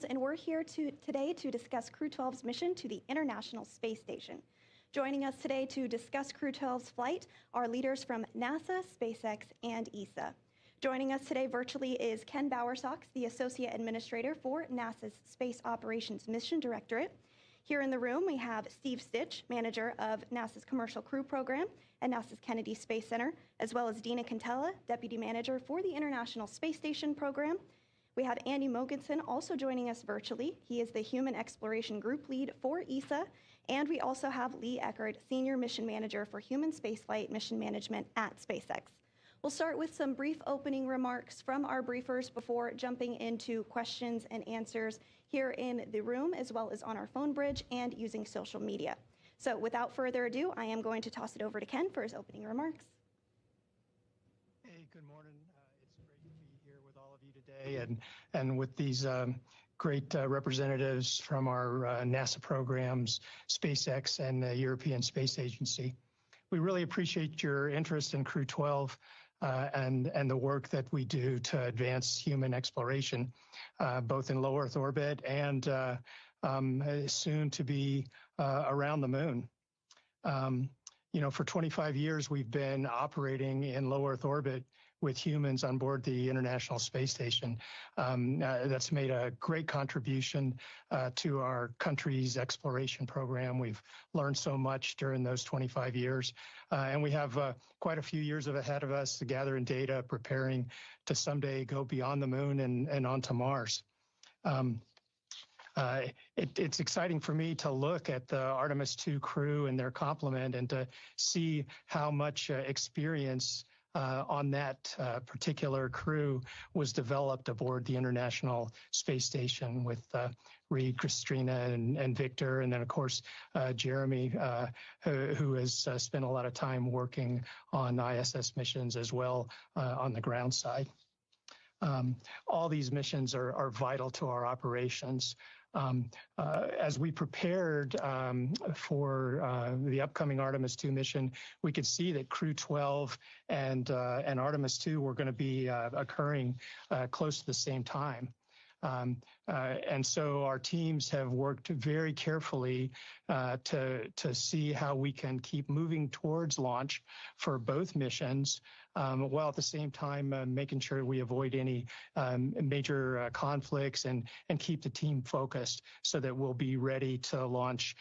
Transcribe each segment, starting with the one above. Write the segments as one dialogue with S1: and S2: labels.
S1: and we're here today to discuss Crew-12's mission to the International Space Station. Joining us today to discuss Crew-12's flight are leaders from NASA, SpaceX, and ESA. Joining us today virtually is Ken Bowersox, the Associate Administrator for NASA's Space Operations Mission Directorate. Here in the room, we have Steve Stitch, Manager of NASA's Commercial Crew Program at NASA's Kennedy Space Center, as well as Dina Cantella, Deputy Manager for the International Space Station Program. We have Andy Mogensen also joining us virtually. He is the Human Exploration Group Lead for ESA. And we also have Lee Eckert, Senior Mission Manager for Human Spaceflight Mission Management at SpaceX. We'll start with some brief opening remarks from our briefers before jumping into questions and answers here in the room, as well as on our phone bridge and using social media. So without further ado, I am going to toss it over to Ken for his opening remarks.
S2: Hey, good morning. It's great to be here with all of you today and with these great representatives from our NASA programs, SpaceX, and the European Space Agency. We really appreciate your interest in Crew-12 and the work that we do to advance human exploration, both in low Earth orbit and soon to be around the moon. For 25 years, we've been operating in low Earth orbit with humans on board the International Space Station. That's made a great contribution to our country's exploration program. We've learned so much during those 25 years, and we have quite a few years ahead of us to gather in data, preparing to someday go beyond the moon and onto Mars. It's exciting for me to look at the Artemis II crew and their complement and to see how much experience on that particular crew was developed aboard the International Space Station with Reed, Christina, and Victor, and then, of course, Jeremy, who has spent a lot of time working on ISS missions as well on the ground side. All these missions are vital to our operations. As we prepared for the upcoming Artemis II mission, we could see that Crew-12 and Artemis II were going to be occurring close to the same time. And so our teams have worked very carefully to see how we can keep moving towards launch for both missions, while at the same time making sure we avoid any major conflicts and keep the team focused so that we'll be ready to launch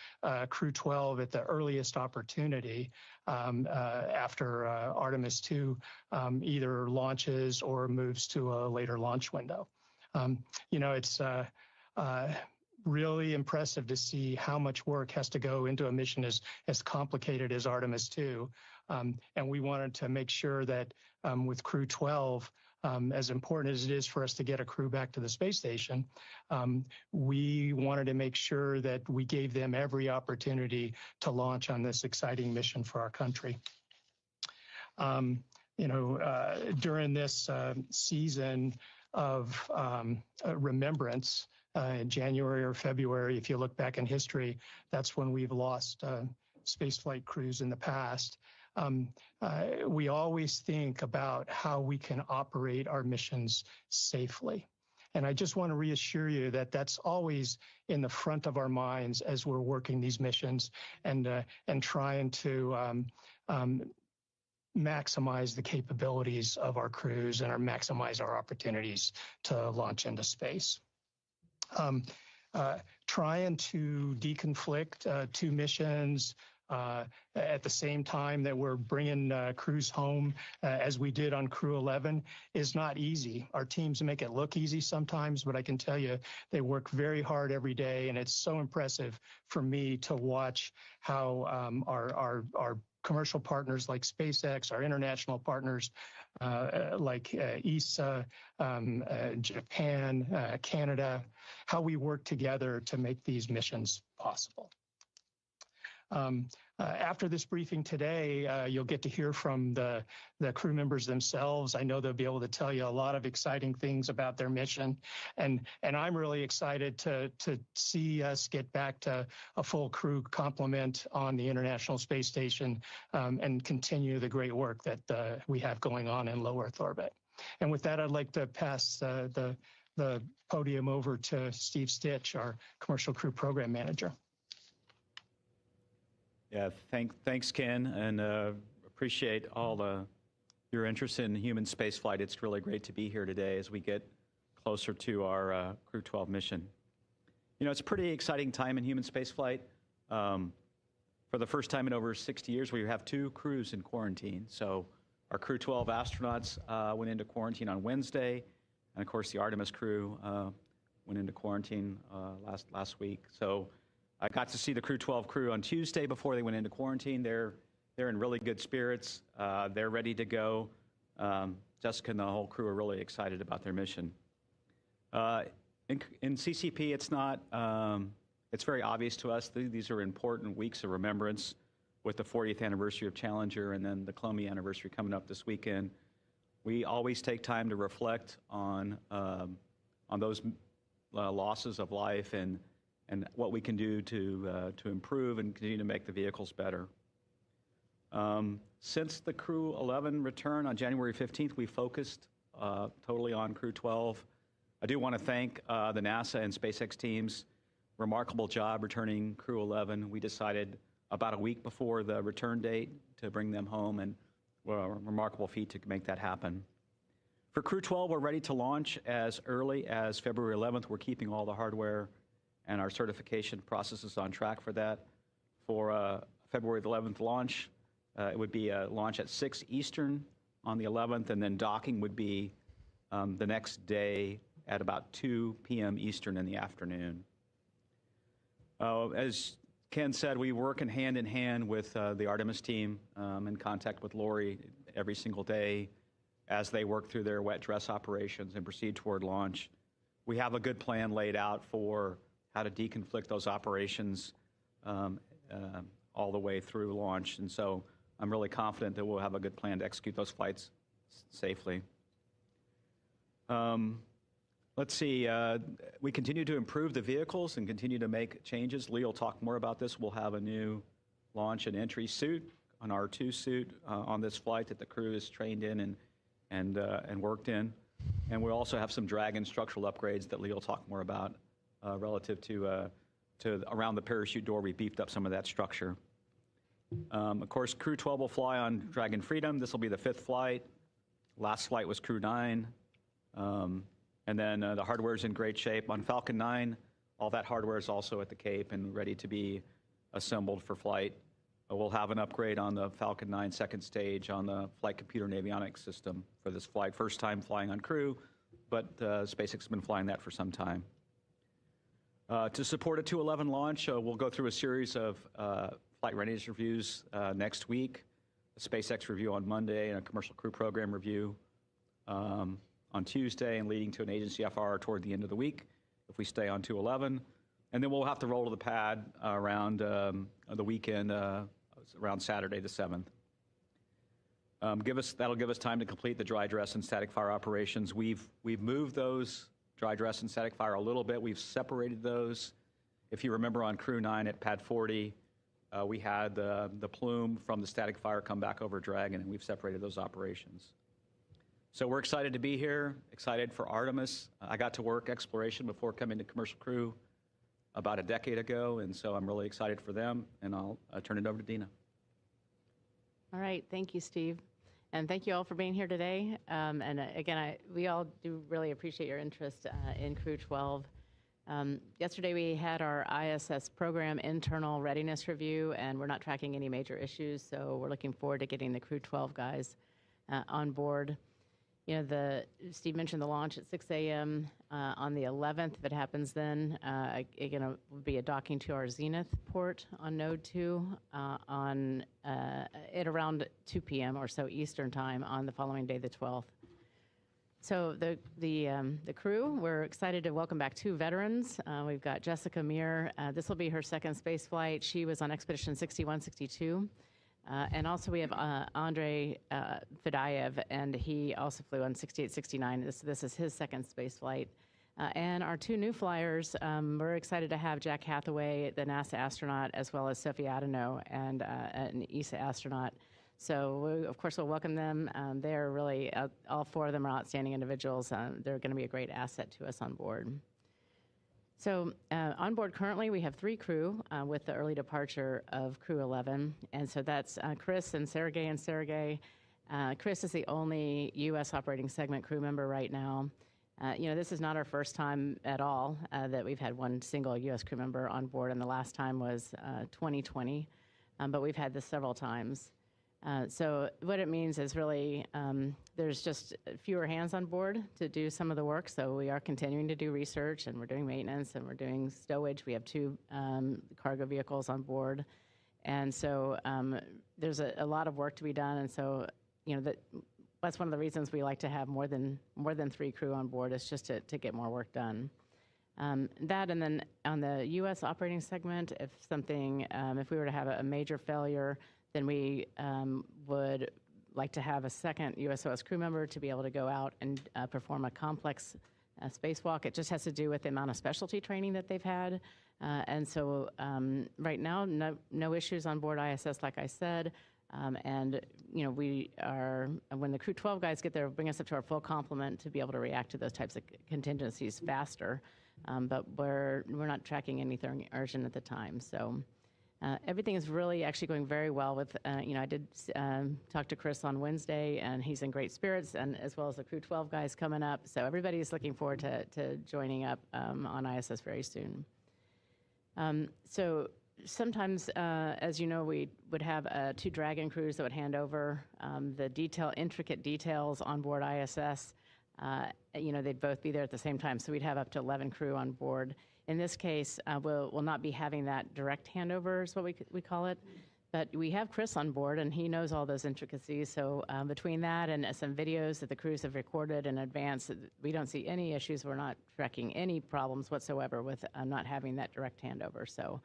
S2: Crew-12 at the earliest opportunity after Artemis II either launches or moves to a later launch window. It's really impressive to see how much work has to go into a mission as complicated as Artemis II. And we wanted to make sure that with Crew-12, as important as it is for us to get a crew back to the space station, we wanted to make sure that we gave them every opportunity to launch on this exciting mission for our country. During this season of remembrance in January or February, if you look back in history, that's when we've lost spaceflight crews in the past. We always think about how we can operate our missions safely. And I just want to reassure you that that's always in the front of our minds as we're working these missions and trying to maximize the capabilities of our crews and maximize our opportunities to launch into space. Trying to deconflict two missions at the same time that we're bringing crews home, as we did on Crew-11, is not easy. Our teams make it look easy sometimes, but I can tell you they work very hard every day, and it's so impressive for me to watch how our commercial partners like SpaceX, our international partners like ESA, Japan, Canada, how we work together to make these missions possible. After this briefing today, you'll get to hear from the crew members themselves. I know they'll be able to tell you a lot of exciting things about their mission, and I'm really excited to see us get back to a full crew complement on the International Space Station and continue the great work that we have going on in low Earth orbit. And with that, I'd like to pass the the podium over to Steve Stitch, our Commercial Crew Program Manager.
S3: Yeah, thanks, Ken, and appreciate all your interest in human spaceflight. It's really great to be here today as we get closer to our Crew-12 mission. You know, it's a pretty exciting time in human spaceflight. For the first time in over 60 years, we have 2 crews in quarantine. So our Crew-12 astronauts went into quarantine on Wednesday, and of course the Artemis crew went into quarantine last week. So I got to see the Crew-12 crew on Tuesday before they went into quarantine. They're in really good spirits. They're ready to go. Jessica and the whole crew are really excited about their mission. In CCP, it's not. It's very obvious to us. These are important weeks of remembrance, with the 40th anniversary of Challenger and then the Columbia anniversary coming up this weekend. We always take time to reflect on those losses of life and what we can do to improve and continue to make the vehicles better. Since the Crew-11 return on January 15th, we focused totally on Crew-12. I do want to thank the NASA and SpaceX teams. Remarkable job returning Crew-11. We decided about a week before the return date to bring them home, and well, a remarkable feat to make that happen. For Crew-12, we're ready to launch as early as February 11th. We're keeping all the hardware and our certification processes on track for that. For February 11th launch, it would be a launch at 6 Eastern on the 11th, and then docking would be the next day at about 2 p.m. Eastern in the afternoon. As Ken said, we work hand in hand with the Artemis team, in contact with Lori every single day as they work through their wet dress operations and proceed toward launch. We have a good plan laid out for how to deconflict those operations all the way through launch, and so I'm really confident that we'll have a good plan to execute those flights safely. Let's see, we continue to improve the vehicles and continue to make changes. Lee will talk more about this. We'll have a new launch and entry suit, an R2 suit on this flight that the crew is trained in and worked in. And we'll also have some Dragon structural upgrades that Lee will talk more about relative to around the parachute door. We beefed up some of that structure. Of course, Crew-12 will fly on Dragon Freedom. This will be the 5th flight. Last flight was Crew-9. And then the hardware is in great shape. On Falcon 9, all that hardware is also at the Cape and ready to be assembled for flight. We'll have an upgrade on the Falcon 9 second stage on the flight computer and avionics system for this flight. First time flying on Crew, but SpaceX has been flying that for some time. To support a 211 launch, we'll go through a series of flight readiness reviews next week, a SpaceX review on Monday and a commercial crew program review on Tuesday, and leading to an agency FR toward the end of the week if we stay on 211. And then we'll have to roll to the pad around the weekend, around Saturday the 7th. That'll give us time to complete the dry dress and static fire operations. We've moved those dry dress and static fire a little bit. We've separated those. If you remember on Crew-9 at pad 40, we had the plume from the static fire come back over Dragon, and we've separated those operations. So we're excited to be here, excited for Artemis. I got to work exploration before coming to commercial crew about a decade ago, and so I'm really excited for them, and I'll turn it over to Dina.
S4: All right, thank you, Steve. And thank you all for being here today. Again, we all do really appreciate your interest in Crew-12. Yesterday we had our ISS program internal readiness review, and we're not tracking any major issues, so we're looking forward to getting the Crew-12 guys on board. You know, Steve mentioned the launch at 6 a.m. On the 11th. If it happens then, again, it will be a docking to our Zenith port on Node 2 at around 2 p.m. or so Eastern time on the following day, the 12th. So the crew, we're excited to welcome back 2 veterans. We've got Jessica Meir. This will be her 2nd space flight. She was on Expedition 61, 62. And also we have Andrey Fedyaev, and he also flew on 68, 69. This is his 2nd space flight. And our 2 new flyers, we're excited to have Jack Hathaway, the NASA astronaut, as well as Sophie Adenot, and an ESA astronaut. So we, of course, we'll welcome them. They're really, all 4 of them are outstanding individuals. They're going to be a great asset to us on board. So on board currently, we have 3 crew with the early departure of Crew-11. And so that's Chris and Sergey. Chris is the only U.S. operating segment crew member right now. This is not our first time at all that we've had one single U.S. crew member on board, and the last time was 2020, but we've had this several times. So what it means is really there's just fewer hands on board to do some of the work, so we are continuing to do research, and we're doing maintenance, and we're doing stowage. We have 2 cargo vehicles on board, and so there's a lot of work to be done, and so that's one of the reasons we like to have more than 3 crew on board, is just to get more work done. That, and then on the U.S. operating segment, if we were to have a major failure, then we would like to have a second USOS crew member to be able to go out and perform a complex spacewalk. It just has to do with the amount of specialty training that they've had. And so right now, no issues on board ISS, like I said. And we are, when the Crew-12 guys get there, bring us up to our full complement to be able to react to those types of contingencies faster. But we're not tracking anything urgent at the time. So everything is really actually going very well with, I did talk to Chris on Wednesday, and he's in great spirits, and as well as the Crew-12 guys coming up. So everybody's looking forward to joining up on ISS very soon. So sometimes, as you know, we would have 2 Dragon crews that would hand over the intricate details on board ISS. They'd both be there at the same time, so we'd have up to 11 crew on board. In this case, we'll not be having that direct handover, is what we call it. But we have Chris on board, and he knows all those intricacies. So between that and some videos that the crews have recorded in advance, we don't see any issues. We're not tracking any problems whatsoever with not having that direct handover. So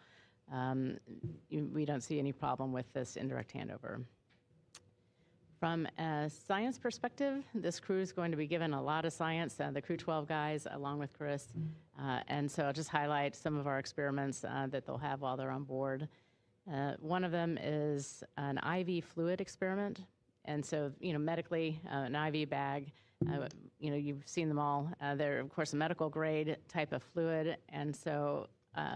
S4: we don't see any problem with this indirect handover. From a science perspective, this crew is going to be given a lot of science, the Crew-12 guys, along with Chris. And so I'll just highlight some of our experiments that they'll have while they're on board. One of them is an IV fluid experiment. And so, medically, an IV bag, you've seen them all. They're, of course, a medical grade type of fluid. And so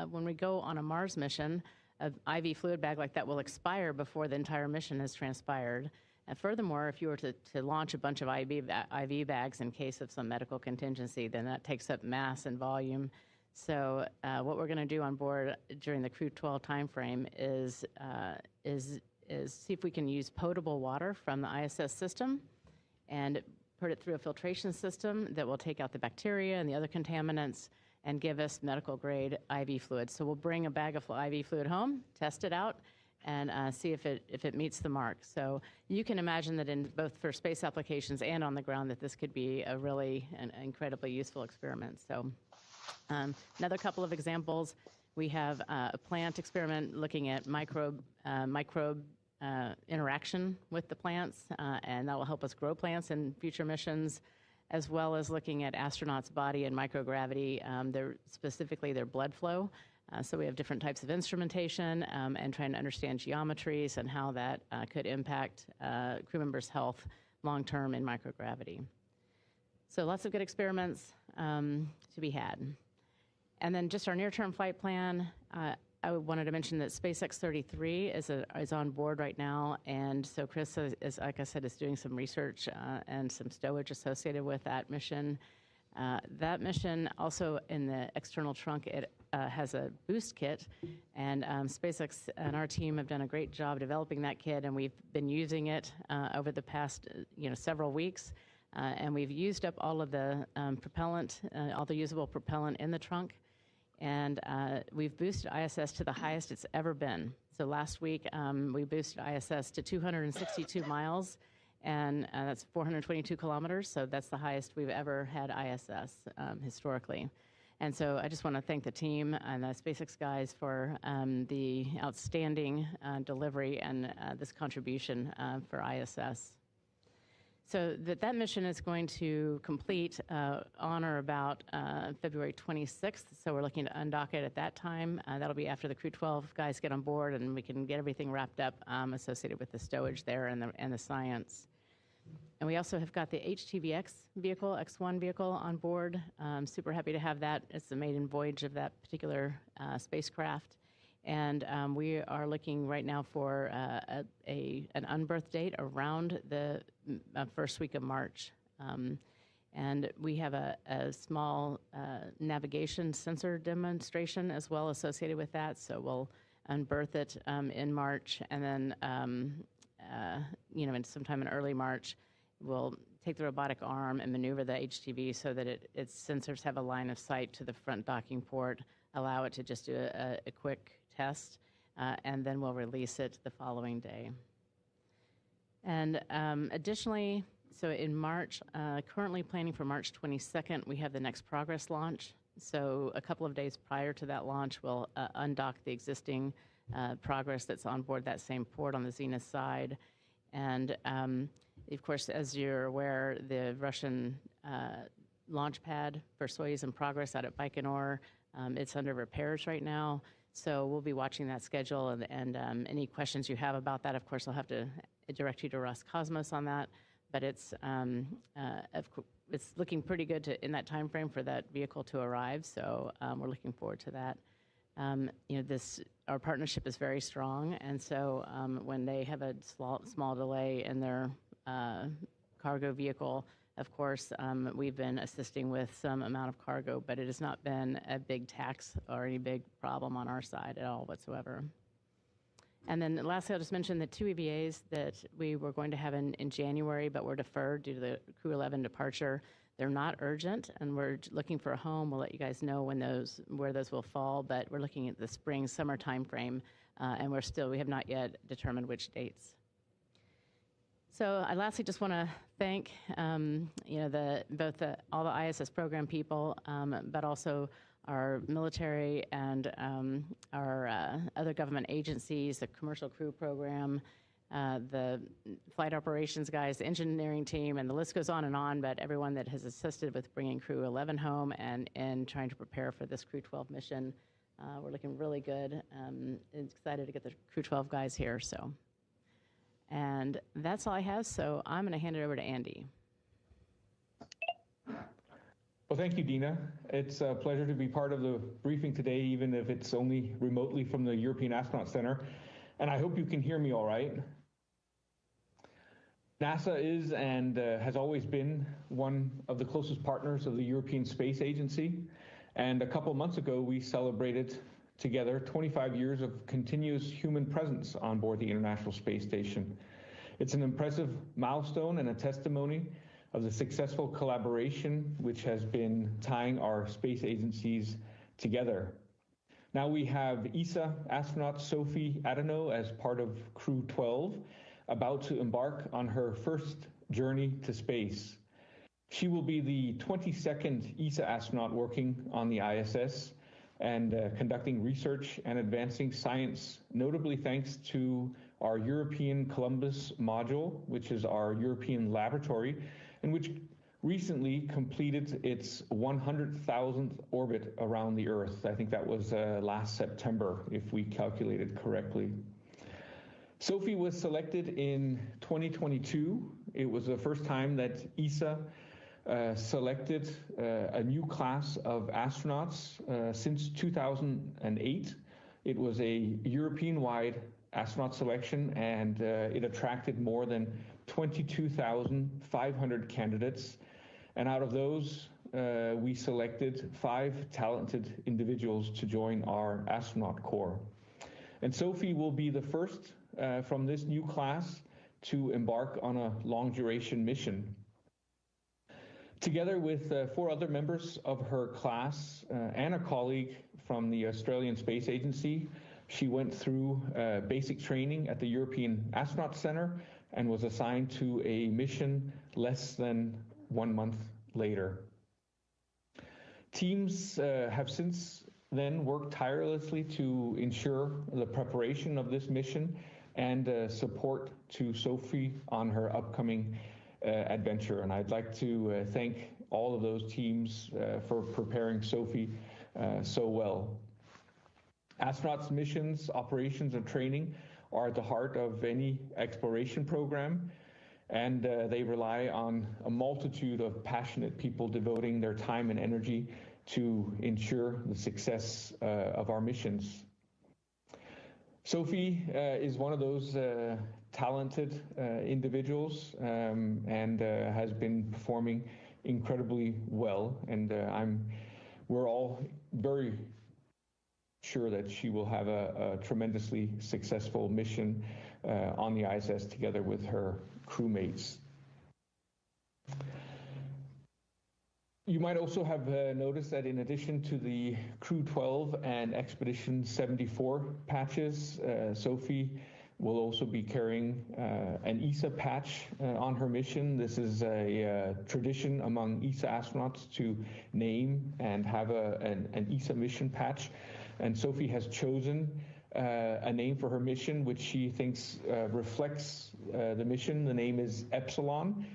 S4: when we go on a Mars mission, an IV fluid bag like that will expire before the entire mission has transpired. And furthermore, if you were to launch a bunch of IV bags in case of some medical contingency, then that takes up mass and volume. So what we're going to do on board during the Crew-12 timeframe is see if we can use potable water from the ISS system and put it through a filtration system that will take out the bacteria and the other contaminants and give us medical grade IV fluid. So we'll bring a bag of IV fluid home, test it out, and see if it meets the mark. So you can imagine that in both for space applications and on the ground that this could be an incredibly useful experiment. So another couple of examples, we have a plant experiment looking at microbe interaction with the plants, and that will help us grow plants in future missions, as well as looking at astronauts' body and microgravity, specifically their blood flow. So we have different types of instrumentation and trying to understand geometries and how that could impact crew members' health long-term in microgravity. So lots of good experiments to be had. And then just our near-term flight plan, I wanted to mention that SpaceX 33 is on board right now. And so Chris, is like I said, is doing some research and some stowage associated with that mission. That mission also in the external trunk, it has a boost kit, and SpaceX and our team have done a great job developing that kit, and we've been using it over the past several weeks, and we've used up all of the propellant, all the usable propellant in the trunk, and we've boosted ISS to the highest it's ever been. So last week we boosted ISS to 262 miles. And that's 422 kilometers, so that's the highest we've ever had ISS historically. And so I just want to thank the team and the SpaceX guys for the outstanding delivery and this contribution for ISS. So that mission is going to complete on or about February 26th. So we're looking to undock it at that time. That'll be after the Crew-12 guys get on board and we can get everything wrapped up associated with the stowage there and the science. And we also have got the HTVX vehicle, X1 vehicle on board. I'm super happy to have that. It's the maiden voyage of that particular spacecraft. And we are looking right now for an unberth date around the first week of March. And we have a small navigation sensor demonstration as well associated with that. So we'll unberth it in March, and then, sometime in early March, we'll take the robotic arm and maneuver the HTV so that its sensors have a line of sight to the front docking port, allow it to just do a quick test, and then we'll release it the following day. And additionally, so in March, currently planning for March 22nd, we have the next Progress launch. So a couple of days prior to that launch, we'll undock the existing Progress that's on board that same port on the Zenith side. And of course, as you're aware, the Russian launch pad for Soyuz and Progress out at Baikonur, it's under repairs right now. So we'll be watching that schedule, and any questions you have about that, of course, I'll have to direct you to Roscosmos on that. But it's looking pretty good in that time frame for that vehicle to arrive. So we're looking forward to that. Our partnership is very strong, and so when they have a small delay in their cargo vehicle, of course, we've been assisting with some amount of cargo, but it has not been a big tax or any big problem on our side at all whatsoever. And then lastly, I'll just mention the 2 EVAs that we were going to have in January, but were deferred due to the Crew-11 departure. They're not urgent, and we're looking for a home. We'll let you guys know where those will fall, but we're looking at the spring, summer time frame, and we have not yet determined which dates. So I lastly just want to thank all the ISS program people, but also our military and our other government agencies, the commercial crew program, the flight operations guys, the engineering team, and the list goes on, but everyone that has assisted with bringing Crew-11 home and trying to prepare for this Crew-12 mission. We're looking really good. Excited to get the Crew-12 guys here. And that's all I have, so I'm going to hand it over to Andy.
S5: Well, thank you, Dina. It's a pleasure to be part of the briefing today, even if it's only remotely from the European Astronaut Center. And I hope you can hear me all right. NASA is and has always been one of the closest partners of the European Space Agency. And a couple months ago, we celebrated together 25 years of continuous human presence on board the International Space Station. It's an impressive milestone and a testimony of the successful collaboration which has been tying our space agencies together. Now we have ESA astronaut Sophie Adenot as part of Crew-12, about to embark on her first journey to space. She will be the 22nd ESA astronaut working on the ISS and conducting research and advancing science, notably thanks to our European Columbus module, which is our European laboratory, and which recently completed its 100,000th orbit around the Earth. I think that was last September, if we calculated correctly. Sophie was selected in 2022. It was the first time that ESA selected a new class of astronauts since 2008. It was a European-wide astronaut selection, and it attracted more than 22,500 candidates. And out of those, we selected 5 talented individuals to join our astronaut corps. And Sophie will be the first from this new class to embark on a long-duration mission. Together with 4 other members of her class and a colleague from the Australian Space Agency, she went through basic training at the European Astronaut Center and was assigned to a mission less than 1 month later. Teams have since then worked tirelessly to ensure the preparation of this mission and support to Sophie on her upcoming adventure. And I'd like to thank all of those teams for preparing Sophie so well. Astronauts' missions, operations, and training are at the heart of any exploration program, and they rely on a multitude of passionate people devoting their time and energy to ensure the success of our missions. Sophie is one of those talented individuals and has been performing incredibly well, and we're all very sure that she will have a tremendously successful mission on the ISS together with her crewmates. You might also have noticed that in addition to the Crew-12 and Expedition 74 patches, Sophie will also be carrying an ESA patch on her mission. This is a tradition among ESA astronauts to name and have an ESA mission patch. And Sophie has chosen a name for her mission, which she thinks reflects the mission. The name is Epsilon,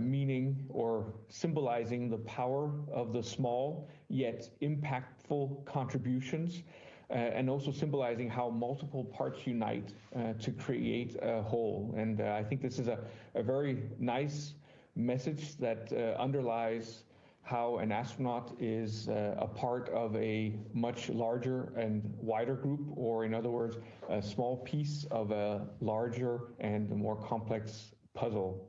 S5: meaning or symbolizing the power of the small yet impactful contributions, and also symbolizing how multiple parts unite to create a whole. And I think this is a very nice message that underlies how an astronaut is a part of a much larger and wider group, or in other words, a small piece of a larger and more complex puzzle.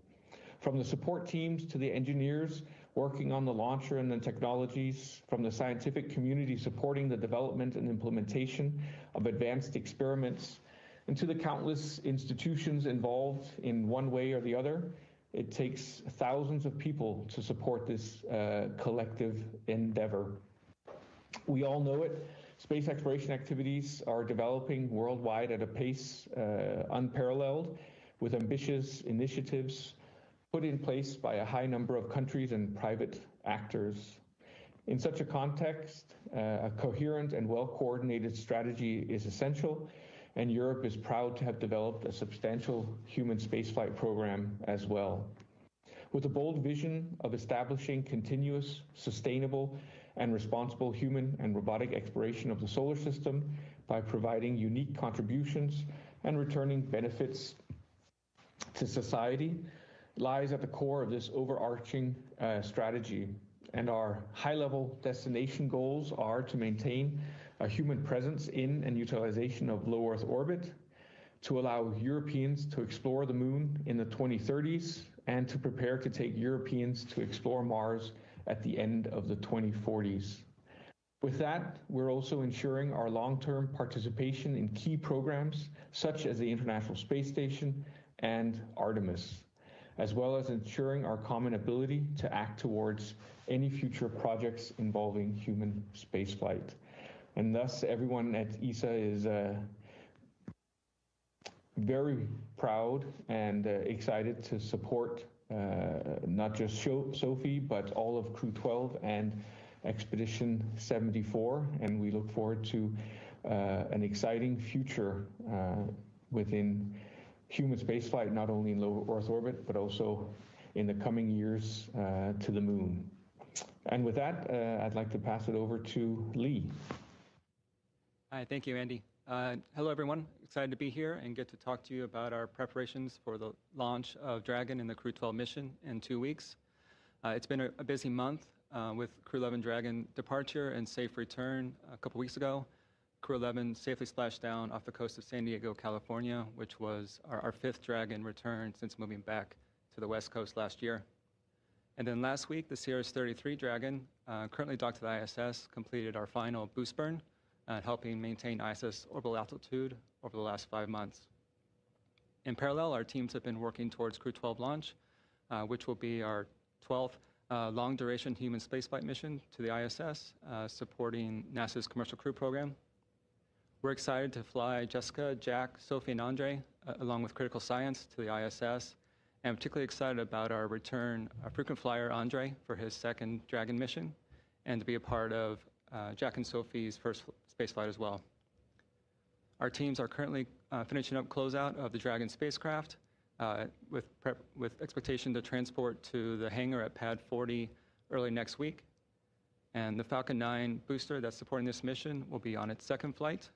S5: From the support teams to the engineers working on the launcher and the technologies, from the scientific community supporting the development and implementation of advanced experiments, and to the countless institutions involved in one way or the other, it takes thousands of people to support this collective endeavor. We all know it. Space exploration activities are developing worldwide at a pace unparalleled, with ambitious initiatives put in place by a high number of countries and private actors. In such a context, a coherent and well-coordinated strategy is essential, and Europe is proud to have developed a substantial human spaceflight program as well. With a bold vision of establishing continuous, sustainable, and responsible human and robotic exploration of the solar system by providing unique contributions and returning benefits to society, lies at the core of this overarching strategy. And our high-level destination goals are to maintain a human presence in and utilization of low Earth orbit, to allow Europeans to explore the moon in the 2030s, and to prepare to take Europeans to explore Mars at the end of the 2040s. With that, we're also ensuring our long-term participation in key programs such as the International Space Station and Artemis, as well as ensuring our common ability to act towards any future projects involving human spaceflight. And thus, everyone at ESA is very proud and excited to support not just Sophie, but all of Crew-12 and Expedition 74. And we look forward to an exciting future within human spaceflight, not only in low Earth orbit, but also in the coming years to the moon. And with that, I'd like to pass it over to Lee.
S6: Hi, thank you, Andy. Hello, everyone. Excited to be here and get to talk to you about our preparations for the launch of Dragon and the Crew-12 mission in 2 weeks. It's been a busy month with Crew-11 Dragon departure and safe return a couple weeks ago. Crew-11 safely splashed down off the coast of San Diego, California, which was our fifth Dragon return since moving back to the West Coast last year. And then last week, the Sirius-33 Dragon, currently docked to the ISS, completed our final boost burn, helping maintain ISS orbital altitude over the last 5 months. In parallel, our teams have been working towards Crew-12 launch, which will be our 12th long-duration human spaceflight mission to the ISS, supporting NASA's Commercial Crew program. We're excited to fly Jessica, Jack, Sophie, and Andrey, along with Critical Science, to the ISS, and particularly excited about our return, our frequent flyer, Andrey, for his second Dragon mission, and to be a part of Jack and Sophie's first spaceflight as well. Our teams are currently finishing up closeout of the Dragon spacecraft, with expectation to transport to the hangar at Pad 40 early next week. And the Falcon 9 booster that's supporting this mission will be on its second flight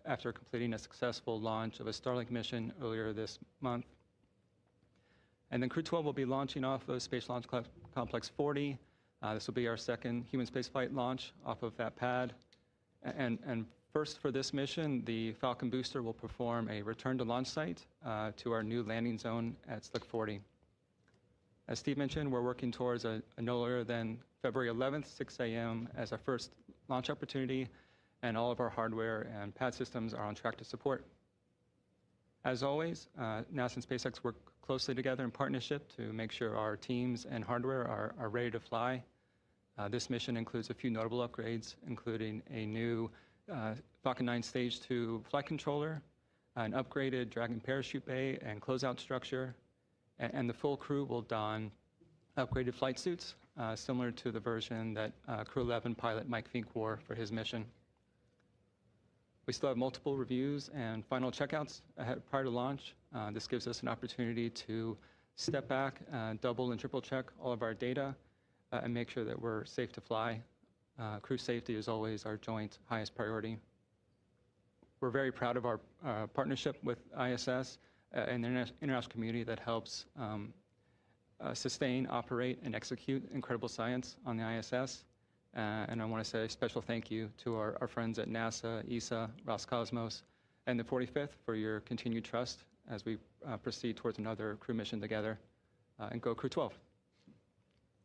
S6: after completing a successful launch of a Starlink mission earlier this month. And then Crew-12 will be launching off of Space Launch Complex 40. This will be our second human spaceflight launch off of that pad. And first for this mission, the Falcon booster will perform a return to launch site to our new landing zone at Slick 40. As Steve mentioned, we're working towards a no later than February 11th, 6 a.m. as our first launch opportunity, and all of our hardware and pad systems are on track to support. As always, NASA and SpaceX work closely together in partnership to make sure our teams and hardware are ready to fly. This mission includes a few notable upgrades, including a new Falcon 9 Stage 2 flight controller, an upgraded Dragon parachute bay and closeout structure, and the full crew will don upgraded flight suits, similar to the version that Crew-11 pilot Mike Fink wore for his mission. We still have multiple reviews and final checkouts prior to launch. This gives us an opportunity to step back, double and triple check all of our data, and make sure that we're safe to fly. Crew safety is always our joint highest priority. We're very proud of our partnership with ISS and the international community that helps sustain, operate, and execute incredible science on the ISS. And I want to say a special thank you to our friends at NASA, ESA, Roscosmos, and the 45th for your continued trust as we proceed towards another crew mission together. And go Crew-12.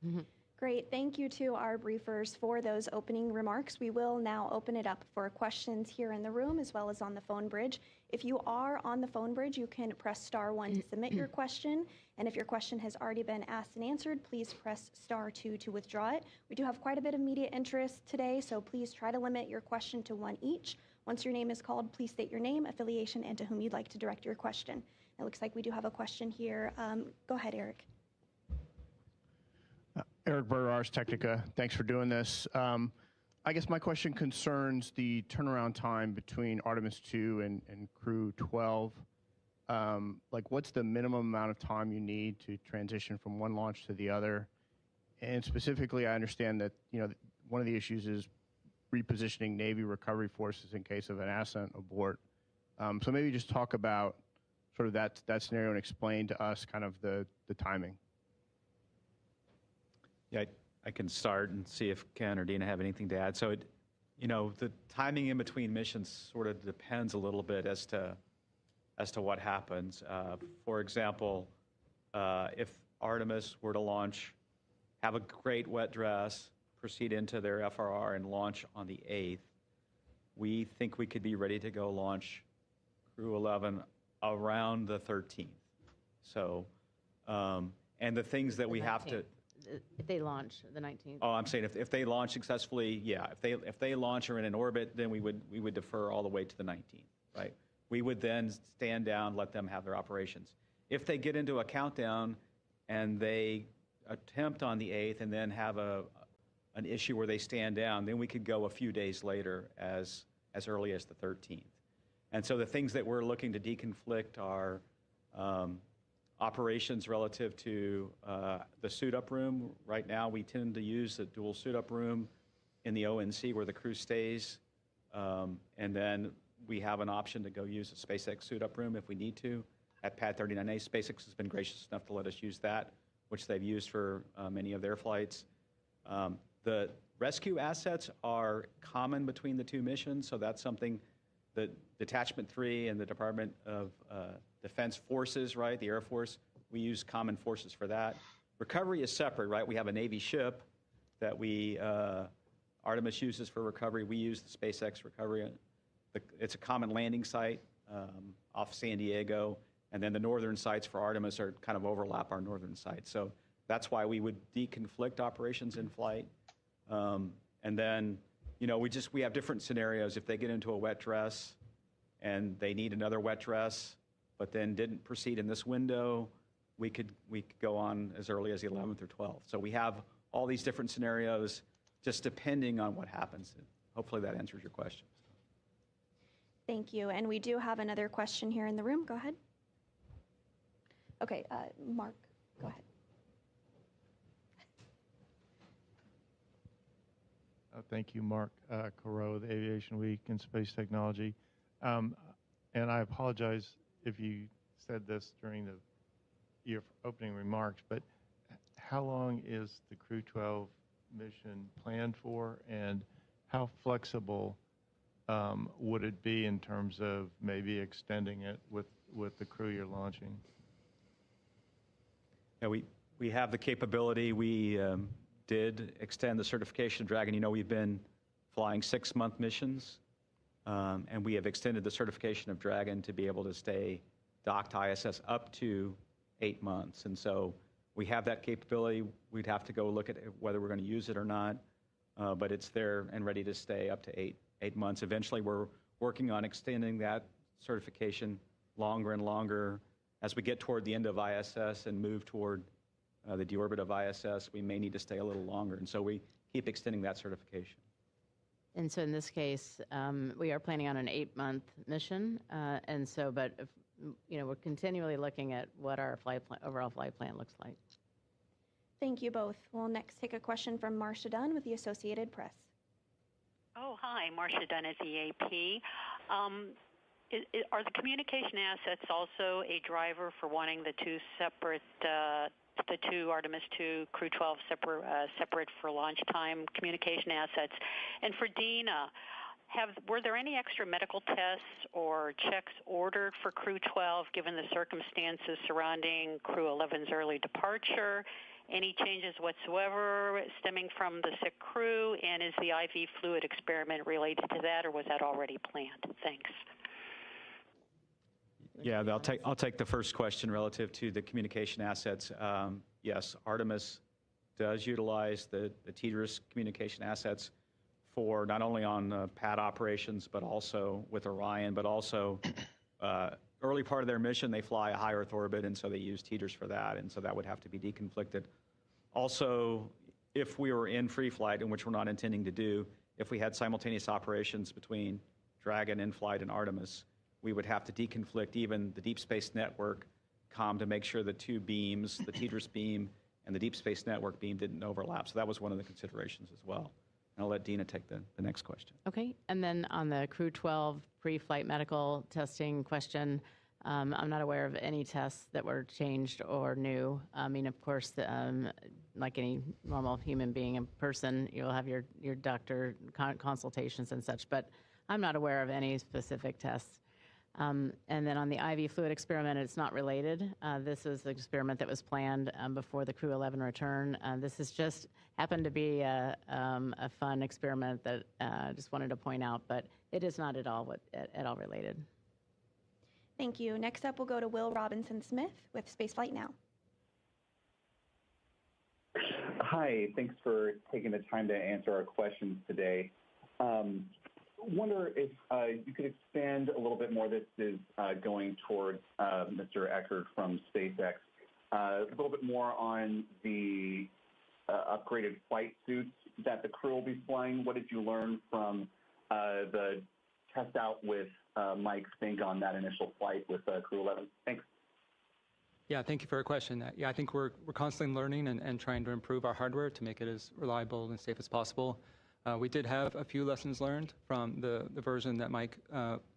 S1: Mm-hmm. Great. Thank you to our briefers for those opening remarks. We will now open it up for questions here in the room as well as on the phone bridge. If you are on the phone bridge, you can press *1 to submit your question. And if your question has already been asked and answered, please press *2 to withdraw it. We do have quite a bit of media interest today, so please try to limit your question to one each. Once your name is called, please state your name, affiliation, and to whom you'd like to direct your question. It looks like we do have a question here. Go ahead, Eric.
S7: Eric Berger, Ars Technica. Thanks for doing this. I guess my question concerns the turnaround time between Artemis 2 and Crew-12. Like, what's the minimum amount of time you need to transition from one launch to the other? And specifically, I understand that, you know, one of the issues is repositioning Navy recovery forces in case of an ascent abort. So maybe just talk about sort of that scenario and explain to us kind of the timing.
S3: Yeah, I can start and see if Ken or Dina have anything to add. So, you know, the timing in between missions sort of depends a little bit as to what happens. For example, if Artemis were to launch, have a great wet dress, proceed into their FRR and launch on the 8th, we think we could be ready to go launch Crew-11 around the 13th. So, and the things that we have to...
S4: If they launch the 19th.
S3: Oh, I'm saying if they launch successfully, yeah. If they launch or in an orbit, then we would defer all the way to the 19th, right? We would then stand down, let them have their operations. If they get into a countdown and they attempt on the 8th and then have an issue where they stand down, then we could go a few days later as early as the 13th. And so the things that we're looking to deconflict are operations relative to the suit-up room. Right now, we tend to use the dual suit-up room in the ONC where the crew stays. And then we have an option to go use a SpaceX suit-up room if we need to at Pad 39A. SpaceX has been gracious enough to let us use that, which they've used for many of their flights. The rescue assets are common between the two missions, so that's something that Detachment 3 and the Department of Defense Forces, right, the Air Force, we use common forces for that. Recovery is separate, right? We have a Navy ship that Artemis uses for recovery. We use the SpaceX recovery. It's a common landing site off San Diego, and then the northern sites for Artemis are kind of overlap our northern sites. So that's why we would deconflict operations in flight. And then, you know, we have different scenarios. If they get into a wet dress and they need another wet dress, but then didn't proceed in this window, we could go on as early as the 11th or 12th. So we have all these different scenarios just depending on what happens. Hopefully that answers your question.
S1: Thank you. And we do have another question here in the room. Go ahead. Okay, Mark, go ahead.
S8: Thank you, Mark Corot, with Aviation Week and Space Technology. And I apologize if you said this during your opening remarks, but how long is the Crew-12 mission planned for, and how flexible would it be in terms of maybe extending it with the crew you're launching?
S3: Yeah, we have the capability. We did extend the certification of Dragon. You know, we've been flying 6-month missions, and we have extended the certification of Dragon to be able to stay docked to ISS up to 8 months. And so we have that capability. We'd have to go look at whether we're going to use it or not, but it's there and ready to stay up to eight months. Eventually, we're working on extending that certification longer and longer. As we get toward the end of ISS and move toward the deorbit of ISS, we may need to stay a little longer. And so we keep extending that certification.
S4: And so in this case, we are planning on an 8-month mission. And so, but, you know, we're continually looking at what our overall flight plan looks like.
S1: Thank you both. We'll next take a question from Marcia Dunn with the Associated Press.
S9: Oh, hi, Marcia Dunn at the AP. Are the communication assets also a driver for wanting the two separate, the two Artemis II Crew-12 separate for launch time communication assets? And for Dina, were there any extra medical tests or checks ordered for Crew-12 given the circumstances surrounding Crew-11's early departure? Any changes whatsoever stemming from the sick crew? And is the IV fluid experiment related to that, or was that already planned? Thanks.
S3: Yeah, I'll take the first question relative to the communication assets. Yes, Artemis does utilize the TDRS communication assets for not only on pad operations, but also with Orion, but also early part of their mission, they fly a high Earth orbit, and so they use TDRS for that, and so that would have to be deconflicted. Also, if we were in free flight, and which we're not intending to do, if we had simultaneous operations between Dragon in flight and Artemis, we would have to deconflict even the Deep Space Network comm to make sure the two beams, the TDRS beam and the Deep Space Network beam, didn't overlap. So that was one of the considerations as well. And I'll let Dina take the next question.
S4: Okay, and then on the Crew-12 pre-flight medical testing question, I'm not aware of any tests that were changed or new. I mean, of course, like any normal human being and person, you'll have your doctor consultations and such, but I'm not aware of any specific tests. And then on the IV fluid experiment, it's not related. This is the experiment that was planned before the Crew-11 return. This is just happened to be a fun experiment that I just wanted to point out, but it is not at all related.
S1: Thank you. Next up, we'll go to Will Robinson-Smith with Spaceflight Now.
S10: Hi, thanks for taking the time to answer our questions today. Wonder if you could expand a little bit more. This is going towards Mr. Eckert from SpaceX. A little bit more on the upgraded flight suits that the crew will be flying. What did you learn from the test out with Mike Fink on that initial flight with Crew-11? Thanks.
S6: Yeah, thank you for your question. Yeah, I think we're constantly learning and trying to improve our hardware to make it as reliable and safe as possible. We did have a few lessons learned from the version that Mike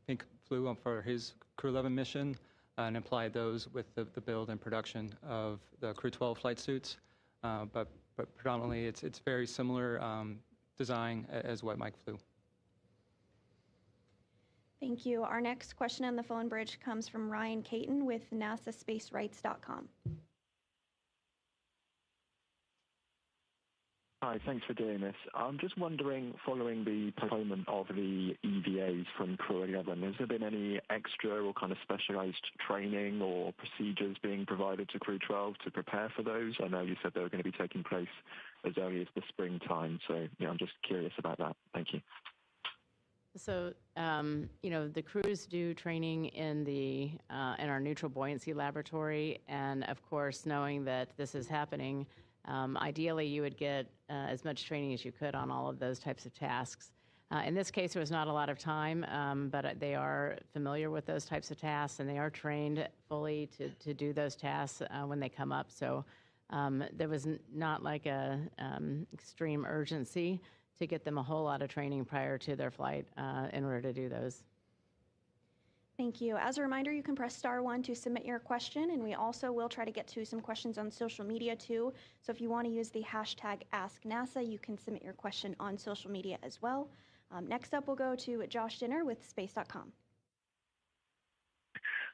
S6: Fink flew for his Crew-11 mission and applied those with the build and production of the Crew-12 flight suits. But predominantly, it's very similar design as what Mike flew.
S1: Thank you. Our next question on the phone bridge comes from Ryan Caton with NASASpacerights.com.
S11: Hi, thanks for doing this. I'm just wondering, following the postponement of the EVAs from Crew-11, has there been any extra or kind of specialized training or procedures being provided to Crew-12 to prepare for those? I know you said they were going to be taking place as early as the springtime, so yeah, I'm just curious about that. Thank you.
S4: So, you know, the crews do training in our neutral buoyancy laboratory, and of course, knowing that this is happening, ideally you would get as much training as you could on all of those types of tasks. In this case, there was not a lot of time, but they are familiar with those types of tasks, and they are trained fully to do those tasks when they come up. So there was not like a extreme urgency to get them a whole lot of training prior to their flight in order to do those.
S1: Thank you. As a reminder, you can press *1 to submit your question, and we also will try to get to some questions on social media too. So if you want to use the hashtag #AskNASA, you can submit your question on social media as well. Next up, we'll go to Josh Dinner with Space.com.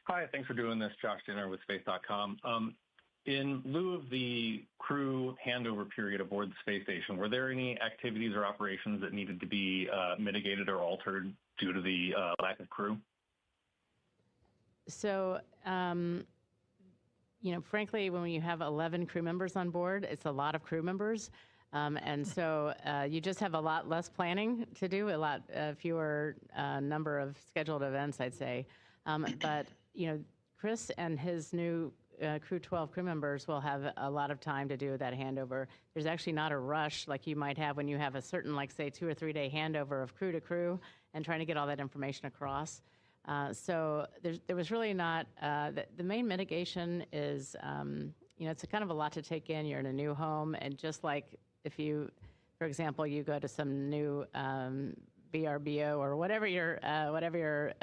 S12: Hi, thanks for doing this. Josh Dinner with Space.com. In lieu of the crew handover period aboard the space station, were there any activities or operations that needed to be mitigated or altered due to the lack of crew?
S4: So, frankly, when you have 11 crew members on board, it's a lot of crew members. And so you just have a lot less planning to do, a lot fewer number of scheduled events, I'd say. But, Chris and his new Crew-12 crew members will have a lot of time to do that handover. There's actually not a rush like you might have when you have a certain, like, say, 2 or 3 day handover of crew to crew and trying to get all that information across. So there was really not, the main mitigation is, it's a kind of a lot to take in. You're in a new home, and just like if you, for example, you go to some new VRBO or whatever your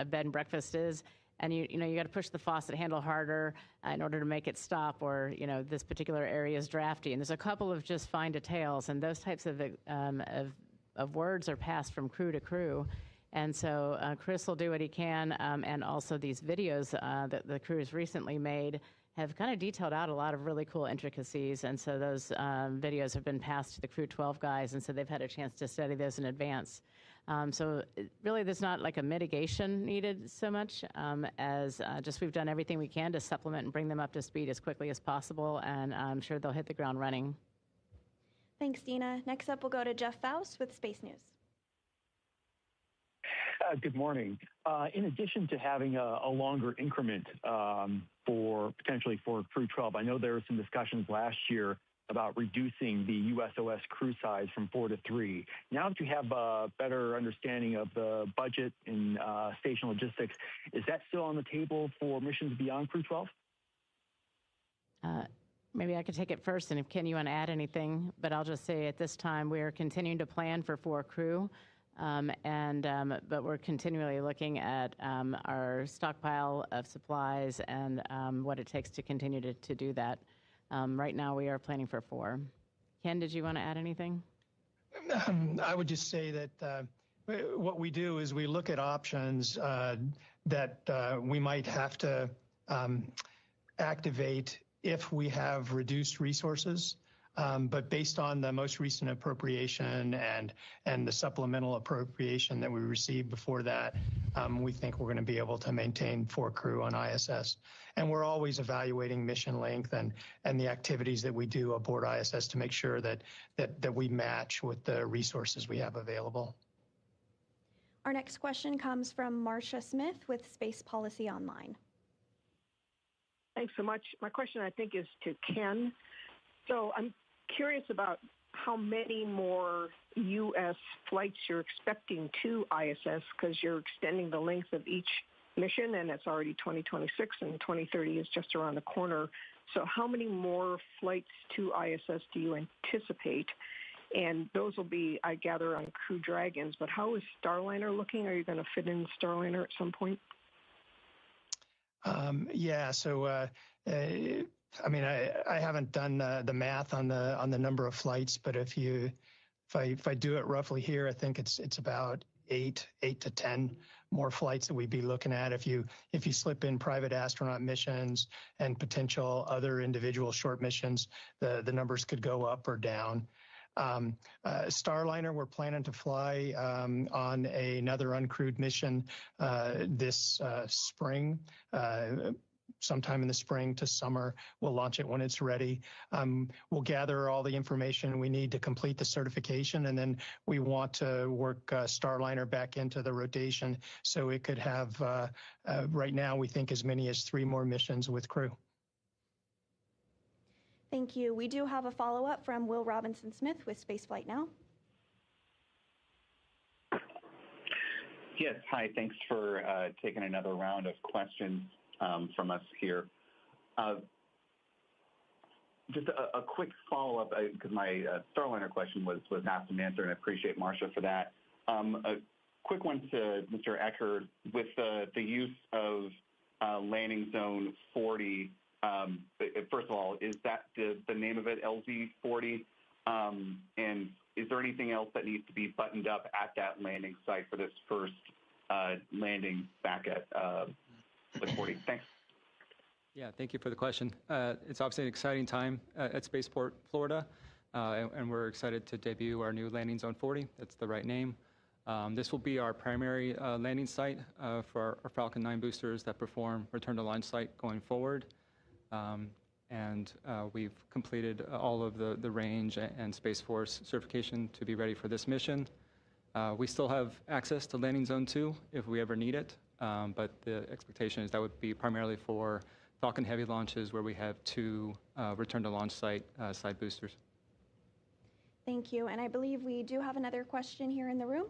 S4: bed and breakfast is, and you got to push the faucet handle harder in order to make it stop, or this particular area is drafty, and there's a couple of just fine details, and those types of words are passed from crew to crew. And so Chris will do what he can, and also these videos that the crew has recently made have kind of detailed out a lot of really cool intricacies, and so those videos have been passed to the Crew-12 guys, and so they've had a chance to study those in advance. So really there's not like a mitigation needed so much as just we've done everything we can to supplement and bring them up to speed as quickly as possible, and I'm sure they'll hit the ground running.
S1: Thanks, Dina. Next up, we'll go to Jeff Faust with Space News.
S13: Good morning. In addition to having a longer increment potentially for Crew-12, I know there were some discussions last year about reducing the USOS crew size from 4 to 3. Now that you have a better understanding of the budget and station logistics, is that still on the table for missions beyond Crew-12?
S4: Maybe I could take it first, and if Ken, you want to add anything, but I'll just say at this time we are continuing to plan for 4 crew. But we're continually looking at our stockpile of supplies and what it takes to continue to do that. Right now, we are planning for 4. Ken, did you want to add anything?
S2: I would just say that what we do is we look at options that we might have to activate if we have reduced resources. But based on the most recent appropriation and the supplemental appropriation that we received before that, we think we're going to be able to maintain 4 crew on ISS. And we're always evaluating mission length and the activities that we do aboard ISS to make sure that we match with the resources we have available.
S1: Our next question comes from Marcia Smith with Space Policy Online.
S14: Thanks so much. My question, I think, is to Ken. So I'm curious about how many more U.S. flights you're expecting to ISS, because you're extending the length of each mission, and it's already 2026, and 2030 is just around the corner. So how many more flights to ISS do you anticipate? And those will be, I gather, on Crew Dragons. But how is Starliner looking? Are you going to fit in Starliner at some point?
S2: I haven't done the math on the number of flights, but if I do it roughly here, I think it's about 8 to 10 more flights that we'd be looking at if you slip in private astronaut missions and potential other individual short missions. The numbers could go up or down. Starliner, we're planning to fly on another uncrewed mission this spring. Sometime in the spring to summer. We'll launch it when it's ready. We'll gather all the information we need to complete the certification, and then we want to work Starliner back into the rotation so it could have, right now, we think as many as 3 more missions with crew.
S1: Thank you. We do have a follow-up from Will Robinson-Smith with Spaceflight Now.
S10: Yes, hi. Thanks for taking another round of questions from us here. Just a quick follow-up, because my Starliner question was asked and answered, and I appreciate Marcia for that. A quick one to Mr. Eckert. With the use of landing zone 40, first of all, is that the name of it, LZ40? And is there anything else that needs to be buttoned up at that landing site for this first landing back at Slick 40? Thanks.
S6: Yeah, thank you for the question. It's obviously an exciting time at Spaceport, Florida, and we're excited to debut our new landing zone 40. That's the right name. This will be our primary landing site for our Falcon 9 boosters that perform return to launch site going forward. And we've completed all of the range and Space Force certification to be ready for this mission. We still have access to landing zone 2 if we ever need it, but the expectation is that would be primarily for Falcon Heavy launches where we have 2 return to launch site side boosters.
S1: Thank you. And I believe we do have another question here in the room.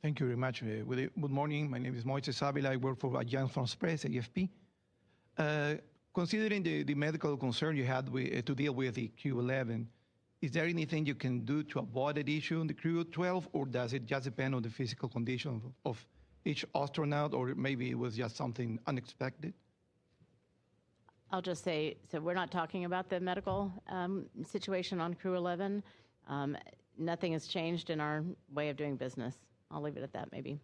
S15: Thank you very much. Good morning. My name is Moises Avila. I work for Agence France Presse, AFP. Considering the medical concern you had to deal with the Q11, is there anything you can do to avoid that issue in the Crew-12, or does it just depend on the physical condition of each astronaut, or maybe it was just something unexpected?
S4: I'll just say, so we're not talking about the medical situation on Crew-11. Nothing has changed in our way of doing business. I'll leave it at that, maybe.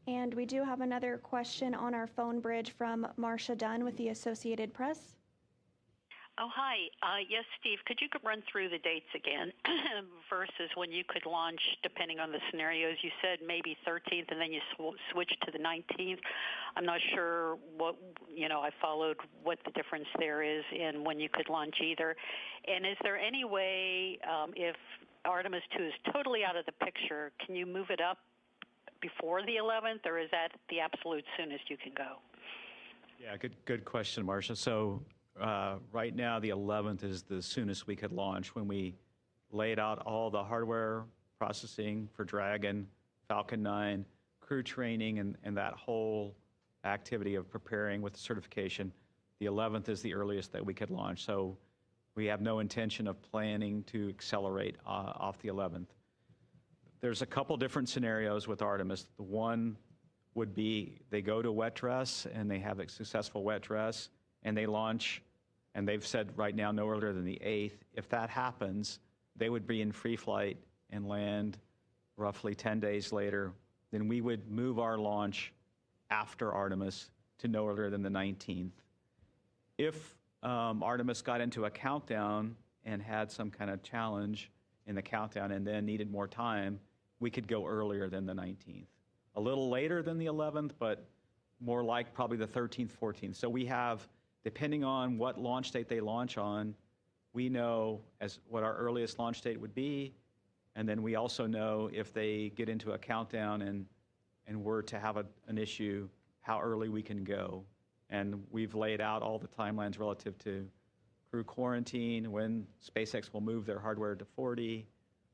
S1: And we do have another question on our phone bridge from Marcia Dunn with the Associated Press.
S9: Oh, hi. Yes, Steve, could you run through the dates again versus when you could launch, depending on the scenarios? You said maybe 13th, and then you switched to the 19th. I'm not sure what, I followed what the difference there is in when you could launch either. And is there any way, if Artemis 2 is totally out of the picture, can you move it up before the 11th, or is that the absolute soonest you can go?
S3: Yeah, good question, Marcia. So right now, the 11th is the soonest we could launch. When we laid out all the hardware processing for Dragon, Falcon 9, crew training, and that whole activity of preparing with the certification, the 11th is the earliest that we could launch. So we have no intention of planning to accelerate off the 11th. There's a couple different scenarios with Artemis. The one would be they go to wet dress and they have a successful wet dress and they launch, and they've said right now no earlier than the 8th. If that happens, they would be in free flight and land roughly 10 days later. Then we would move our launch after Artemis to no earlier than the 19th. If Artemis got into a countdown and had some kind of challenge in the countdown and then needed more time, we could go earlier than the 19th. A little later than the 11th, but more like probably the 13th, 14th. So we have, depending on what launch date they launch on, we know as what our earliest launch date would be, and then we also know if they get into a countdown and were to have an issue, how early we can go. And we've laid out all the timelines relative to crew quarantine, when SpaceX will move their hardware to 40,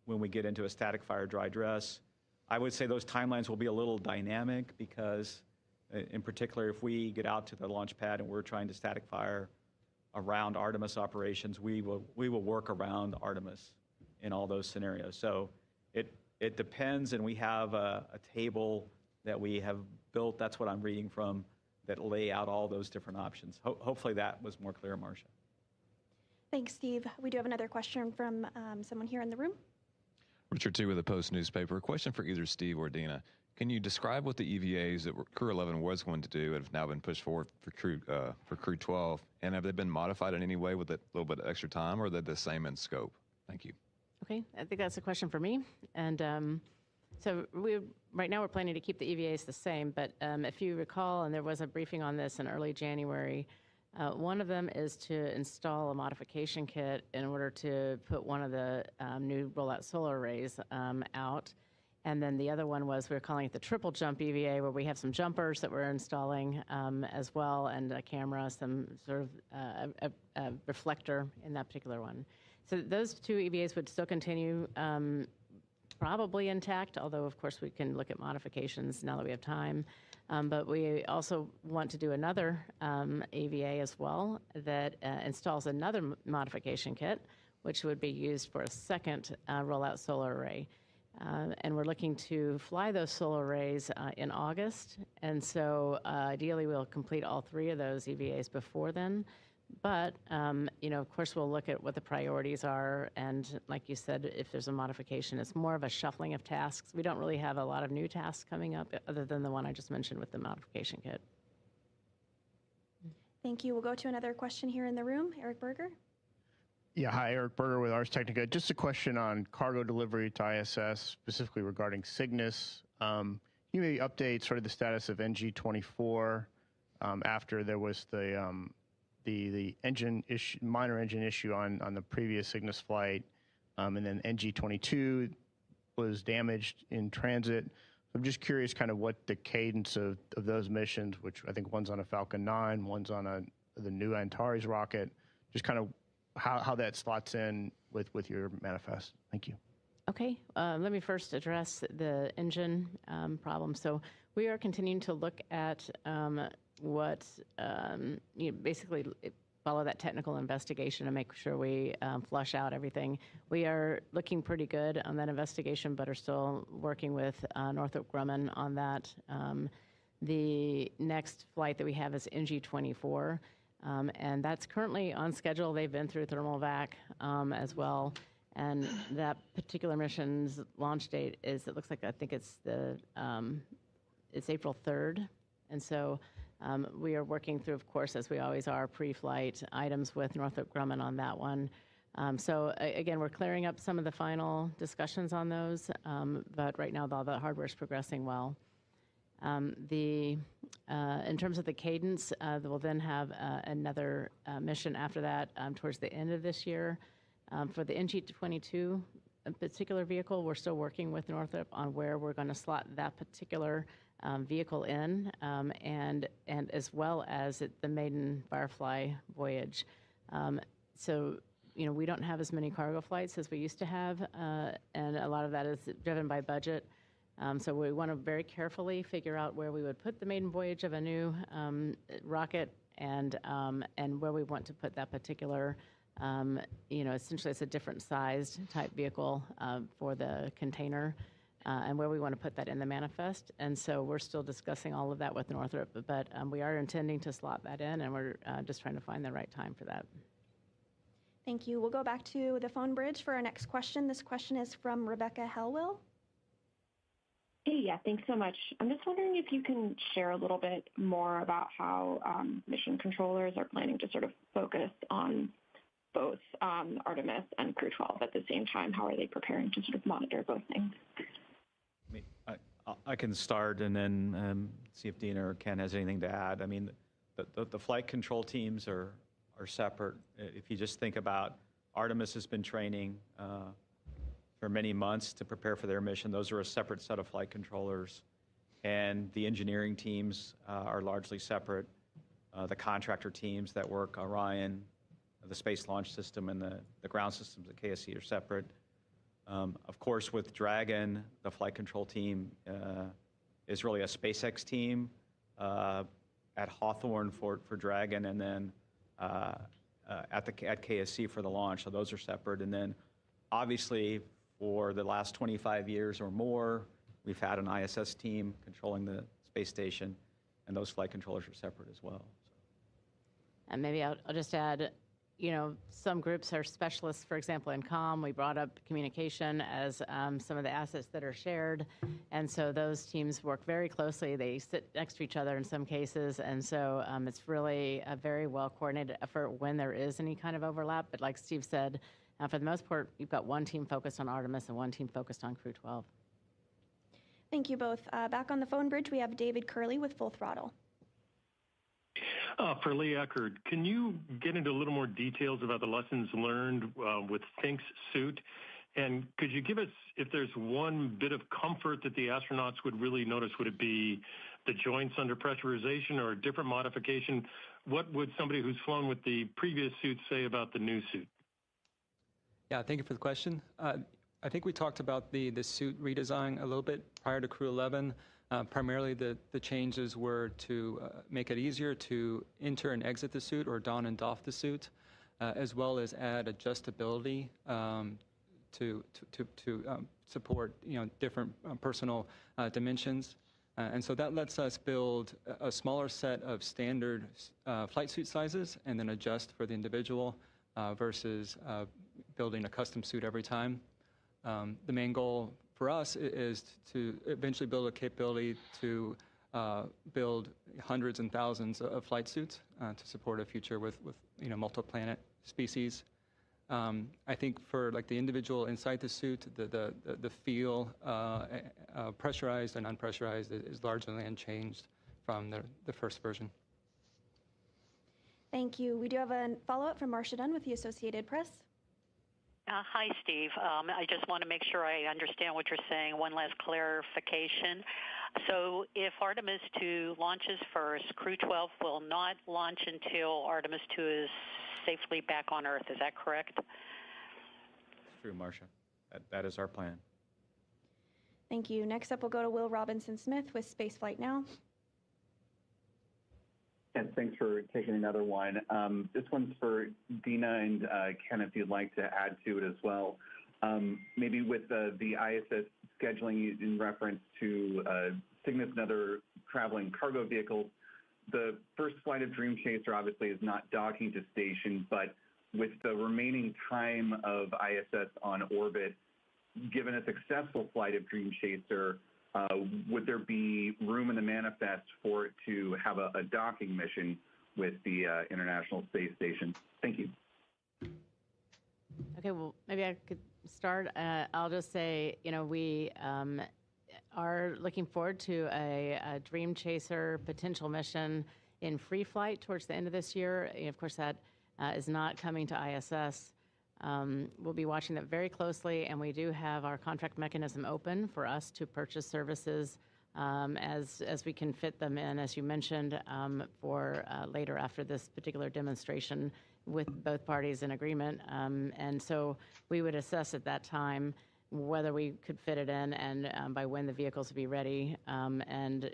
S3: when we get into a static fire dry dress. I would say those timelines will be a little dynamic because, in particular, if we get out to the launch pad and we're trying to static fire around Artemis operations, we will work around Artemis in all those scenarios. So it depends, and we have a table that we have built, that's what I'm reading from, that lay out all those different options. Hopefully that was more clear, Marcia.
S1: Thanks, Steve. We do have another question from someone here in the room.
S16: Richard T. with the Post newspaper. A question for either Steve or Dina. Can you describe what the EVAs that Crew 11 was going to do have now been pushed forward for Crew 12? And have they been modified in any way with a little bit of extra time, or are they the same in scope? Thank you.
S4: Okay, I think that's a question for me. And so right now we're planning to keep the EVAs the same, but if you recall, and there was a briefing on this in early January, one of them is to install a modification kit in order to put one of the new rollout solar arrays out. And then the other one was, we're calling it the triple jump EVA, where we have some jumpers that we're installing as well, and a camera, some sort of a reflector in that particular one. So those two EVAs would still continue probably intact, although of course we can look at modifications now that we have time. But we also want to do another AVA as well that installs another modification kit, which would be used for a second rollout solar array. And we're looking to fly those solar arrays in August. And so ideally we'll complete all 3 of those EVAs before then. But, of course, we'll look at what the priorities are. And like you said, if there's a modification, it's more of a shuffling of tasks. We don't really have a lot of new tasks coming up other than the one I just mentioned with the modification kit.
S1: Thank you. We'll go to another question here in the room. Eric Berger.
S7: Yeah, hi, Eric Berger with Ars Technica. Just a question on cargo delivery to ISS, specifically regarding Cygnus. Can you maybe update sort of the status of NG-24 after there was the engine issue, minor engine issue on the previous Cygnus flight, and then NG-22 was damaged in transit. I'm just curious kind of what the cadence of those missions, which I think one's on a Falcon 9, one's on the new Antares rocket, just kind of how that slots in with your manifest. Thank you.
S4: Okay, let me first address the engine problem. So we are continuing to look at what basically follow that technical investigation and make sure we flush out everything. We are looking pretty good on that investigation, but are still working with Northrop Grumman on that. The next flight that we have is NG-24. And that's currently on schedule. They've been through thermal vac as well. And that particular mission's launch date is, it looks like, I think it's it's April 3rd. And so we are working through, of course, as we always are, pre-flight items with Northrop Grumman on that one. So again, we're clearing up some of the final discussions on those, but right now all the hardware is progressing well. In terms of the cadence, we'll then have another mission after that towards the end of this year. For the NG-22 particular vehicle, we're still working with Northrop on where we're going to slot that particular vehicle in, and as well as the maiden Firefly voyage. So, we don't have as many cargo flights as we used to have, and a lot of that is driven by budget. So we want to very carefully figure out where we would put the maiden voyage of a new rocket, and where we want to put that particular, essentially it's a different sized type vehicle for the container, and where we want to put that in the manifest. And so we're still discussing all of that with Northrop, but we are intending to slot that in, and we're just trying to find the right time for that.
S1: Thank you. We'll go back to the phone bridge for our next question. This question is from Rebecca Helwell.
S17: Hey, yeah, thanks so much. I'm just wondering if you can share a little bit more about how mission controllers are planning to sort of focus on both Artemis and Crew-12 at the same time. How are they preparing to sort of monitor both things?
S3: I can start and then see if Dina or Ken has anything to add. I mean, the flight control teams are separate. If you just think about Artemis has been training for many months to prepare for their mission. Those are a separate set of flight controllers. And the engineering teams are largely separate. The contractor teams that work Orion, the Space Launch System, and the ground systems at KSC are separate. Of course, with Dragon, the flight control team is really a SpaceX team at Hawthorne for Dragon, and then at KSC for the launch. So those are separate. And then obviously, for the last 25 years or more, we've had an ISS team controlling the space station, and those flight controllers are separate as well.
S4: And maybe I'll just add, some groups are specialists, for example, in comm. We brought up communication as some of the assets that are shared. And so those teams work very closely. They sit next to each other in some cases. And so it's really a very well-coordinated effort when there is any kind of overlap. But like Steve said, for the most part, you've got one team focused on Artemis and one team focused on Crew-12.
S1: Thank you both. Back on the phone bridge, we have David Curley with Full Throttle.
S18: For Lee Eckert, can you get into a little more details about the lessons learned with Think's suit? And could you give us, if there's one bit of comfort that the astronauts would really notice, would it be the joints under pressurization or a different modification? What would somebody who's flown with the previous suit say about the new suit?
S6: Yeah, thank you for the question. I think we talked about the suit redesign a little bit prior to Crew-11. Primarily, the changes were to make it easier to enter and exit the suit or don and doff the suit, as well as add adjustability to support different personal dimensions. And so that lets us build a smaller set of standard flight suit sizes and then adjust for the individual versus building a custom suit every time. The main goal for us is to eventually build a capability to build hundreds and thousands of flight suits to support a future with multi-planet species. I think for like the individual inside the suit, the feel, pressurized and unpressurized, is largely unchanged from the first version.
S1: Thank you. We do have a follow-up from Marcia Dunn with the Associated Press.
S9: Hi, Steve. I just want to make sure I understand what you're saying. One last clarification. So if Artemis 2 launches first, Crew-12 will not launch until Artemis 2 is safely back on Earth. Is that correct?
S3: True, Marcia. That is our plan.
S1: Thank you. Next up, we'll go to Will Robinson-Smith with Spaceflight Now.
S10: And thanks for taking another one. This one's for Dina and Ken, if you'd like to add to it as well. Maybe with the ISS scheduling in reference to Cygnus and other traveling cargo vehicles, the first flight of Dream Chaser obviously is not docking to station, but with the remaining time of ISS on orbit, given a successful flight of Dream Chaser, would there be room in the manifest for it to have a docking mission with the International Space Station? Thank you.
S4: Okay, well, maybe I could start. I'll just say, we are looking forward to a Dream Chaser potential mission in free flight towards the end of this year. Of course, that is not coming to ISS. We'll be watching that very closely, and we do have our contract mechanism open for us to purchase services as we can fit them in, as you mentioned, for later after this particular demonstration with both parties in agreement. And so we would assess at that time whether we could fit it in and by when the vehicles would be ready. And,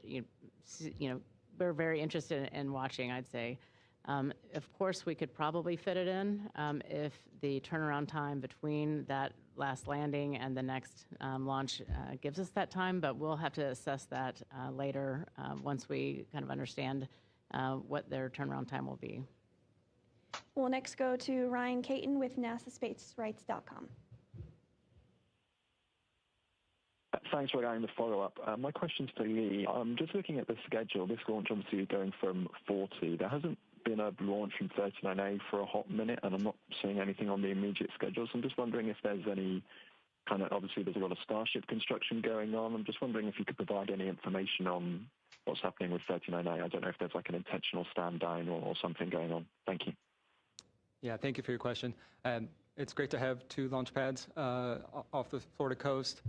S4: we're very interested in watching, I'd say. Of course, we could probably fit it in if the turnaround time between that last landing and the next launch gives us that time, but we'll have to assess that later once we kind of understand what their turnaround time will be.
S1: We'll next go to Ryan Caton with NASASpacerights.com.
S11: Thanks for allowing the follow-up. My question's for Lee. Just looking at the schedule, this launch obviously is going from 40. There hasn't been a launch from 39A for a hot minute, and I'm not seeing anything on the immediate schedule. So I'm just wondering if there's any kind of, obviously there's a lot of Starship construction going on. I'm just wondering if you could provide any information on what's happening with 39A. I don't know if there's like an intentional stand down or something going on. Thank you.
S6: Yeah, thank you for your question. It's great to have 2 launch pads off the Florida coast.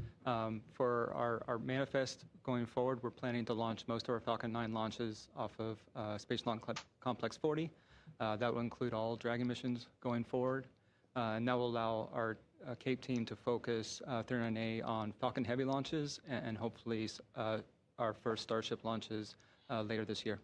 S6: For our manifest going forward, we're planning to launch most of our Falcon 9 launches off of Space Launch Complex 40. That will include all Dragon missions going forward. And that will allow our Cape team to focus 39A on Falcon Heavy launches and hopefully our first Starship launches later this year.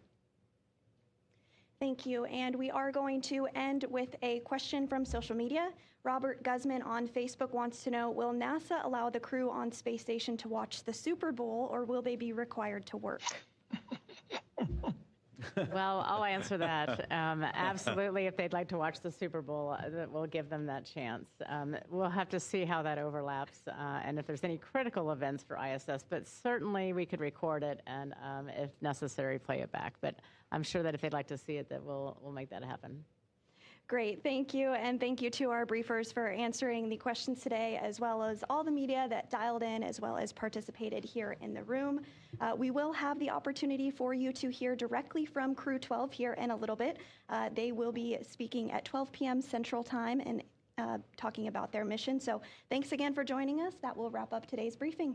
S1: Thank you. And we are going to end with a question from social media. Robert Guzman on Facebook wants to know, will NASA allow the crew on space station to watch the Super Bowl, or will they be required to work?
S4: Well, I'll answer that. Absolutely, if they'd like to watch the Super Bowl, we'll give them that chance. We'll have to see how that overlaps and if there's any critical events for ISS, but certainly we could record it and, if necessary, play it back. But I'm sure that if they'd like to see it, that we'll make that happen.
S1: Great, thank you, and thank you to our briefers for answering the questions today, as well as all the media that dialed in, as well as participated here in the room. We will have the opportunity for you to hear directly from Crew-12 here in a little bit. They will be speaking at 12 p.m. Central Time and talking about their mission. So thanks again for joining us. That will wrap up today's briefing.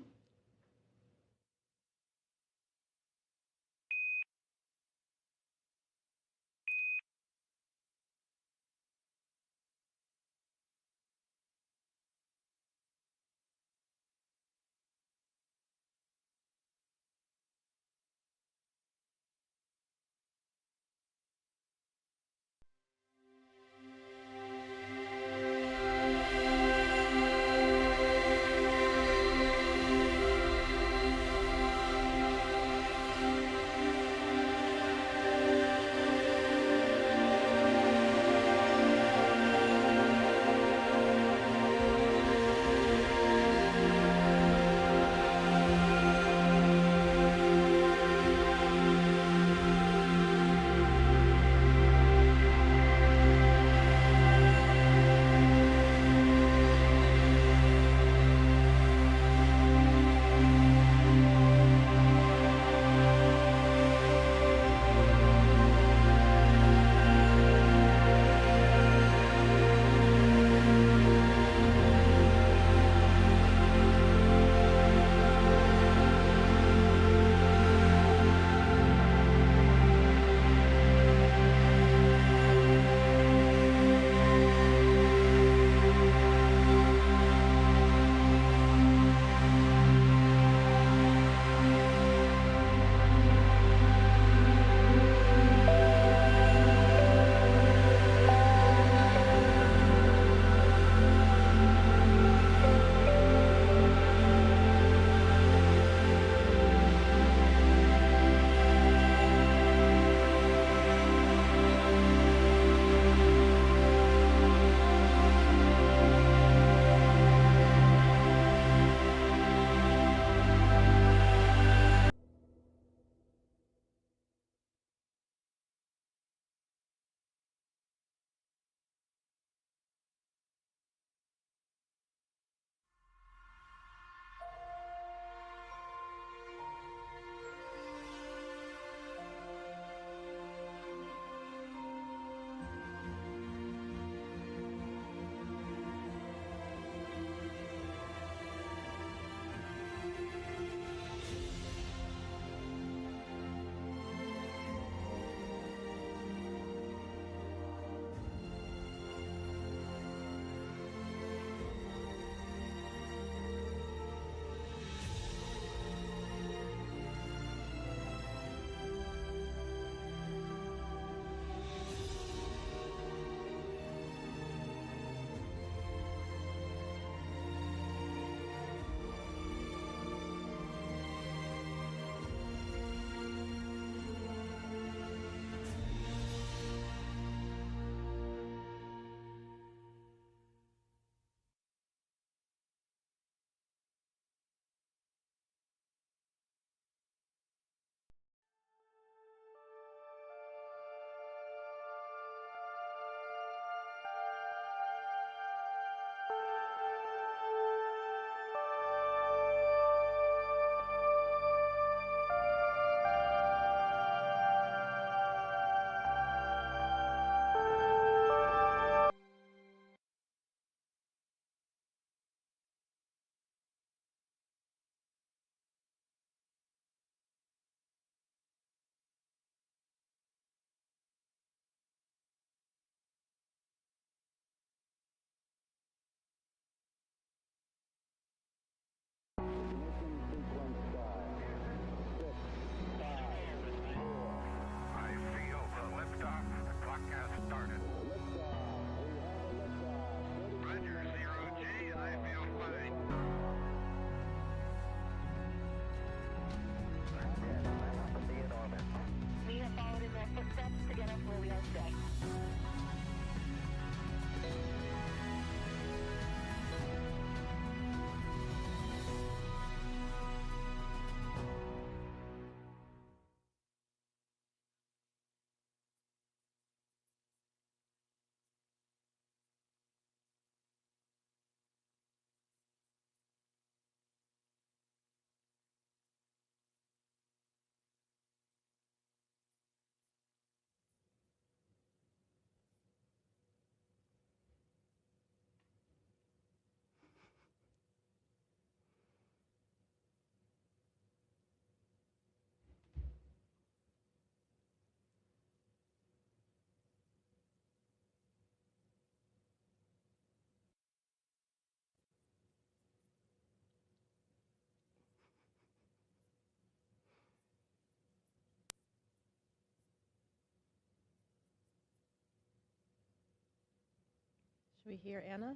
S19: we hear Anna?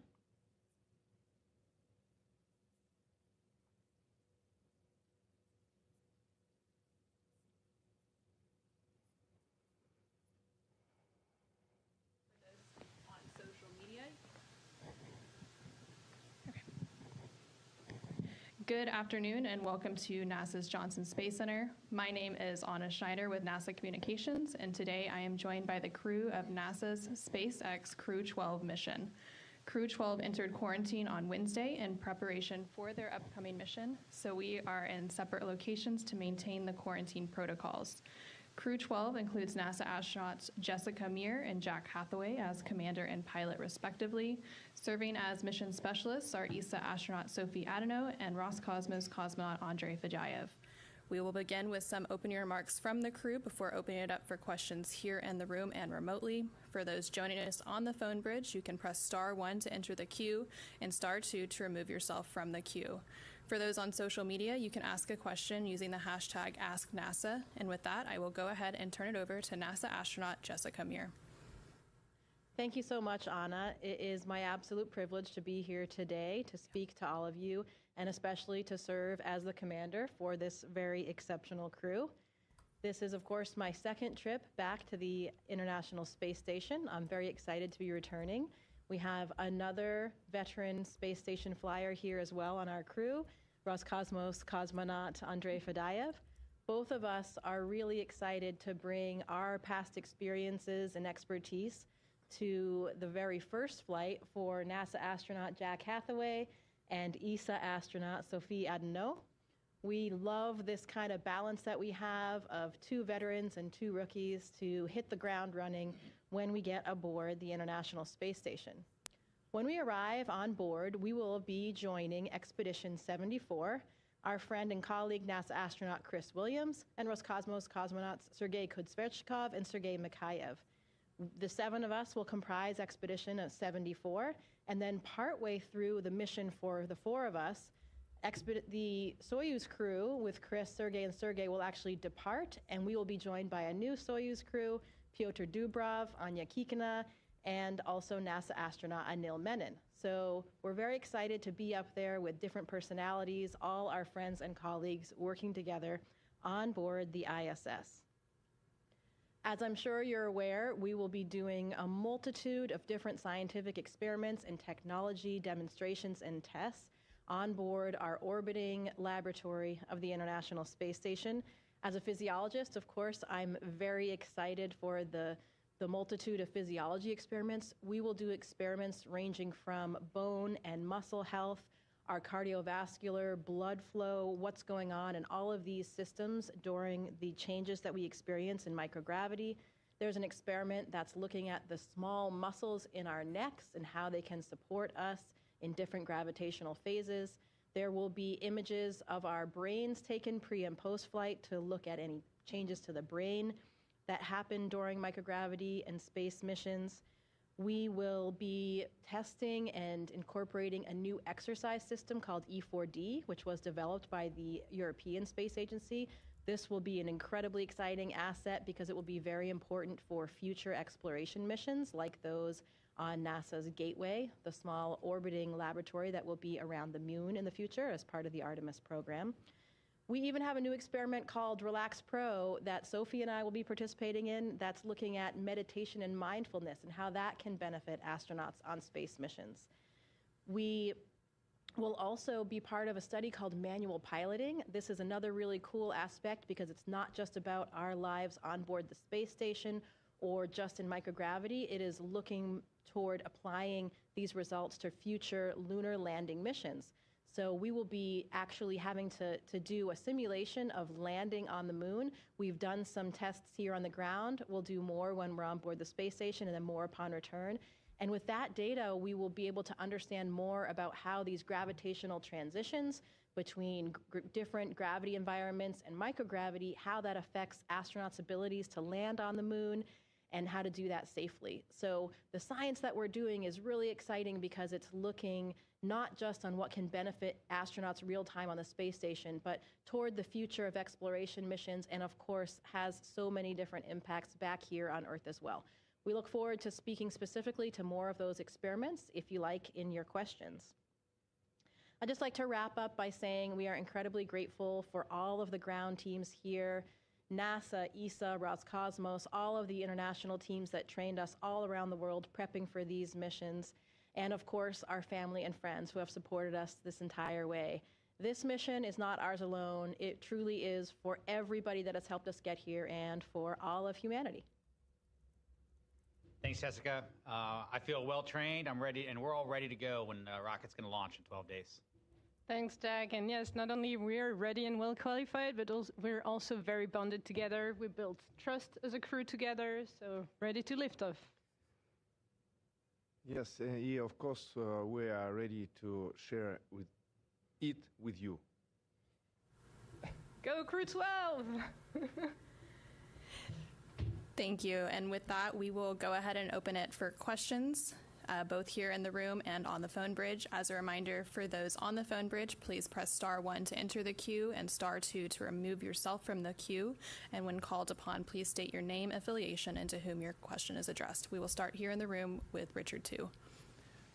S20: Good afternoon and welcome to NASA's Johnson Space Center. My name is Anna Schneider with NASA Communications, and today I am joined by the crew of NASA's SpaceX Crew-12 mission. Crew-12 entered quarantine on Wednesday in preparation for their upcoming mission, so we are in separate locations to maintain the quarantine protocols. Crew-12 includes NASA astronauts Jessica Meir and Jack Hathaway as commander and pilot respectively. Serving as mission specialists are ESA astronaut Sophie Adenot and Roscosmos cosmonaut Andrey Fedyaev. We will begin with some opening remarks from the crew before opening it up for questions here in the room and remotely. For those joining us on the phone bridge, you can press *1 to enter the queue and *2 to remove yourself from the queue. For those on social media, you can ask a question using the hashtag AskNASA. And with that, I will go ahead and turn it over to NASA astronaut Jessica Meir.
S19: Thank you so much, Anna. It is my absolute privilege to be here today to speak to all of you, and especially to serve as the commander for this very exceptional crew. This is, of course, my second trip back to the International Space Station. I'm very excited to be returning. We have another veteran space station flyer here as well on our crew, Roscosmos cosmonaut Andrey Fedyaev. Both of us are really excited to bring our past experiences and expertise to the very first flight for NASA astronaut Jack Hathaway and ESA astronaut Sophie Adenot. We love this kind of balance that we have of 2 veterans and 2 rookies to hit the ground running when we get aboard the International Space Station. When we arrive on board, we will be joining Expedition 74, our friend and colleague NASA astronaut Chris Williams, and Roscosmos cosmonauts Sergei Kudzverchkov and Sergei Mikhayev. The 7 of us will comprise Expedition 74, and then partway through the mission for the 4 of us, the Soyuz crew with Chris, Sergei, and Sergei will actually depart, and we will be joined by a new Soyuz crew, Pyotr Dubrov, Anya Kikina, and also NASA astronaut Anil Menon. So we're very excited to be up there with different personalities, all our friends and colleagues working together on board the ISS. As I'm sure you're aware, we will be doing a multitude of different scientific experiments and technology demonstrations and tests on board our orbiting laboratory of the International Space Station. As a physiologist, of course, I'm very excited for the multitude of physiology experiments. We will do experiments ranging from bone and muscle health, our cardiovascular, blood flow, what's going on in all of these systems during the changes that we experience in microgravity. There's an experiment that's looking at the small muscles in our necks and how they can support us in different gravitational phases. There will be images of our brains taken pre- and post-flight to look at any changes to the brain that happen during microgravity and space missions. We will be testing and incorporating a new exercise system called E4D, which was developed by the European Space Agency. This will be an incredibly exciting asset because it will be very important for future exploration missions like those on NASA's Gateway, the small orbiting laboratory that will be around the moon in the future as part of the Artemis program. We even have a new experiment called Relax Pro that Sophie and I will be participating in that's looking at meditation and mindfulness and how that can benefit astronauts on space missions. We will also be part of a study called manual piloting. This is another really cool aspect because it's not just about our lives on board the space station or just in microgravity. It is looking toward applying these results to future lunar landing missions. So we will be actually having to do a simulation of landing on the moon. We've done some tests here on the ground. We'll do more when we're on board the space station and then more upon return. And with that data, we will be able to understand more about how these gravitational transitions between different gravity environments and microgravity, how that affects astronauts' abilities to land on the moon and how to do that safely. So the science that we're doing is really exciting because it's looking not just on what can benefit astronauts real time on the space station, but toward the future of exploration missions and of course has so many different impacts back here on Earth as well. We look forward to speaking specifically to more of those experiments, if you like, in your questions. I'd just like to wrap up by saying we are incredibly grateful for all of the ground teams here, NASA, ESA, Roscosmos, all of the international teams that trained us all around the world prepping for these missions, and of course, our family and friends who have supported us this entire way. This mission is not ours alone. It truly is for everybody that has helped us get here and for all of humanity.
S21: Thanks, Jessica. I feel well trained. I'm ready, and we're all ready to go when the rocket's going to launch in 12 days.
S22: Thanks, Jack. And yes, not only we're ready and well qualified, but also, we're also very bonded together. We built trust as a crew together, so ready to lift off.
S23: Yes, yeah, of course, we are ready to share it with you.
S22: Go Crew-12!
S20: Thank you. And with that, we will go ahead and open it for questions, both here in the room and on the phone bridge. As a reminder, for those on the phone bridge, please press *1 to enter the queue and *2 to remove yourself from the queue. And when called upon, please state your name, affiliation, and to whom your question is addressed. We will start here in the room with Richard 2.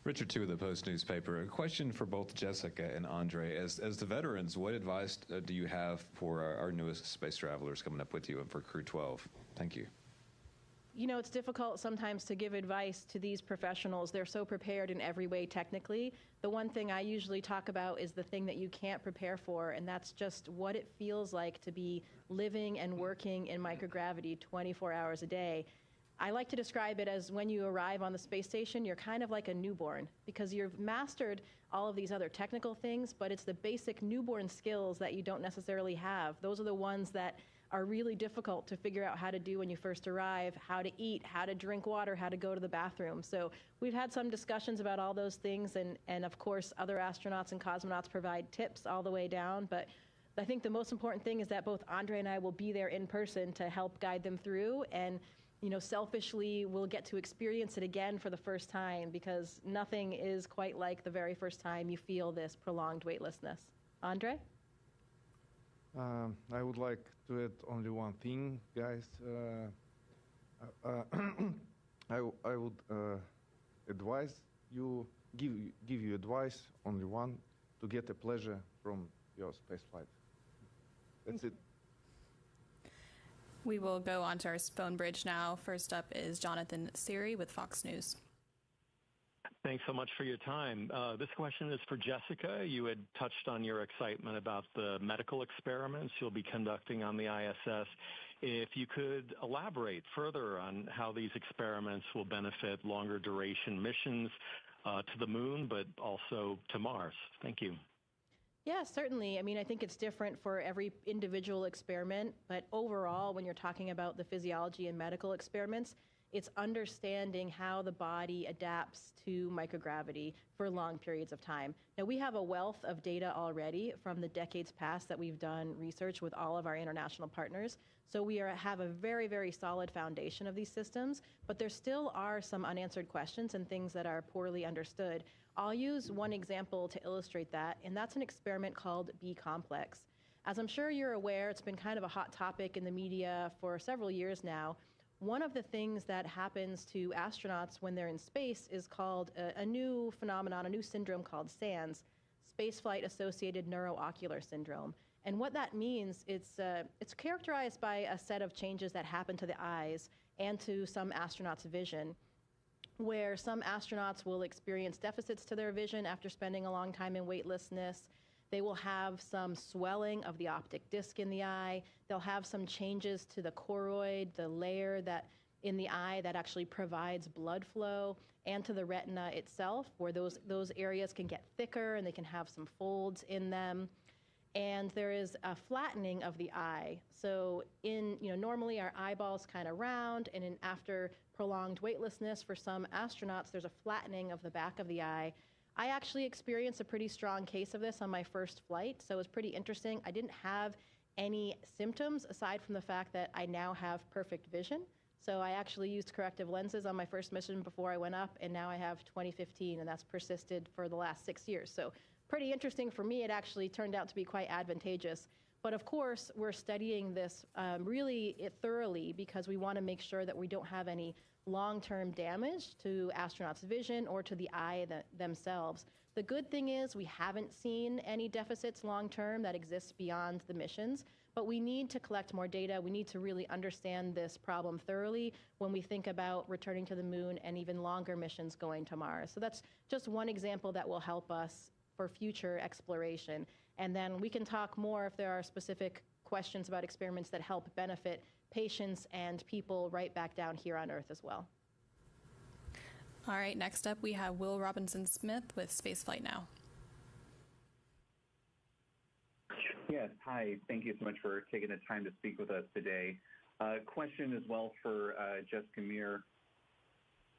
S16: Richard 2 of the Post newspaper. A question for both Jessica and Andrey. As the veterans, what advice do you have for our newest space travelers coming up with you and for Crew-12? Thank you.
S19: You know, it's difficult sometimes to give advice to these professionals. They're so prepared in every way technically. The one thing I usually talk about is the thing that you can't prepare for, and that's just what it feels like to be living and working in microgravity 24 hours a day. I like to describe it as when you arrive on the space station, you're kind of like a newborn because you've mastered all of these other technical things, but it's the basic newborn skills that you don't necessarily have. Those are the ones that are really difficult to figure out how to do when you first arrive, how to eat, how to drink water, how to go to the bathroom. So we've had some discussions about all those things, and of course other astronauts and cosmonauts provide tips all the way down, but I think the most important thing is that both Andrey and I will be there in person to help guide them through, and you know, selfishly we'll get to experience it again for the first time because nothing is quite like the very first time you feel this prolonged weightlessness. Andrey?
S23: I would like to add only one thing, guys. I would advise you, give you advice, only one, to get a pleasure from your space flight. That's it.
S20: We will go on to our phone bridge now. First up is Jonathan Siri with Fox News.
S18: Thanks so much for your time. This question is for Jessica. You had touched on your excitement about the medical experiments you'll be conducting on the ISS. If you could elaborate further on how these experiments will benefit longer duration missions to the moon, but also to Mars. Thank you.
S19: Yeah, certainly. I mean, I think it's different for every individual experiment, but overall, when you're talking about the physiology and medical experiments, it's understanding how the body adapts to microgravity for long periods of time. Now, we have a wealth of data already from the decades past that we've done research with all of our international partners. So we have a very, very solid foundation of these systems, but there still are some unanswered questions and things that are poorly understood. I'll use one example to illustrate that, and that's an experiment called B-complex. As I'm sure you're aware, it's been kind of a hot topic in the media for several years now. One of the things that happens to astronauts when they're in space is called a new phenomenon, a new syndrome called SANS, Spaceflight Associated Neuroocular Syndrome. And what that means, it's characterized by a set of changes that happen to the eyes and to some astronauts' vision, where some astronauts will experience deficits to their vision after spending a long time in weightlessness. They will have some swelling of the optic disc in the eye. They'll have some changes to the choroid, the layer that in the eye that actually provides blood flow, and to the retina itself, where those areas can get thicker and they can have some folds in them. And there is a flattening of the eye. So normally our eyeball's kind of round, and after prolonged weightlessness for some astronauts, there's a flattening of the back of the eye. I actually experienced a pretty strong case of this on my first flight, so it was pretty interesting. I didn't have any symptoms aside from the fact that I now have perfect vision. So I actually used corrective lenses on my first mission before I went up, and now I have 20/15, and that's persisted for the last 6 years. So pretty interesting for me. It actually turned out to be quite advantageous. But of course, we're studying this really thoroughly because we want to make sure that we don't have any long-term damage to astronauts' vision or to the eye themselves. The good thing is we haven't seen any deficits long-term that exist beyond the missions, but we need to collect more data. We need to really understand this problem thoroughly when we think about returning to the moon and even longer missions going to Mars. So that's just one example that will help us for future exploration. And then we can talk more if there are specific questions about experiments that help benefit patients and people right back down here on Earth as well.
S20: All right, next up we have Will Robinson-Smith with Spaceflight Now.
S10: Yes, hi. Thank you so much for taking the time to speak with us today. Question as well for Jessica Meir.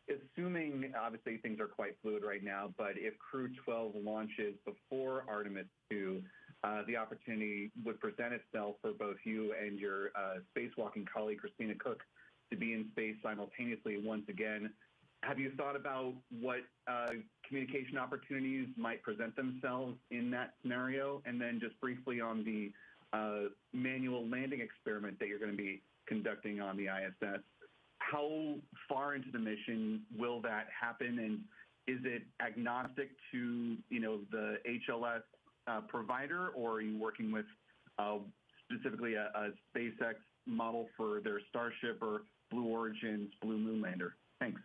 S10: Assuming, obviously, things are quite fluid right now, but if Crew-12 launches before Artemis 2, the opportunity would present itself for both you and your spacewalking colleague, Christina Cook, to be in space simultaneously once again. Have you thought about what communication opportunities might present themselves in that scenario? And then just briefly on the manual landing experiment that you're going to be conducting on the ISS, how far into the mission will that happen? And is it agnostic to, the HLS provider, or are you working with specifically a SpaceX model for their Starship or Blue Origin's Blue Moon lander? Thanks.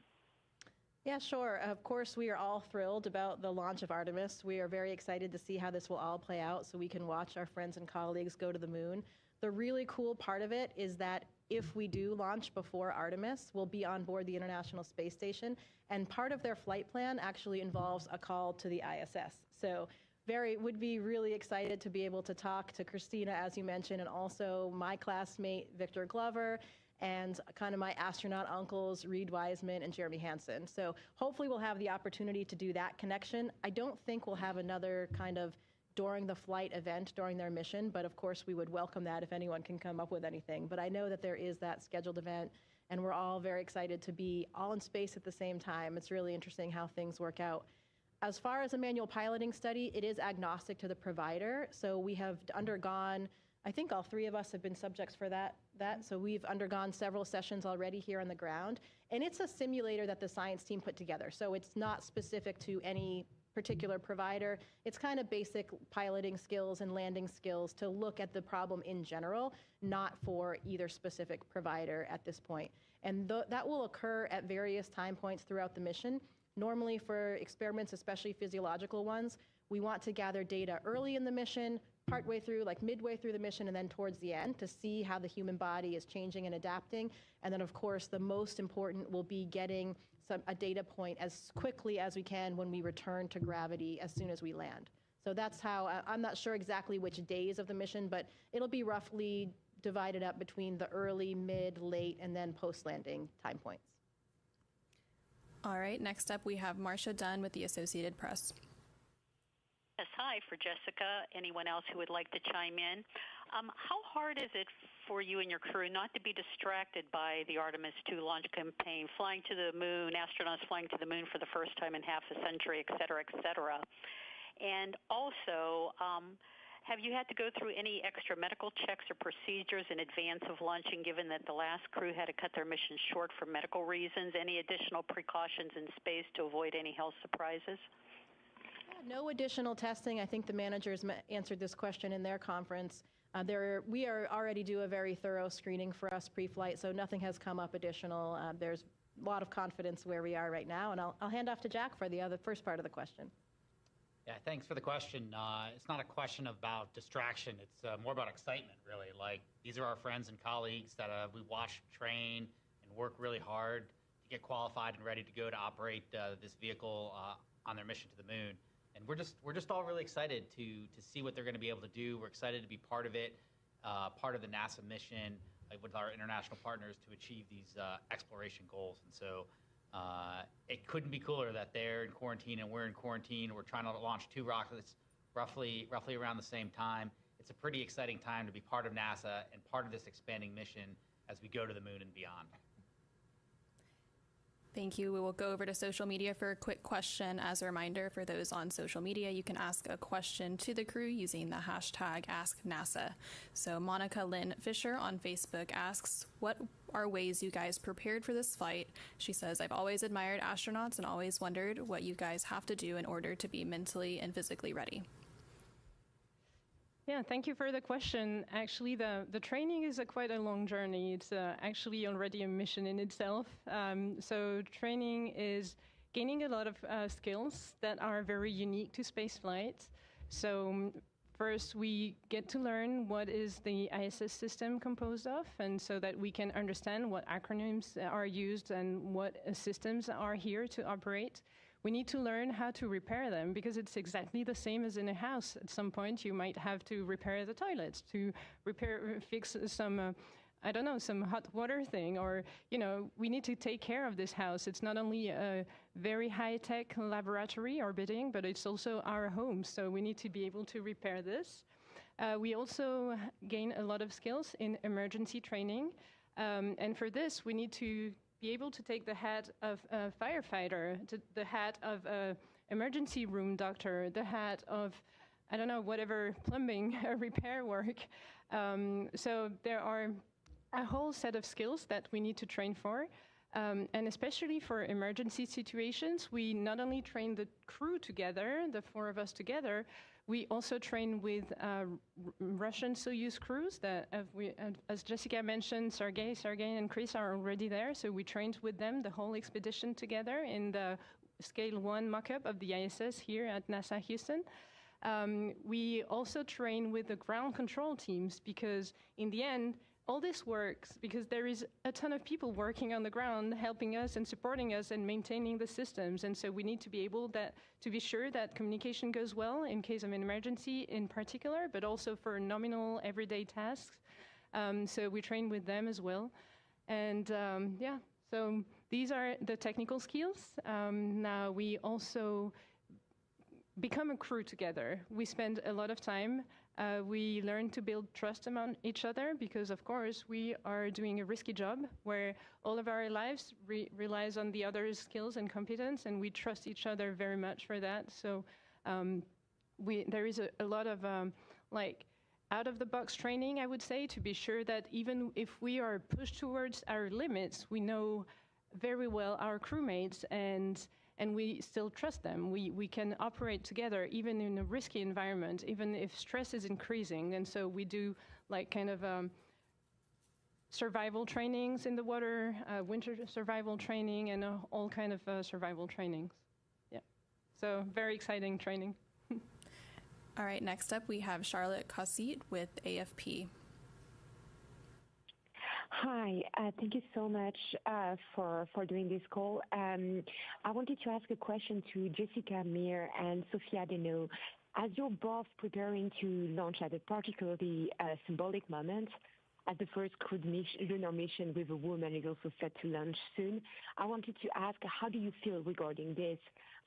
S19: Yeah, sure. Of course, we are all thrilled about the launch of Artemis. We are very excited to see how this will all play out so we can watch our friends and colleagues go to the moon. The really cool part of it is that if we do launch before Artemis, we'll be on board the International Space Station, and part of their flight plan actually involves a call to the ISS. So would be really excited to be able to talk to Christina, as you mentioned, and also my classmate, Victor Glover, and kind of my astronaut uncles, Reed Wiseman and Jeremy Hansen. So hopefully we'll have the opportunity to do that connection. I don't think we'll have another kind of during the flight event during their mission, but of course we would welcome that if anyone can come up with anything. But I know that there is that scheduled event, and we're all very excited to be all in space at the same time. It's really interesting how things work out. As far as a manual piloting study, it is agnostic to the provider. So we have undergone, I think all three of us have been subjects for that. So we've undergone several sessions already here on the ground. And it's a simulator that the science team put together. So it's not specific to any particular provider. It's kind of basic piloting skills and landing skills to look at the problem in general, not for either specific provider at this point. And that will occur at various time points throughout the mission. Normally for experiments, especially physiological ones, we want to gather data early in the mission, partway through, like midway through the mission, and then towards the end to see how the human body is changing and adapting. And then, of course, the most important will be getting a data point as quickly as we can when we return to gravity as soon as we land. So that's how, I'm not sure exactly which days of the mission, but it'll be roughly divided up between the early, mid, late, and then post-landing time points.
S20: All right, next up we have Marcia Dunn with the Associated Press.
S9: Yes, hi, for Jessica, anyone else who would like to chime in. How hard is it for you and your crew not to be distracted by the Artemis 2 launch campaign, flying to the moon, astronauts flying to the moon for the first time in half a century, et cetera, et cetera? And also, have you had to go through any extra medical checks or procedures in advance of launching, given that the last crew had to cut their mission short for medical reasons? Any additional precautions in space to avoid any health surprises?
S19: No additional testing. I think the managers answered this question in their conference. We are already do a very thorough screening for us pre-flight, so nothing has come up additional. There's a lot of confidence where we are right now, and I'll hand off to Jack for the first part of the question.
S21: Yeah, thanks for the question. It's not a question about distraction. It's more about excitement, really. Like, these are our friends and colleagues that we watch train and work really hard to get qualified and ready to go to operate this vehicle on their mission to the moon. And we're just all really excited to see what they're going to be able to do. We're excited to be part of it, part of the NASA mission with our international partners to achieve these exploration goals. And so it couldn't be cooler that they're in quarantine and we're in quarantine. We're trying to launch 2 rockets roughly around the same time. It's a pretty exciting time to be part of NASA and part of this expanding mission as we go to the moon and beyond.
S20: Thank you. We will go over to social media for a quick question. As a reminder, for those on social media, you can ask a question to the crew using the hashtag AskNASA. So Monica Lynn Fisher on Facebook asks, what are ways you guys prepared for this flight? She says, I've always admired astronauts and always wondered what you guys have to do in order to be mentally and physically ready.
S22: Yeah, thank you for the question. Actually, the training is quite a long journey. It's actually already a mission in itself. So training is gaining a lot of skills that are very unique to spaceflight. So first, we get to learn what is the ISS system composed of, and so that we can understand what acronyms are used and what systems are here to operate. We need to learn how to repair them, because it's exactly the same as in a house. At some point, you might have to repair the toilets, to fix some, I don't know, some hot water thing, or, you know, we need to take care of this house. It's not only a very high-tech laboratory orbiting, but it's also our home, so we need to be able to repair this. We also gain a lot of skills in emergency training, and for this, we need to be able to take the hat of a firefighter, the hat of a emergency room doctor, the hat of, I don't know, whatever plumbing repair work. So there are a whole set of skills that we need to train for. And especially for emergency situations, we not only train the crew together, the 4 of us together, we also train with Russian Soyuz crews that, as Jessica mentioned, Sergei, and Chris are already there. So we trained with them the whole expedition together in the Scale 1 mock-up of the ISS here at NASA Houston. We also train with the ground control teams, because in the end, all this works because there is a ton of people working on the ground helping us and supporting us and maintaining the systems. And so we need to be able to be sure that communication goes well in case of an emergency in particular, but also for nominal everyday tasks. So we train with them as well. And yeah, so these are the technical skills. Now we also become a crew together. We spend a lot of time. We learn to build trust among each other, because of course we are doing a risky job where all of our lives relies on the other's skills and competence, and we trust each other very much for that. So there is a lot of like out-of-the-box training, I would say, to be sure that even if we are pushed towards our limits, we know very well our crewmates, and we still trust them. We can operate together even in a risky environment, even if stress is increasing. And so we do like kind of survival trainings in the water, winter survival training, and all kind of survival trainings. Yeah, so very exciting training.
S20: All right, next up we have Charlotte Cossit with AFP.
S5: Hi, thank you so much for doing this call. I wanted to ask a question to Jessica, Meir, and Sophie Adenot. As you're both preparing to launch at a particularly symbolic moment, as the first crewed lunar mission with a woman is also set to launch soon, I wanted to ask, how do you feel regarding this?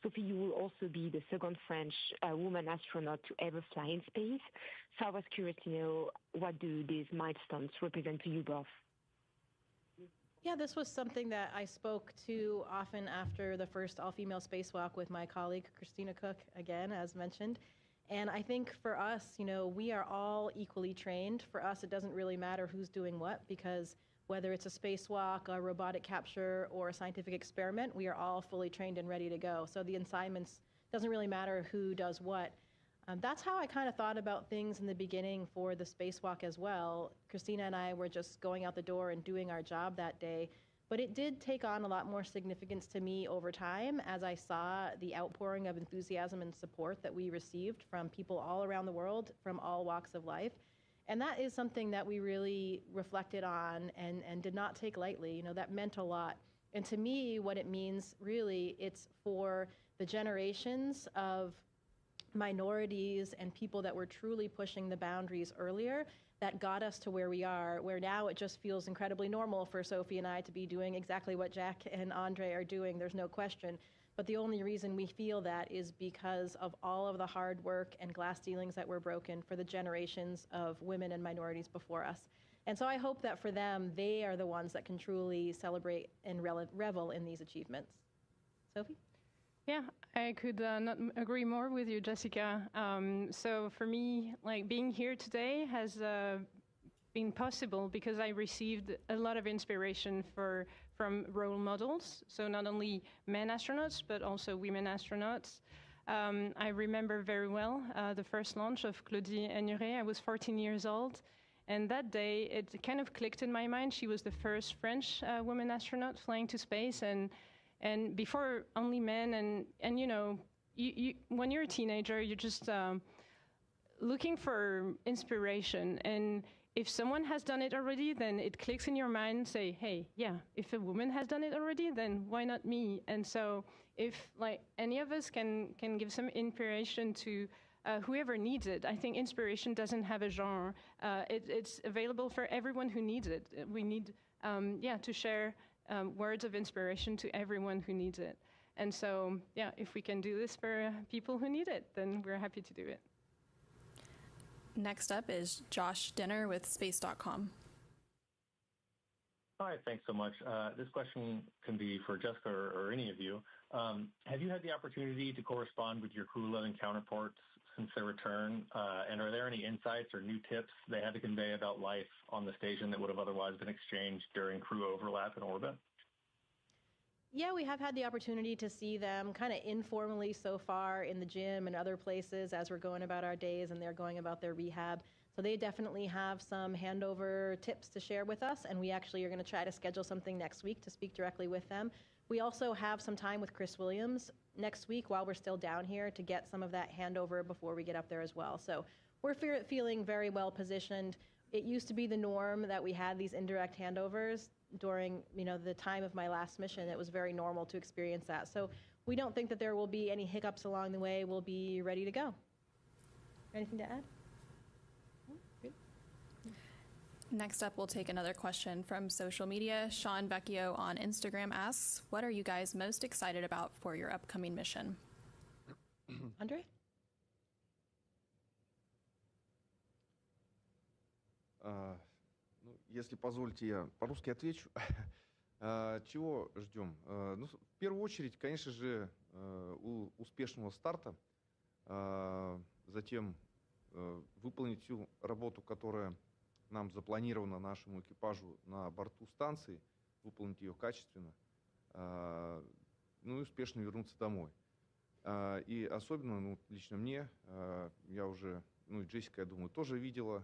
S5: Sophie, you will also be the second French woman astronaut to ever fly in space. So I was curious to know, what do these milestones represent to you both?
S19: Yeah, this was something that I spoke to often after the first all-female spacewalk with my colleague, Christina Cook, again, as mentioned. And I think for us, you know, we are all equally trained. For us, it doesn't really matter who's doing what, because whether it's a spacewalk, a robotic capture, or a scientific experiment, we are all fully trained and ready to go. So the assignments, doesn't really matter who does what. That's how I kind of thought about things in the beginning for the spacewalk as well. Christina and I were just going out the door and doing our job that day. But it did take on a lot more significance to me over time as I saw the outpouring of enthusiasm and support that we received from people all around the world, from all walks of life. And that is something that we really reflected on and did not take lightly. You know, that meant a lot. And to me, what it means really, it's for the generations of minorities and people that were truly pushing the boundaries earlier that got us to where we are, where now it just feels incredibly normal for Sophie and I to be doing exactly what Jack and Andrey are doing. There's no question. But the only reason we feel that is because of all of the hard work and glass ceilings that were broken for the generations of women and minorities before us. And so I hope that for them, they are the ones that can truly celebrate and revel in these achievements. Sophie?
S22: Yeah, I could not agree more with you, Jessica. So for me, like being here today has been possible because I received a lot of inspiration from role models. So not only men astronauts, but also women astronauts. I remember very well the first launch of Claudie and Andrey. I was 14 years old. And that day, it kind of clicked in my mind. She was the first French woman astronaut flying to space. And before, only men. And you know, when you're a teenager, you're just looking for inspiration. And if someone has done it already, then it clicks in your mind, say, hey, yeah, if a woman has done it already, then why not me? And so if like any of us can give some inspiration to whoever needs it, I think inspiration doesn't have a genre. It's available for everyone who needs it. We need, to share words of inspiration to everyone who needs it. And so, yeah, if we can do this for people who need it, then we're happy to do it.
S20: Next up is Josh Denner with Space.com.
S8: Hi, thanks so much. This question can be for Jessica or any of you. Have you had the opportunity to correspond with your Crew-11 counterparts since their return? And are there any insights or new tips they had to convey about life on the station that would have otherwise been exchanged during crew overlap in orbit?
S19: Yeah, we have had the opportunity to see them kind of informally so far in the gym and other places as we're going about our days and they're going about their rehab. So they definitely have some handover tips to share with us, and we actually are going to try to schedule something next week to speak directly with them. We also have some time with Chris Williams next week while we're still down here to get some of that handover before we get up there as well. So we're feeling very well positioned. It used to be the norm that we had these indirect handovers during, the time of my last mission. It was very normal to experience that. So we don't think that there will be any hiccups along the way. We'll be ready to go. Anything to add? Good.
S20: Next up, we'll take another question from social media. Sean Vecchio on Instagram asks, what are you guys most excited about for your upcoming mission?
S19: Andrey?
S23: Если позволите, я по-русски отвечу. Чего ждем? В первую очередь, конечно же, успешного старта, затем выполнить всю работу, которая нам запланирована нашему экипажу на борту станции, выполнить ее качественно, и успешно вернуться домой. И особенно, лично мне, я уже, и Джессика, я думаю, тоже видела,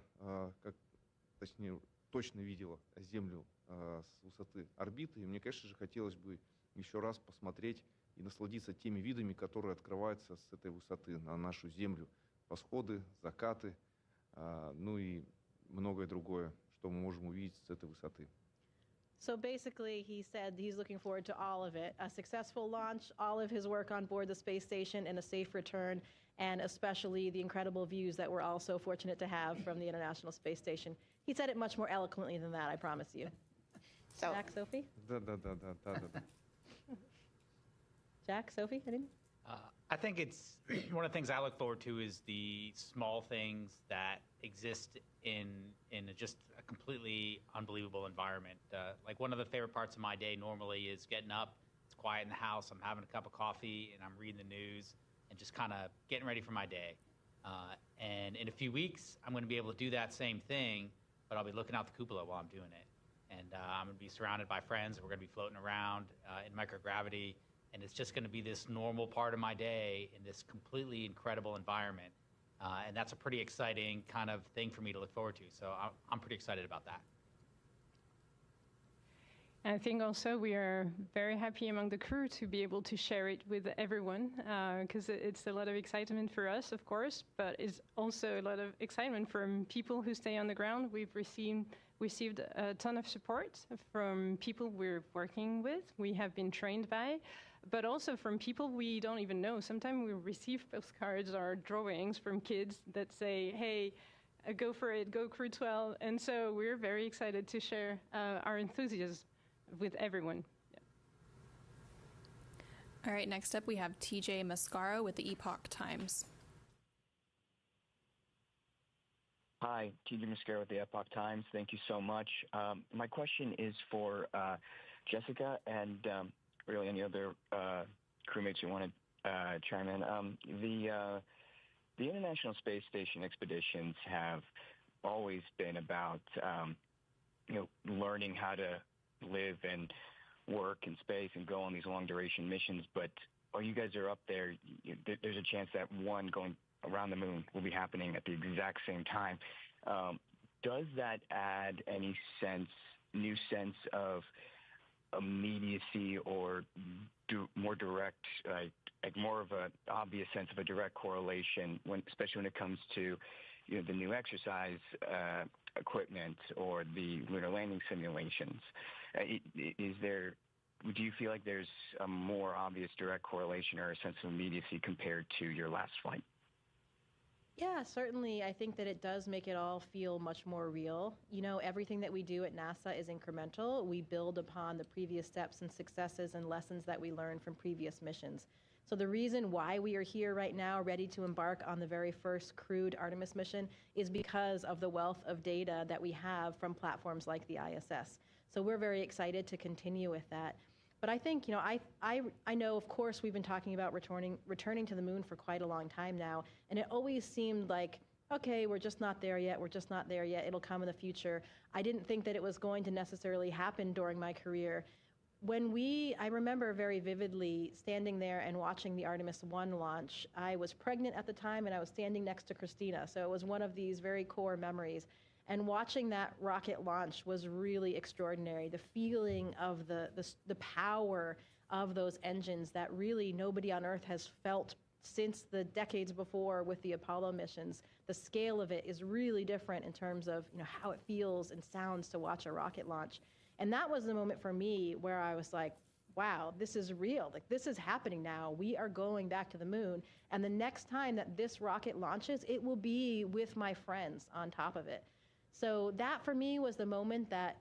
S23: точно видела Землю с высоты орбиты. И мне, конечно же, хотелось бы еще раз посмотреть и насладиться теми видами, которые открываются с этой высоты на нашу Землю. Восходы, закаты, и многое другое, что мы можем увидеть с этой высоты.
S19: So basically, he said he's looking forward to all of it. A successful launch, all of his work on board the space station, and a safe return, and especially the incredible views that we're all so fortunate to have from the International Space Station. He said it much more eloquently than that, I promise you.
S17: So,
S19: Jack, Sophie?
S23: Да.
S19: Jack, Sophie, anything?
S21: I think it's one of the things I look forward to is the small things that exist in just a completely unbelievable environment. Like one of the favorite parts of my day normally is getting up, it's quiet in the house, I'm having a cup of coffee, and I'm reading the news and just kind of getting ready for my day. And in a few weeks, I'm going to be able to do that same thing, but I'll be looking out the cupola while I'm doing it. And I'm going to be surrounded by friends. We're going to be floating around in microgravity. And it's just going to be this normal part of my day in this completely incredible environment. And that's a pretty exciting kind of thing for me to look forward to. So I'm pretty excited about that.
S22: I think also we are very happy among the crew to be able to share it with everyone, because it's a lot of excitement for us, of course, but it's also a lot of excitement from people who stay on the ground. We've received a ton of support from people we're working with, we have been trained by, but also from people we don't even know. Sometimes we receive postcards or drawings from kids that say, hey, go for it, go Crew-12. And so we're very excited to share our enthusiasm with everyone. Yeah.
S20: All right, next up we have TJ Mascaro with the Epoch Times.
S12: Hi, TJ Mascara with the Epoch Times. Thank you so much. My question is for Jessica and really any other crewmates who want to chime in. The International Space Station expeditions have always been about learning how to live and work in space and go on these long duration missions. But while you guys are up there, there's a chance that one going around the moon will be happening at the exact same time. Does that add any new sense of immediacy or more direct, like more of an obvious sense of a direct correlation, especially when it comes to the new exercise equipment or the lunar landing simulations? Do you feel like there's a more obvious direct correlation or a sense of immediacy compared to your last flight?
S19: Yeah, certainly. I think that it does make it all feel much more real. Everything that we do at NASA is incremental. We build upon the previous steps and successes and lessons that we learned from previous missions. So the reason why we are here right now, ready to embark on the very first crewed Artemis mission, is because of the wealth of data that we have from platforms like the ISS. So we're very excited to continue with that. But I think, I know, of course, we've been talking about returning to the moon for quite a long time now, and it always seemed like, okay, we're just not there yet, it'll come in the future. I didn't think that it was going to necessarily happen during my career. I remember very vividly standing there and watching the Artemis 1 launch. I was pregnant at the time, and I was standing next to Christina, so it was one of these very core memories. And watching that rocket launch was really extraordinary. The feeling of the power of those engines that really nobody on Earth has felt since the decades before with the Apollo missions. The scale of it is really different in terms of how it feels and sounds to watch a rocket launch. And that was the moment for me where I was like, wow, this is real. Like, this is happening now. We are going back to the moon. And the next time that this rocket launches, it will be with my friends on top of it. So that, for me, was the moment that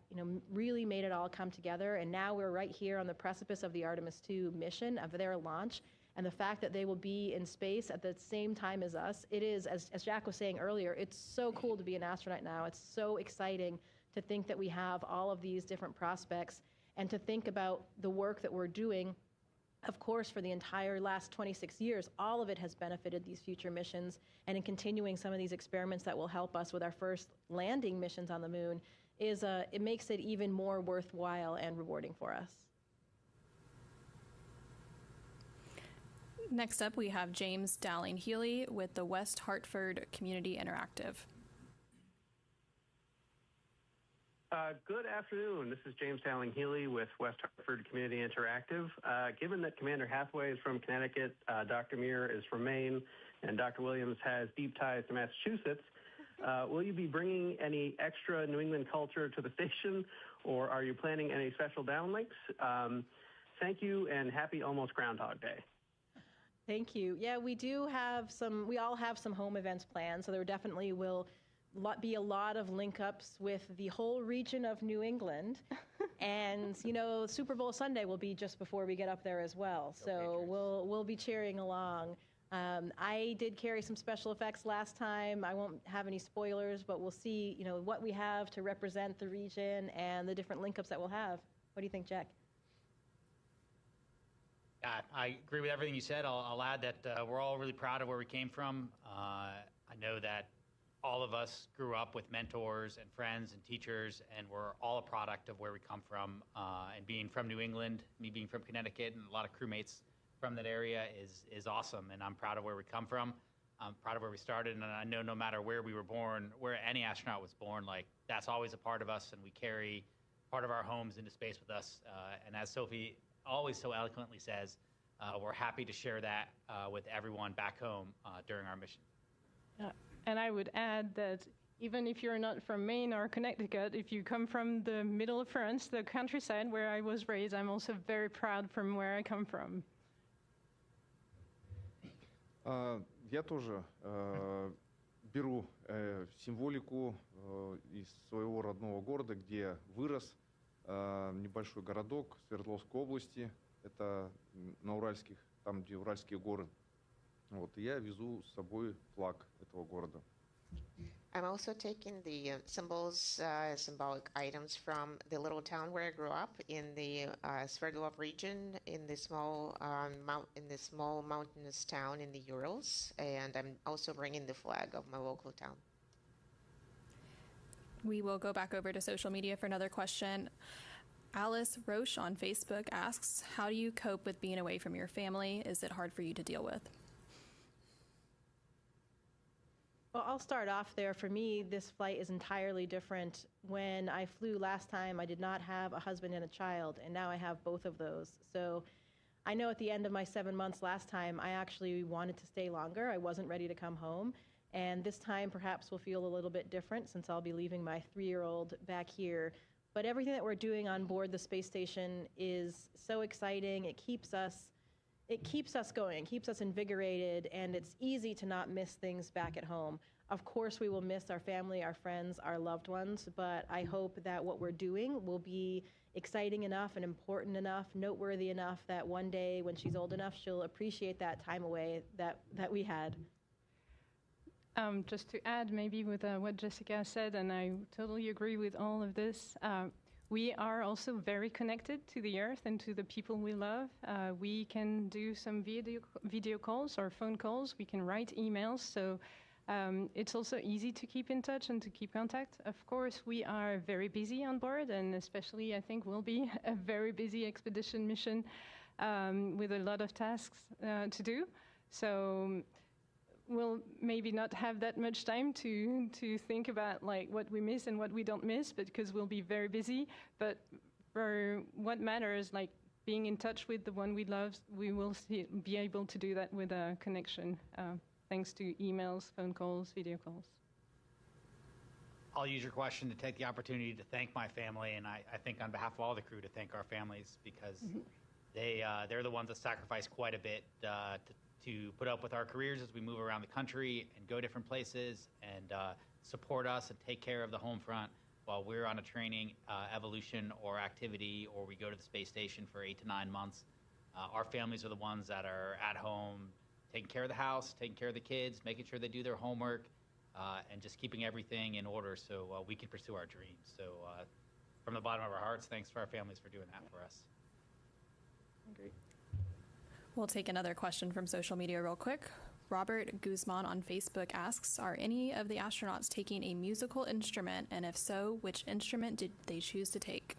S19: really made it all come together. And now we're right here on the precipice of the Artemis 2 mission, of their launch. And the fact that they will be in space at the same time as us, it is, as Jack was saying earlier, it's so cool to be an astronaut now. It's so exciting to think that we have all of these different prospects and to think about the work that we're doing. Of course, for the entire last 26 years, all of it has benefited these future missions, and in continuing some of these experiments that will help us with our first landing missions on the moon, it makes it even more worthwhile and rewarding for us.
S20: Next up, we have James Dowling-Healy with the West Hartford Community Interactive.
S13: Good afternoon. This is James Dowling-Healy with West Hartford Community Interactive. Given that Commander Hathaway is from Connecticut, Dr. Meir is from Maine, and Dr. Williams has deep ties to Massachusetts, will you be bringing any extra New England culture to the station, or are you planning any special downlinks? Thank you, and happy almost Groundhog Day.
S19: Thank you. Yeah, we all have some home events planned, so there definitely will be a lot of link-ups with the whole region of New England. And, Super Bowl Sunday will be just before we get up there as well. So we'll be cheering along. I did carry some special effects last time. I won't have any spoilers, but we'll see, what we have to represent the region and the different link-ups that we'll have. What do you think, Jack?
S21: Yeah, I agree with everything you said. I'll add that we're all really proud of where we came from. I know that all of us grew up with mentors and friends and teachers, and we're all a product of where we come from. And being from New England, me being from Connecticut, and a lot of crewmates from that area is awesome. And I'm proud of where we come from. I'm proud of where we started. And I know no matter where we were born, where any astronaut was born, that's always a part of us, and we carry part of our homes into space with us. And as Sophie always so eloquently says, we're happy to share that with everyone back home during our mission.
S22: And I would add that even if you're not from Maine or Connecticut, if you come from the middle of France, the countryside where I was raised, I'm also very proud from where I come from.
S23: Я тоже беру символику из своего родного города, где вырос, небольшой городок Свердловской области, это на Уральских, там, где Уральские горы. Вот, и я везу с собой флаг этого города.
S2: I'm also taking the symbolic items from the little town where I grew up in the Sverdlov region, in the small mountainous town in the Urals, and I'm also bringing the flag of my local town.
S20: We will go back over to social media for another question. Alice Roche on Facebook asks, how do you cope with being away from your family? Is it hard for you to deal with?
S19: Well, I'll start off there. For me, this flight is entirely different. When I flew last time, I did not have a husband and a child, and now I have both of those. So I know at the end of my 7 months last time, I actually wanted to stay longer. I wasn't ready to come home. And this time perhaps will feel a little bit different since I'll be leaving my 3-year-old back here. But everything that we're doing on board the space station is so exciting. It keeps us going, keeps us invigorated, and it's easy to not miss things back at home. Of course, we will miss our family, our friends, our loved ones, but I hope that what we're doing will be exciting enough and important enough, noteworthy enough that one day when she's old enough, she'll appreciate that time away that we had.
S22: Just to add maybe with what Jessica said, and I totally agree with all of this, we are also very connected to the Earth and to the people we love. We can do some video calls or phone calls. We can write emails. So it's also easy to keep in touch and to keep contact. Of course, we are very busy on board, and especially I think will be a very busy expedition mission with a lot of tasks to do. So we'll maybe not have that much time to think about like what we miss and what we don't miss, but because we'll be very busy. But for what matters, like being in touch with the one we love, we will be able to do that with a connection, thanks to emails, phone calls, video calls.
S21: I'll use your question to take the opportunity to thank my family, and I think on behalf of all the crew to thank our families, because they're the ones that sacrifice quite a bit to put up with our careers as we move around the country and go different places and support us and take care of the home front while we're on a training evolution or activity, or we go to the space station for 8 to 9 months. Our families are the ones that are at home taking care of the house, taking care of the kids, making sure they do their homework, and just keeping everything in order so we can pursue our dreams. So from the bottom of our hearts, thanks to our families for doing that for us.
S19: Agree.
S20: We'll take another question from social media real quick. Robert Guzman on Facebook asks, are any of the astronauts taking a musical instrument? And if so, which instrument did they choose to take?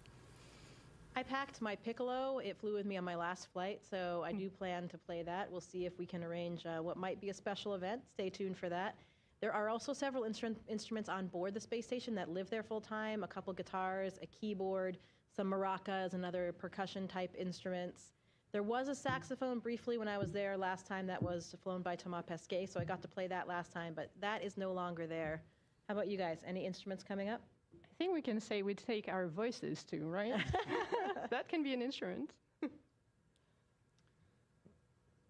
S19: I packed my piccolo. It flew with me on my last flight, so I do plan to play that. We'll see if we can arrange what might be a special event. Stay tuned for that. There are also several instruments on board the space station that live there full time, a couple guitars, a keyboard, some maracas, and other percussion-type instruments. There was a saxophone briefly when I was there last time that was flown by Thomas Pesquet, so I got to play that last time, but that is no longer there. How about you guys? Any instruments coming up?
S22: I think we can say we take our voices too, right? That can be an instrument.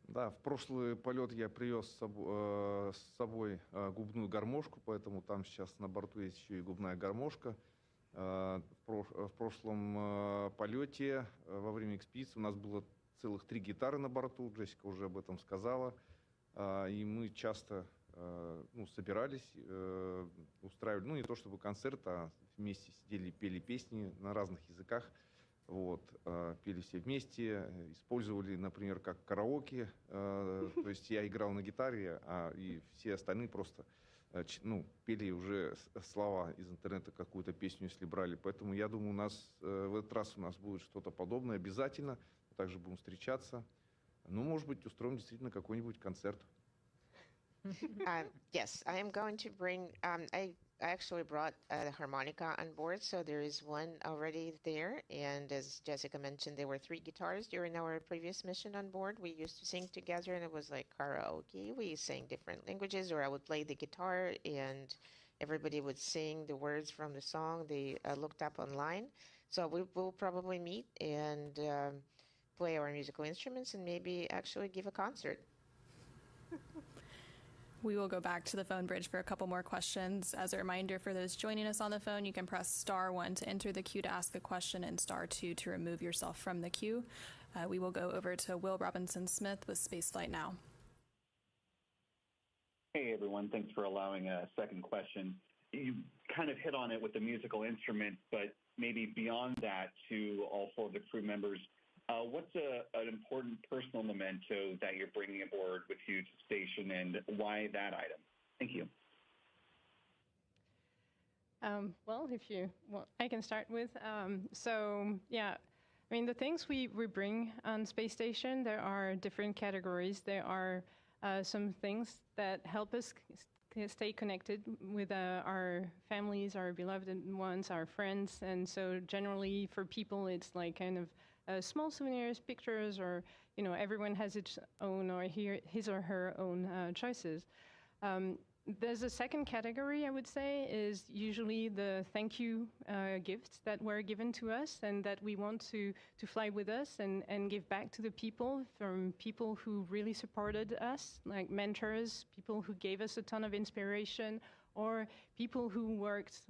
S23: Да, в прошлый полет я привез с собой губную гармошку, поэтому там сейчас на борту есть еще и губная гармошка. В прошлом полете во время экспедиции у нас было целых 3 гитары на борту, Джессика уже об этом сказала, и мы часто собирались, устраивали, не то чтобы концерт, а вместе сидели, пели песни на разных языках, пели все вместе, использовали, например, как караоке, то есть я играл на гитаре, и все остальные просто пели уже слова из интернета, какую-то песню, если брали. Поэтому я думаю, в этот раз у нас будет что-то подобное обязательно. Также будем встречаться. Может быть, устроим действительно какой-нибудь концерт.
S2: Yes, I am going to bring, I actually brought a harmonica on board, so there is one already there. And as Jessica mentioned, there were 3 guitars during our previous mission on board. We used to sing together, and it was like karaoke. We sang different languages, or I would play the guitar, and everybody would sing the words from the song they looked up online. So we will probably meet and play our musical instruments and maybe actually give a concert.
S20: We will go back to the phone bridge for a couple more questions. As a reminder for those joining us on the phone, you can press *1 to enter the queue to ask a question and *2 to remove yourself from the queue. We will go over to Will Robinson-Smith with Spaceflight Now.
S10: Hey, everyone. Thanks for allowing a second question. you kind of hit on it with the musical instruments, but maybe beyond that to all 4 of the crew members, what's an important personal memento that you're bringing aboard with you to station, and why that item? Thank you.
S22: Well, if you want, I can start with. I mean, the things we bring on space station, there are different categories. There are some things that help us stay connected with our families, our beloved ones, our friends. And so generally for people, it's like kind of small souvenirs, pictures, or, everyone has its own or his or her own choices. There's a second category, I would say, is usually the thank you gifts that were given to us and that we want to fly with us and give back to the people, from people who really supported us, like mentors, people who gave us a ton of inspiration, or people who worked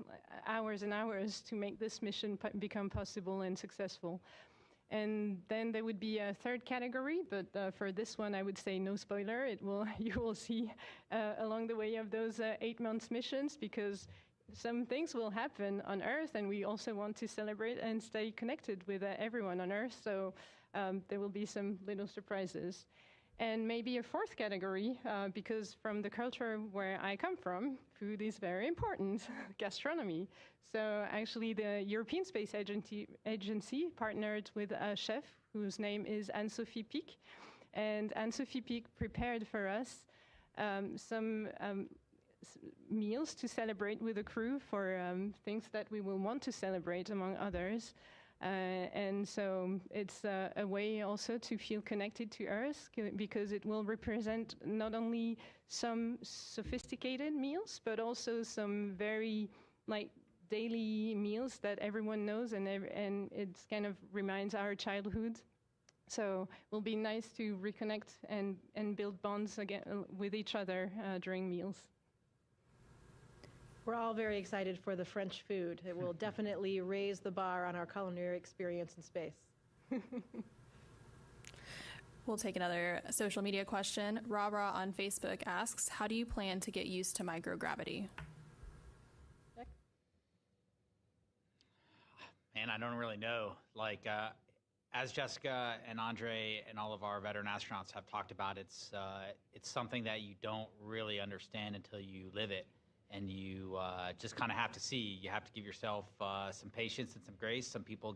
S22: hours and hours to make this mission become possible and successful. And then there would be a third category, but for this one, I would say no spoiler. You will see along the way of those 8 months missions, because some things will happen on Earth, and we also want to celebrate and stay connected with everyone on Earth. So there will be some little surprises. And maybe a fourth category, because from the culture where I come from, food is very important, gastronomy. So actually the European Space Agency partnered with a chef whose name is Sophie Pic. And Sophie Pic prepared for us some meals to celebrate with the crew for things that we will want to celebrate, among others. And so it's a way also to feel connected to Earth, because it will represent not only some sophisticated meals, but also some very daily meals that everyone knows, and it kind of reminds our childhood. So it will be nice to reconnect and build bonds again with each other during meals.
S19: We're all very excited for the French food. It will definitely raise the bar on our culinary experience in space.
S20: We'll take another social media question. Ra on Facebook asks, how do you plan to get used to microgravity?
S21: Man, I don't really know. As Jessica and Andrey and all of our veteran astronauts have talked about, it's something that you don't really understand until you live it. And you just kind of have to see. You have to give yourself some patience and some grace. Some people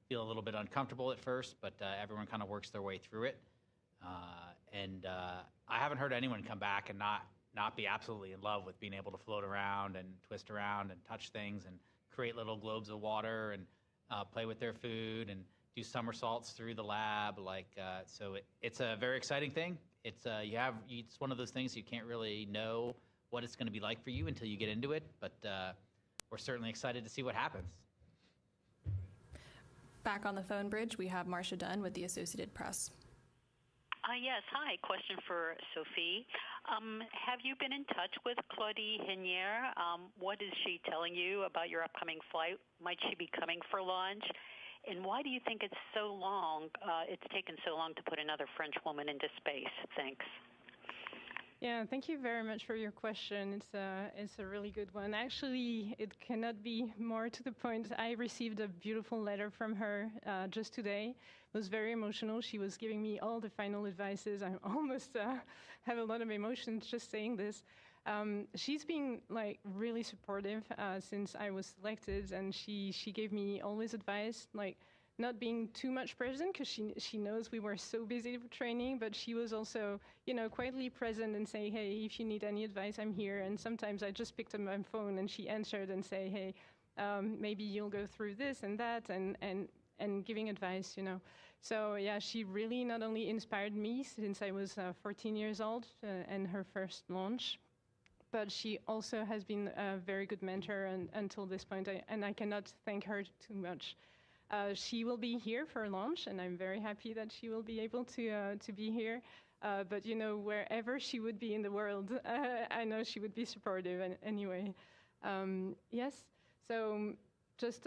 S21: feel a little bit uncomfortable at first, but everyone kind of works their way through it. I haven't heard anyone come back and not be absolutely in love with being able to float around and twist around and touch things and create little globes of water and play with their food and do somersaults through the lab. So it's a very exciting thing. It's one of those things you can't really know what it's going to be like for you until you get into it, but we're certainly excited to see what happens.
S20: Back on the phone bridge, we have Marcia Dunn with the Associated Press.
S9: Yes, hi. Question for Sophie. Have you been in touch with Claudie Henier? What is she telling you about your upcoming flight? Might she be coming for launch? And why do you think it's so long? It's taken so long to put another French woman into space. Thanks.
S22: Yeah, thank you very much for your question. It's a really good one. Actually, it cannot be more to the point. I received a beautiful letter from her just today. It was very emotional. She was giving me all the final advices. I almost have a lot of emotions just saying this. She's been really supportive since I was selected, and she gave me always advice, not being too much present, because she knows we were so busy with training, but she was also, quietly present and say, hey, if you need any advice, I'm here. And sometimes I just picked up my phone and she answered and say, hey, maybe you'll go through this and that, and giving advice, So yeah, she really not only inspired me since I was 14 years old and her first launch, but she also has been a very good mentor until this point, and I cannot thank her too much. She will be here for launch, and I'm very happy that she will be able to be here. But wherever she would be in the world, I know she would be supportive anyway. Yes. So just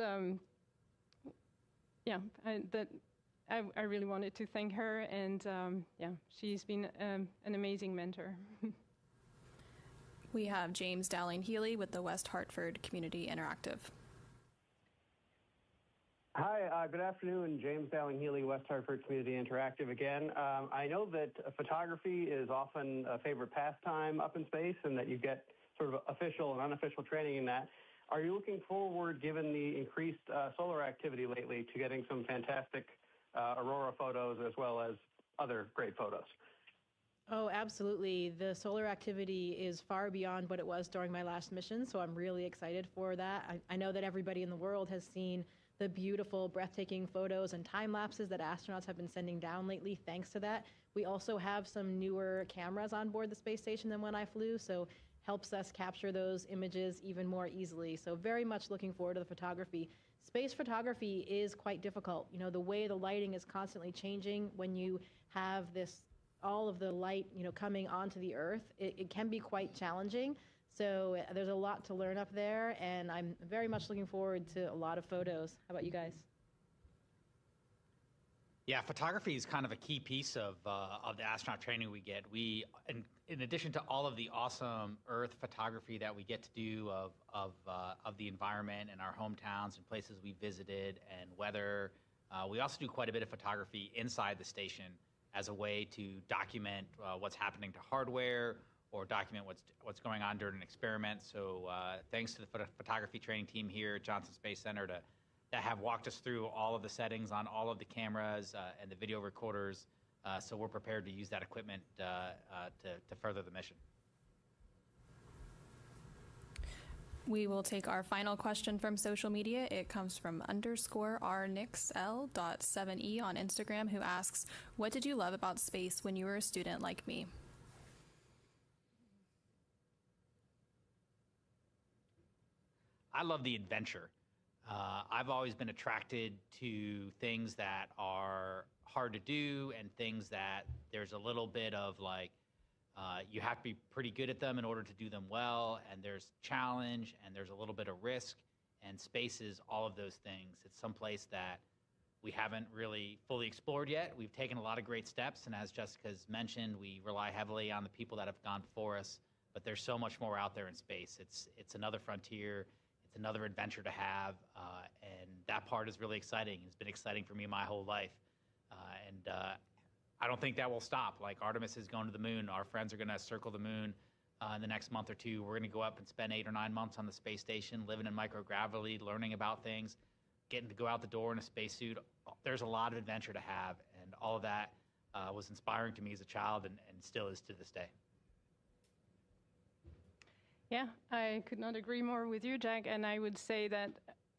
S22: I really wanted to thank her, and she's been an amazing mentor.
S20: We have James Dowling-Healy with the West Hartford Community Interactive.
S13: Hi, good afternoon. James Dowling-Healy, West Hartford Community Interactive again. I know that photography is often a favorite pastime up in space and that you get sort of official and unofficial training in that. Are you looking forward, given the increased solar activity lately, to getting some fantastic aurora photos as well as other great photos?
S19: Oh, absolutely. The solar activity is far beyond what it was during my last mission, so I'm really excited for that. I know that everybody in the world has seen the beautiful, breathtaking photos and time lapses that astronauts have been sending down lately thanks to that. We also have some newer cameras on board the space station than when I flew, so helps us capture those images even more easily. So very much looking forward to the photography. Space photography is quite difficult. You know, the way the lighting is constantly changing when you have all of the light, coming onto the Earth, it can be quite challenging. So there's a lot to learn up there, and I'm very much looking forward to a lot of photos. How about you guys?
S21: Yeah, photography is kind of a key piece of the astronaut training we get. In addition to all of the awesome Earth photography that we get to do of the environment and our hometowns and places we visited and weather, we also do quite a bit of photography inside the station as a way to document what's happening to hardware or document what's going on during an experiment. So thanks to the photography training team here at Johnson Space Center that have walked us through all of the settings on all of the cameras and the video recorders, so we're prepared to use that equipment to further the mission.
S20: We will take our final question from social media. It comes from _rnixl.7e on Instagram, who asks, what did you love about space when you were a student like me?
S21: I love the adventure. I've always been attracted to things that are hard to do and things that there's a little bit of you have to be pretty good at them in order to do them well, and there's challenge and there's a little bit of risk, and space is all of those things. It's someplace that we haven't really fully explored yet. We've taken a lot of great steps, and as Jessica's mentioned, we rely heavily on the people that have gone before us, but there's so much more out there in space. It's another frontier. It's another adventure to have, and that part is really exciting. It's been exciting for me my whole life, and I don't think that will stop. Like Artemis is going to the moon. Our friends are going to circle the moon in the next month or two. We're going to go up and spend 8 or 9 months on the space station, living in microgravity, learning about things, getting to go out the door in a spacesuit. There's a lot of adventure to have, and all of that was inspiring to me as a child and still is to this day.
S22: Yeah, I could not agree more with you, Jack, and I would say that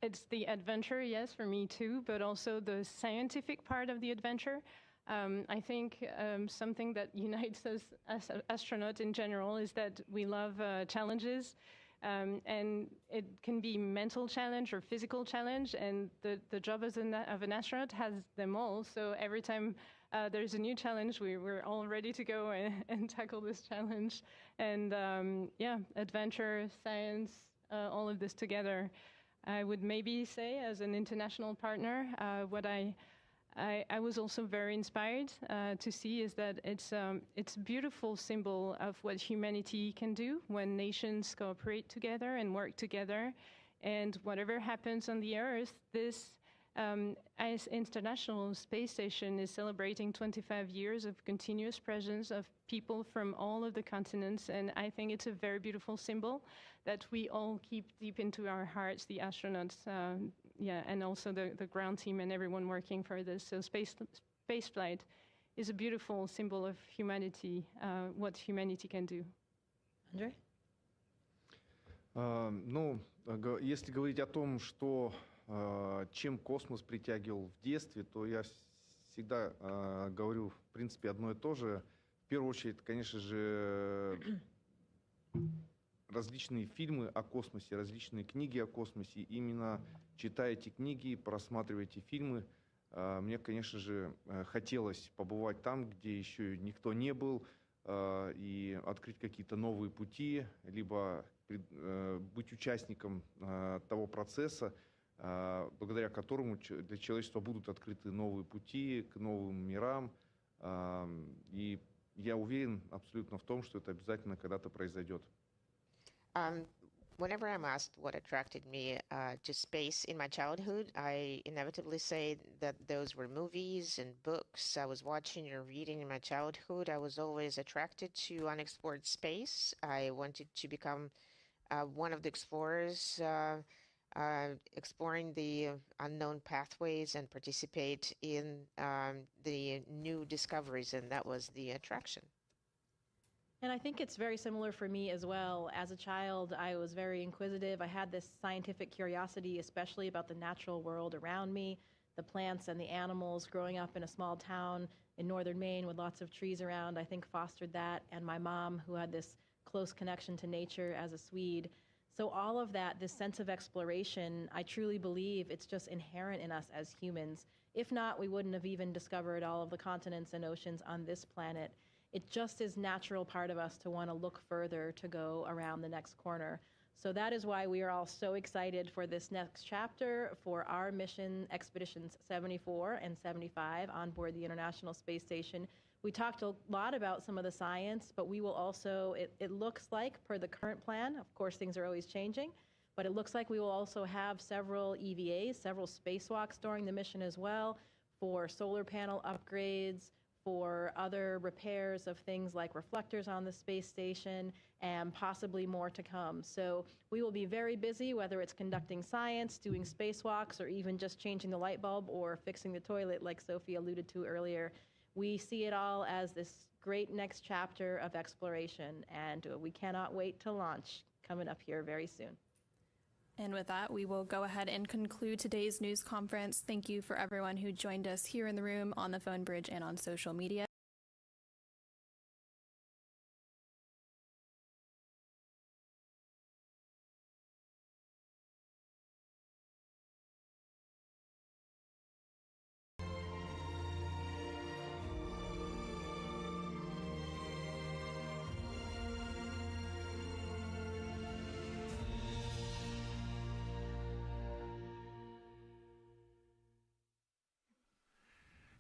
S22: it's the adventure, yes, for me too, but also the scientific part of the adventure. I think something that unites us as astronauts in general is that we love challenges, and it can be mental challenge or physical challenge, and the job of an astronaut has them all. So every time there's a new challenge, we're all ready to go and tackle this challenge. And yeah, adventure, science, all of this together. I would maybe say, as an international partner, what I was also very inspired to see is that it's a beautiful symbol of what humanity can do when nations cooperate together and work together. And whatever happens on the Earth, this International Space Station is celebrating 25 years of continuous presence of people from all of the continents, and I think it's a very beautiful symbol that we all keep deep into our hearts, the astronauts, and also the ground team and everyone working for this. So spaceflight is a beautiful symbol of humanity, what humanity can do.
S19: Andrey?
S23: Ну, если говорить о том, что чем космос притягивал в детстве, то я всегда говорю, в принципе, одно и то же. В первую очередь, конечно же, различные фильмы о космосе, различные книги о космосе. Именно читая эти книги, просматривая эти фильмы, мне, конечно же, хотелось побывать там, где еще никто не был, и открыть какие-то новые пути, либо быть участником того процесса, благодаря которому для человечества будут открыты новые пути к новым мирам. И я уверен абсолютно в том, что это обязательно когда-то произойдет.
S2: Whenever I'm asked what attracted me to space in my childhood, I inevitably say that those were movies and books I was watching or reading in my childhood. I was always attracted to unexplored space. I wanted to become one of the explorers, exploring the unknown pathways and participate in the new discoveries, and that was the attraction.
S19: And I think it's very similar for me as well. As a child, I was very inquisitive. I had this scientific curiosity, especially about the natural world around me, the plants and the animals. Growing up in a small town in northern Maine with lots of trees around, I think fostered that. And my mom, who had this close connection to nature as a Swede. So all of that, this sense of exploration, I truly believe it's just inherent in us as humans. If not, we wouldn't have even discovered all of the continents and oceans on this planet. It just is natural part of us to want to look further, to go around the next corner. So that is why we are all so excited for this next chapter for our mission Expeditions 74 and 75 on board the International Space Station. We talked a lot about some of the science, but we will also, it looks like, per the current plan, of course things are always changing, but it looks like we will also have several EVAs, several spacewalks during the mission as well, for solar panel upgrades, for other repairs of things like reflectors on the space station, and possibly more to come. So we will be very busy, whether it's conducting science, doing spacewalks, or even just changing the light bulb or fixing the toilet like Sophie alluded to earlier. We see it all as this great next chapter of exploration, and we cannot wait to launch, coming up here very soon.
S20: And with that, we will go ahead and conclude today's news conference. Thank you for everyone who joined us here in the room, on the phone bridge, and on social media.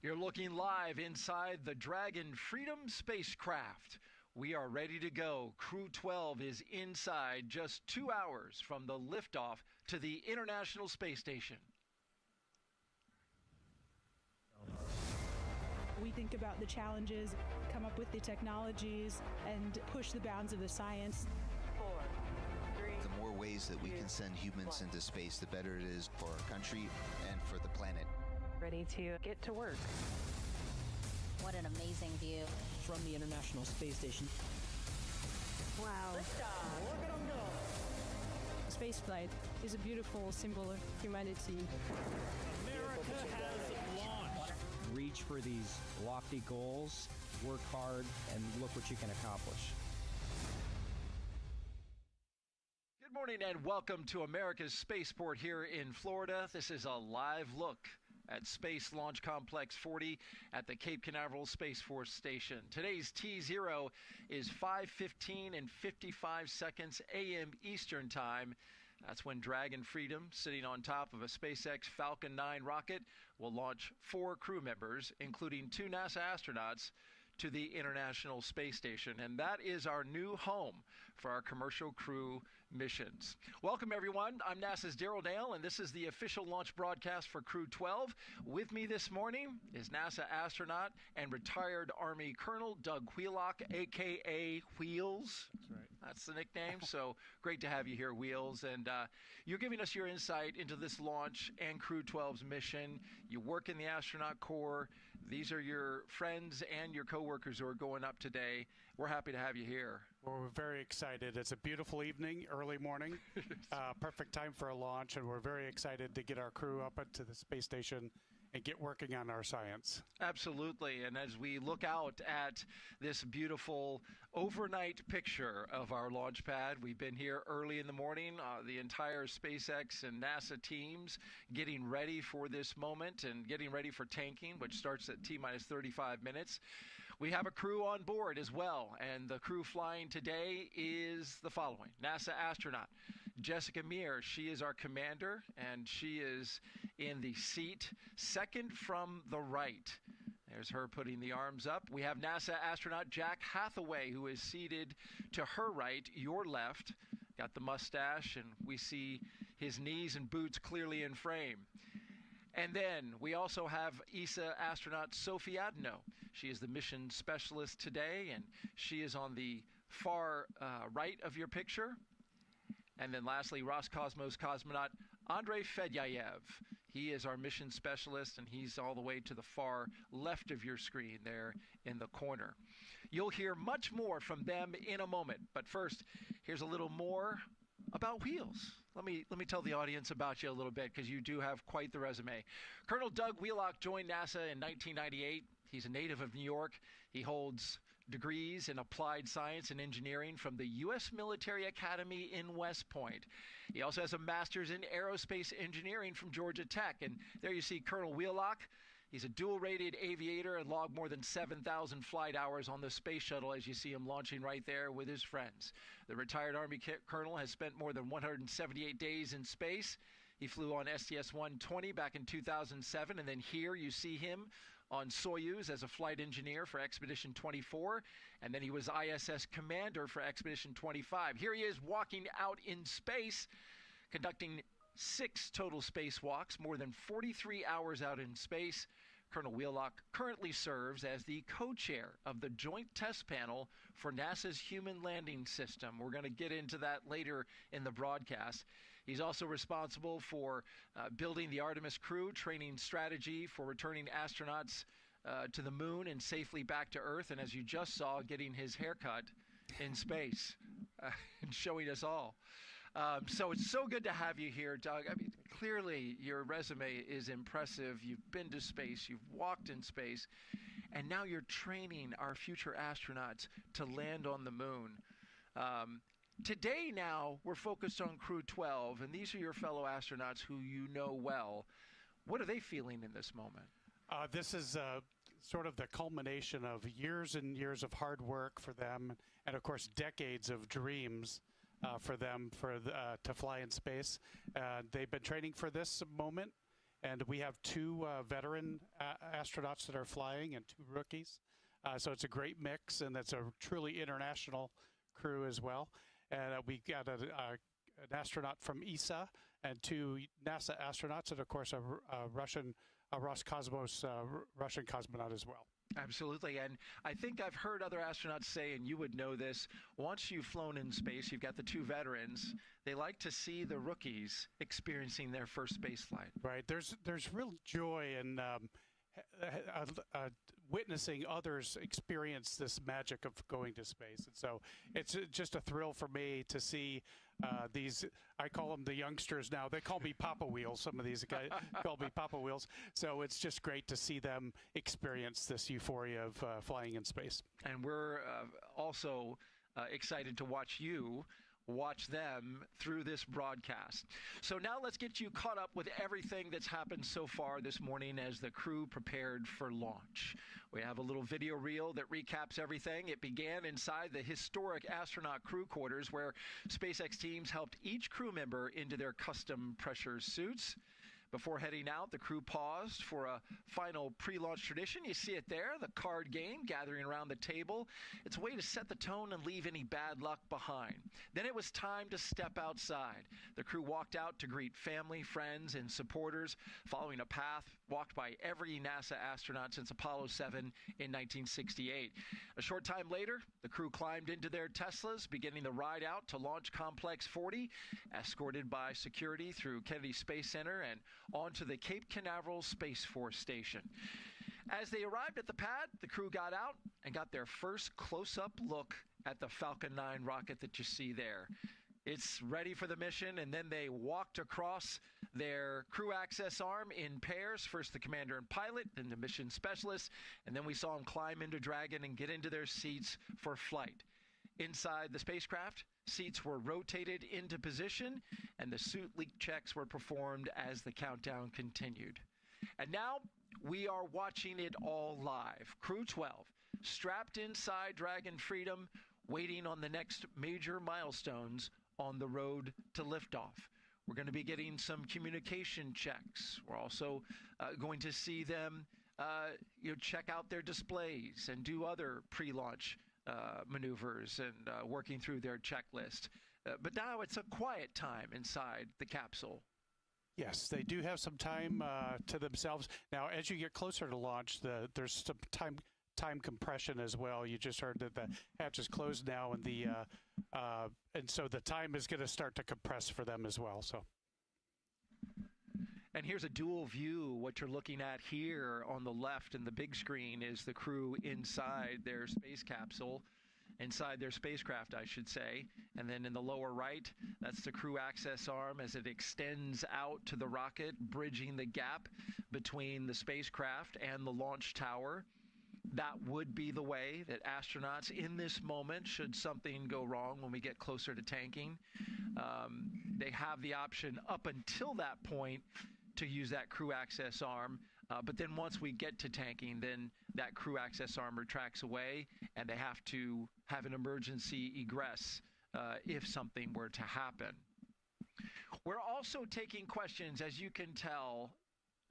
S7: You're looking live inside the Dragon Freedom spacecraft. We are ready to go. Crew-12 is inside just 2 hours from the liftoff to the International Space Station.
S14: We think about the challenges, come up with the technologies, and push the bounds of the science.
S15: The more ways that we can send humans into space, the better it is for our country and for the planet.
S24: Ready to get to work.
S25: What an amazing view.
S26: From the International Space Station.
S24: Wow.
S26: Liftoff. Look at them go.
S14: Spaceflight is a beautiful symbol of humanity.
S26: America has launched.
S27: Reach for these lofty goals, work hard, and look what you can accomplish.
S7: Good morning and welcome to America's Spaceport here in Florida. This is a live look at Space Launch Complex 40 at the Cape Canaveral Space Force Station. Today's T0 is 5:15 and 55 seconds a.m. Eastern Time. That's when Dragon Freedom, sitting on top of a SpaceX Falcon 9 rocket, will launch 4 crew members, including 2 NASA astronauts, to the International Space Station. And that is our new home for our commercial crew missions. Welcome, everyone. I'm NASA's Daryl Dale, and this is the official launch broadcast for Crew-12. With me this morning is NASA astronaut and retired Army Colonel Doug Wheelock, a.k.a. Wheels. That's right. That's the nickname. So great to have you here, Wheels. And you're giving us your insight into this launch and Crew-12's mission. You work in the astronaut corps. These are your friends and your coworkers who are going up today. We're happy to have you here.
S28: Well, we're very excited. It's a beautiful evening, early morning, perfect time for a launch, and we're very excited to get our crew up to the space station and get working on our science.
S7: Absolutely. And as we look out at this beautiful overnight picture of our launch pad, we've been here early in the morning, the entire SpaceX and NASA teams getting ready for this moment and getting ready for tanking, which starts at T-minus 35 minutes. We have a crew on board as well, and the crew flying today is the following. NASA astronaut Jessica Meir, she is our commander, and she is in the seat second from the right. There's her putting the arms up. We have NASA astronaut Jack Hathaway, who is seated to her right, your left. got the mustache, and we see his knees and boots clearly in frame. And then we also have ESA astronaut Sophie Adenot. She is the mission specialist today, and she is on the far right of your picture. And then lastly, Roscosmos cosmonaut Andrey Fedyaev. He is our mission specialist, and he's all the way to the far left of your screen there in the corner. You'll hear much more from them in a moment. But first, here's a little more about Wheels. Let me tell the audience about you a little bit, because you do have quite the resume. Colonel Doug Wheelock joined NASA in 1998. He's a native of New York. He holds degrees in applied science and engineering from the U.S. Military Academy in West Point. He also has a master's in aerospace engineering from Georgia Tech. And there you see Colonel Wheelock. He's a dual-rated aviator and logged more than 7,000 flight hours on the space shuttle, as you see him launching right there with his friends. The retired Army colonel has spent more than 178 days in space. He flew on STS-120 back in 2007, and then here you see him on Soyuz as a flight engineer for Expedition 24, and then he was ISS commander for Expedition 25. Here he is walking out in space, conducting 6 total spacewalks, more than 43 hours out in space. Colonel Wheelock currently serves as the co-chair of the Joint Test Panel for NASA's Human Landing System. We're going to get into that later in the broadcast. He's also responsible for building the Artemis crew, training strategy for returning astronauts to the moon and safely back to Earth, and as you just saw, getting his haircut in space and showing us all. So it's so good to have you here, Doug. I mean, clearly your resume is impressive. You've been to space, you've walked in space, and now you're training our future astronauts to land on the moon. Today now, we're focused on Crew-12, and these are your fellow astronauts who you know well. What are they feeling in this moment?
S28: This is sort of the culmination of years and years of hard work for them, and of course decades of dreams for them to fly in space. They've been training for this moment, and we have 2 veteran astronauts that are flying and 2 rookies. So it's a great mix, and it's a truly international crew as well. And we got an astronaut from ESA and 2 NASA astronauts, and of course a Roscosmos Russian cosmonaut as well.
S7: Absolutely, and I think I've heard other astronauts say, and you would know this, once you've flown in space, you've got the 2 veterans, they like to see the rookies experiencing their first space flight.
S28: Right, there's real joy in witnessing others experience this magic of going to space. And so it's just a thrill for me to see these, I call them the youngsters now. They call me Papa Wheels. Some of these guys call me Papa Wheels. So it's just great to see them experience this euphoria of flying in space.
S7: And we're also excited to watch them through this broadcast. So now let's get you caught up with everything that's happened so far this morning as the crew prepared for launch. We have a little video reel that recaps everything. It began inside the historic astronaut crew quarters, where SpaceX teams helped each crew member into their custom pressure suits. Before heading out, the crew paused for a final pre-launch tradition. You see it there, the card game, gathering around the table. It's a way to set the tone and leave any bad luck behind. Then it was time to step outside. The crew walked out to greet family, friends, and supporters, following a path walked by every NASA astronaut since Apollo 7 in 1968. A short time later, the crew climbed into their Teslas, beginning the ride out to Launch Complex 40, escorted by security through Kennedy Space Center and onto the Cape Canaveral Space Force Station. As they arrived at the pad, the crew got out and got their first close-up look at the Falcon 9 rocket that you see there. It's ready for the mission, and then they walked across their crew access arm in pairs, first the commander and pilot, then the mission specialist, and then we saw them climb into Dragon and get into their seats for flight. Inside the spacecraft, seats were rotated into position, and the suit leak checks were performed as the countdown continued. And now we are watching it all live. Crew-12, strapped inside Dragon Freedom, waiting on the next major milestones on the road to liftoff. We're going to be getting some communication checks. We're also going to see them check out their displays and do other pre-launch maneuvers and working through their checklist. But now it's a quiet time inside the capsule.
S28: Yes, they do have some time to themselves. Now, as you get closer to launch, there's some time compression as well. You just heard that the hatch is closed now, and so the time is going to start to compress for them as well. So.
S7: And here's a dual view. What you're looking at here on the left in the big screen is the crew inside their space capsule, inside their spacecraft, I should say. And then in the lower right, that's the crew access arm as it extends out to the rocket, bridging the gap between the spacecraft and the launch tower. That would be the way that astronauts in this moment, should something go wrong when we get closer to tanking, they have the option up until that point to use that crew access arm. But then once we get to tanking, then that crew access arm retracts away, and they have to have an emergency egress if something were to happen. We're also taking questions, as you can tell,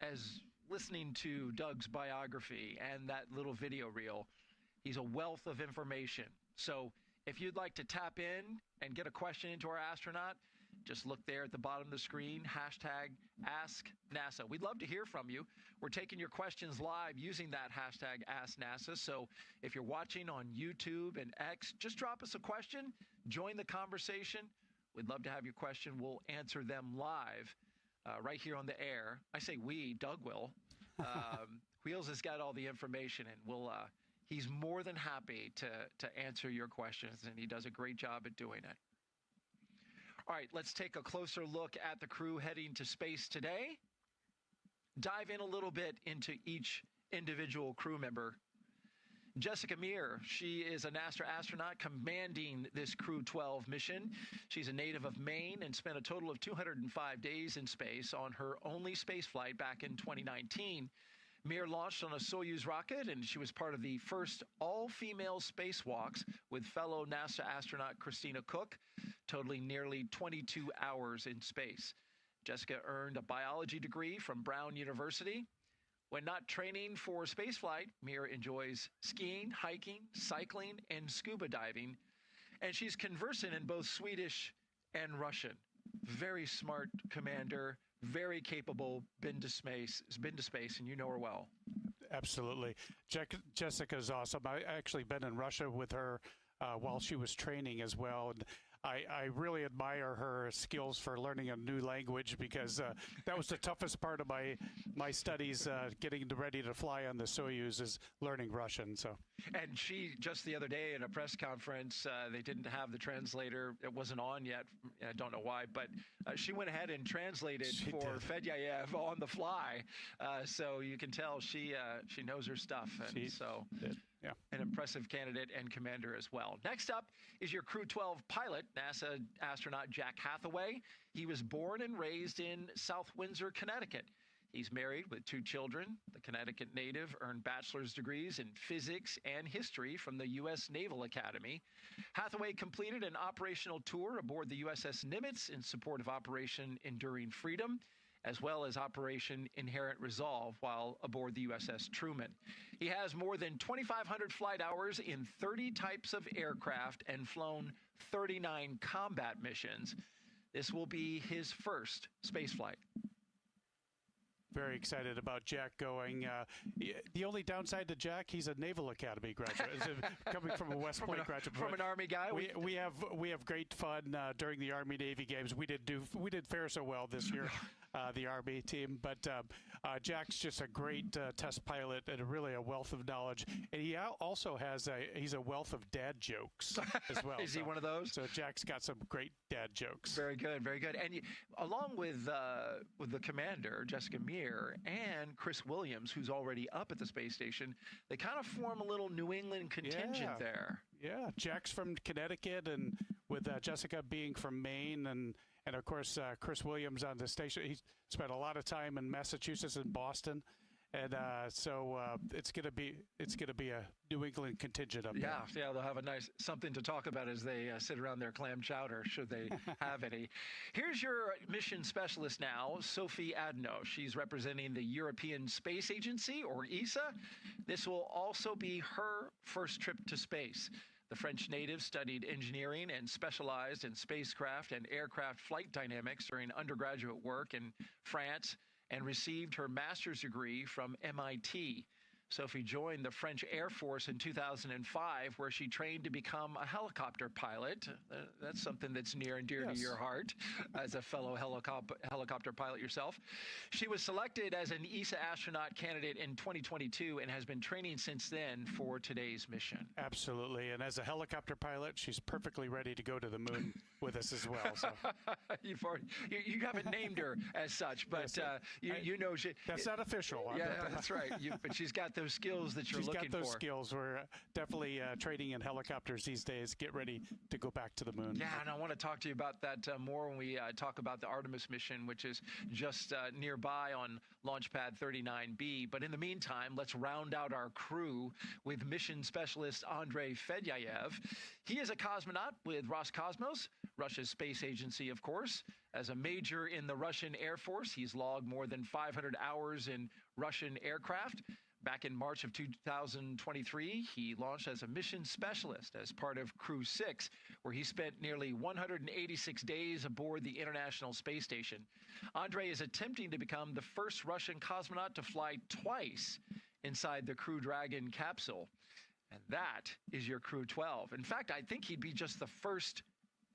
S7: as listening to Doug's biography and that little video reel. He's a wealth of information. So if you'd like to tap in and get a question into our astronaut, just look there at the bottom of the screen, hashtag #AskNASA. We'd love to hear from you. We're taking your questions live using that hashtag #AskNASA. So if you're watching on YouTube and X, just drop us a question, join the conversation. We'd love to have your question. We'll answer them live right here on the air. I say we, Doug will. Wheels has got all the information, and he's more than happy to answer your questions, and he does a great job at doing it. All right, let's take a closer look at the crew heading to space today. Dive in a little bit into each individual crew member. Jessica Meir, she is a NASA astronaut commanding this Crew-12 mission. She's a native of Maine and spent a total of 205 days in space on her only space flight back in 2019. Meir launched on a Soyuz rocket, and she was part of the first all-female spacewalks with fellow NASA astronaut Christina Cook, totaling nearly 22 hours in space. Jessica earned a biology degree from Brown University. When not training for spaceflight, Meir enjoys skiing, hiking, cycling, and scuba diving, and she's conversant in both Swedish and Russian. Very smart commander, very capable, been to space, and you know her well.
S28: Absolutely. Jessica's awesome. I actually been in Russia with her while she was training as well. And I really admire her skills for learning a new language, because that was the toughest part of my studies, getting ready to fly on the Soyuz, is learning Russian. So.
S7: And she, just the other day in a press conference, they didn't have the translator. It wasn't on yet. I don't know why, but she went ahead and translated for Fedyaev on the fly. So you can tell she knows her stuff. And
S28: she
S7: so
S28: did. Yeah.
S7: An impressive candidate and commander as well. Next up is your Crew-12 pilot, NASA astronaut Jack Hathaway. He was born and raised in South Windsor, Connecticut. He's married with 2 children. The Connecticut native earned bachelor's degrees in physics and history from the U.S. Naval Academy. Hathaway completed an operational tour aboard the USS Nimitz in support of Operation Enduring Freedom, as well as Operation Inherent Resolve while aboard the USS Truman. He has more than 2,500 flight hours in 30 types of aircraft and flown 39 combat missions. This will be his first spaceflight.
S28: Very excited about Jack going. The only downside to Jack, he's a Naval Academy graduate, coming from a West Point graduate.
S7: From an Army guy.
S28: We have great fun during the Army Navy games. We did fare so well this year, the Army team. But Jack's just a great test pilot and really a wealth of knowledge. And he also has he's a wealth of dad jokes as well.
S7: Is he one of those?
S28: So Jack's got some great dad jokes.
S7: Very good, very good. And along with the commander, Jessica Meir, and Chris Williams, who's already up at the space station, they kind of form a little New England contingent there.
S28: Yeah, Jack's from Connecticut, and with Jessica being from Maine, and of course Chris Williams on the station. He spent a lot of time in Massachusetts and Boston, and so it's gonna be a New England contingent up there.
S7: Yeah, they'll have a nice something to talk about as they sit around their clam chowder, should they have any. Here's your mission specialist now, Sophie Adenot. She's representing the European Space Agency, or ESA. This will also be her first trip to space. The French native studied engineering and specialized in spacecraft and aircraft flight dynamics during undergraduate work in France and received her master's degree from MIT. Sophie joined the French Air Force in 2005, where she trained to become a helicopter pilot. That's something that's near and dear to your heart as a fellow helicopter pilot yourself. She was selected as an ESA astronaut candidate in 2022 and has been training since then for today's mission.
S28: Absolutely. And as a helicopter pilot, she's perfectly ready to go to the moon with us as well. So.
S7: You haven't named her as such, but you know she...
S28: That's not official.
S7: Yeah, that's right. But she's got those skills that you're looking for.
S28: She's got those skills. We're definitely training in helicopters these days. Get ready to go back to the moon.
S7: Yeah, and I want to talk to you about that more when we talk about the Artemis mission, which is just nearby on Launch Pad 39B. But in the meantime, let's round out our crew with mission specialist Andrey Fedyaev. He is a cosmonaut with Roscosmos, Russia's space agency, of course. As a major in the Russian Air Force, he's logged more than 500 hours in Russian aircraft. Back in March of 2023, he launched as a mission specialist as part of Crew-6, where he spent nearly 186 days aboard the International Space Station. Andrey is attempting to become the first Russian cosmonaut to fly twice inside the Crew Dragon capsule. And that is your Crew-12. In fact, I think he'd be just the first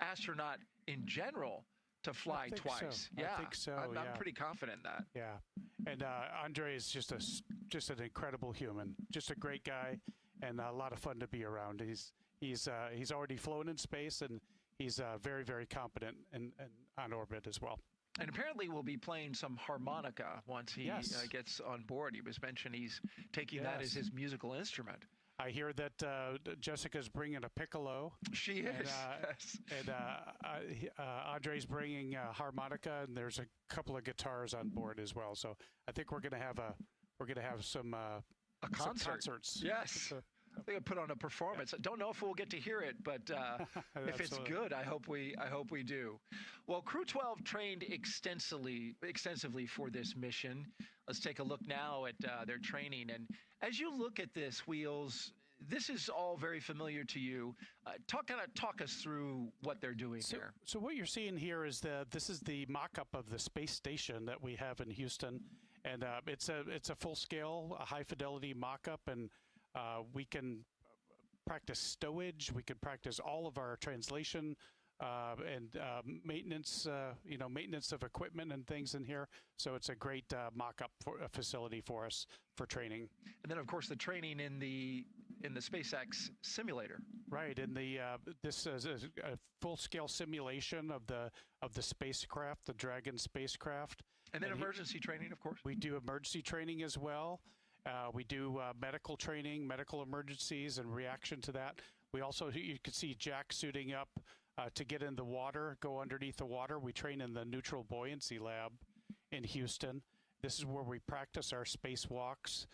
S7: astronaut in general to fly twice.
S28: So.
S7: Yeah,
S28: I think so.
S7: I'm pretty confident in that.
S28: Yeah, and Andrey is just an incredible human, just a great guy, and a lot of fun to be around. He's already flown in space, and he's very, very competent and on orbit as well.
S7: And apparently we'll be playing some harmonica once he gets on board. He was mentioning he's taking that as his musical instrument.
S28: I hear that Jessica's bringing a piccolo.
S7: She is.
S28: And Andrey's bringing a harmonica, and there's a couple of guitars on board as well. So I think we're going to have some concerts.
S7: Yes. They could put on a performance. I don't know if we'll get to hear it, but if it's good, I hope we do. Well, Crew-12 trained extensively for this mission. Let's take a look now at their training. And as you look at this, Wheels, this is all very familiar to you. Talk us through what they're doing here.
S28: So what you're seeing here is this is the mock-up of the space station that we have in Houston, and it's a full-scale, high-fidelity mock-up, and we can practice stowage. We can practice all of our translation and maintenance. Maintenance of equipment and things in here. So it's a great mock-up facility for us for training.
S7: And then, of course, the training in the SpaceX simulator.
S28: Right. And this is a full-scale simulation of the spacecraft, the Dragon spacecraft.
S7: And then emergency training, of course.
S28: We do emergency training as well. We do medical training, medical emergencies, and reaction to that. We also, you can see Jack suiting up to get in the water, go underneath the water. We train in the neutral buoyancy lab in Houston. This is where we practice our spacewalks.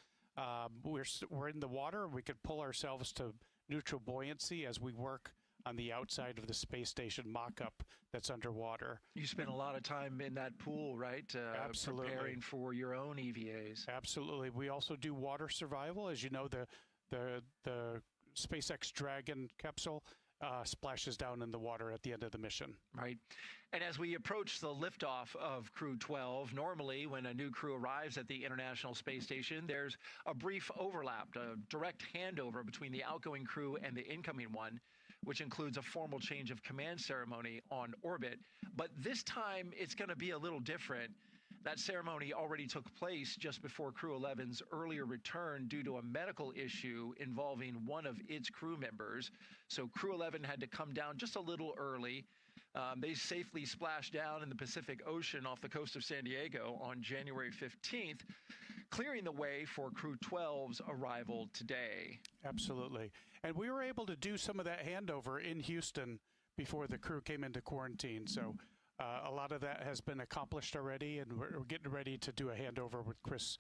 S28: We're in the water. We could pull ourselves to neutral buoyancy as we work on the outside of the space station mock-up that's underwater.
S7: You spend a lot of time in that pool, right?
S28: Absolutely.
S7: Preparing for your own EVAs.
S28: Absolutely. We also do water survival. As you know, the SpaceX Dragon capsule splashes down in the water at the end of the mission.
S7: Right. And as we approach the liftoff of Crew-12, normally when a new crew arrives at the International Space Station, there's a brief overlap, a direct handover between the outgoing crew and the incoming one, which includes a formal change of command ceremony on orbit. But this time, it's going to be a little different. That ceremony already took place just before Crew-11's earlier return due to a medical issue involving one of its crew members. So Crew-11 had to come down just a little early. They safely splashed down in the Pacific Ocean off the coast of San Diego on January 15th, clearing the way for Crew-12's arrival today.
S28: Absolutely. And we were able to do some of that handover in Houston before the crew came into quarantine. So a lot of that has been accomplished already, and we're getting ready to do a handover with Chris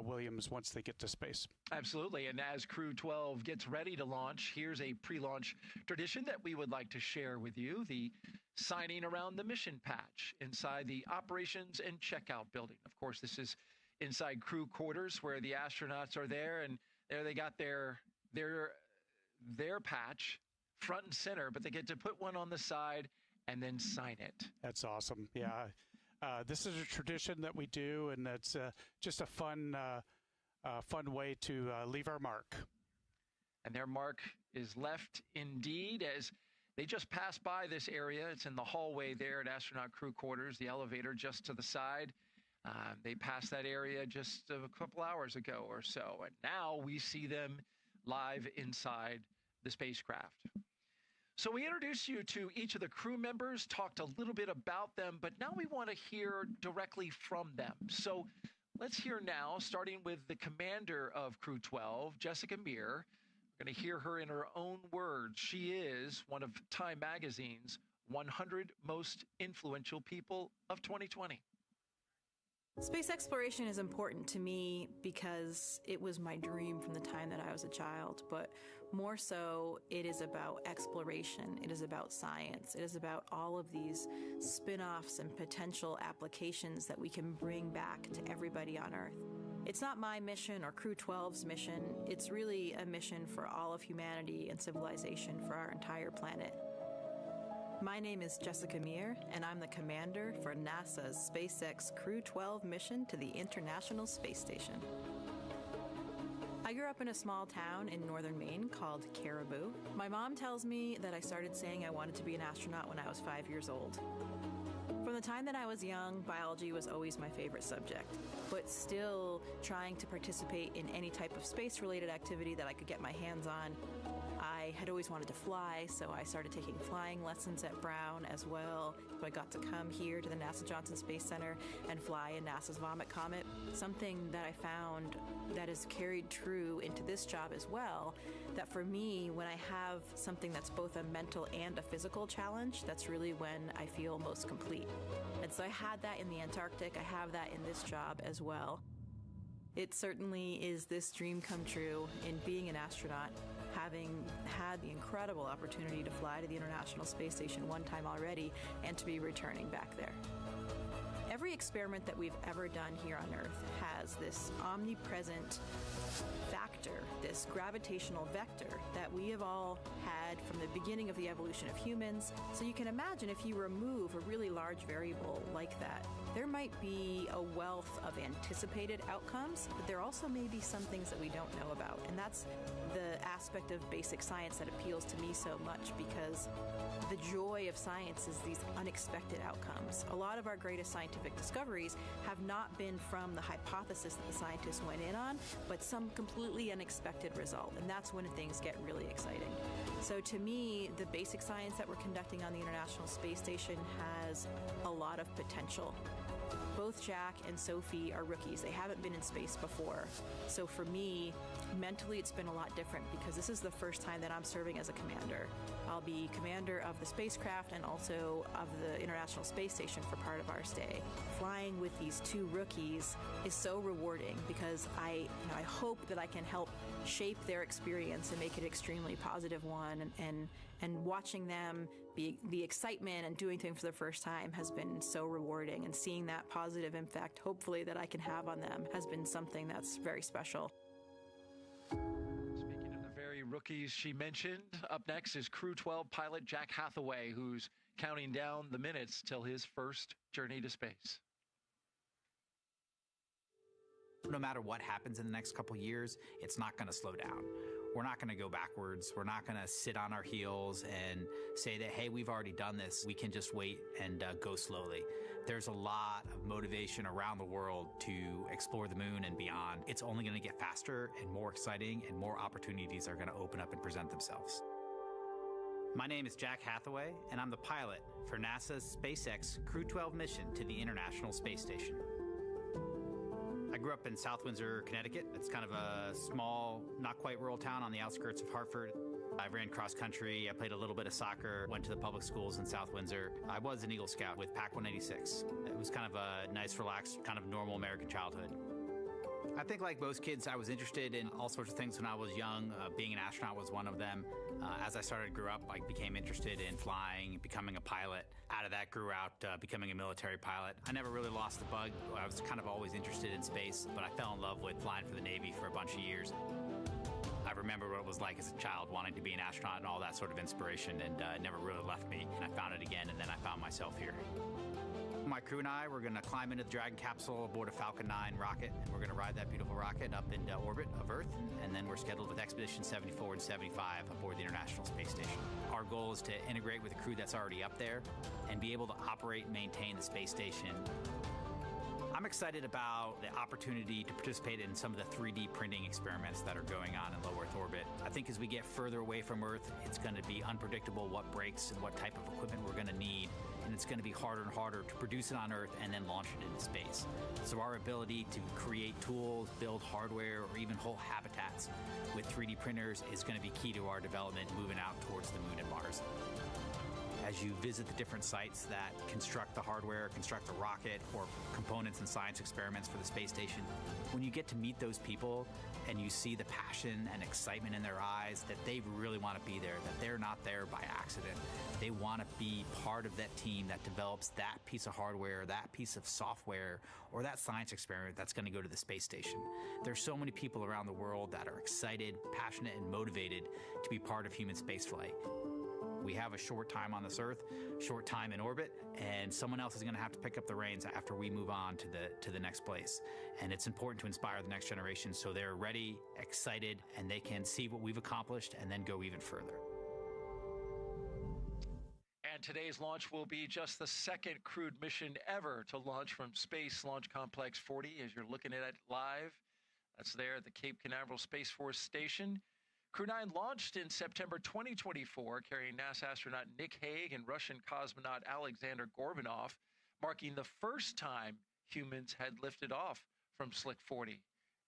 S28: Williams once they get to space.
S7: Absolutely. And as Crew-12 gets ready to launch, here's a pre-launch tradition that we would like to share with you, the signing around the mission patch inside the operations and checkout building. Of course, this is inside crew quarters where the astronauts are there, and there they got their patch front and center, but they get to put one on the side and then sign it.
S28: That's awesome. Yeah. This is a tradition that we do, and it's just a fun way to leave our mark.
S7: And their mark is left indeed as they just passed by this area. It's in the hallway there at astronaut crew quarters, the elevator just to the side. They passed that area just a couple hours ago or so, and now we see them live inside the spacecraft. So we introduced you to each of the crew members, talked a little bit about them, but now we want to hear directly from them. So let's hear now, starting with the commander of Crew-12, Jessica Meir. We're going to hear her in her own words. She is one of Time Magazine's 100 most influential people of 2020.
S1: Space exploration is important to me because it was my dream from the time that I was a child, but more so, it is about exploration, it is about science, it is about all of these spin-offs and potential applications that we can bring back to everybody on Earth. It's not my mission or Crew-12's mission, it's really a mission for all of humanity and civilization for our entire planet. My name is Jessica Meir, and I'm the commander for NASA's SpaceX Crew-12 mission to the International Space Station. I grew up in a small town in northern Maine called Caribou. My mom tells me that I started saying I wanted to be an astronaut when I was 5 years old. From the time that I was young, biology was always my favorite subject, but still trying to participate in any type of space-related activity that I could get my hands on. I had always wanted to fly, so I started taking flying lessons at Brown as well. So I got to come here to the NASA Johnson Space Center and fly in NASA's Vomit Comet. Something that I found that is carried true into this job as well, that for me, when I have something that's both a mental and a physical challenge, that's really when I feel most complete. And so I had that in the Antarctic, I have that in this job as well. It certainly is this dream come true in being an astronaut, having had the incredible opportunity to fly to the International Space Station one time already and to be returning back there. Every experiment that we've ever done here on Earth has this omnipresent factor, this gravitational vector that we have all had from the beginning of the evolution of humans. So you can imagine if you remove a really large variable like that, there might be a wealth of anticipated outcomes, but there also may be some things that we don't know about. And that's the aspect of basic science that appeals to me so much, because the joy of science is these unexpected outcomes. A lot of our greatest scientific discoveries have not been from the hypothesis that the scientists went in on, but some completely unexpected result. And that's when things get really exciting. So to me, the basic science that we're conducting on the International Space Station has a lot of potential. Both Jack and Sophie are rookies. They haven't been in space before. So for me, mentally, it's been a lot different because this is the first time that I'm serving as a commander. I'll be commander of the spacecraft and also of the International Space Station for part of our stay. Flying with these two rookies is so rewarding because I hope that I can help shape their experience and make it an extremely positive one. And watching them, the excitement and doing things for the first time has been so rewarding. And seeing that positive impact, hopefully, that I can have on them has been something that's very special.
S7: Speaking of the very rookies she mentioned, up next is Crew-12 pilot Jack Hathaway, who's counting down the minutes till his first journey to space.
S3: No matter what happens in the next couple years, it's not going to slow down. We're not going to go backwards. We're not going to sit on our heels and say that, hey, we've already done this. We can just wait and go slowly. There's a lot of motivation around the world to explore the moon and beyond. It's only going to get faster and more exciting, and more opportunities are going to open up and present themselves. My name is Jack Hathaway, and I'm the pilot for NASA's SpaceX Crew-12 mission to the International Space Station. I grew up in South Windsor, Connecticut. It's kind of a small, not quite rural town on the outskirts of Hartford. I ran cross country, I played a little bit of soccer, went to the public schools in South Windsor. I was an Eagle Scout with Pac 186. It was kind of a nice, relaxed, kind of normal American childhood. I think like most kids, I was interested in all sorts of things when I was young. Being an astronaut was one of them. As I grew up, I became interested in flying, becoming a pilot. Out of that grew out becoming a military pilot. I never really lost the bug. I was kind of always interested in space, but I fell in love with flying for the Navy for a bunch of years. I remember what it was like as a child wanting to be an astronaut and all that sort of inspiration, and it never really left me. And I found it again, and then I found myself here. My crew and I, we're going to climb into the Dragon capsule aboard a Falcon 9 rocket, and we're going to ride that beautiful rocket up into orbit of Earth, and then we're scheduled with Expedition 74 and 75 aboard the International Space Station. Our goal is to integrate with the crew that's already up there and be able to operate and maintain the space station. I'm excited about the opportunity to participate in some of the 3D printing experiments that are going on in low Earth orbit. I think as we get further away from Earth, it's going to be unpredictable what breaks and what type of equipment we're going to need, and it's going to be harder and harder to produce it on Earth and then launch it into space. So our ability to create tools, build hardware, or even whole habitats with 3D printers is going to be key to our development moving out towards the Moon and Mars. As you visit the different sites that construct the hardware, construct the rocket, or components and science experiments for the space station, when you get to meet those people and you see the passion and excitement in their eyes that they really want to be there, that they're not there by accident. They want to be part of that team that develops that piece of hardware, that piece of software, or that science experiment that's going to go to the space station. There's so many people around the world that are excited, passionate, and motivated to be part of human spaceflight. We have a short time on this Earth, short time in orbit, and someone else is going to have to pick up the reins after we move on to the next place. And it's important to inspire the next generation so they're ready, excited, and they can see what we've accomplished and then go even further.
S7: And today's launch will be just the second crewed mission ever to launch from Space Launch Complex 40, as you're looking at it live. That's there at the Cape Canaveral Space Force Station. Crew 9 launched in September 2024, carrying NASA astronaut Nick Hague and Russian cosmonaut Alexander Gorbanov, marking the first time humans had lifted off from Slick 40.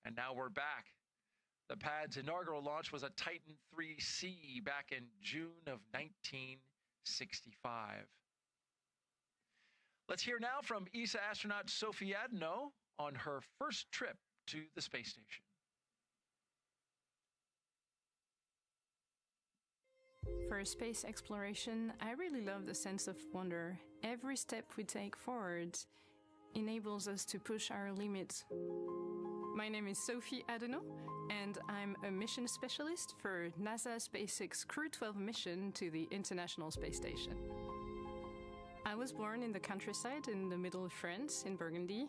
S7: And now we're back. The pad's inaugural launch was a Titan 3C back in June of 1965. Let's hear now from ESA astronaut Sophie Adenot on her first trip to the space station.
S4: For space exploration, I really love the sense of wonder. Every step we take forward enables us to push our limits. My name is Sophie Adenot, and I'm a mission specialist for NASA SpaceX Crew-12 mission to the International Space Station. I was born in the countryside in the middle of France, in Burgundy,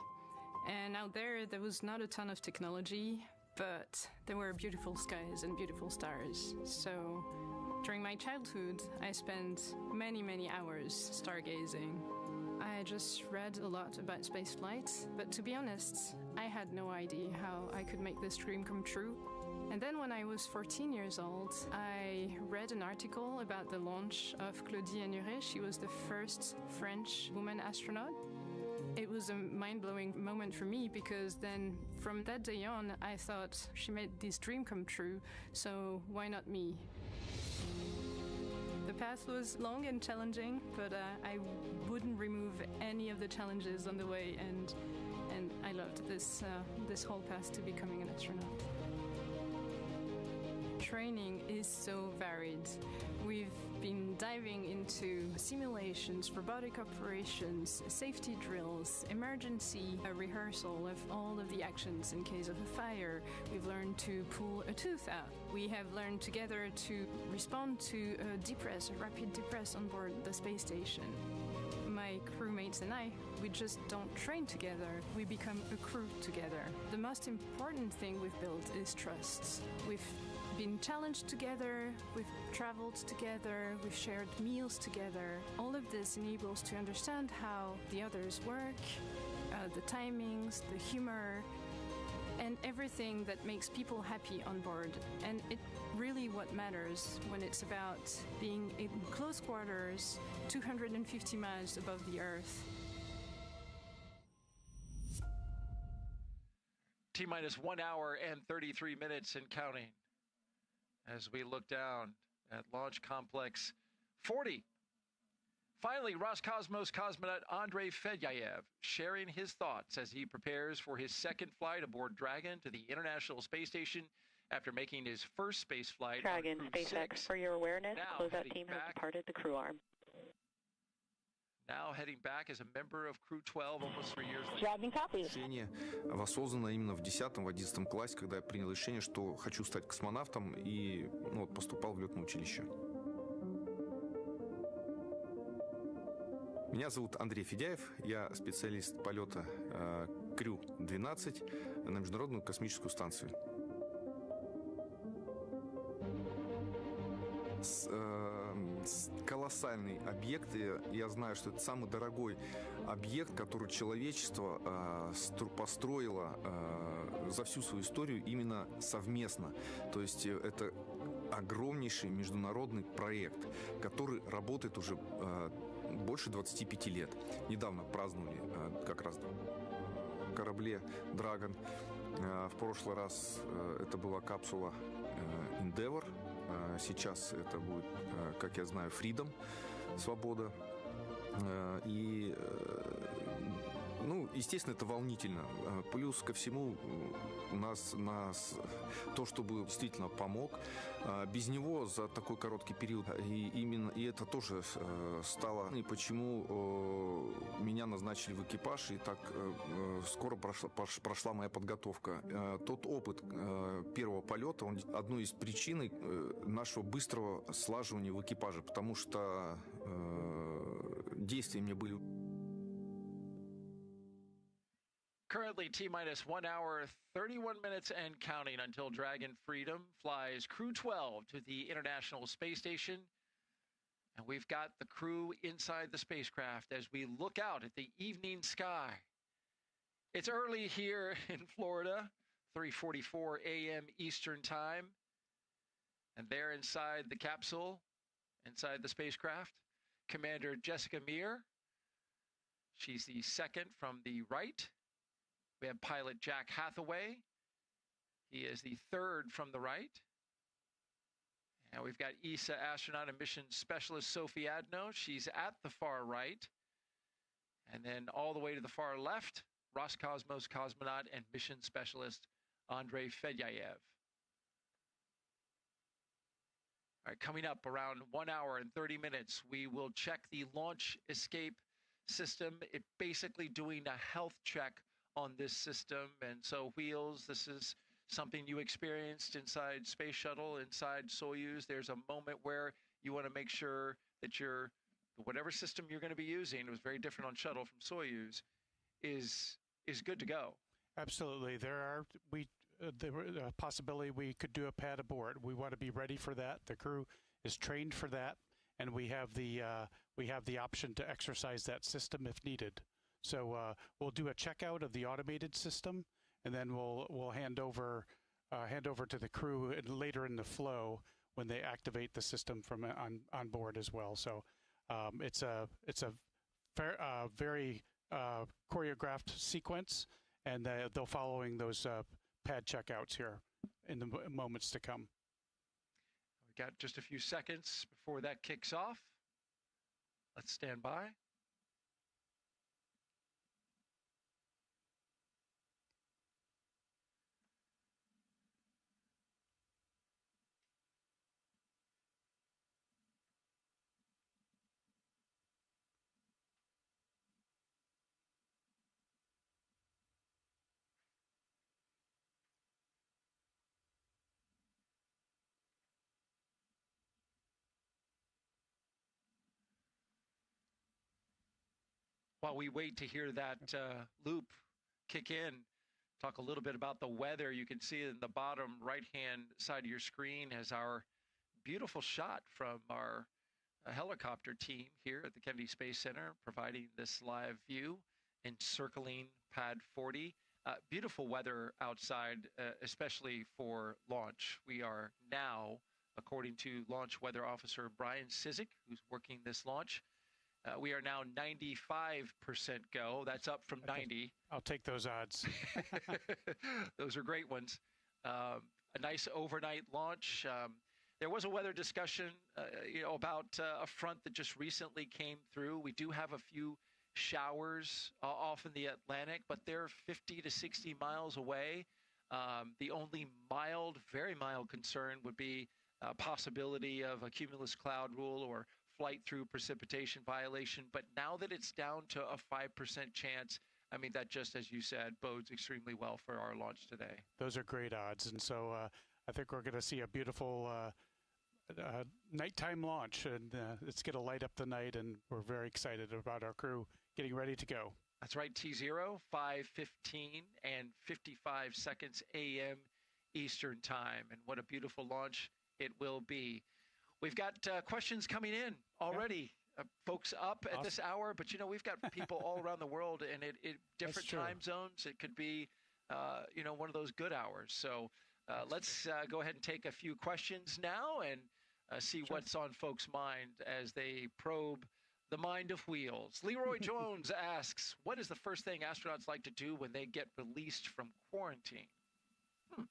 S4: and out there was not a ton of technology, but there were beautiful skies and beautiful stars. So during my childhood, I spent many, many hours stargazing. I just read a lot about spaceflight, but to be honest, I had no idea how I could make this dream come true. And then when I was 14 years old, I read an article about the launch of Claudie Andrey. She was the first French woman astronaut. It was a mind-blowing moment for me because then from that day on, I thought she made this dream come true, so why not me? The path was long and challenging, but I wouldn't remove any of the challenges on the way, and I loved this whole path to becoming an astronaut. Training is so varied. We've been diving into simulations, robotic operations, safety drills, emergency rehearsal of all of the actions in case of a fire. We've learned to pull a tooth out. We have learned together to respond to a rapid depress on board the space station. My crewmates and I, we just don't train together, we become a crew together. The most important thing we've built is trust. We've been challenged together, we've traveled together, we've shared meals together. All of this enables to understand how the others work, the timings, the humor, and everything that makes people happy on board. And it really what matters when it's about being in close quarters, 250 miles above the Earth.
S7: T-minus 1 hour and 33 minutes and counting as we look down at Launch Complex 40. Finally, Roscosmos cosmonaut Andrey Fedyaev sharing his thoughts as he prepares for his second flight aboard Dragon to the International Space Station after making his first space flight.
S5: Dragon, SpaceX, for your awareness, closeout team has departed the crew arm.
S7: Now now heading back as a member of Crew-12 almost 3 years later.
S24: Driving copy.
S23: Решение осознанно именно в 10-м, в 11 классе, когда я принял решение, что хочу стать космонавтом, и поступал в летное училище. Меня зовут Андрей Федяев, я специалист полета Crew-12 на Международную космическую станцию. Колоссальный объект, и я знаю, что это самый дорогой объект, который человечество построило за всю свою историю именно совместно. То есть это огромнейший международный проект, который работает уже больше 25 лет. Недавно праздновали как раз в корабле «Драгон». В прошлый раз это была капсула «Endeavour». Сейчас это будет, как я знаю, «Freedom», «Свобода». И, естественно, это волнительно. Плюс ко всему у нас то, чтобы действительно помог. Без него за такой короткий период и это тоже стало. И почему меня назначили в экипаж, и так скоро прошла моя подготовка. Тот опыт первого полета, он одной из причин нашего быстрого слаживания в экипаже, потому что действия мне были.
S7: Currently, T-minus 1 hour, 31 minutes and counting until Dragon Freedom flies Crew-12 to the International Space Station. And we've got the crew inside the spacecraft as we look out at the evening sky. It's early here in Florida, 3:44 a.m. Eastern Time. And there inside the capsule, inside the spacecraft, Commander Jessica Meir. She's the second from the right. We have pilot Jack Hathaway. He is the third from the right. And we've got ESA astronaut and mission specialist Sophie Adenot. She's at the far right. And then all the way to the far left, Roscosmos cosmonaut and mission specialist Andrey Fedyaev. All right, coming up around 1 hour and 30 minutes, we will check the launch escape system. It basically doing a health check on this system. And so, Wheels, this is something you experienced inside Space Shuttle, inside Soyuz. There's a moment where you want to make sure that whatever system you're going to be using, it was very different on Shuttle from Soyuz, is good to go.
S28: Absolutely. There a possibility we could do a pad abort. We want to be ready for that. The crew is trained for that, and we have the option to exercise that system if needed. So we'll do a checkout of the automated system, and then we'll hand over to the crew later in the flow when they activate the system from on board as well. So it's a very choreographed sequence, and they'll following those pad checkouts here in the moments to come.
S7: We've got just a few seconds before that kicks off. Let's stand by. While we wait to hear that loop kick in, talk a little bit about the weather. You can see in the bottom right-hand side of your screen has our beautiful shot from our helicopter team here at the Kennedy Space Center, providing this live view encircling Pad 40. Beautiful weather outside, especially for launch. We are now, according to Launch Weather Officer Brian Sizik, who's working this launch, we are now 95% go. That's up from 90.
S28: I'll take those odds.
S7: Those are great ones. A nice overnight launch. There was a weather discussion, about a front that just recently came through. We do have a few showers off in the Atlantic, but they're 50 to 60 miles away. The only mild, very mild concern would be a possibility of a cumulus cloud rule or flight through precipitation violation. But now that it's down to a 5% chance, I mean, that just, as you said, bodes extremely well for our launch today.
S28: Those are great odds. And so I think we're going to see a beautiful nighttime launch, and it's going to light up the night, and we're very excited about our crew getting ready to go.
S7: That's right, T0, 5:15 and 55 seconds a.m. Eastern Time. And what a beautiful launch it will be. We've got questions coming in already. Folks up at this hour, but we've got people all around the world, and it different time zones. It could be, one of those good hours. So let's go ahead and take a few questions now and see what's on folks' mind as they probe the mind of wheels. Leroy Jones asks, what is the first thing astronauts like to do when they get released from quarantine?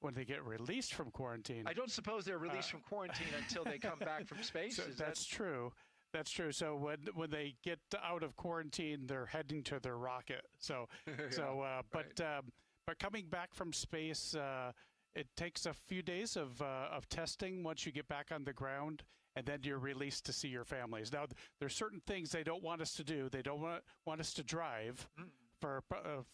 S28: When they get released from quarantine?
S7: I don't suppose they're released from quarantine until they come back from space.
S28: So that's true. That's true. So when they get out of quarantine, they're heading to their rocket. But coming back from space, it takes a few days of testing once you get back on the ground, and then you're released to see your families. Now, there's certain things they don't want us to do. They don't want us to drive for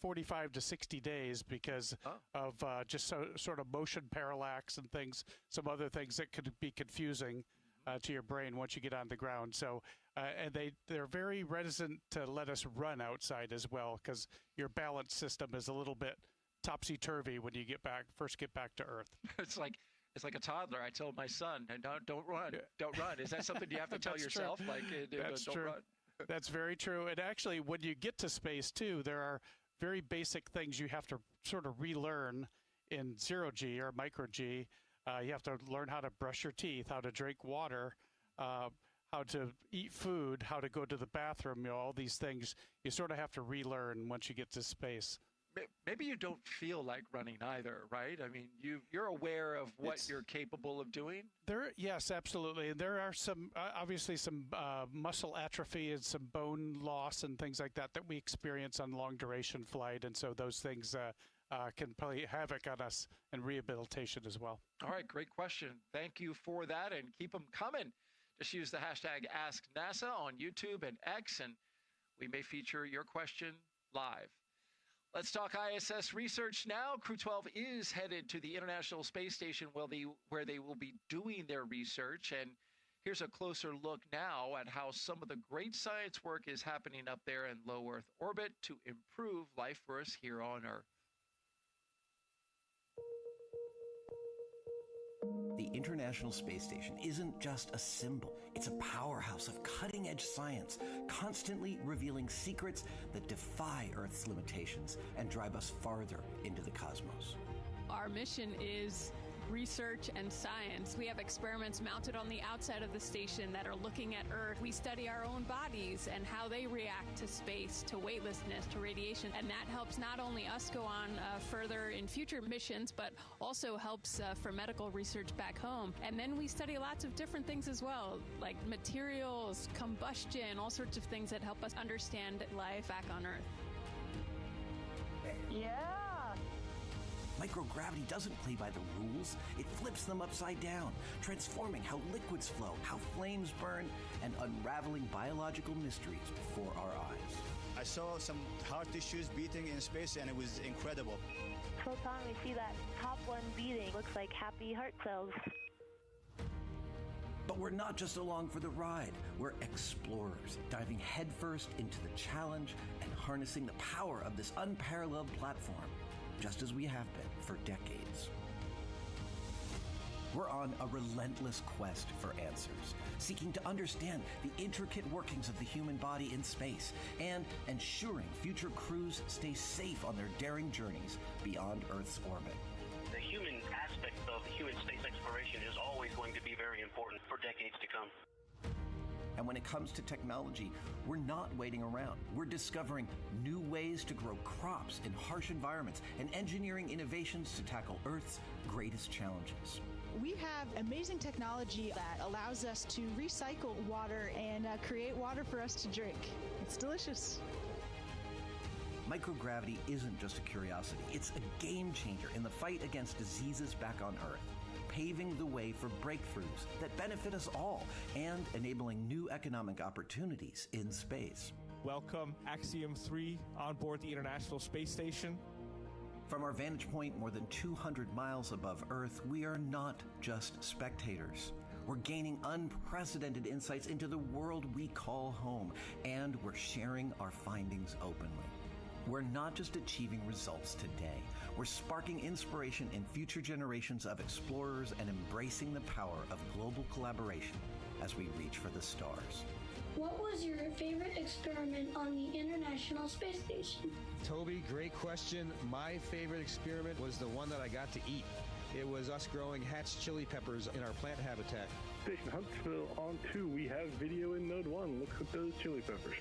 S28: 45 to 60 days because of just sort of motion parallax and things, some other things that could be confusing to your brain once you get on the ground. So, and they're very reticent to let us run outside as well because your balance system is a little bit topsy-turvy when you first get back to Earth.
S7: It's like a toddler. I told my son, don't run, don't run. Is that something you have to tell yourself?
S28: True.
S7: Like,
S28: That's
S7: don't
S28: true.
S7: run.
S28: That's very true. And actually, when you get to space too, there are very basic things you have to sort of relearn in zero-G or micro-G. You have to learn how to brush your teeth, how to drink water, how to eat food, how to go to the bathroom, all these things you sort of have to relearn once you get to space.
S7: Maybe you don't feel like running either, right? I mean, you're aware of what you're capable of doing?
S28: Yes, absolutely. And there are some, obviously some muscle atrophy and some bone loss and things like that we experience on long duration flight. And so those things can play havoc on us in rehabilitation as well.
S7: All right, great question. Thank you for that, and keep them coming. Just use the hashtag AskNASA on YouTube and X, and we may feature your question live. Let's talk ISS research now. Crew-12 is headed to the International Space Station where they will be doing their research, and here's a closer look now at how some of the great science work is happening up there in low Earth orbit to improve life for us here on Earth.
S5: The International Space Station isn't just a symbol. It's a powerhouse of cutting-edge science, constantly revealing secrets that defy Earth's limitations and drive us farther into the cosmos.
S6: Our mission is research and science. We have experiments mounted on the outside of the station that are looking at Earth. We study our own bodies and how they react to space, to weightlessness, to radiation, and that helps not only us go on further in future missions, but also helps for medical research back home. And then we study lots of different things as well, like materials, combustion, all sorts of things that help us understand life back on Earth.
S5: Yeah! Microgravity doesn't play by the rules. It flips them upside down, transforming how liquids flow, how flames burn, and unraveling biological mysteries before our eyes.
S8: I saw some heart tissues beating in space, and it was incredible.
S11: Photon, we see that top one beating. Looks like happy heart cells.
S5: But we're not just along for the ride. We're explorers, diving headfirst into the challenge and harnessing the power of this unparalleled platform, just as we have been for decades. We're on a relentless quest for answers, seeking to understand the intricate workings of the human body in space and ensuring future crews stay safe on their daring journeys beyond Earth's orbit.
S12: The human aspect of human space exploration is always going to be very important for decades to come.
S5: And when it comes to technology, we're not waiting around. We're discovering new ways to grow crops in harsh environments and engineering innovations to tackle Earth's greatest challenges.
S14: We have amazing technology that allows us to recycle water and create water for us to drink. It's delicious.
S5: Microgravity isn't just a curiosity. It's a game changer in the fight against diseases back on Earth. paving the way for breakthroughs that benefit us all and enabling new economic opportunities in space.
S9: Welcome, Axiom 3 on board the International Space Station.
S5: From our vantage point more than 200 miles above Earth, we are not just spectators. We're gaining unprecedented insights into the world we call home, and we're sharing our findings openly. We're not just achieving results today. We're sparking inspiration in future generations of explorers and embracing the power of global collaboration as we reach for the stars.
S10: What was your favorite experiment on the International Space Station?
S13: Toby, great question. My favorite experiment was the one that I got to eat. It was us growing hatch chili peppers in our plant habitat.
S16: Station Huntsville on 2. We have video in Node 1. Look at those chili peppers.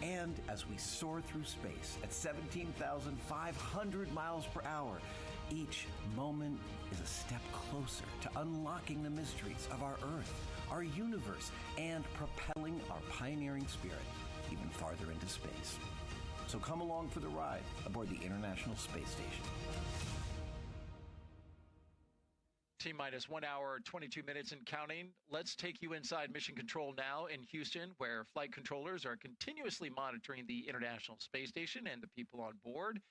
S5: And as we soar through space at 17,500 miles per hour, each moment is a step closer to unlocking the mysteries of our Earth, our universe, and propelling our pioneering spirit even farther into space. So come along for the ride aboard the International Space Station.
S7: T-minus 1 hour, 22 minutes and counting. Let's take you inside Mission Control now in Houston, where flight controllers are continuously monitoring the International Space Station and the people on board.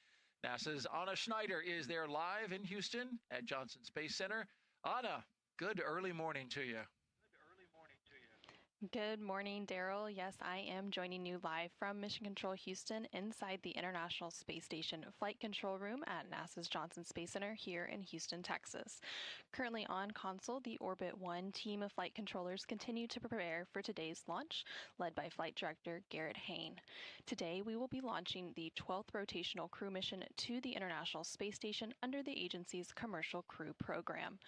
S7: NASA's Anna Schneider is there live in Houston at Johnson Space Center. Anna, good early morning to you.
S20: Good morning, Daryl. Yes, I am joining you live from Mission Control Houston inside the International Space Station Flight Control Room at NASA's Johnson Space Center here in Houston, Texas. Currently on console, the Orbit 1 team of flight controllers continue to prepare for today's launch, led by Flight Director Garrett Hain. Today, we will be launching the 12th rotational crew mission to the International Space Station under the agency's Commercial Crew Program.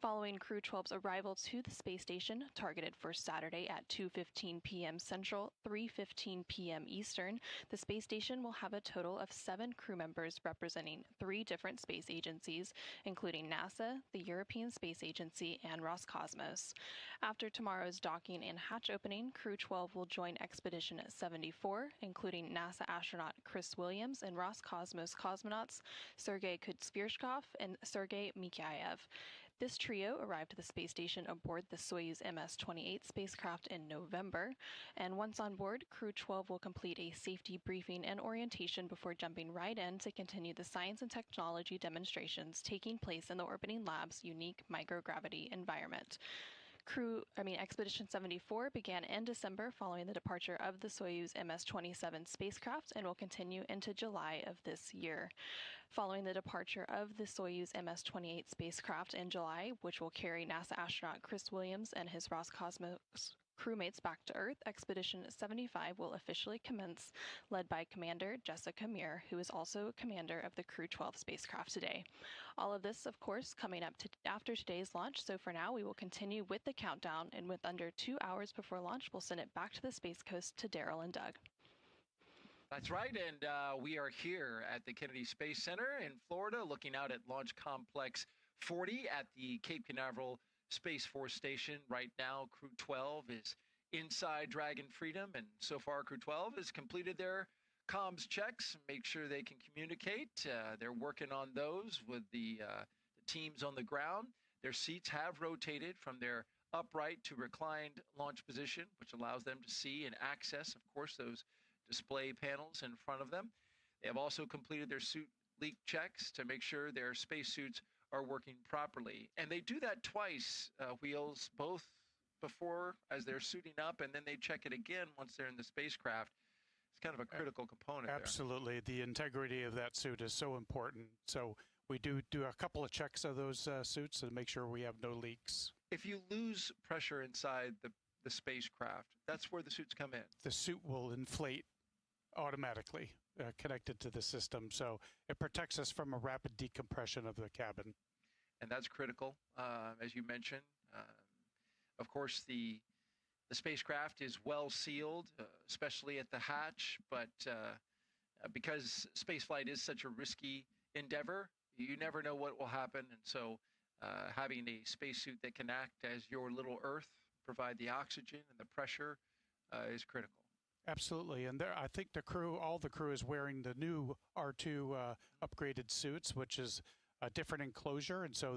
S20: Following Crew-12's arrival to the space station, targeted for Saturday at 2:15 p.m. Central, 3:15 p.m. Eastern, the space station will have a total of 7 crew members representing 3 different space agencies, including NASA, the European Space Agency, and Roscosmos. After tomorrow's docking and hatch opening, Crew-12 will join Expedition 74, including NASA astronaut Chris Williams and Roscosmos cosmonauts Sergei Kuzviershkov and Sergei Mikhaev. This trio arrived at the space station aboard the Soyuz MS-28 spacecraft in November, and once on board, Crew-12 will complete a safety briefing and orientation before jumping right in to continue the science and technology demonstrations taking place in the orbiting lab's unique microgravity environment. Expedition 74 began in December following the departure of the Soyuz MS-27 spacecraft and will continue into July of this year. Following the departure of the Soyuz MS-28 spacecraft in July, which will carry NASA astronaut Chris Williams and his Roscosmos crewmates back to Earth, Expedition 75 will officially commence, led by Commander Jessica Meir, who is also commander of the Crew-12 spacecraft today. All of this, of course, coming up after today's launch, so for now we will continue with the countdown, and with under 2 hours before launch, we'll send it back to the Space Coast to Daryl and Doug.
S7: That's right, and we are here at the Kennedy Space Center in Florida, looking out at Launch Complex 40 at the Cape Canaveral Space Force Station. Right now, Crew-12 is inside Dragon Freedom, and so far Crew-12 has completed their comms checks, make sure they can communicate. They're working on those with the teams on the ground. Their seats have rotated from their upright to reclined launch position, which allows them to see and access, of course, those display panels in front of them. They have also completed their suit leak checks to make sure their spacesuits are working properly. And they do that twice, Wheels, both before as they're suiting up, and then they check it again once they're in the spacecraft. It's kind of a critical component.
S28: Absolutely. The integrity of that suit is so important. So we do a couple of checks of those suits to make sure we have no leaks.
S7: If you lose pressure inside the spacecraft, that's where the suits come in.
S28: The suit will inflate automatically connected to the system, so it protects us from a rapid decompression of the cabin.
S7: And that's critical, as you mentioned. Of course, the spacecraft is well sealed, especially at the hatch, but because spaceflight is such a risky endeavor, you never know what will happen, and so having a spacesuit that can act as your little Earth, provide the oxygen and the pressure, is critical.
S28: Absolutely, and I think all the crew is wearing the new R2 upgraded suits, which is a different enclosure, and so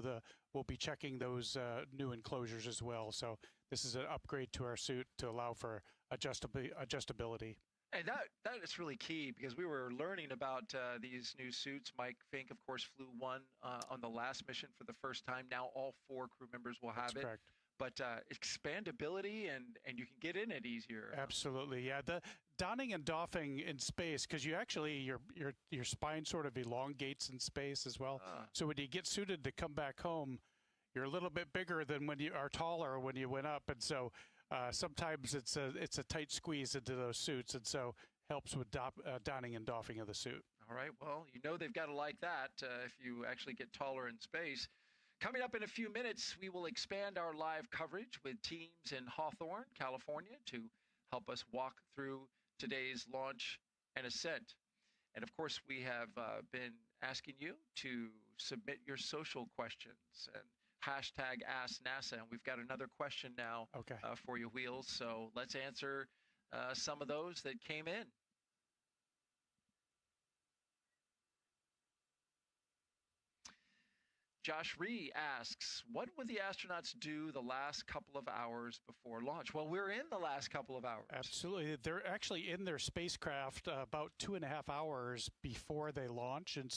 S28: we'll be checking those new enclosures as well. So this is an upgrade to our suit to allow for adjustability.
S7: And that is really key, because we were learning about these new suits. Mike Fink, of course, flew one on the last mission for the first time. Now all 4 crew members will have it.
S28: Correct.
S7: But expandability, and you can get in it easier.
S28: Absolutely, yeah. The donning and doffing in space, because you actually your spine sort of elongates in space as well. So when you get suited to come back home, you're a little bit bigger than when you are taller when you went up, and so sometimes it's a tight squeeze into those suits, and so helps with donning and doffing of the suit.
S7: All right. Well, you know they've got to like that if you actually get taller in space. Coming up in a few minutes, we will expand our live coverage with teams in Hawthorne, California, to help us walk through today's launch and ascent. And of course, we have been asking you to submit your social questions and hashtag Ask NASA. And we've got another question now for you, Wheels. So let's answer some of those that came in. Josh Ree asks, what would the astronauts do the last couple of hours before launch? Well, we're in the last couple of hours.
S28: Absolutely. They're actually in their spacecraft about 2.5 hours before they launch. And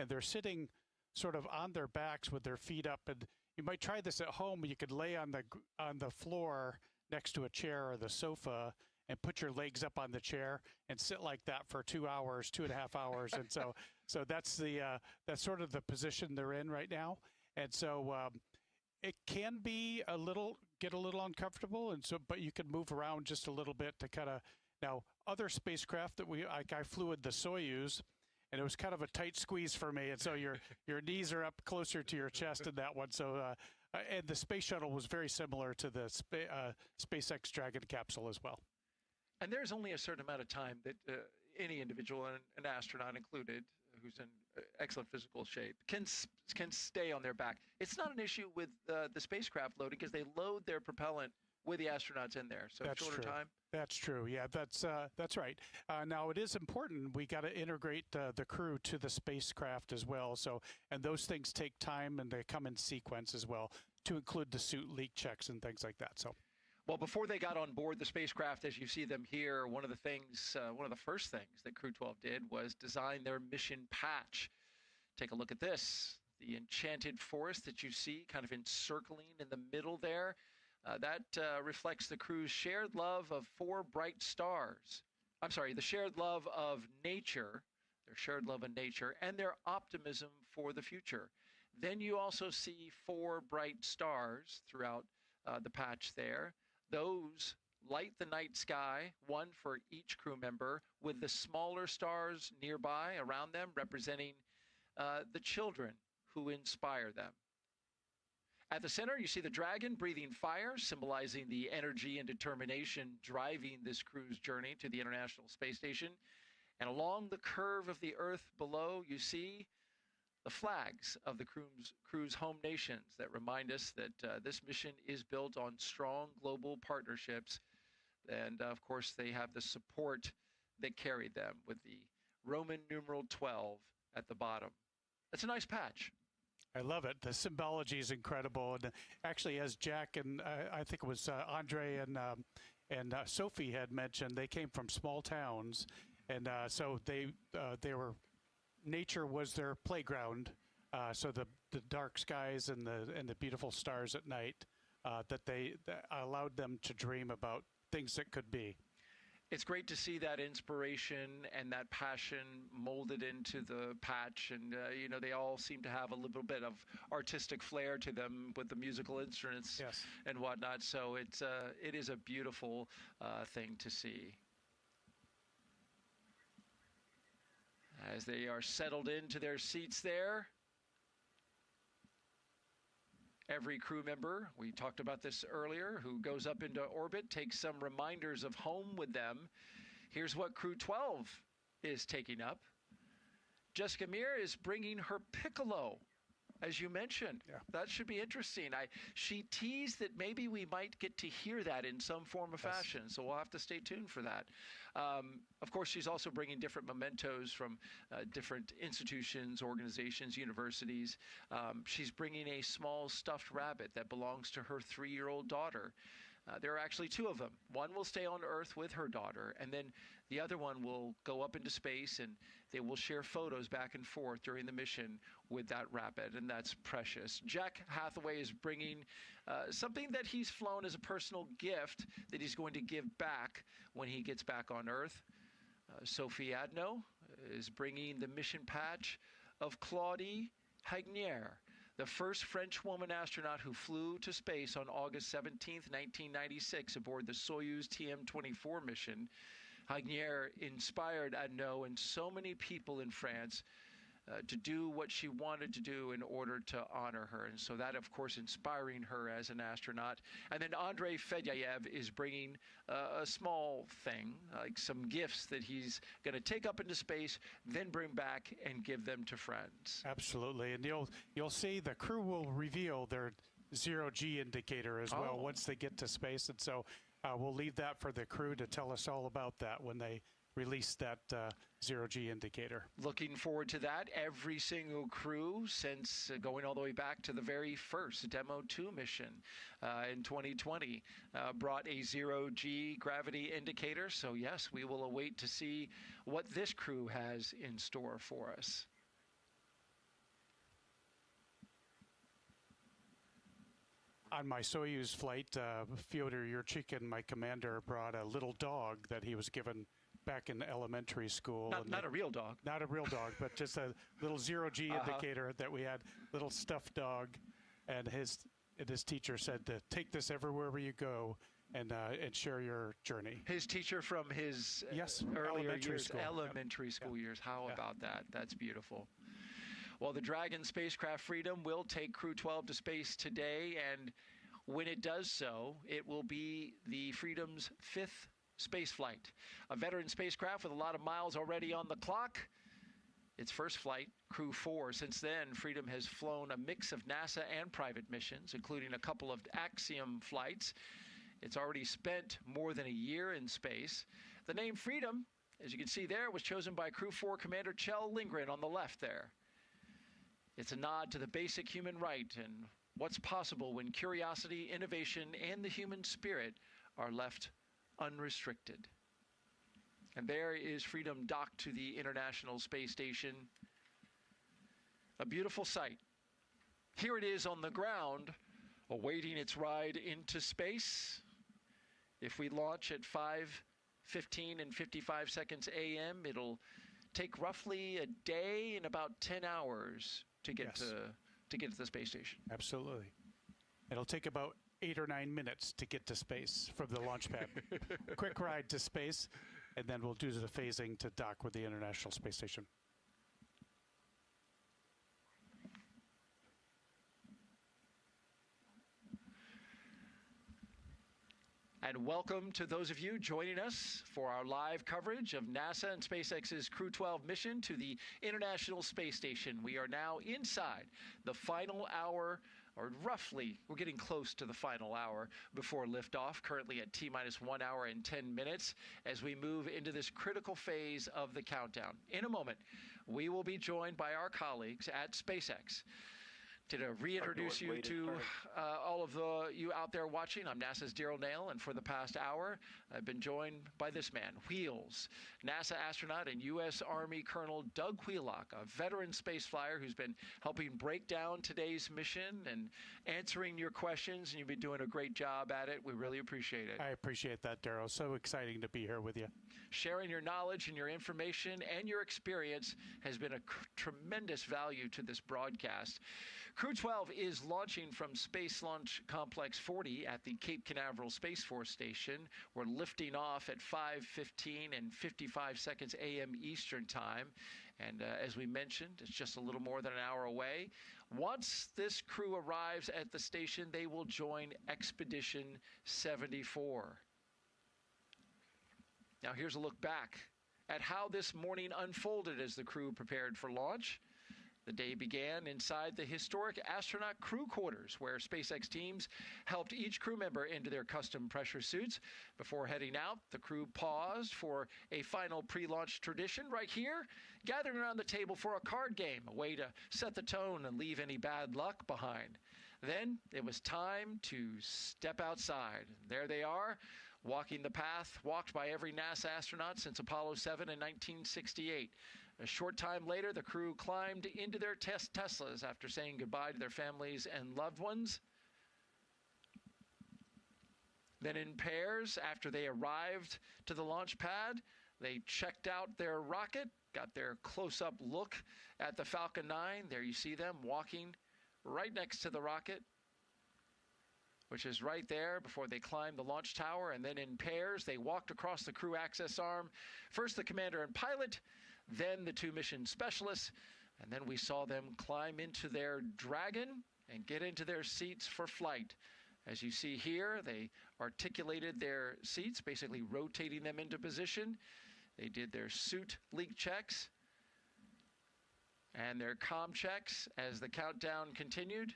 S28: they're sitting sort of on their backs with their feet up. And you might try this at home. You could lay on the floor next to a chair or the sofa and put your legs up on the chair and sit like that for 2 hours, 2.5 hours. And so that's that's sort of the position they're in right now. And so it can be get a little uncomfortable. And so, but you can move around just a little bit to kind of, now other spacecraft that I flew with the Soyuz, and it was kind of a tight squeeze for me. And so your knees are up closer to your chest in that one. So, and the space shuttle was very similar to the SpaceX Dragon capsule as well.
S7: And there's only a certain amount of time that any individual, an astronaut included, who's in excellent physical shape, can stay on their back. It's not an issue with the spacecraft loading, because they load their propellant with the astronauts in there. So
S28: that's
S7: shorter
S28: true.
S7: time.
S28: That's true. Yeah, that's right. Now it is important. We got to integrate the crew to the spacecraft as well. So, and those things take time, and they come in sequence as well, to include the suit leak checks and things like that. So.
S7: Well, before they got on board the spacecraft, as you see them here, one of the first things that Crew-12 did was design their mission patch. Take a look at this. The enchanted forest that you see kind of encircling in the middle there, that reflects the crew's shared love of 4 bright stars. I'm sorry, the shared love of nature, their shared love of nature, and their optimism for the future. Then you also see 4 bright stars throughout the patch there. Those light the night sky, one for each crew member, with the smaller stars nearby around them representing the children who inspire them. At the center, you see the dragon breathing fire, symbolizing the energy and determination driving this crew's journey to the International Space Station. And along the curve of the Earth below, you see the flags of the crew's home nations that remind us that this mission is built on strong global partnerships. And of course, they have the support that carried them, with the Roman numeral 12 at the bottom. That's a nice patch.
S28: I love it. The symbology is incredible. And actually, as Jack and I think it was Andrey and Sophie had mentioned, they came from small towns. And so they were, nature was their playground. So the dark skies and the beautiful stars at night, that allowed them to dream about things that could be.
S7: It's great to see that inspiration and that passion molded into the patch. And, they all seem to have a little bit of artistic flair to them with the musical instruments and whatnot. So it is a beautiful thing to see. As they are settled into their seats there, every crew member, we talked about this earlier, who goes up into orbit takes some reminders of home with them. Here's what Crew-12 is taking up. Jessica Meir is bringing her piccolo as you mentioned. Yeah. That should be interesting. She teased that maybe we might get to hear that in some form or fashion, so we'll have to stay tuned for that. Of course, she's also bringing different mementos from different institutions, organizations, universities. She's bringing a small stuffed rabbit that belongs to her 3-year-old daughter. There are actually 2 of them. One will stay on Earth with her daughter, and then the other one will go up into space, and they will share photos back and forth during the mission with that rabbit, and that's precious. Jack Hathaway is bringing something that he's flown as a personal gift that he's going to give back when he gets back on Earth. Sophie Adenot is bringing the mission patch of Claudie Hagnier, the first French woman astronaut who flew to space on August 17, 1996, aboard the Soyuz TM-24 mission. Hagnier inspired Adenot and so many people in France to do what she wanted to do in order to honor her. And so that, of course, inspiring her as an astronaut. And then Andrey Fedyaev is bringing a small thing, like some gifts that he's going to take up into space, then bring back and give them to friends.
S28: Absolutely. And you'll see the crew will reveal their zero-G indicator as well once they get to space. And so we'll leave that for the crew to tell us all about that when they release that zero-G indicator.
S7: Looking forward to that. Every single crew since going all the way back to the very first Demo 2 mission in 2020 brought a zero-G gravity indicator. So yes, we will await to see what this crew has in store for us.
S28: On my Soyuz flight, Fyodor Yurchikhin, my commander, brought a little dog that he was given back in elementary school.
S7: Not a real dog.
S28: Not a real dog, but just a little zero-G indicator that we had, little stuffed dog. And his teacher said to take this everywhere where you go and share your journey.
S7: His teacher from his earlier elementary school years. How about that? That's beautiful. Well, the Dragon spacecraft Freedom will take Crew-12 to space today, and when it does so, it will be the Freedom's 5th space flight. A veteran spacecraft with a lot of miles already on the clock. Its first flight, Crew-4. Since then, Freedom has flown a mix of NASA and private missions, including a couple of Axiom flights. It's already spent more than a year in space. The name Freedom, as you can see there, was chosen by Crew-4 Commander Kjell Lindgren on the left there. It's a nod to the basic human right and what's possible when curiosity, innovation, and the human spirit are left unrestricted. And there is Freedom docked to the International Space Station. A beautiful sight. Here it is on the ground, awaiting its ride into space. If we launch at 5:15 and 55 seconds a.m., it'll take roughly a day and about 10 hours to get to the space station.
S28: Absolutely. It'll take about 8 or 9 minutes to get to space from the launch pad. Quick ride to space, and then we'll do the phasing to dock with the International Space Station.
S7: And welcome to those of you joining us for our live coverage of NASA and SpaceX's Crew-12 mission to the International Space Station. We are now inside the final hour, or roughly, we're getting close to the final hour before liftoff, currently at T-minus 1 hour and 10 minutes, as we move into this critical phase of the countdown. In a moment, we will be joined by our colleagues at SpaceX to reintroduce you to all of you out there watching. I'm NASA's Daryl Nail, and for the past hour, I've been joined by this man, Wheels, NASA astronaut and U.S. Army Colonel Doug Wheelock, a veteran space flyer who's been helping break down today's mission and answering your questions, and you've been doing a great job at it. We really appreciate it.
S28: I appreciate that, Daryl. So exciting to be here with you.
S7: Sharing your knowledge and your information and your experience has been a tremendous value to this broadcast. Crew-12 is launching from Space Launch Complex 40 at the Cape Canaveral Space Force Station. We're lifting off at 5:15 and 55 seconds a.m. Eastern Time. And as we mentioned, it's just a little more than an hour away. Once this crew arrives at the station, they will join Expedition 74. Now here's a look back at how this morning unfolded as the crew prepared for launch. The day began inside the historic astronaut crew quarters, where SpaceX teams helped each crew member into their custom pressure suits. Before heading out, the crew paused for a final pre-launch tradition right here, gathering around the table for a card game, a way to set the tone and leave any bad luck behind. Then it was time to step outside. There they are, walking the path walked by every NASA astronaut since Apollo 7 in 1968. A short time later, the crew climbed into their Teslas after saying goodbye to their families and loved ones. Then in pairs, after they arrived to the launch pad, they checked out their rocket, got their close-up look at the Falcon 9. There you see them walking right next to the rocket, which is right there before they climbed the launch tower. And then in pairs, they walked across the crew access arm. First the commander and pilot, then the two mission specialists, and then we saw them climb into their Dragon and get into their seats for flight. As you see here, they articulated their seats, basically rotating them into position. They did their suit leak checks and their comm checks as the countdown continued.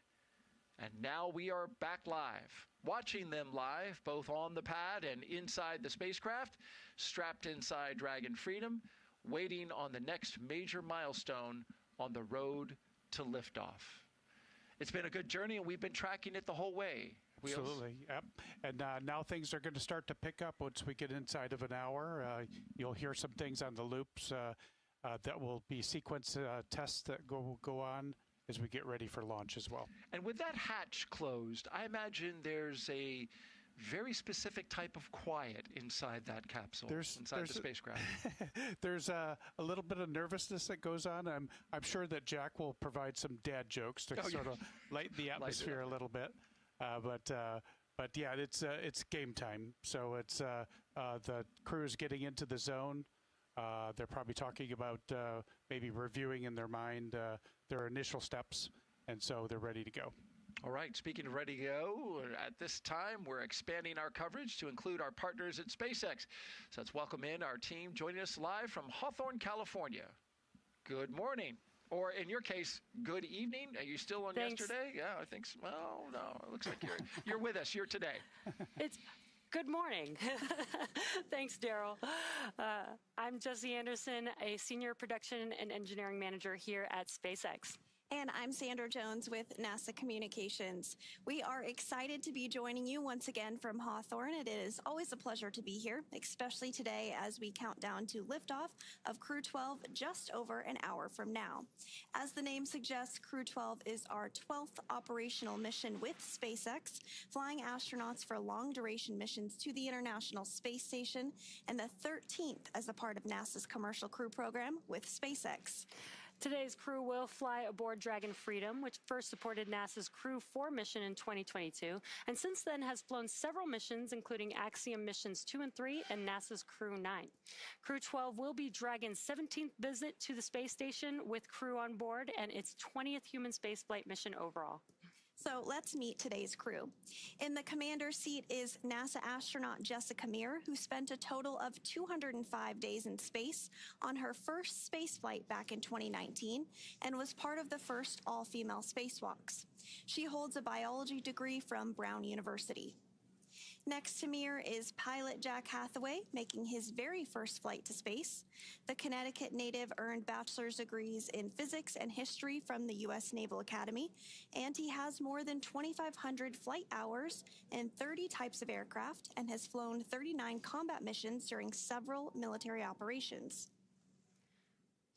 S7: And now we are back live, watching them live, both on the pad and inside the spacecraft, strapped inside Dragon Freedom, waiting on the next major milestone on the road to liftoff. It's been a good journey, and we've been tracking it the whole way. Wheels?
S28: Absolutely, yep. And now things are going to start to pick up once we get inside of an hour. You'll hear some things on the loops that will be sequence tests that go on as we get ready for launch as well.
S7: And with that hatch closed, I imagine there's a very specific type of quiet inside that capsule, inside the spacecraft.
S28: There's a little bit of nervousness that goes on. I'm sure that Jack will provide some dad jokes to sort of lighten the atmosphere a little bit. But yeah, it's game time. So it's the crew is getting into the zone. They're probably talking about maybe reviewing in their mind their initial steps, and so they're ready to go.
S7: All right, speaking of ready to go, at this time, we're expanding our coverage to include our partners at SpaceX. So let's welcome in our team joining us live from Hawthorne, California. Good morning. Or in your case, good evening. Are you still on yesterday? Yeah, I think so. Well, no, it looks like you're with us. You're today.
S2: It's good morning. Thanks, Daryl. I'm Jessie Anderson, a senior production and engineering manager here at SpaceX.
S15: And I'm Sandra Jones with NASA Communications. We are excited to be joining you once again from Hawthorne. It is always a pleasure to be here, especially today as we count down to liftoff of Crew-12 just over an hour from now. As the name suggests, Crew-12 is our 12th operational mission with SpaceX, flying astronauts for long-duration missions to the International Space Station, and the 13th as a part of NASA's Commercial Crew Program with SpaceX.
S2: Today's crew will fly aboard Dragon Freedom, which first supported NASA's Crew-4 mission in 2022, and since then has flown several missions, including Axiom missions 2 and 3 and NASA's Crew-9. Crew-12 will be Dragon's 17th visit to the space station with crew on board and its 20th human spaceflight mission overall.
S15: So let's meet today's crew. In the commander seat is NASA astronaut Jessica Meir, who spent a total of 205 days in space on her first spaceflight back in 2019 and was part of the first all-female spacewalks. She holds a biology degree from Brown University. Next to Meir is pilot Jack Hathaway, making his very first flight to space. The Connecticut native earned bachelor's degrees in physics and history from the U.S. Naval Academy, and he has more than 2,500 flight hours in 30 types of aircraft and has flown 39 combat missions during several military operations.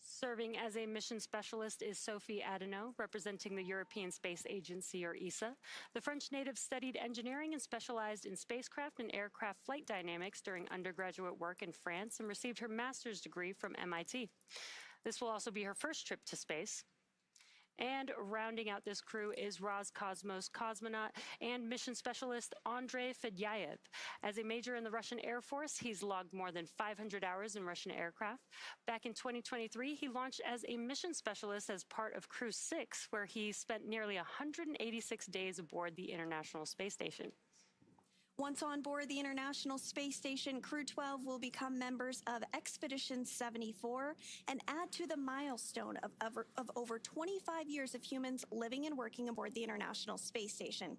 S2: Serving as a mission specialist is Sophie Adenot, representing the European Space Agency, or ESA. The French native studied engineering and specialized in spacecraft and aircraft flight dynamics during undergraduate work in France and received her master's degree from MIT. This will also be her first trip to space. And rounding out this crew is Roscosmos cosmonaut and mission specialist Andrey Fedyaev. As a major in the Russian Air Force, he's logged more than 500 hours in Russian aircraft. Back in 2023, he launched as a mission specialist as part of Crew-6, where he spent nearly 186 days aboard the International Space Station.
S15: Once on board the International Space Station, Crew-12 will become members of Expedition 74 and add to the milestone of over 25 years of humans living and working aboard the International Space Station.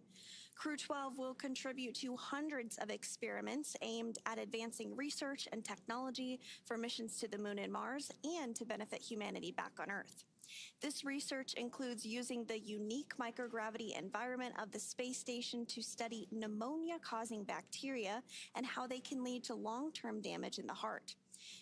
S15: Crew-12 will contribute to hundreds of experiments aimed at advancing research and technology for missions to the Moon and Mars and to benefit humanity back on Earth. This research includes using the unique microgravity environment of the space station to study pneumonia-causing bacteria and how they can lead to long-term damage in the heart.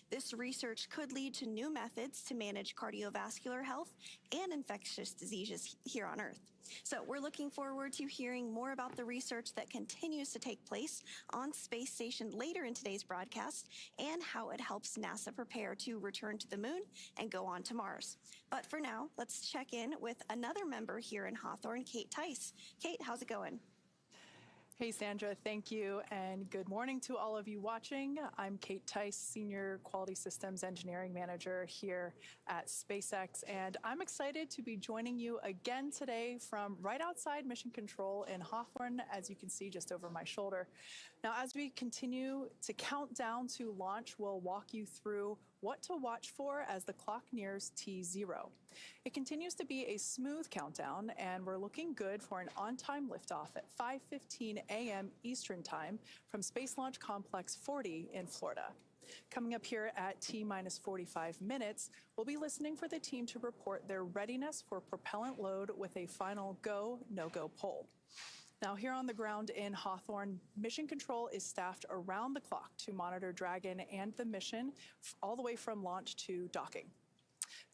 S15: This research could lead to new methods to manage cardiovascular health and infectious diseases here on Earth. So we're looking forward to hearing more about the research that continues to take place on Space Station later in today's broadcast and how it helps NASA prepare to return to the Moon and go on to Mars. But for now, let's check in with another member here in Hawthorne, Kate Tice. Kate, how's it going?
S17: Hey, Sandra, thank you, and good morning to all of you watching. I'm Kate Tice, Senior Quality Systems Engineering Manager here at SpaceX, and I'm excited to be joining you again today from right outside Mission Control in Hawthorne, as you can see just over my shoulder. Now, as we continue to count down to launch, we'll walk you through what to watch for as the clock nears T0. It continues to be a smooth countdown, and we're looking good for an on-time liftoff at 5:15 a.m. Eastern Time from Space Launch Complex 40 in Florida. Coming up here at T-minus 45 minutes, we'll be listening for the team to report their readiness for propellant load with a final go, no-go poll. Now, here on the ground in Hawthorne, Mission Control is staffed around the clock to monitor Dragon and the mission all the way from launch to docking.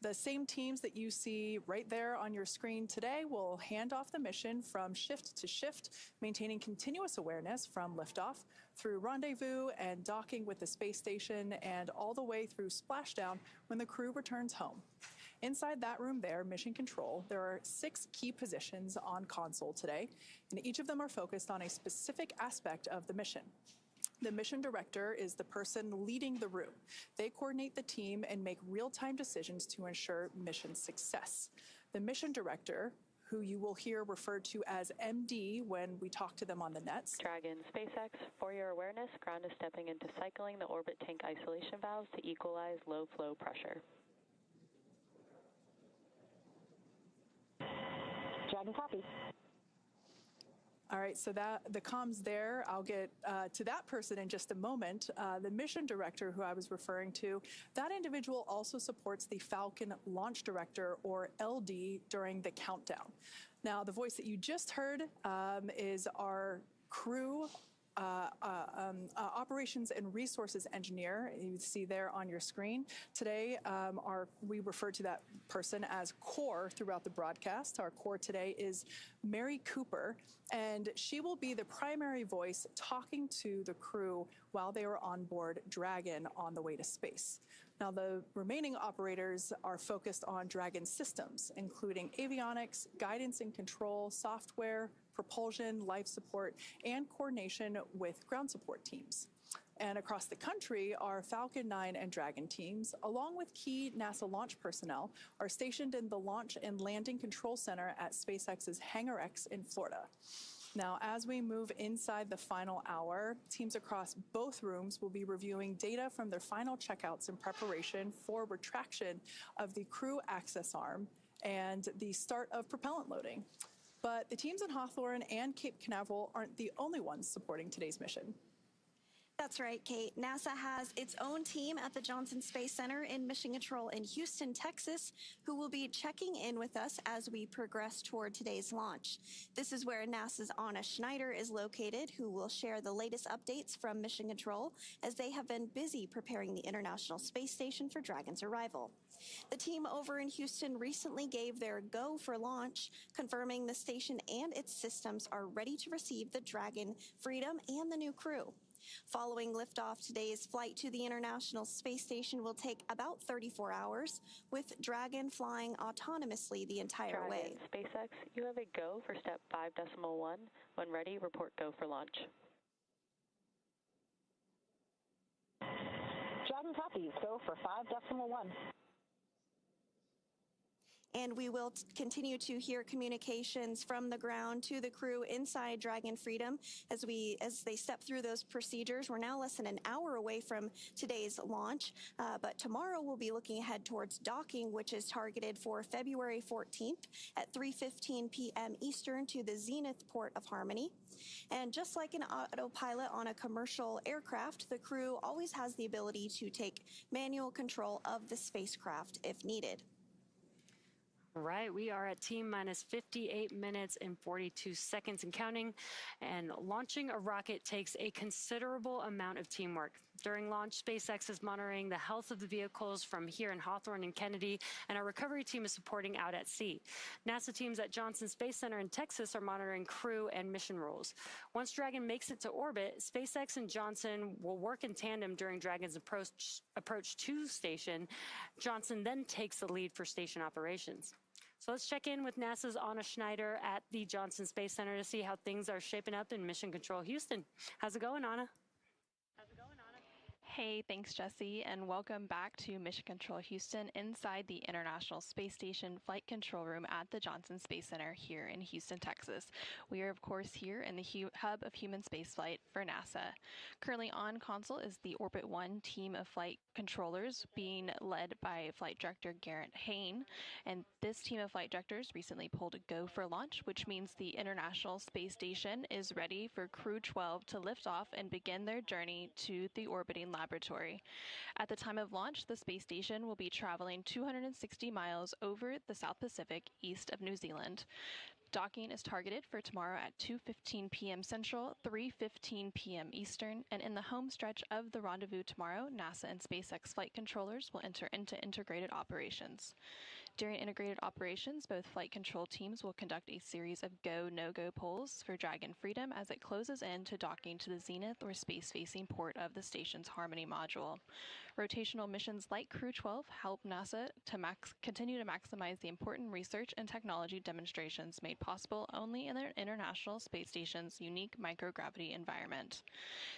S17: The same teams that you see right there on your screen today will hand off the mission from shift to shift, maintaining continuous awareness from liftoff through rendezvous and docking with the space station and all the way through splashdown when the crew returns home. Inside that room there, Mission Control, there are 6 key positions on console today, and each of them are focused on a specific aspect of the mission. The mission director is the person leading the room. They coordinate the team and make real-time decisions to ensure mission success. The mission director, who you will hear referred to as MD when we talk to them on the nets.
S18: Dragon, SpaceX, for your awareness, ground is stepping into cycling the orbit tank isolation valves to equalize low flow pressure.
S19: Dragon copy.
S17: All right, so the comms there, I'll get to that person in just a moment. The mission director who I was referring to, that individual also supports the Falcon launch director, or LD, during the countdown. Now, the voice that you just heard is our crew operations and resources engineer. You see there on your screen. Today, we refer to that person as Core throughout the broadcast. Our Core today is Mary Cooper, and she will be the primary voice talking to the crew while they are on board Dragon on the way to space. Now, the remaining operators are focused on Dragon systems, including avionics, guidance and control, software, propulsion, life support, and coordination with ground support teams. And across the country, our Falcon 9 and Dragon teams, along with key NASA launch personnel, are stationed in the Launch and Landing Control Center at SpaceX's Hangar X in Florida. Now, as we move inside the final hour, teams across both rooms will be reviewing data from their final checkouts in preparation for retraction of the crew access arm and the start of propellant loading. But the teams in Hawthorne and Cape Canaveral aren't the only ones supporting today's mission.
S15: That's right, Kate. NASA has its own team at the Johnson Space Center in Mission Control in Houston, Texas, who will be checking in with us as we progress toward today's launch. This is where NASA's Anna Schneider is located, who will share the latest updates from Mission Control as they have been busy preparing the International Space Station for Dragon's arrival. The team over in Houston recently gave their go for launch, confirming the station and its systems are ready to receive the Dragon, Freedom, and the new crew. Following liftoff, today's flight to the International Space Station will take about 34 hours, with Dragon flying autonomously the entire way.
S18: SpaceX, you have a go for step 5.1. When ready, report go for launch.
S19: Dragon copy. Go for 5.1.
S15: And we will continue to hear communications from the ground to the crew inside Dragon Freedom as they step through those procedures. We're now less than an hour away from today's launch, but tomorrow we'll be looking ahead towards docking, which is targeted for February 14th at 3:15 p.m. Eastern to the Zenith port of Harmony. And just like an autopilot on a commercial aircraft, the crew always has the ability to take manual control of the spacecraft if needed.
S2: Right, we are at T-minus 58 minutes and 42 seconds and counting, and launching a rocket takes a considerable amount of teamwork. During launch, SpaceX is monitoring the health of the vehicles from here in Hawthorne and Kennedy, and our recovery team is supporting out at sea. NASA teams at Johnson Space Center in Texas are monitoring crew and mission rules. Once Dragon makes it to orbit, SpaceX and Johnson will work in tandem during Dragon's approach to station. Johnson then takes the lead for station operations. So let's check in with NASA's Anna Schneider at the Johnson Space Center to see how things are shaping up in Mission Control Houston. How's it going, Anna?
S20: Hey, thanks, Jesse, and welcome back to Mission Control Houston inside the International Space Station Flight Control Room at the Johnson Space Center here in Houston, Texas. We are, of course, here in the hub of human spaceflight for NASA. Currently on console is the Orbit 1 team of flight controllers being led by Flight Director Garrett Hayne, and this team of flight directors recently pulled a go for launch, which means the International Space Station is ready for Crew-12 to lift off and begin their journey to the orbiting laboratory. At the time of launch, the space station will be traveling 260 miles over the South Pacific east of New Zealand. Docking is targeted for tomorrow at 2:15 p.m. Central, 3:15 p.m. Eastern, and in the home stretch of the rendezvous tomorrow, NASA and SpaceX flight controllers will enter into integrated operations. During integrated operations, both flight control teams will conduct a series of go, no-go polls for Dragon Freedom as it closes in to docking to the zenith or space-facing port of the station's Harmony module. Rotational missions like Crew-12 help NASA to continue to maximize the important research and technology demonstrations made possible only in the International Space Station's unique microgravity environment.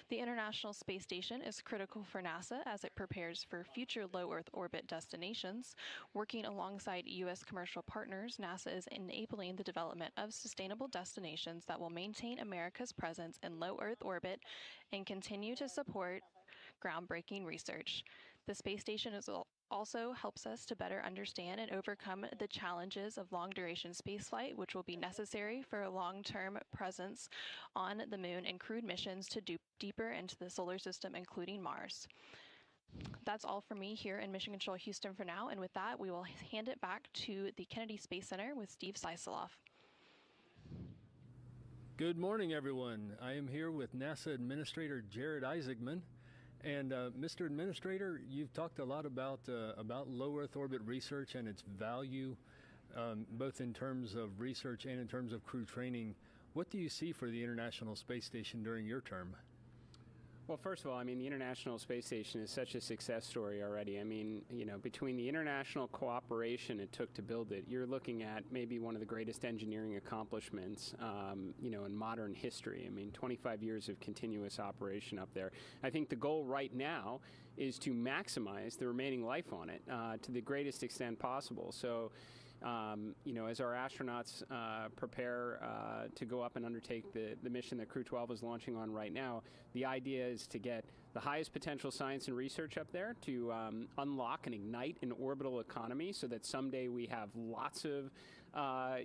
S20: The International Space Station is critical for NASA as it prepares for future low Earth orbit destinations. Working alongside U.S. commercial partners, NASA is enabling the development of sustainable destinations that will maintain America's presence in low Earth orbit and continue to support groundbreaking research. The space station also helps us to better understand and overcome the challenges of long-duration spaceflight, which will be necessary for a long-term presence on the moon and crewed missions to deeper into the solar system, including Mars. That's all for me here in Mission Control Houston for now, and with that, we will hand it back to the Kennedy Space Center with Steve Seiseloff.
S1: Good morning, everyone. I am here with NASA Administrator Jared Isaacman. And Mr. Administrator, you've talked a lot about low Earth orbit research and its value, both in terms of research and in terms of crew training. What do you see for the International Space Station during your term?
S3: Well, first of all, I mean, the International Space Station is such a success story already. I mean, you know, between the international cooperation it took to build it, you're looking at maybe one of the greatest engineering accomplishments, you know, in modern history. I mean, 25 years of continuous operation up there. I think the goal right now is to maximize the remaining life on it to the greatest extent possible. So, you know, as our astronauts prepare to go up and undertake the mission that Crew-12 is launching on right now, the idea is to get the highest potential science and research up there to unlock and ignite an orbital economy so that someday we have lots of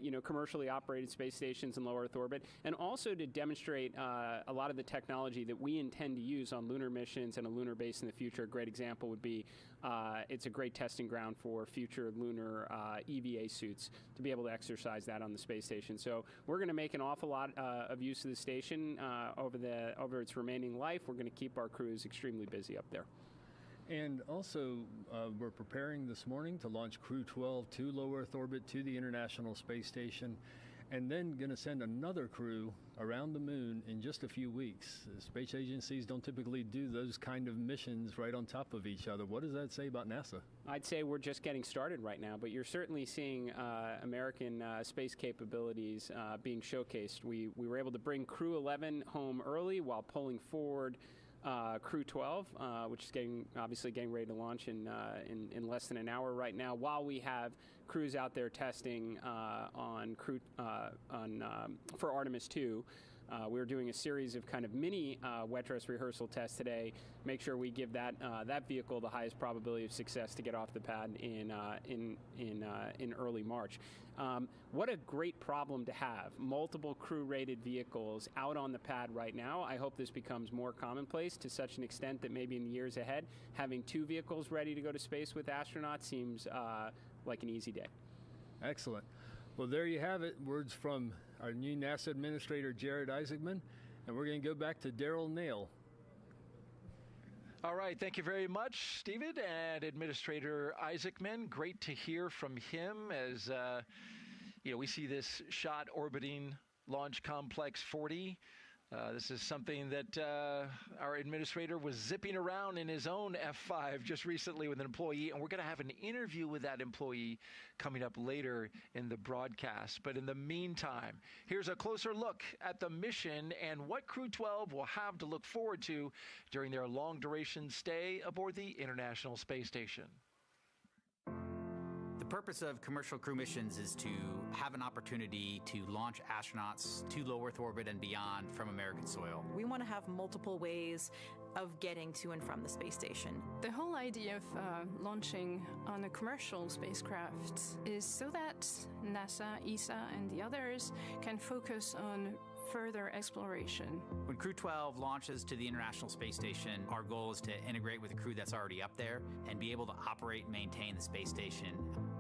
S3: you know, commercially operated space stations in low Earth orbit, and also to demonstrate a lot of the technology that we intend to use on lunar missions and a lunar base in the future. A great example would be it's a great testing ground for future lunar EVA suits to be able to exercise that on the space station. So we're going to make an awful lot of use of the station over its remaining life. We're going to keep our crews extremely busy up there.
S1: And also, we're preparing this morning to launch Crew-12 to low Earth orbit to the International Space Station, and then going to send another crew around the moon in just a few weeks. The space agencies don't typically do those kind of missions right on top of each other. What does that say about NASA?
S3: I'd say we're just getting started right now, but you're certainly seeing American space capabilities being showcased. We were able to bring Crew-11 home early while pulling forward Crew-12, which is obviously getting ready to launch in less than an hour right now, while we have crews out there testing for Artemis 2. We're doing a series of kind of mini wet dress rehearsal tests today. Make sure we give that vehicle the highest probability of success to get off the pad in early March. What a great problem to have. Multiple crew-rated vehicles out on the pad right now. I hope this becomes more commonplace to such an extent that maybe in the years ahead, having 2 vehicles ready to go to space with astronauts seems like an easy day.
S1: Excellent. Well, there you have it. Words from our new NASA Administrator, Jared Isaacman. And we're going to go back to Daryl Nail.
S7: All right, thank you very much, Stephen and Administrator Isaacman. Great to hear from him as we see this shot orbiting Launch Complex 40. This is something that our administrator was zipping around in his own F5 just recently with an employee, and we're going to have an interview with that employee coming up later in the broadcast. But in the meantime, here's a closer look at the mission and what Crew-12 will have to look forward to during their long-duration stay aboard the International Space Station.
S4: The purpose of commercial crew missions is to have an opportunity to launch astronauts to low Earth orbit and beyond from American soil.
S19: We want to have multiple ways of getting to and from the space station.
S6: The whole idea of launching on a commercial spacecraft is so that NASA, ESA, and the others can focus on further exploration.
S4: When Crew-12 launches to the International Space Station, our goal is to integrate with the crew that's already up there and be able to operate and maintain the space station.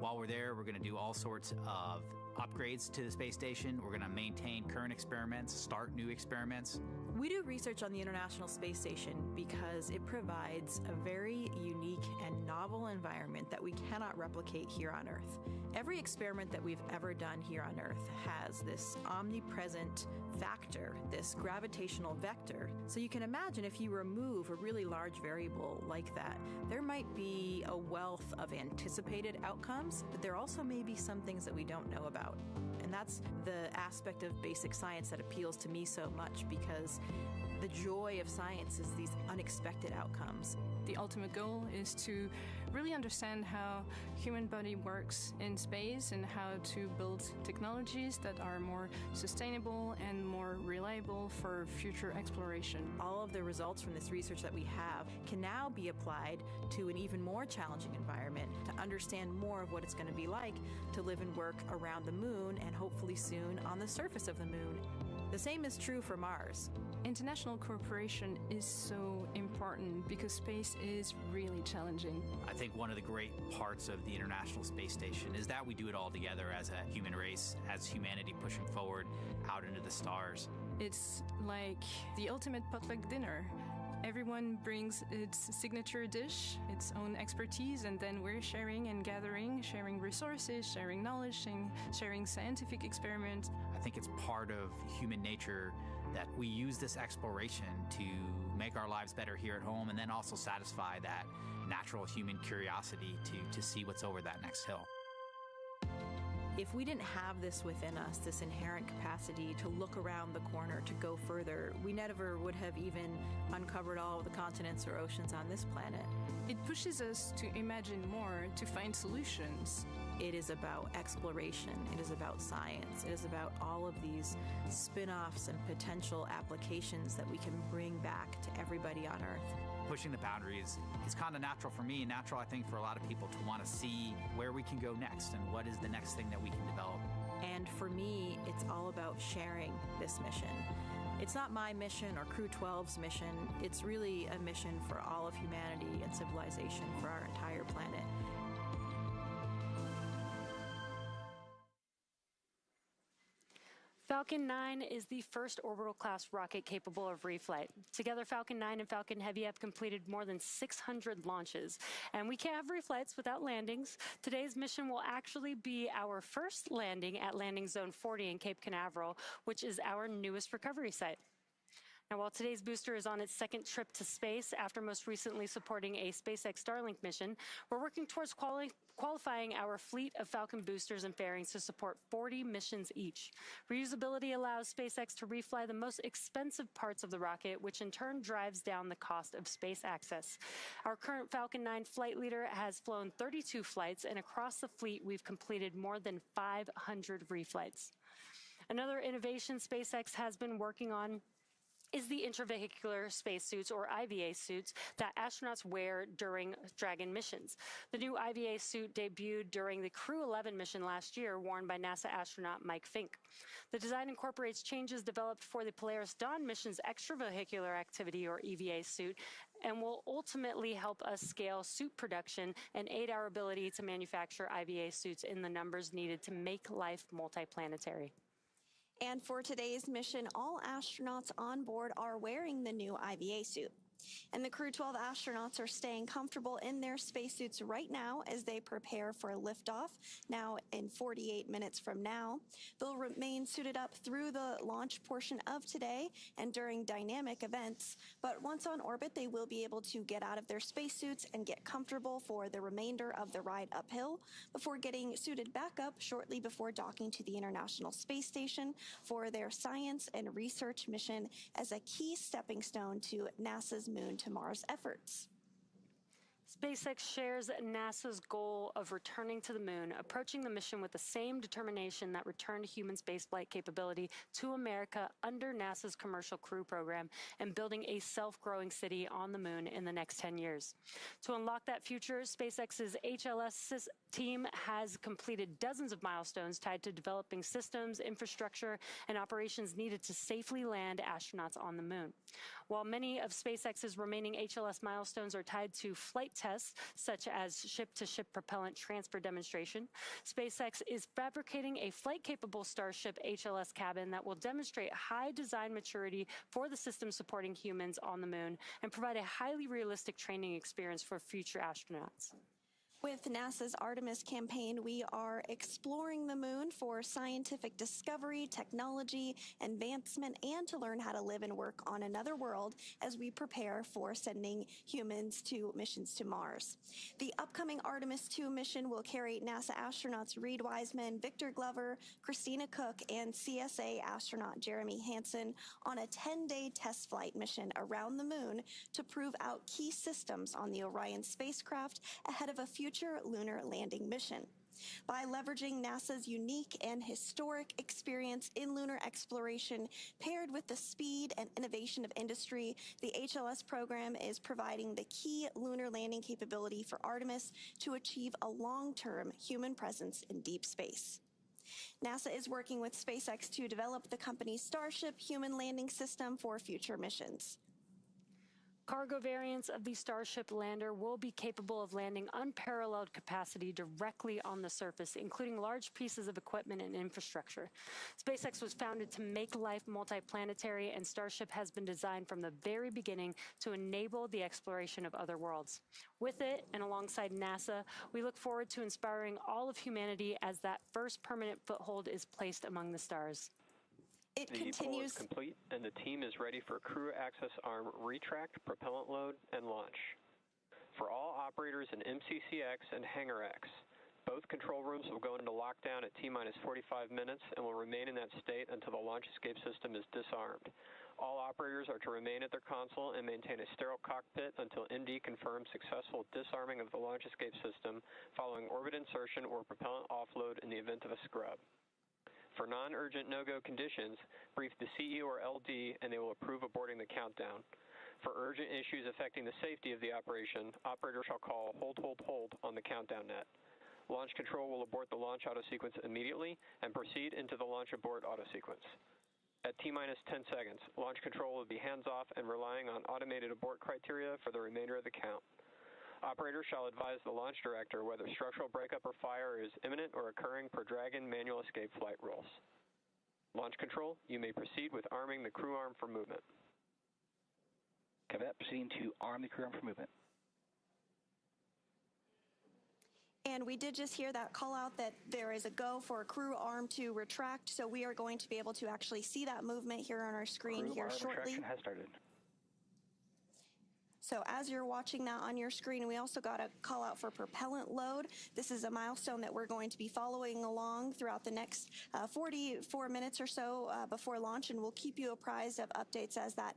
S4: While we're there, we're going to do all sorts of upgrades to the space station. We're going to maintain current experiments, start new experiments.
S19: We do research on the International Space Station because it provides a very unique and novel environment that we cannot replicate here on Earth. Every experiment that we've ever done here on Earth has this omnipresent factor, this gravitational vector. So you can imagine if you remove a really large variable like that, there might be a wealth of anticipated outcomes, but there also may be some things that we don't know about. And that's the aspect of basic science that appeals to me so much, because the joy of science is these unexpected outcomes.
S6: The ultimate goal is to really understand how human body works in space and how to build technologies that are more sustainable and more reliable for future exploration.
S19: All of the results from this research that we have can now be applied to an even more challenging environment to understand more of what it's going to be like to live and work around the moon and hopefully soon on the surface of the moon. The same is true for Mars.
S6: International cooperation is so important because space is really challenging.
S4: I think one of the great parts of the International Space Station is that we do it all together as a human race, as humanity pushing forward out into the stars.
S6: It's like the ultimate potluck dinner. Everyone brings its signature dish, its own expertise, and then we're sharing and gathering, sharing resources, sharing knowledge, sharing scientific experiments.
S4: I think it's part of human nature that we use this exploration to make our lives better here at home and then also satisfy that natural human curiosity to see what's over that next hill.
S19: If we didn't have this within us, this inherent capacity to look around the corner, to go further, we never would have even uncovered all of the continents or oceans on this planet.
S6: It pushes us to imagine more, to find solutions.
S19: It is about exploration. It is about science. It is about all of these spin-offs and potential applications that we can bring back to everybody on Earth.
S4: Pushing the boundaries is kind of natural for me and natural, I think, for a lot of people to want to see where we can go next and what is the next thing that we can develop.
S19: And for me, it's all about sharing this mission. It's not my mission or Crew-12's mission. It's really a mission for all of humanity and civilization, for our entire planet.
S2: Falcon 9 is the first orbital-class rocket capable of reflight. Together, Falcon 9 and Falcon Heavy have completed more than 600 launches. And we can't have reflights without landings. Today's mission will actually be our first landing at Landing Zone 40 in Cape Canaveral, which is our newest recovery site. Now, while today's booster is on its second trip to space after most recently supporting a SpaceX Starlink mission, we're working towards qualifying our fleet of Falcon boosters and fairings to support 40 missions each. Reusability allows SpaceX to refly the most expensive parts of the rocket, which in turn drives down the cost of space access. Our current Falcon 9 flight leader has flown 32 flights, and across the fleet, we've completed more than 500 reflights. Another innovation SpaceX has been working on is the intravehicular spacesuits, or IVA suits, that astronauts wear during Dragon missions. The new IVA suit debuted during the Crew-12 mission last year, worn by NASA astronaut Mike Fink. The design incorporates changes developed for the Polaris Dawn mission's extravehicular activity, or EVA suit, and will ultimately help us scale suit production and aid our ability to manufacture IVA suits in the numbers needed to make life multiplanetary.
S15: And for today's mission, all astronauts on board are wearing the new IVA suit. And the Crew-12 astronauts are staying comfortable in their spacesuits right now as they prepare for liftoff, now in 48 minutes from now. They'll remain suited up through the launch portion of today and during dynamic events, but once on orbit, they will be able to get out of their spacesuits and get comfortable for the remainder of the ride uphill before getting suited back up shortly before docking to the International Space Station for their science and research mission as a key stepping stone to NASA's Moon to Mars efforts.
S2: SpaceX shares NASA's goal of returning to the moon, approaching the mission with the same determination that returned human spaceflight capability to America under NASA's Commercial Crew program, and building a self-growing city on the moon in the next 10 years. To unlock that future, SpaceX's HLS team has completed dozens of milestones tied to developing systems, infrastructure, and operations needed to safely land astronauts on the moon. While many of SpaceX's remaining HLS milestones are tied to flight tests, such as ship-to-ship propellant transfer demonstration, SpaceX is fabricating a flight-capable Starship HLS cabin that will demonstrate high design maturity for the system supporting humans on the moon and provide a highly realistic training experience for future astronauts.
S15: With NASA's Artemis campaign, we are exploring the moon for scientific discovery, technology, advancement, and to learn how to live and work on another world as we prepare for sending humans to missions to Mars. The upcoming Artemis II mission will carry NASA astronauts Reed Wiseman, Victor Glover, Christina Cook, and CSA astronaut Jeremy Hansen on a 10-day test flight mission around the moon to prove out key systems on the Orion spacecraft ahead of a future lunar landing mission. By leveraging NASA's unique and historic experience in lunar exploration, paired with the speed and innovation of industry, the HLS program is providing the key lunar landing capability for Artemis to achieve a long-term human presence in deep space. NASA is working with SpaceX to develop the company's Starship human landing system for future missions.
S2: Cargo variants of the Starship lander will be capable of landing unparalleled capacity directly on the surface, including large pieces of equipment and infrastructure. SpaceX was founded to make life multiplanetary, and Starship has been designed from the very beginning to enable the exploration of other worlds. With it, and alongside NASA, we look forward to inspiring all of humanity as that first permanent foothold is placed among the stars.
S15: It continues.
S8: The is complete, and the team is ready for crew access arm retract, propellant load, and launch. For all operators in MCCX and Hangar X, both control rooms will go into lockdown at T-minus 45 minutes and will remain in that state until the launch escape system is disarmed. All operators are to remain at their console and maintain a sterile cockpit until MD confirms successful disarming of the launch escape system following orbit insertion or propellant offload in the event of a scrub. For non-urgent no-go conditions, brief the CEO or LD and they will approve aborting the countdown. For urgent issues affecting the safety of the operation, operators shall call hold, hold, hold on the countdown net. Launch control will abort the launch auto sequence immediately and proceed into the launch abort auto sequence. At T-minus 10 seconds, launch control will be hands-off and relying on automated abort criteria for the remainder of the count. Operators shall advise the launch director whether structural breakup or fire is imminent or occurring per Dragon manual escape flight rules. Launch control, you may proceed with arming the crew arm for movement.
S5: Cadet proceeding to arm the crew arm for movement.
S15: And we did just hear that call out that there is a go for a crew arm to retract. So we are going to be able to actually see that movement here on our screen
S11: Crew
S15: here
S11: arm
S15: shortly.
S11: retraction has started.
S15: So as you're watching that on your screen, we also got a call out for propellant load. This is a milestone that we're going to be following along throughout the next 44 minutes or so before launch, and we'll keep you apprised of updates as that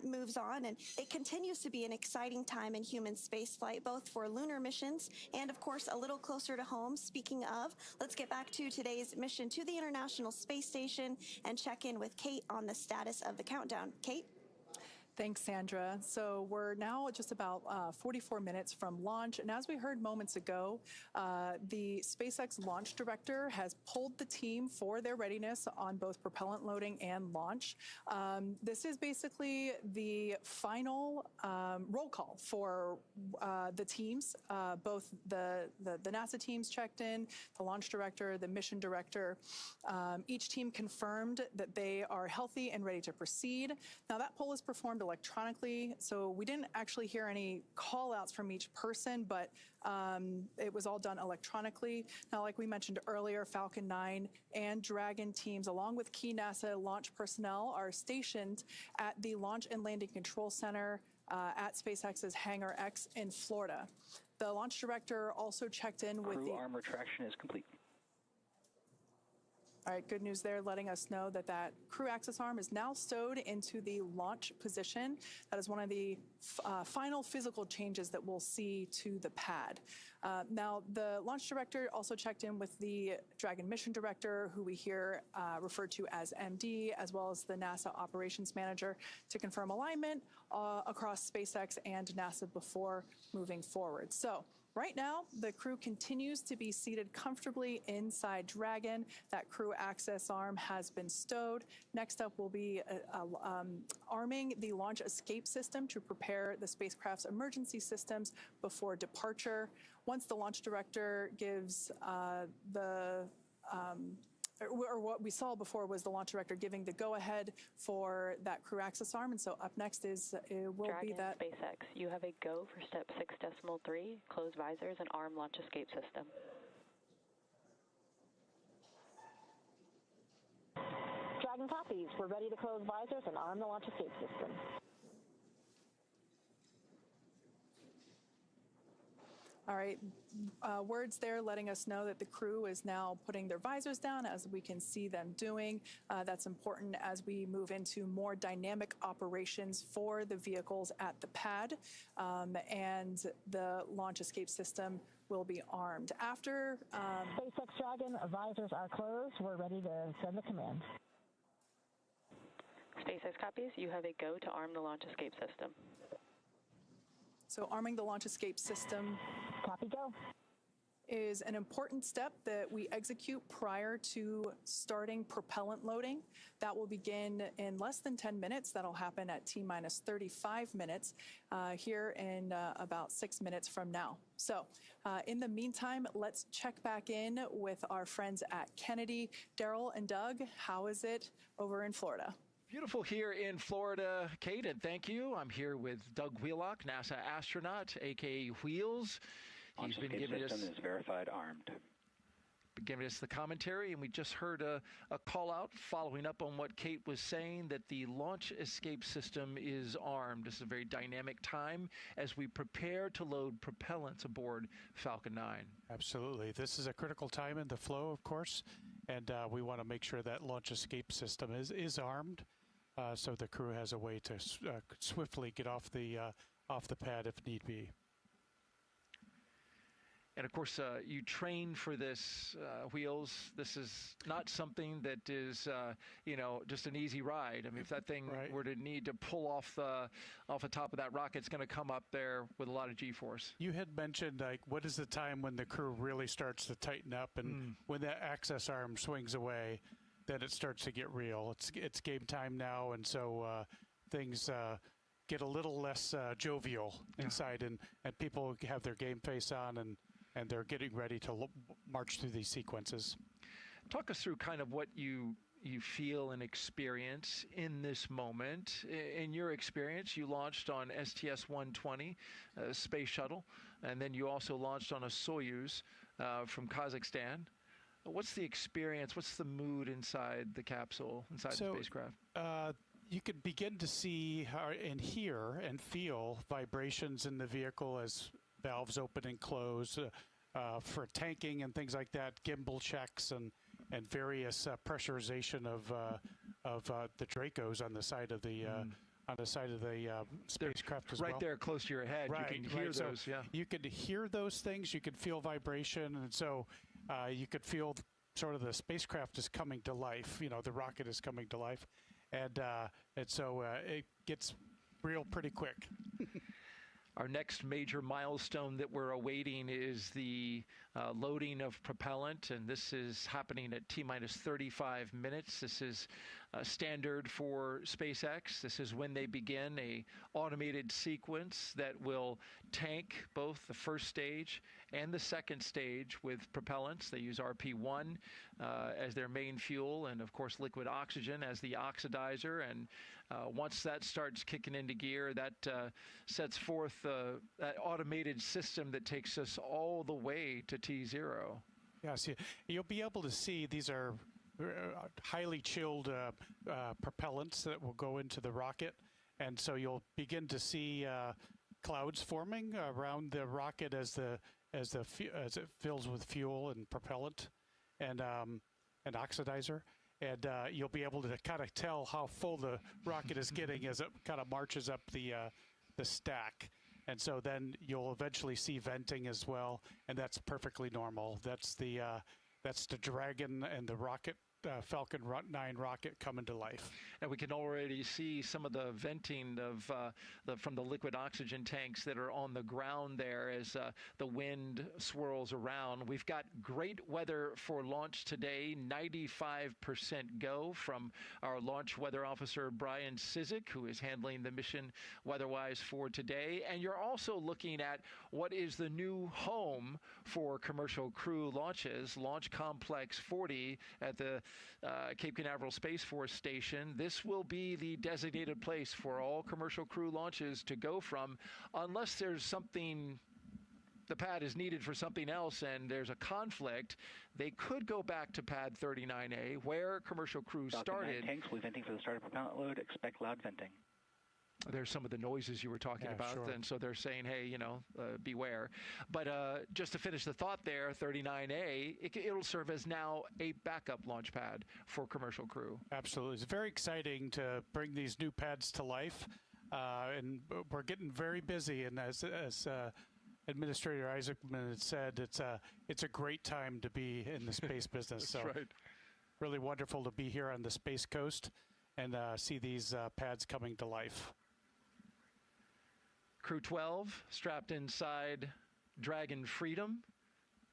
S15: moves on. And it continues to be an exciting time in human spaceflight, both for lunar missions and, of course, a little closer to home. Speaking of, let's get back to today's mission to the International Space Station and check in with Kate on the status of the countdown. Kate?
S17: Thanks, Sandra. So we're now just about 44 minutes from launch. And as we heard moments ago, the SpaceX launch director has pulled the team for their readiness on both propellant loading and launch. This is basically the final roll call for the teams. Both the NASA teams checked in, the launch director, the mission director. Each team confirmed that they are healthy and ready to proceed. Now, that poll is performed electronically, so we didn't actually hear any call outs from each person, but it was all done electronically. Now, like we mentioned earlier, Falcon 9 and Dragon teams, along with key NASA launch personnel, are stationed at the Launch and Landing Control Center at SpaceX's Hangar X in Florida. The launch director also checked in with
S11: Crew arm retraction is complete.
S17: All right, good news there, letting us know that that crew access arm is now stowed into the launch position. That is one of the final physical changes that we'll see to the pad. Now, the launch director also checked in with the Dragon mission director, who we hear referred to as MD, as well as the NASA operations manager, to confirm alignment across SpaceX and NASA before moving forward. So, right now, the crew continues to be seated comfortably inside Dragon. That crew access arm has been stowed. Next up will be arming the launch escape system to prepare the spacecraft's emergency systems before departure. Once the launch director gives or what we saw before was the launch director giving the go-ahead for that crew access arm. And so up next will
S18: Dragon,
S17: be that.
S18: SpaceX, you have a go for step 6.3, close visors and arm launch escape system.
S21: Dragon copies. We're ready to close visors and arm the launch escape system.
S17: All right, words there letting us know that the crew is now putting their visors down, as we can see them doing. That's important as we move into more dynamic operations for the vehicles at the pad, and the launch escape system will be armed. After
S21: SpaceX Dragon, visors are closed. We're ready to send the command.
S18: SpaceX copies. You have a go to arm the launch escape system.
S17: So arming the launch escape system.
S21: Copy, go.
S17: Is an important step that we execute prior to starting propellant loading. That will begin in less than 10 minutes. That'll happen at T-minus 35 minutes here in about 6 minutes from now. So in the meantime, let's check back in with our friends at Kennedy. Daryl and Doug, how is it over in Florida?
S7: Beautiful here in Florida, Kate, and thank you. I'm here with Doug Wheelock, NASA astronaut, a.k.a. Wheels.
S11: He's been giving us is verified armed.
S7: Giving us the commentary, and we just heard a call out following up on what Kate was saying, that the launch escape system is armed. This is a very dynamic time as we prepare to load propellants aboard Falcon 9.
S28: Absolutely. This is a critical time in the flow, of course, and we want to make sure that launch escape system is armed, so the crew has a way to swiftly get off the pad if need be.
S7: And of course, you train for this, Wheels. This is not something that is, just an easy ride. I mean, if that thing were to need to pull off the top of that rocket, it's going to come up there with a lot of G-force.
S28: You had mentioned, like, what is the time when the crew really starts to tighten up, and when that access arm swings away, then it starts to get real. It's game time now, and so things get a little less jovial inside, and people have their game face on, and they're getting ready to march through these sequences.
S7: Talk us through kind of what you feel and experience in this moment. In your experience, you launched on STS-120, space shuttle, and then you also launched on a Soyuz. from Kazakhstan. What's the experience? What's the mood inside the capsule, inside the spacecraft?
S28: You can begin to see and hear and feel vibrations in the vehicle as valves open and close for tanking and things like that, gimbal checks and various pressurization of the Dracos on the side of the spacecraft as well.
S7: Right there, close to your head.
S28: Right,
S7: you can hear those.
S28: So
S7: yeah,
S28: you could hear those things. You could feel vibration, and so you could feel sort of the spacecraft is coming to life. You know, the rocket is coming to life, and so it gets real pretty quick.
S7: Our next major milestone that we're awaiting is the loading of propellant, and this is happening at T-minus 35 minutes. This is standard for SpaceX. This is when they begin a automated sequence that will tank both the first stage and the second stage with propellants. They use RP1 as their main fuel, and of course liquid oxygen as the oxidizer. And once that starts kicking into gear, that sets forth that automated system that takes us all the way to T0.
S28: Yes, you'll be able to see these are highly chilled propellants that will go into the rocket, and so you'll begin to see clouds forming around the rocket as it fills with fuel and propellant and oxidizer. And you'll be able to kind of tell how full the rocket is getting as it kind of marches up the stack. And so then you'll eventually see venting as well, and that's perfectly normal. That's the Dragon and the rocket, Falcon 9 rocket coming to life.
S7: And we can already see some of the venting of from the liquid oxygen tanks that are on the ground there as the wind swirls around. We've got great weather for launch today, 95% go from our launch weather officer, Brian Sizik, who is handling the mission weather-wise for today. And you're also looking at what is the new home for commercial crew launches, Launch Complex 40 at the Cape Canaveral Space Force Station. This will be the designated place for all commercial crew launches to go from, unless there's something, the pad is needed for something else and there's a conflict. They could go back to pad 39A where commercial crews started.
S11: Tanks will be venting for the start of propellant load. Expect loud venting.
S7: There's some of the noises you were talking about,
S28: sure.
S7: And so they're saying, hey, beware. But just to finish the thought there, 39A, it'll serve as now a backup launch pad for commercial crew.
S28: Absolutely. It's very exciting to bring these new pads to life, and we're getting very busy. And as Administrator Isaacman had said, it's a great time to be in the space business.
S7: That's right.
S28: Really wonderful to be here on the Space Coast and see these pads coming to life.
S7: Crew-12 strapped inside Dragon Freedom,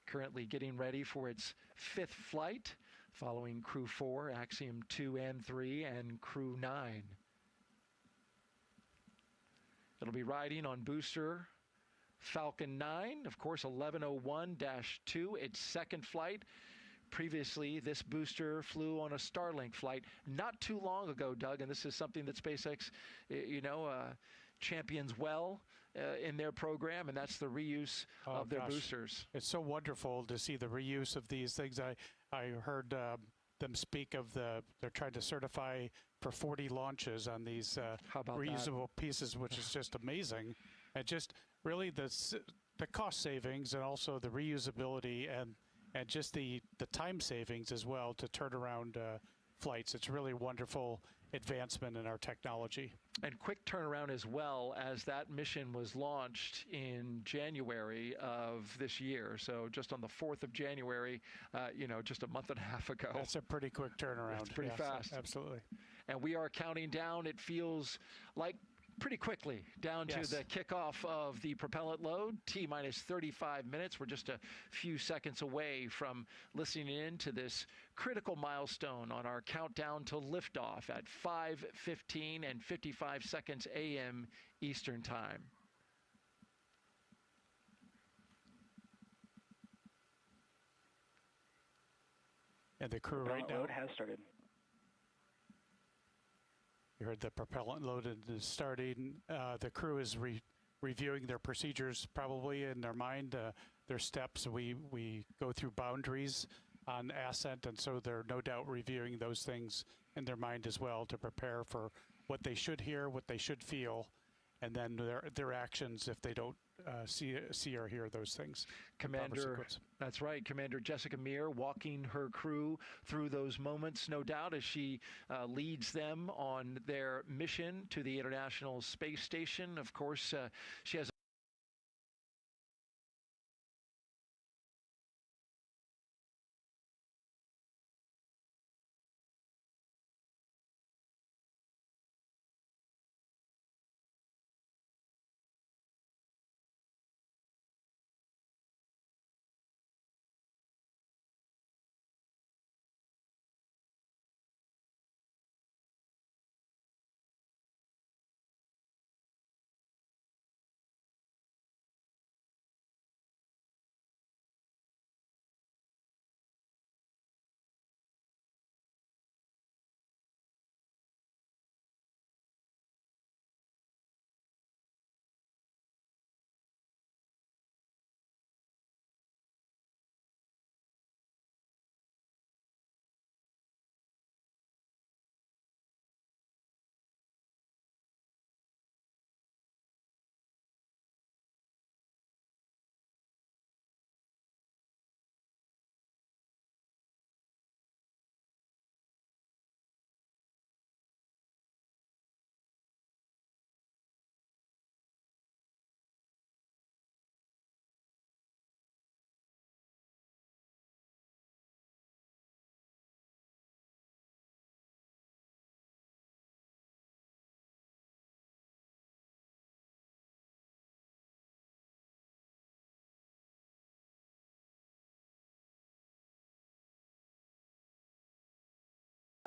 S7: currently getting ready for its 5th flight, following Crew-4, Axiom 2 and 3, and Crew-9. It'll be riding on booster Falcon 9, of course, 1101-2, its 2nd flight. Previously, this booster flew on a Starlink flight not too long ago, Doug, and this is something that SpaceX, champions well in their program, and that's the reuse of their boosters.
S28: It's so wonderful to see the reuse of these things. I heard them speak of they're trying to certify for 40 launches on these reusable pieces, which is just amazing. And just really the cost savings and also the reusability and just the time savings as well to turn around flights. It's really wonderful advancement in our technology.
S7: And quick turnaround as well, as that mission was launched in January of this year. So just on the 4th of January, just a month and a half ago.
S28: That's a pretty quick turnaround.
S7: It's pretty fast.
S28: Absolutely.
S7: And we are counting down, it feels like pretty quickly, down to the kickoff of the propellant load, T-minus 35 minutes. We're just a few seconds away from listening in to this critical milestone on our countdown to liftoff at 5:15 and 55 seconds a.m. Eastern Time.
S28: And the crew right now.
S11: Load has started.
S28: You heard the propellant load is starting. The crew is reviewing their procedures probably in their mind. There's steps. We go through boundaries on ascent, and so they're no doubt reviewing those things in their mind as well to prepare for what they should hear, what they should feel, and then their actions if they don't see or hear those things.
S7: Commander, that's right, Commander Jessica Meir walking her crew through those moments, no doubt, as she leads them on their mission to the International Space Station. Of course, she has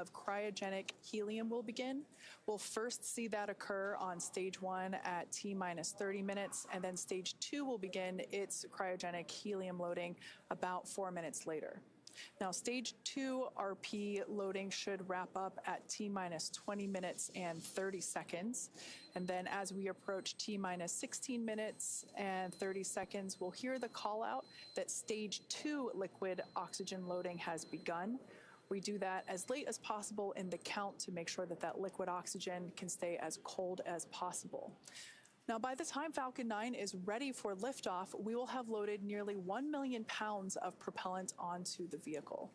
S17: of cryogenic helium will begin. We'll first see that occur on stage 1 at T-minus 30 minutes, and then stage 2 will begin its cryogenic helium loading about 4 minutes later. Now, stage 2 RP loading should wrap up at T-minus 20 minutes and 30 seconds. And then as we approach T-minus 16 minutes and 30 seconds, we'll hear the call out that stage 2 liquid oxygen loading has begun. We do that as late as possible in the count to make sure that that liquid oxygen can stay as cold as possible. Now, by the time Falcon 9 is ready for liftoff, we will have loaded nearly 1 million pounds of propellant onto the vehicle.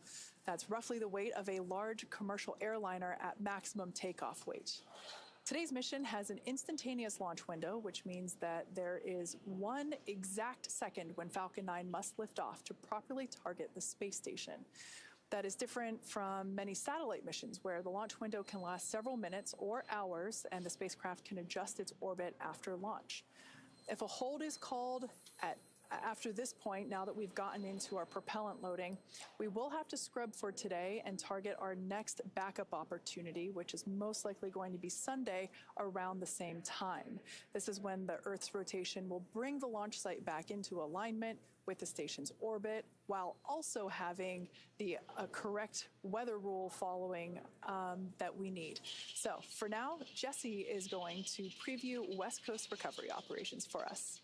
S17: That's roughly the weight of a large commercial airliner at maximum takeoff weight. Today's mission has an instantaneous launch window, which means that there is 1 exact second when Falcon 9 must lift off to properly target the space station. That is different from many satellite missions where the launch window can last several minutes or hours and the spacecraft can adjust its orbit after launch. If a hold is called after this point, now that we've gotten into our propellant loading, we will have to scrub for today and target our next backup opportunity, which is most likely going to be Sunday around the same time. This is when the Earth's rotation will bring the launch site back into alignment with the station's orbit, while also having the correct weather rule following that we need. So for now, Jessie is going to preview West Coast recovery operations for us.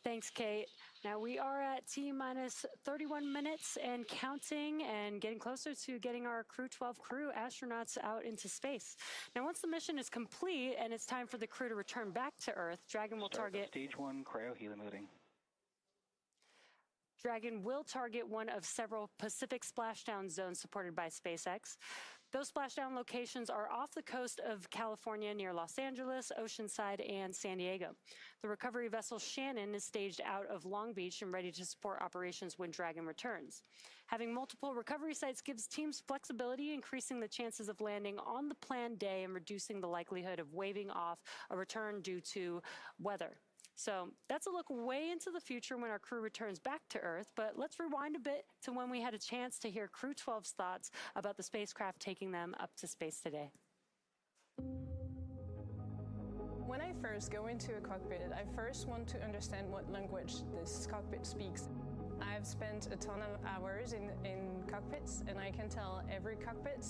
S2: Thanks, Kate. Now we are at T-minus 31 minutes and counting and getting closer to getting our Crew-12 crew astronauts out into space. Now once the mission is complete and it's time for the crew to return back to Earth, Dragon will target...
S11: Stage 1 cryo-helium loading.
S2: Dragon will target one of several Pacific splashdown zones supported by SpaceX. Those splashdown locations are off the coast of California near Los Angeles, Oceanside, and San Diego. The recovery vessel Shannon is staged out of Long Beach and ready to support operations when Dragon returns. Having multiple recovery sites gives teams flexibility, increasing the chances of landing on the planned day and reducing the likelihood of waving off a return due to weather. So that's a look way into the future when our crew returns back to Earth, but let's rewind a bit to when we had a chance to hear Crew-12's thoughts about the spacecraft taking them up to space today.
S12: When I first go into a cockpit, I first want to understand what language this cockpit speaks. I've spent a ton of hours in cockpits, and I can tell every cockpit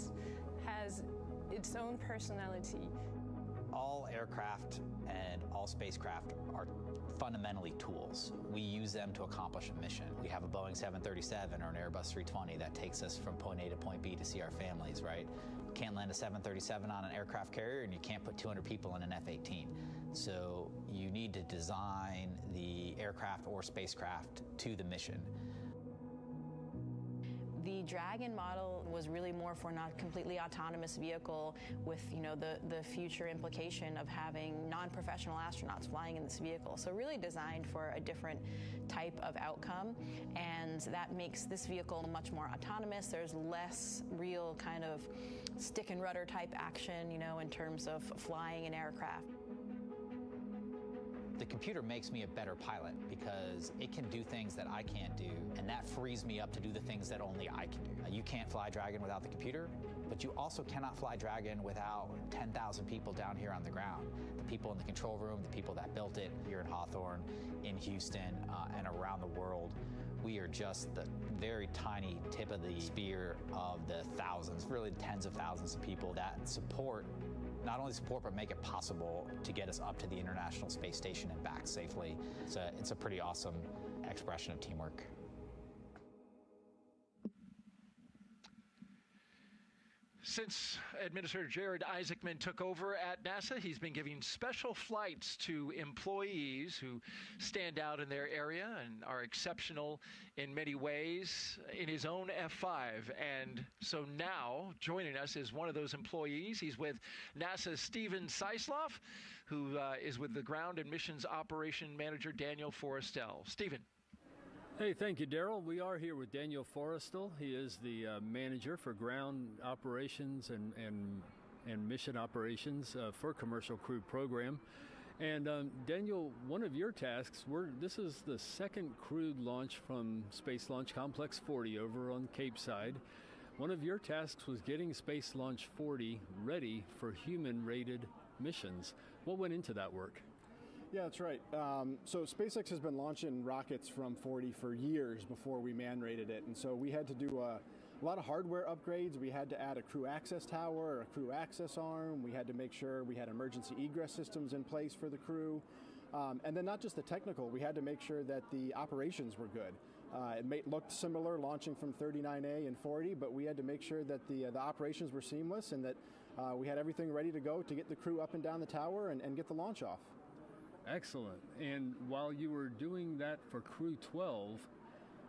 S12: has its own personality.
S4: All aircraft and all spacecraft are fundamentally tools. We use them to accomplish a mission. We have a Boeing 737 or an Airbus 320 that takes us from point A to point B to see our families, right? Can't land a 737 on an aircraft carrier, and you can't put 200 people in an F-18. So you need to design the aircraft or spacecraft to the mission.
S9: The Dragon model was really more for not completely autonomous vehicle with, the future implication of having non-professional astronauts flying in this vehicle. So really designed for a different type of outcome, and that makes this vehicle much more autonomous. There's less real kind of stick and rudder type action, in terms of flying an aircraft.
S4: The computer makes me a better pilot because it can do things that I can't do, and that frees me up to do the things that only I can do. You can't fly Dragon without the computer, but you also cannot fly Dragon without 10,000 people down here on the ground. The people in the control room, the people that built it here in Hawthorne, in Houston, and around the world. We are just the very tiny tip of the spear of the thousands, really tens of thousands of people that not only support, but make it possible to get us up to the International Space Station and back safely. It's a pretty awesome expression of teamwork.
S7: Since Administrator Jared Isaacman took over at NASA, he's been giving special flights to employees who stand out in their area and are exceptional in many ways in his own F-5. And so now, joining us is one of those employees. He's with NASA's Steven Seislov, who is with the Ground and Missions Operation Manager Daniel Forrestel. Steven.
S1: Hey, thank you, Daryl. We are here with Daniel Forrestel. He is the manager for ground operations and mission operations for Commercial Crew Program. And Daniel, one of your tasks, this is the second crewed launch from Space Launch Complex 40 over on Cape Side. One of your tasks was getting Space Launch 40 ready for human-rated missions. What went into that work?
S14: Yeah, that's right. So SpaceX has been launching rockets from 40 for years before we man-rated it. And so we had to do a lot of hardware upgrades. We had to add a crew access tower, a crew access arm. We had to make sure we had emergency egress systems in place for the crew. And then not just the technical, we had to make sure that the operations were good. It looked similar launching from 39A and 40, but we had to make sure that the operations were seamless and that we had everything ready to go to get the crew up and down the tower and get the launch off.
S1: Excellent. And while you were doing that for Crew-12,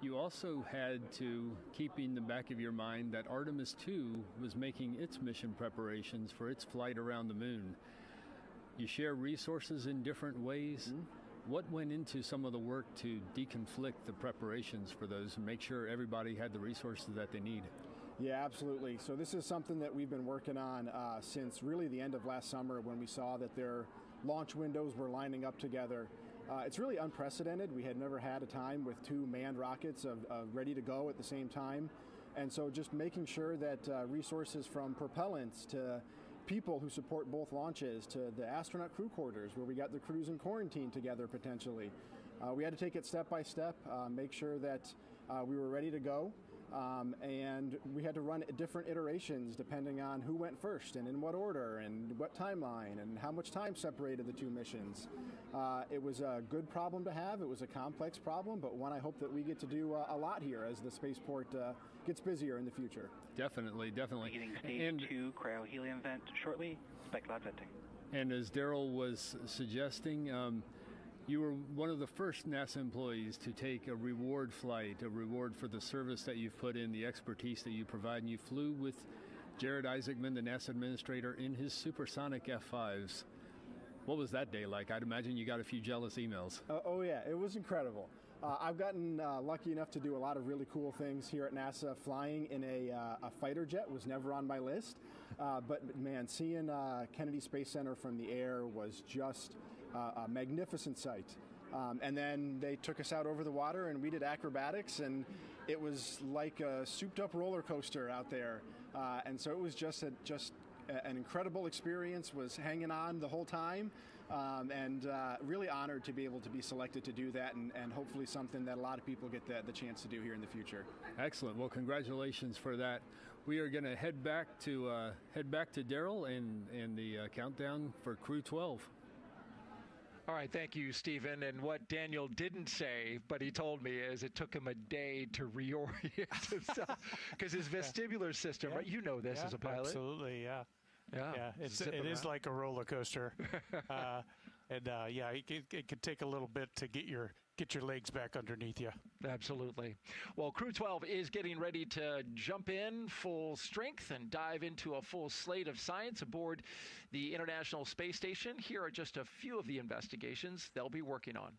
S1: you also had to keep in the back of your mind that Artemis II was making its mission preparations for its flight around the moon. You share resources in different ways. Mm-hmm. What went into some of the work to deconflict the preparations for those and make sure everybody had the resources that they need?
S14: Yeah, absolutely. So this is something that we've been working on since really the end of last summer when we saw that their launch windows were lining up together. It's really unprecedented. We had never had a time with two manned rockets ready to go at the same time. And so just making sure that resources from propellants to people who support both launches to the astronaut crew quarters where we got the crews in quarantine together potentially. We had to take it step by step, make sure that we were ready to go. And we had to run different iterations depending on who went first and in what order and what timeline and how much time separated the two missions. It was a good problem to have. It was a complex problem, but one I hope that we get to do a lot here as the spaceport gets busier in the future.
S1: Definitely.
S11: Beginning stage 2 cryo-helium vent shortly, spec cloud venting.
S1: And as Daryl was suggesting, you were one of the first NASA employees to take a reward flight, a reward for the service that you've put in, the expertise that you provide, and you flew with Jared Isaacman, the NASA administrator, in his supersonic F-5s. What was that day like? I'd imagine you got a few jealous emails.
S14: Oh yeah, it was incredible. I've gotten lucky enough to do a lot of really cool things here at NASA. Flying in a fighter jet was never on my list, but man, seeing Kennedy Space Center from the air was just a magnificent sight. And then they took us out over the water and we did acrobatics, and it was like a souped up roller coaster out there. And so it was just an incredible experience, was hanging on the whole time, and really honored to be able to be selected to do that, and hopefully something that a lot of people get the chance to do here in the future.
S1: Excellent. Well, congratulations for that. we are going to head back to Daryl and the countdown for Crew-12.
S7: All right, thank you, Stephen. And what Daniel didn't say, but he told me, is it took him a day to reorient himself because his vestibular system, right? You know this as a pilot.
S28: Absolutely, yeah.
S7: Yeah,
S28: it is like a roller coaster, it could take a little bit to get your legs back underneath you.
S7: Absolutely. Well, Crew-12 is getting ready to jump in full strength and dive into a full slate of science aboard the International Space Station. Here are just a few of the investigations they'll be working on.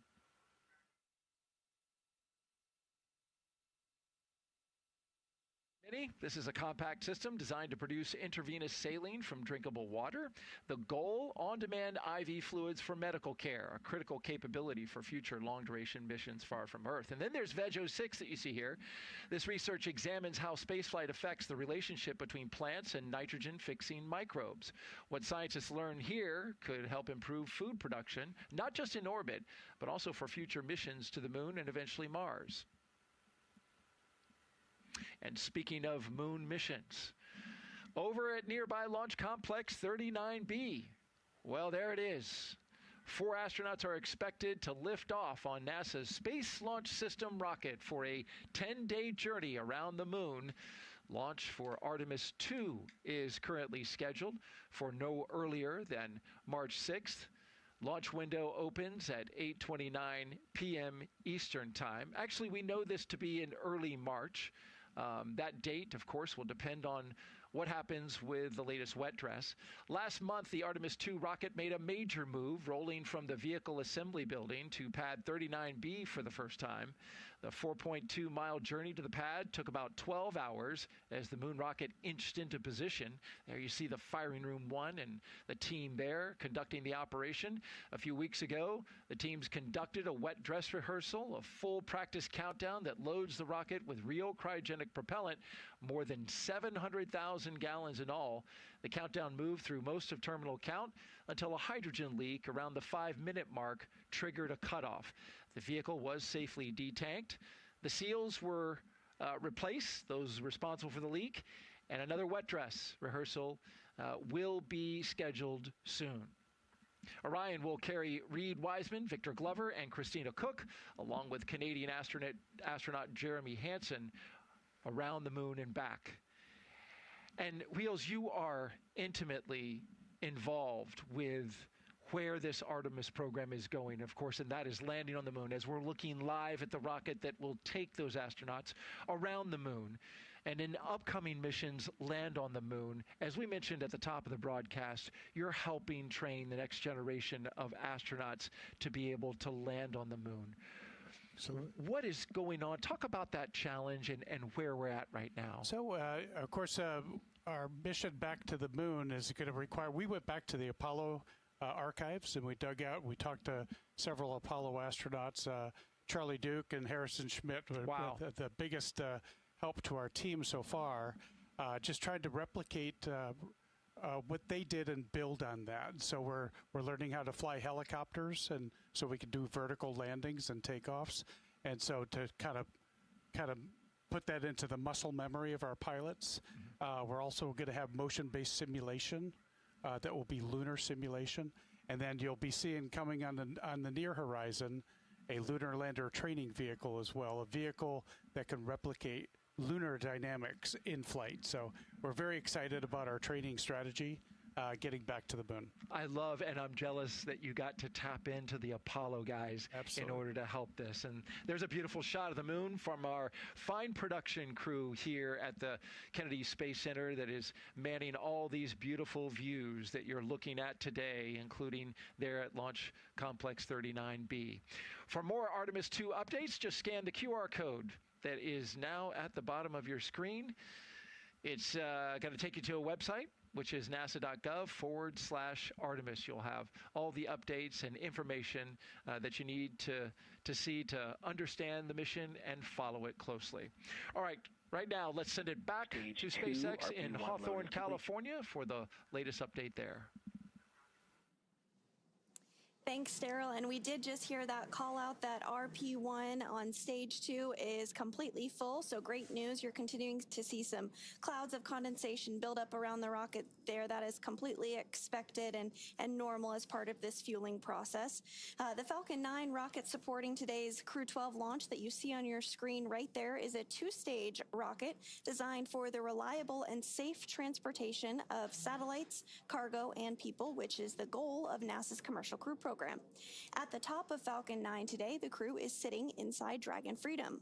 S7: This is a compact system designed to produce intravenous saline from drinkable water. The goal, on-demand IV fluids for medical care, a critical capability for future long-duration missions far from Earth. And then there's VEG-06 that you see here. This research examines how spaceflight affects the relationship between plants and nitrogen-fixing microbes. What scientists learn here could help improve food production, not just in orbit, but also for future missions to the Moon and eventually Mars. And speaking of moon missions, over at nearby Launch Complex 39B, well, there it is. 4 astronauts are expected to lift off on NASA's Space Launch System rocket for a 10-day journey around the moon. Launch for Artemis II is currently scheduled for no earlier than March 6th. Launch window opens at 8:29 p.m. Eastern Time. Actually, we know this to be in early March. That date, of course, will depend on what happens with the latest wet dress. Last month, the Artemis II rocket made a major move, rolling from the Vehicle Assembly Building to Pad 39B for the first time. The 4.2-mile journey to the pad took about 12 hours as the moon rocket inched into position. There you see the Firing Room 1 and the team there conducting the operation. A few weeks ago, the teams conducted a wet dress rehearsal, a full practice countdown that loads the rocket with real cryogenic propellant, more than 700,000 gallons in all. The countdown moved through most of terminal count until a hydrogen leak around the 5-minute mark triggered a cutoff. The vehicle was safely detanked. The seals were replaced, those responsible for the leak, and another wet dress rehearsal will be scheduled soon. Orion will carry Reed Wiseman, Victor Glover, and Christina Cook, along with Canadian astronaut Jeremy Hansen, around the moon and back. And Wheels, you are intimately involved with where this Artemis program is going, of course, and that is landing on the moon as we're looking live at the rocket that will take those astronauts around the moon and in upcoming missions land on the moon. As we mentioned at the top of the broadcast, you're helping train the next generation of astronauts to be able to land on the moon. So what is going on? Talk about that challenge and where we're at right now.
S28: So, of course, our mission back to the moon is going to require, we went back to the Apollo archives and we talked to several Apollo astronauts, Charlie Duke and Harrison Schmitt,
S7: wow.
S28: the biggest help to our team so far, just trying to replicate what they did and build on that. So we're learning how to fly helicopters, and so we can do vertical landings and takeoffs. And so to kind of put that into the muscle memory of our pilots, we're also going to have motion-based simulation that will be lunar simulation, and then you'll be seeing coming on the near horizon a lunar lander training vehicle as well, a vehicle that can replicate lunar dynamics in flight. So we're very excited about our training strategy, getting back to the moon.
S7: I love, and I'm jealous that you got to tap into the Apollo guys in order to help this. And there's a beautiful shot of the moon from our fine production crew here at the Kennedy Space Center that is manning all these beautiful views that you're looking at today, including there at Launch Complex 39B. For more Artemis II updates, just scan the QR code that is now at the bottom of your screen. It's going to take you to a website, which is nasa.gov/Artemis. You'll have all the updates and information that you need to see to understand the mission and follow it closely. All right, right now, let's send it back to SpaceX in Hawthorne, California for the latest update there.
S15: Thanks, Daryl. And we did just hear that call out that RP1 on stage 2 is completely full. So great news. You're continuing to see some clouds of condensation build up around the rocket there. That is completely expected and normal as part of this fueling process. The Falcon 9 rocket supporting today's Crew-12 launch that you see on your screen right there is a 2-stage rocket designed for the reliable and safe transportation of satellites, cargo, and people, which is the goal of NASA's Commercial Crew program. At the top of Falcon 9 today, the crew is sitting inside Dragon Freedom.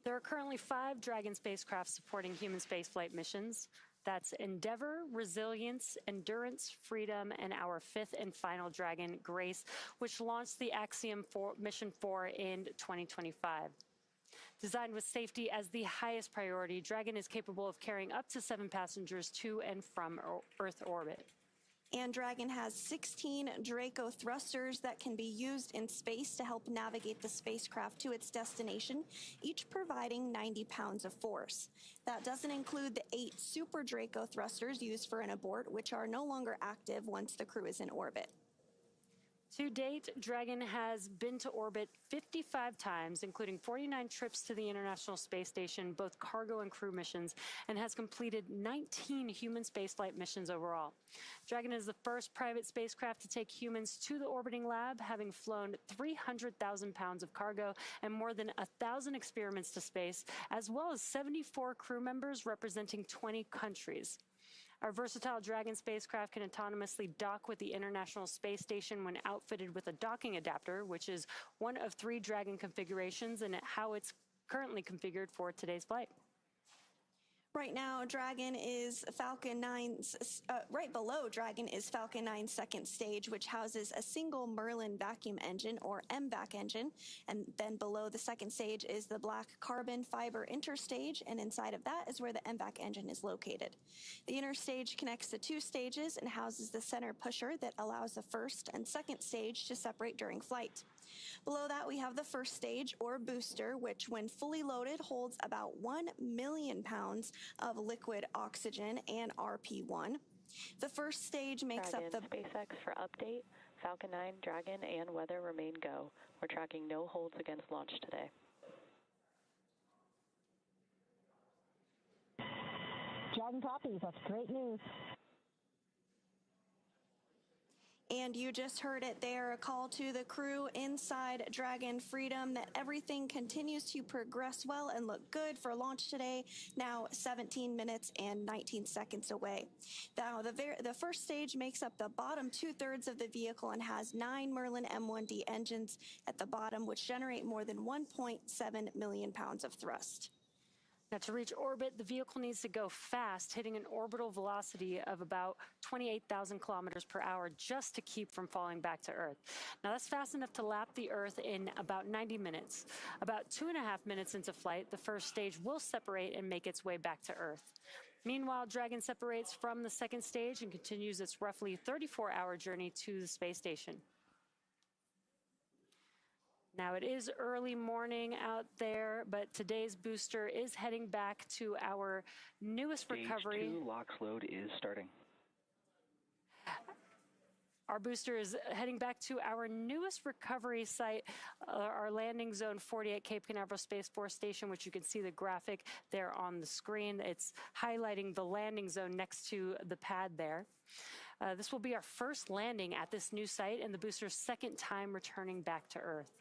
S2: There are currently 5 Dragon spacecraft supporting human spaceflight missions. That's Endeavour, Resilience, Endurance, Freedom, and our 5th and final Dragon, Grace, which launched the Axiom Mission 4 in 2025. Designed with safety as the highest priority, Dragon is capable of carrying up to 7 passengers to and from Earth orbit.
S15: And Dragon has 16 Draco thrusters that can be used in space to help navigate the spacecraft to its destination, each providing 90 pounds of force. That doesn't include the 8 Super Draco thrusters used for an abort, which are no longer active once the crew is in orbit.
S2: To date, Dragon has been to orbit 55 times, including 49 trips to the International Space Station, both cargo and crew missions, and has completed 19 human spaceflight missions overall. Dragon is the first private spacecraft to take humans to the orbiting lab, having flown 300,000 pounds of cargo and more than 1,000 experiments to space, as well as 74 crew members representing 20 countries. Our versatile Dragon spacecraft can autonomously dock with the International Space Station when outfitted with a docking adapter, which is one of 3 Dragon configurations and how it's currently configured for today's flight.
S15: Right now, Dragon is Falcon 9's, right below Dragon is Falcon 9's second stage, which houses a single Merlin vacuum engine, or MVAC engine. And then below the second stage is the black carbon fiber interstage, and inside of that is where the MVAC engine is located. The interstage connects the 2 stages and houses the center pusher that allows the first and second stage to separate during flight. Below that, we have the first stage, or booster, which when fully loaded holds about 1 million pounds of liquid oxygen and RP1. The first stage makes
S18: Dragon,
S15: up the...
S18: SpaceX for update. Falcon 9, Dragon, and weather remain go. We're tracking no holds against launch today.
S21: Dragon copies. That's great news.
S15: And you just heard it there, a call to the crew inside Dragon Freedom that everything continues to progress well and look good for launch today, now 17 minutes and 19 seconds away. Now, the first stage makes up the bottom 2/3 of the vehicle and has 9 Merlin M1D engines at the bottom, which generate more than 1.7 million pounds of thrust.
S2: Now, to reach orbit, the vehicle needs to go fast, hitting an orbital velocity of about 28,000 kilometers per hour just to keep from falling back to Earth. Now, that's fast enough to lap the Earth in about 90 minutes. About 2.5 minutes into flight, the first stage will separate and make its way back to Earth. Meanwhile, Dragon separates from the second stage and continues its roughly 34-hour journey to the space station. Now, it is early morning out there, but today's booster is heading back to our newest recovery.
S11: Stage 2 LOX load is starting.
S2: Our booster is heading back to our newest recovery site, our landing zone 40 at Cape Canaveral Space Force Station, which you can see the graphic there on the screen. It's highlighting the landing zone next to the pad there. This will be our first landing at this new site and the booster's second time returning back to Earth.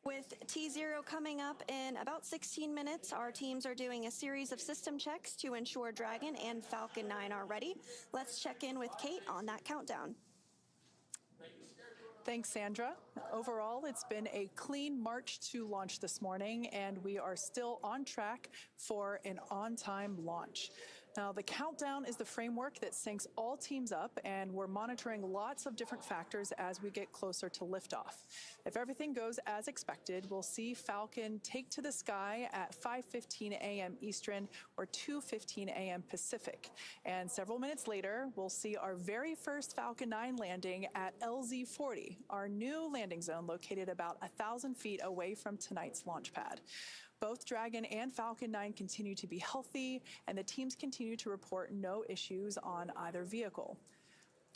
S15: With T0 coming up in about 16 minutes, our teams are doing a series of system checks to ensure Dragon and Falcon 9 are ready. Let's check in with Kate on that countdown.
S17: Thanks, Sandra. Overall, it's been a clean march to launch this morning, and we are still on track for an on-time launch. Now, the countdown is the framework that syncs all teams up, and we're monitoring lots of different factors as we get closer to liftoff. If everything goes as expected, we'll see Falcon take to the sky at 5:15 a.m. Eastern or 2:15 a.m. Pacific. And several minutes later, we'll see our very first Falcon 9 landing at LZ-40, our new landing zone located about 1,000 feet away from tonight's launch pad. Both Dragon and Falcon 9 continue to be healthy, and the teams continue to report no issues on either vehicle.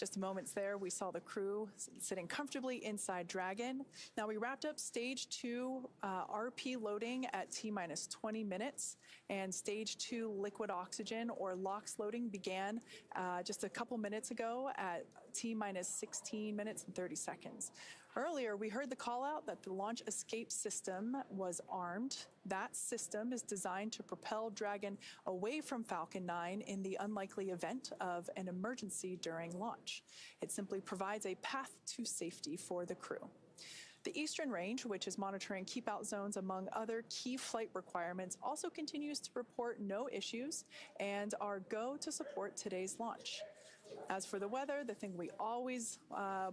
S17: Just moments there, we saw the crew sitting comfortably inside Dragon. Now, we wrapped up Stage 2 RP loading at T-minus 20 minutes, and Stage 2 liquid oxygen or LOX loading began just a couple minutes ago at T-minus 16 minutes and 30 seconds. Earlier, we heard the call out that the launch escape system was armed. That system is designed to propel Dragon away from Falcon 9 in the unlikely event of an emergency during launch. It simply provides a path to safety for the crew. The Eastern Range, which is monitoring keep-out zones among other key flight requirements, also continues to report no issues and are go to support today's launch. As for the weather, the thing we always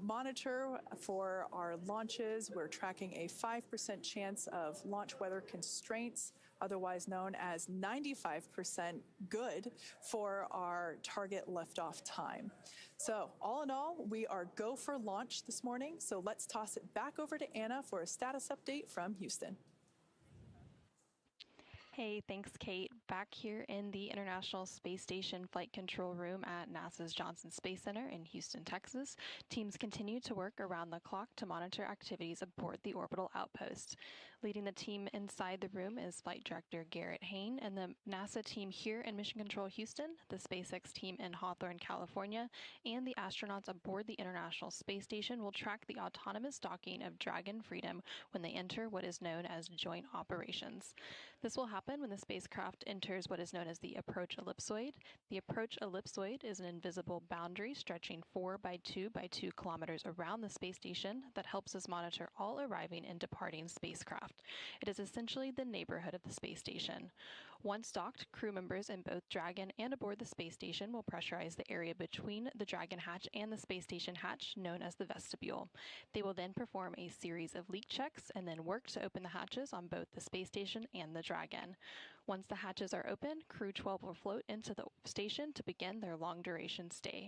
S17: monitor for our launches, we're tracking a 5% chance of launch weather constraints, otherwise known as 95% good for our target liftoff time. So all in all, we are go for launch this morning. So let's toss it back over to Anna for a status update from Houston.
S20: Hey, thanks, Kate. Back here in the International Space Station Flight Control Room at NASA's Johnson Space Center in Houston, Texas, teams continue to work around the clock to monitor activities aboard the orbital outpost. Leading the team inside the room is Flight Director Garrett Hain, and the NASA team here in Mission Control Houston, the SpaceX team in Hawthorne, California, and the astronauts aboard the International Space Station will track the autonomous docking of Dragon Freedom when they enter what is known as joint operations. This will happen when the spacecraft enters what is known as the approach ellipsoid. The approach ellipsoid is an invisible boundary stretching 4 by 2 by 2 kilometers around the space station that helps us monitor all arriving and departing spacecraft. It is essentially the neighborhood of the space station. Once docked, crew members in both Dragon and aboard the space station will pressurize the area between the Dragon hatch and the space station hatch, known as the vestibule. They will then perform a series of leak checks and then work to open the hatches on both the space station and the Dragon. Once the hatches are open, Crew-12 will float into the station to begin their long-duration stay.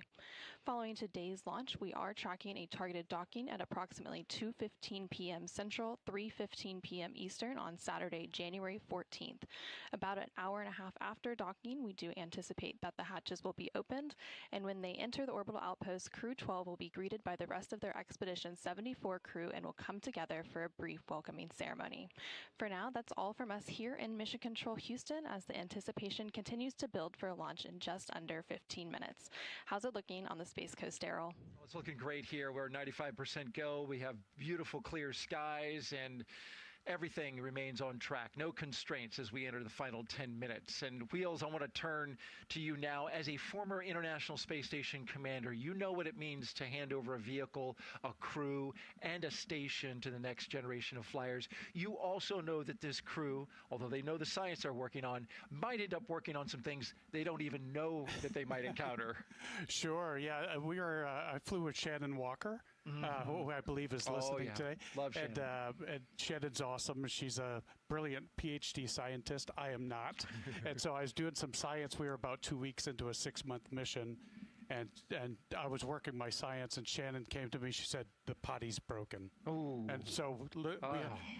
S20: Following today's launch, we are tracking a targeted docking at approximately 2:15 p.m. Central, 3:15 p.m. Eastern on Saturday, January 14th. About an hour and a half after docking, we do anticipate that the hatches will be opened, and when they enter the orbital outpost, Crew-12 will be greeted by the rest of their Expedition 74 crew and will come together for a brief welcoming ceremony. For now, that's all from us here in Mission Control Houston as the anticipation continues to build for a launch in just under 15 minutes. How's it looking on the Space Coast, Daryl?
S7: Well, it's looking great here. We're 95% go. We have beautiful clear skies and everything remains on track. No constraints as we enter the final 10 minutes. And Wheels, I want to turn to you now. As a former International Space Station commander, you know what it means to hand over a vehicle, a crew, and a station to the next generation of flyers. You also know that this crew, although they know the science they're working on, might end up working on some things they don't even know that they might encounter.
S28: Sure, yeah. I flew with Shannon Walker, who I believe is listening today.
S7: Love Shannon.
S28: And Shannon's awesome. She's a brilliant PhD scientist. I am not. And so I was doing some science. We were about 2 weeks into a 6-month mission. And I was working my science, and Shannon came to me. She said, the potty's broken.
S7: Ooh.
S28: And so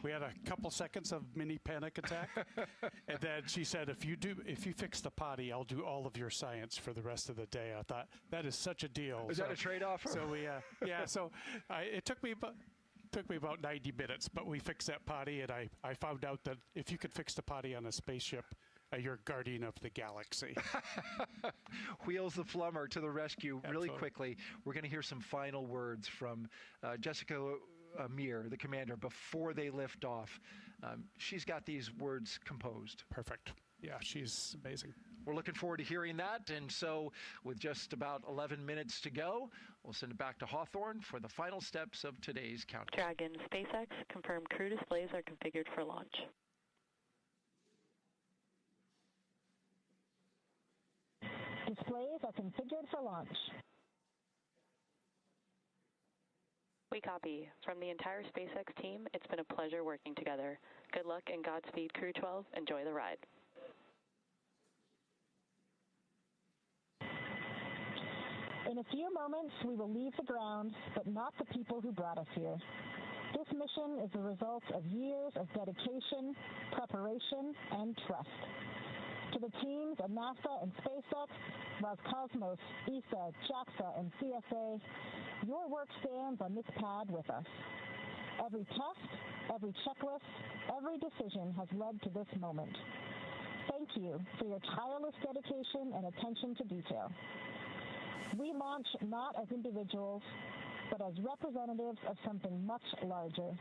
S28: we had a couple seconds of mini panic attack. And then she said, if you fix the potty, I'll do all of your science for the rest of the day. I thought, that is such a deal.
S7: Is that a trade-off?
S28: So it took me about 90 minutes, but we fixed that potty, and I found out that if you could fix the potty on a spaceship, you're guardian of the galaxy.
S7: Wheels the plumber to the rescue.
S28: Absolutely.
S7: Really quickly, we're going to hear some final words from Jessica Meir, the commander, before they lift off. She's got these words composed.
S28: Perfect. Yeah, she's amazing.
S7: We're looking forward to hearing that. And so with just about 11 minutes to go, we'll send it back to Hawthorne for the final steps of today's countdown.
S18: Dragon, SpaceX, confirmed crew displays are configured for launch.
S21: Displays are configured for launch.
S18: We copy. From the entire SpaceX team, it's been a pleasure working together. Good luck and Godspeed, Crew-12. Enjoy the ride.
S21: In a few moments, we will leave the ground, but not the people who brought us here. This mission is the result of years of dedication, preparation, and trust. To To the teams at NASA and SpaceX, Roscosmos, ESA, JAXA, and CSA, your work stands on this pad with us. Every test, every checklist, every decision has led to this moment. Thank you for your tireless dedication and attention to detail. We launch not as individuals, but as representatives of something much larger.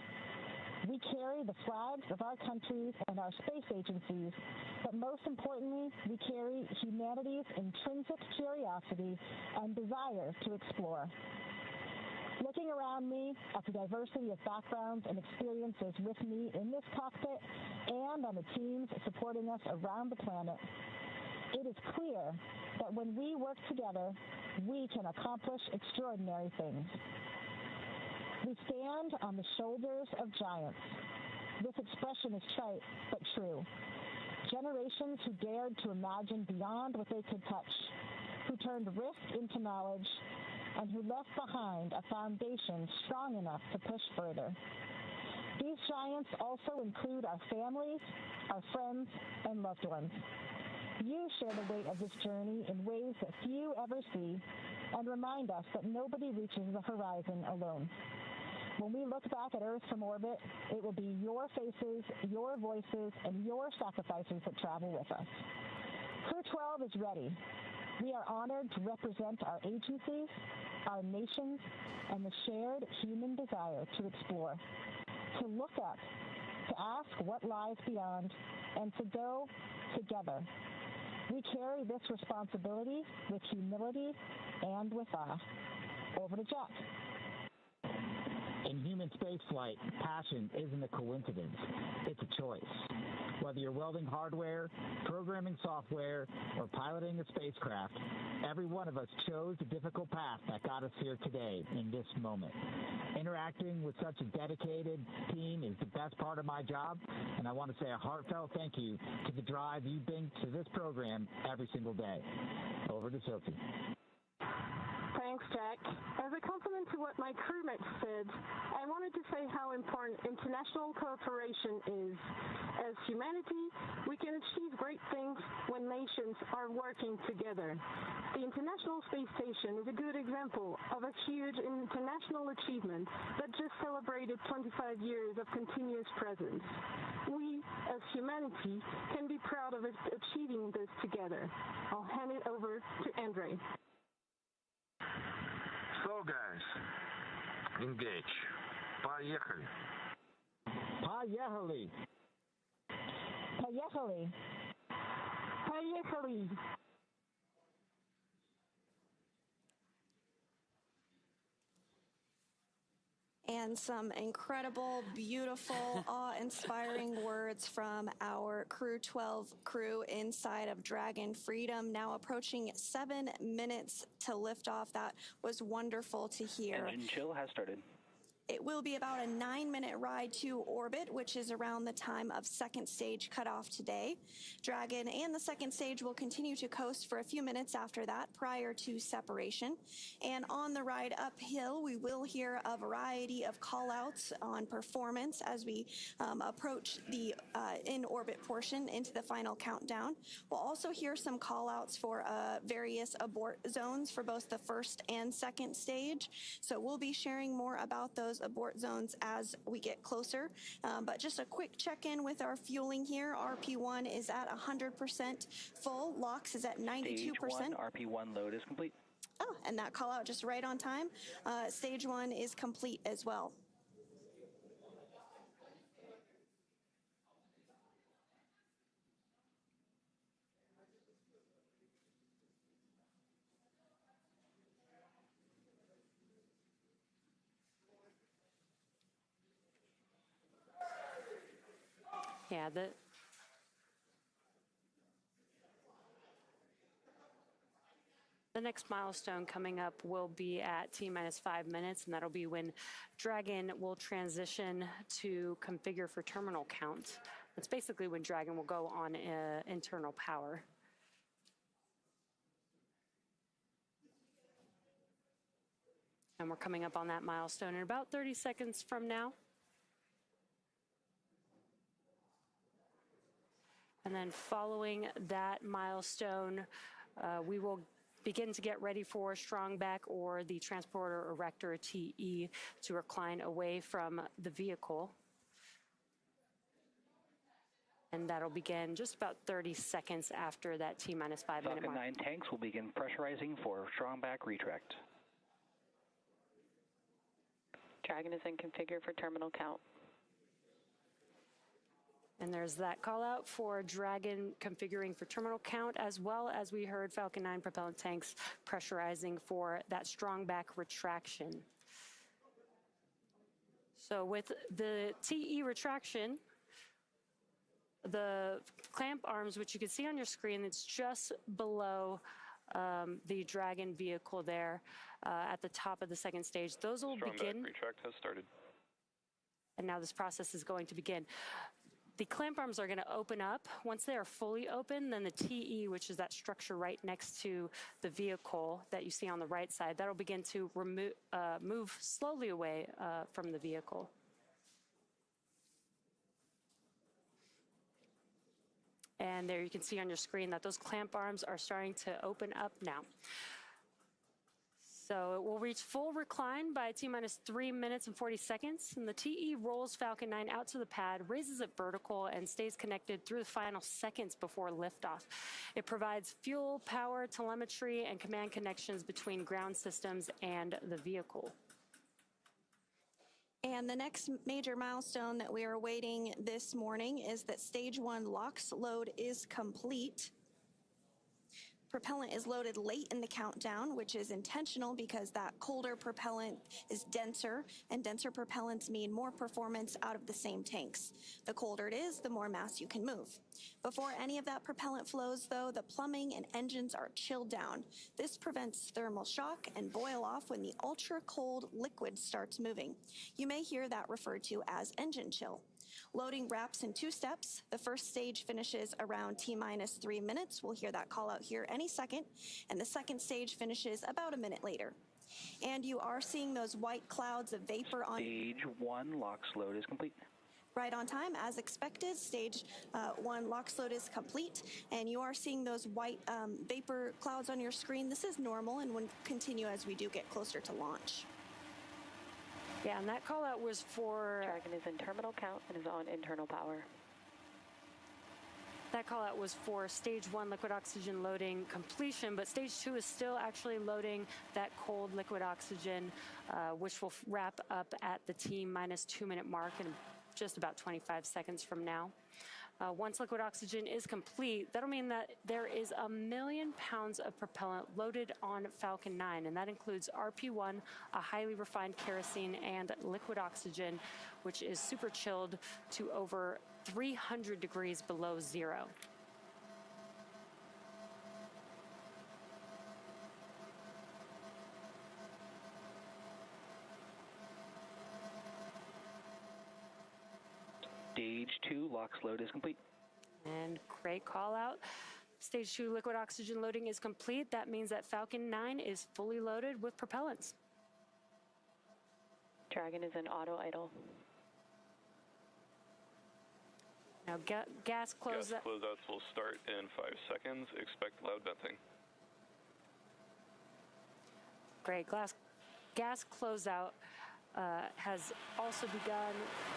S21: We carry the flags of our countries and our space agencies, but most importantly, we carry humanity's intrinsic curiosity and desire to explore. Looking around me at the diversity of backgrounds and experiences with me in this cockpit and on the teams supporting us around the planet, it is clear that when we work together, we can accomplish extraordinary things. We stand on the shoulders of giants. This expression is trite, but true. Generations who dared to imagine beyond what they could touch, who turned risk into knowledge, and who left behind a foundation strong enough to push further. These giants also include our families, our friends, and loved ones. You share the weight of this journey in ways that few ever see and remind us that nobody reaches the horizon alone. When we look back at Earth from orbit, it will be your faces, your voices, and your sacrifices that travel with us. Crew-12 is ready. We are honored to represent our agencies, our nations, and the shared human desire to explore, to look up, to ask what lies beyond, and to go together. We carry this responsibility with humility and with awe. Over to Jack.
S10: In human spaceflight, passion isn't a coincidence. It's a choice. Whether you're welding hardware, programming software, or piloting a spacecraft, every one of us chose the difficult path that got us here today in this moment. Interacting with such a dedicated team is the best part of my job, and I want to say a heartfelt thank you to the drive you bring to this program every single day. Over to Sophie.
S21: Thanks, Jack. As a compliment to what my crewmates said, I wanted to say how important international cooperation is. As humanity, we can achieve great things when nations are working together. The International Space Station is a good example of a huge international achievement that just celebrated 25 years of continuous presence. We, as humanity, can be proud of achieving this together. I'll hand it over to Andrey.
S13: So guys, engage. Поехали.
S10: Поехали.
S21: Поехали. Поехали.
S15: And some incredible, beautiful, awe-inspiring words from our Crew-12 crew inside of Dragon Freedom, now approaching 7 minutes to liftoff. That was wonderful to hear.
S11: Engine chill has started.
S15: It will be about a 9-minute ride to orbit, which is around the time of second stage cutoff today. Dragon and the second stage will continue to coast for a few minutes after that, prior to separation. And on the ride uphill, we will hear a variety of call-outs on performance as we approach the in-orbit portion into the final countdown. We'll also hear some call-outs for various abort zones for both the first and second stage. So we'll be sharing more about those abort zones as we get closer. But just a quick check-in with our fueling here. RP1 is at 100% full. LOX is at 92%.
S11: Stage 1, RP1 load is complete.
S15: Oh, and that call out just right on time. Stage 1 is complete as well.
S2: Yeah, the next milestone coming up will be at T-minus 5 minutes, and that'll be when Dragon will transition to configure for terminal count. That's basically when Dragon will go on internal power. And we're coming up on that milestone in about 30 seconds from now. And then following that milestone, we will begin to get ready for strong back or the transporter erector TE to recline away from the vehicle. And that'll begin just about 30 seconds after that T-minus 5 minute mark.
S11: Falcon 9 tanks will begin pressurizing for strong back retract.
S18: Dragon is in configure for terminal count.
S2: And there's that call out for Dragon configuring for terminal count, as well as we heard Falcon 9 propellant tanks pressurizing for that strong back retraction. So with the TE retraction, the clamp arms, which you can see on your screen, it's just below the Dragon vehicle there at the top of the second stage. Those will begin.
S8: Strong back retract has started.
S2: And now this process is going to begin. The clamp arms are going to open up. Once they are fully open, then the TE, which is that structure right next to the vehicle that you see on the right side, that'll begin to move slowly away from the vehicle. And there you can see on your screen that those clamp arms are starting to open up now. So it will reach full recline by T-minus 3 minutes and 40 seconds. And the TE rolls Falcon 9 out to the pad, raises it vertical, and stays connected through the final seconds before liftoff. It provides fuel, power, telemetry, and command connections between ground systems and the vehicle.
S15: And the next major milestone that we are awaiting this morning is that Stage 1 LOX load is complete. Propellant is loaded late in the countdown, which is intentional because that colder propellant is denser, and denser propellants mean more performance out of the same tanks. The colder it is, the more mass you can move. Before any of that propellant flows, though, the plumbing and engines are chilled down. This prevents thermal shock and boil off when the ultra-cold liquid starts moving. You may hear that referred to as engine chill. Loading wraps in 2 steps. The first stage finishes around T-minus 3 minutes. We'll hear that call out here any second. And the second stage finishes about a minute later. And you are seeing those white clouds of vapor on...
S11: Stage 1 LOX load is complete.
S15: Right on time, as expected. Stage 1 LOX load is complete. And you are seeing those white vapor clouds on your screen. This is normal and will continue as we do get closer to launch.
S2: Yeah, and that call out was for...
S18: Dragon is in terminal count and is on internal power.
S2: That call out was for Stage 1 liquid oxygen loading completion, but Stage 2 is still actually loading that cold liquid oxygen, which will wrap up at the T-minus 2 minute mark in just about 25 seconds from now. Once liquid oxygen is complete, that'll mean that there is 1 million pounds of propellant loaded on Falcon 9, and that includes RP-1, a highly refined kerosene, and liquid oxygen, which is super chilled to over 300 degrees below zero.
S11: Stage 2 LOX load is complete.
S2: And great call out. Stage 2 liquid oxygen loading is complete. That means that Falcon 9 is fully loaded with propellants.
S18: Dragon is in auto idle.
S2: Now gas closeouts.
S8: Gas closeouts will start in 5 seconds. Expect loud venting.
S2: Great. Gas closeout has also begun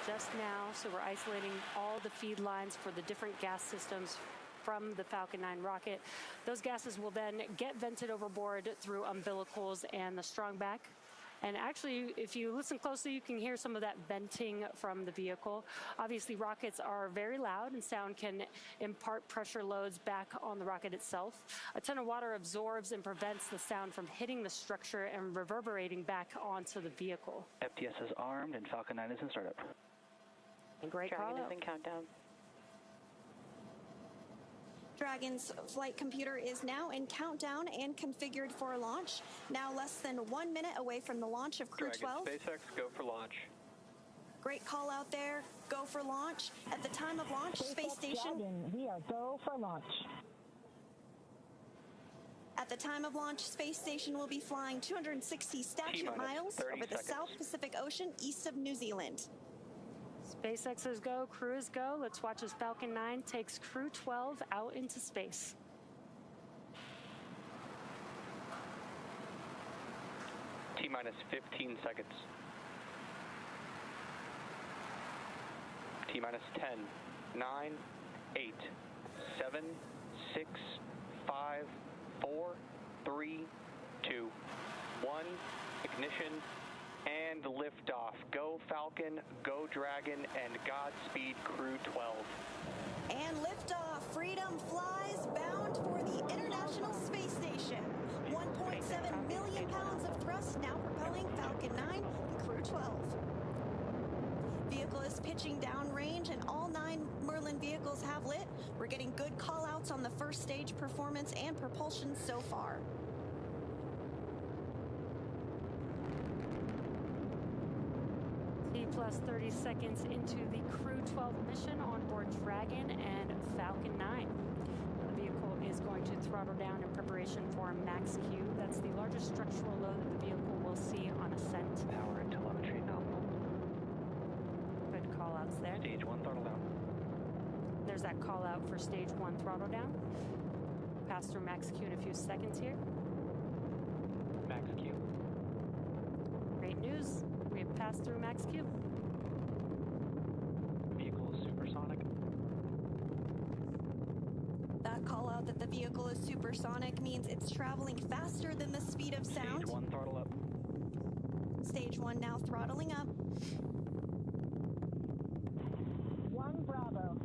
S2: just now, so we're isolating all the feed lines for the different gas systems from the Falcon 9 rocket. Those gases will then get vented overboard through umbilicals and the strong back. And actually, if you listen closely, you can hear some of that venting from the vehicle. Obviously, rockets are very loud, and sound can impart pressure loads back on the rocket itself. A ton of water absorbs and prevents the sound from hitting the structure and reverberating back onto the vehicle.
S11: FTS is armed, and Falcon 9 is in startup.
S2: And great call out.
S18: Dragon is in countdown.
S15: Dragon's flight computer is now in countdown and configured for launch. Now less than 1 minute away from the launch of Crew-12.
S8: Dragon SpaceX, go for launch.
S15: Great call out there. Go for launch. At the time of launch, Space Station...
S21: Dragon, we are go for launch.
S15: At the time of launch, Space Station will be flying 260 statute miles over the South Pacific Ocean east of New Zealand.
S2: SpaceX is go, Crew is go. Let's watch as Falcon 9 takes Crew-12 out into space.
S8: T-minus 15 seconds. T-minus 10, 9, 8, 7, 6, 5, 4, 3, 2, 1. Ignition and liftoff. Go Falcon, go Dragon, and Godspeed Crew-12.
S15: And liftoff. Freedom flies bound for the International Space Station. 1.7 million pounds of thrust now propelling Falcon 9 and Crew-12. Vehicle is pitching downrange and all 9 Merlin vehicles have lit. We're getting good call-outs on the first stage performance and propulsion so far.
S2: Plus 30 seconds into the Crew-12 mission on board Dragon and Falcon 9. The vehicle is going to throttle down in preparation for Max Q. That's the largest structural load that the vehicle will see on ascent.
S11: Power and telemetry nominal.
S2: Good call outs there.
S11: Stage 1 throttle down.
S2: There's that call out for stage 1 throttle down. Pass through Max Q in a few seconds here.
S11: Max Q.
S2: Great news. We have passed through Max Q.
S11: Vehicle is supersonic.
S15: That call out that the vehicle is supersonic means it's traveling faster than the speed of sound.
S11: Stage 1 throttle up.
S15: Stage 1 now throttling up.
S21: 1 Bravo.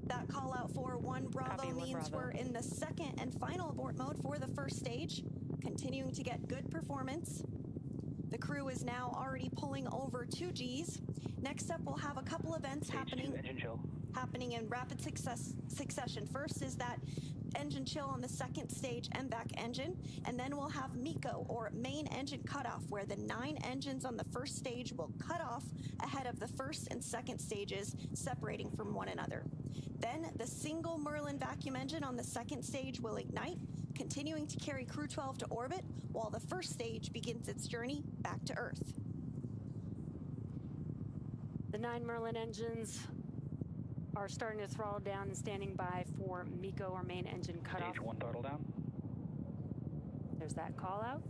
S15: That call out for 1 Bravo
S2: Copy, 1
S15: means
S2: Bravo.
S15: we're in the second and final abort mode for the first stage, continuing to get good performance. The crew is now already pulling over 2 Gs. Next up, we'll have a couple events happening in rapid succession. First is that engine chill on the second stage MVAC engine, and then we'll have MECO, or main engine cutoff, where the 9 engines on the first stage will cut off ahead of the first and second stages, separating from one another. Then the single Merlin vacuum engine on the second stage will ignite, continuing to carry Crew-12 to orbit, while the first stage begins its journey back to Earth.
S2: The 9 Merlin engines are starting to throttle down and standing by for MECO, or main engine cutoff.
S11: Stage 1 throttle down.
S2: There's that call out.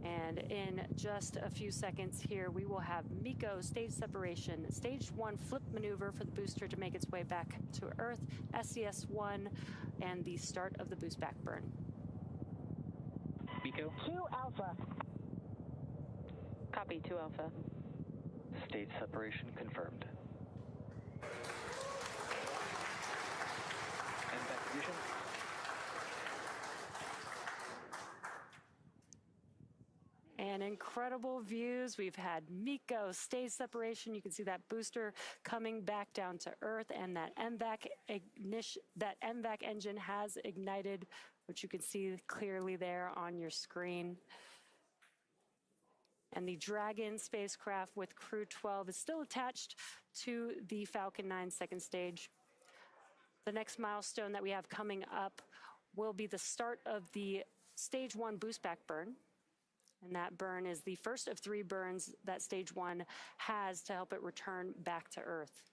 S2: And in just a few seconds here, we will have MECO stage separation, stage 1 flip maneuver for the booster to make its way back to Earth, SES-1, and the start of the boost back burn.
S11: MECO.
S21: 2 Alpha.
S18: Copy, 2 Alpha.
S11: Stage separation confirmed. And back ignition.
S2: And incredible views. We've had MECO stage separation. You can see that booster coming back down to Earth, and that MVAC engine has ignited, which you can see clearly there on your screen. And the Dragon spacecraft with Crew-12 is still attached to the Falcon 9 second stage. The next milestone that we have coming up will be the start of the stage 1 boost back burn. And that burn is the first of 3 burns that stage 1 has to help it return back to Earth.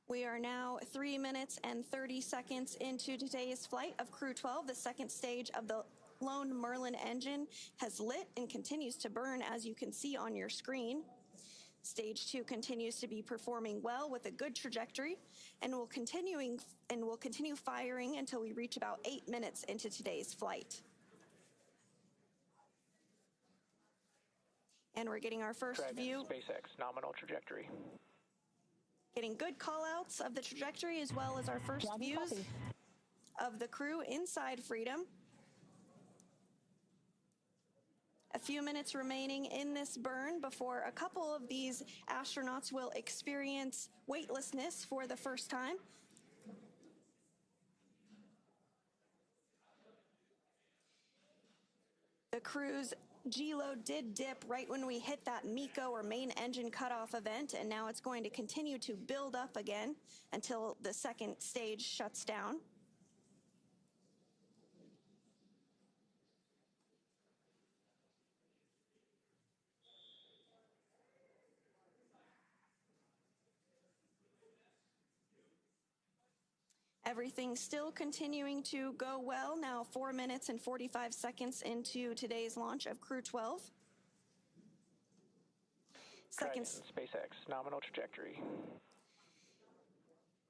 S15: We are now 3 minutes and 30 seconds into today's flight of Crew-12. The second stage of the lone Merlin engine has lit and continues to burn, as you can see on your screen. Stage 2 continues to be performing well with a good trajectory, and will continue firing until we reach about 8 minutes into today's flight. And we're getting our first
S11: Dragon,
S15: view.
S11: SpaceX, nominal trajectory.
S15: Getting good call-outs of the trajectory, as well as our first views of the crew inside Freedom. A few minutes remaining in this burn before a couple of these astronauts will experience weightlessness for the first time. The crew's G-load did dip right when we hit that MECO, or main engine cutoff event, and now it's going to continue to build up again until the second stage shuts down. Everything still continuing to go well. Now 4 minutes and 45 seconds into today's launch of Crew-12.
S11: Dragon, SpaceX, nominal trajectory.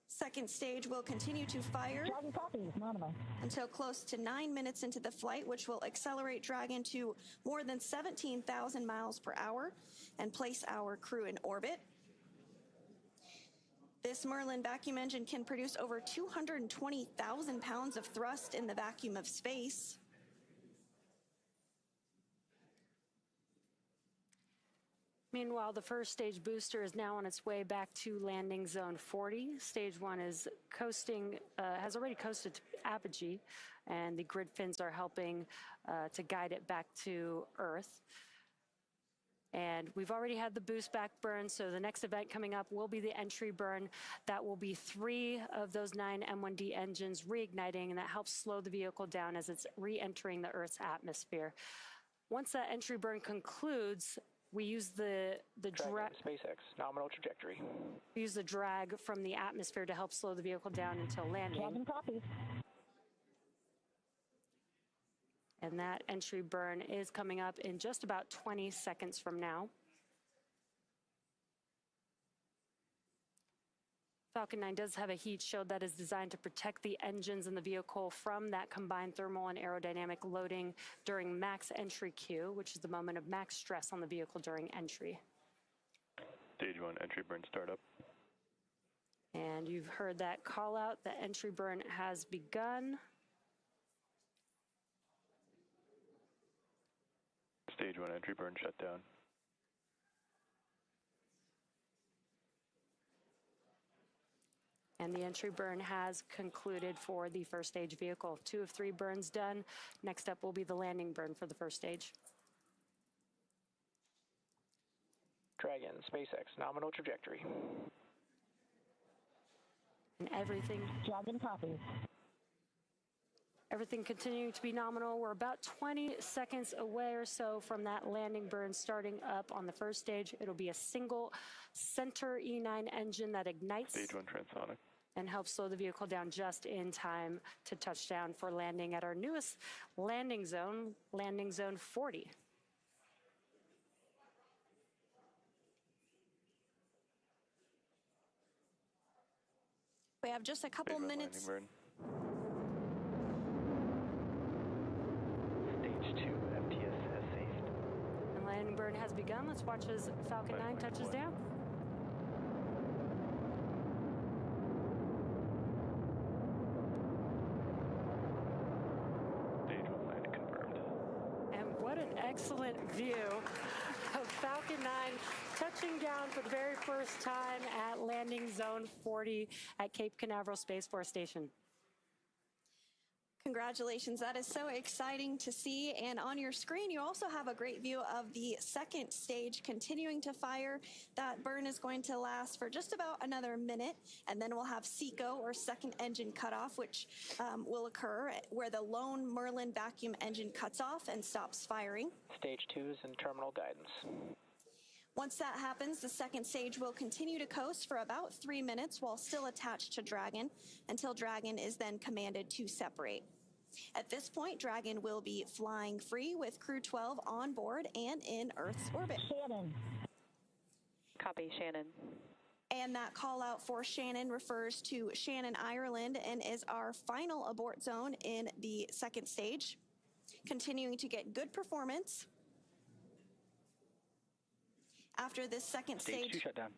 S15: Second stage will continue to fire until close to 9 minutes into the flight, which will accelerate Dragon to more than 17,000 miles per hour and place our crew in orbit. This Merlin vacuum engine can produce over 220,000 pounds of thrust in the vacuum of space.
S2: Meanwhile, the first stage booster is now on its way back to landing zone 40. Stage 1 is coasting, has already coasted to apogee, and the grid fins are helping to guide it back to Earth. And we've already had the boost back burn, so the next event coming up will be the entry burn. That will be 3 of those 9 M1D engines reigniting, and that helps slow the vehicle down as it's re-entering the Earth's atmosphere. Once that entry burn concludes, we use the drag.
S11: SpaceX, nominal trajectory.
S2: We use the drag from the atmosphere to help slow the vehicle down until landing.
S21: Dragon copy.
S2: And that entry burn is coming up in just about 20 seconds from now. Falcon 9 does have a heat shield that is designed to protect the engines in the vehicle from that combined thermal and aerodynamic loading during max entry Q, which is the moment of max stress on the vehicle during entry.
S3: Stage 1 entry burn startup.
S2: And you've heard that call out. The entry burn has begun.
S3: Stage 1 entry burn shut down.
S2: And the entry burn has concluded for the first stage vehicle. 2 of 3 burns done. Next up will be the landing burn for the first stage.
S11: Dragon, SpaceX, nominal trajectory.
S2: And everything.
S21: Dragon copy.
S2: Everything continuing to be nominal. We're about 20 seconds away or so from that landing burn starting up on the first stage. It'll be a single center E9 engine that ignites.
S3: Stage 1 transonic.
S2: And helps slow the vehicle down just in time to touchdown for landing at our newest landing zone 40.
S15: We have just a couple minutes.
S11: Stage 2, FTS has saved.
S2: And landing burn has begun. Let's watch as Falcon 9 touches down.
S3: Stage 1 landing confirmed.
S2: And what an excellent view of Falcon 9 touching down for the very first time at landing zone 40 at Cape Canaveral Space Force Station.
S15: Congratulations, that is so exciting to see. And on your screen, you also have a great view of the second stage continuing to fire. That burn is going to last for just about another minute, and then we'll have SECO, or second engine cutoff, which will occur where the lone Merlin vacuum engine cuts off and stops firing.
S11: Stage 2 is in terminal guidance.
S15: Once that happens, the second stage will continue to coast for about 3 minutes while still attached to Dragon, until Dragon is then commanded to separate. At this point, Dragon will be flying free with Crew-12 on board and in Earth's orbit.
S21: Shannon.
S18: Copy, Shannon.
S15: And that call out for Shannon refers to Shannon, Ireland, and is our final abort zone in the second stage. Continuing to get good performance. After this second
S11: Stage
S15: stage,
S11: 2 shut down.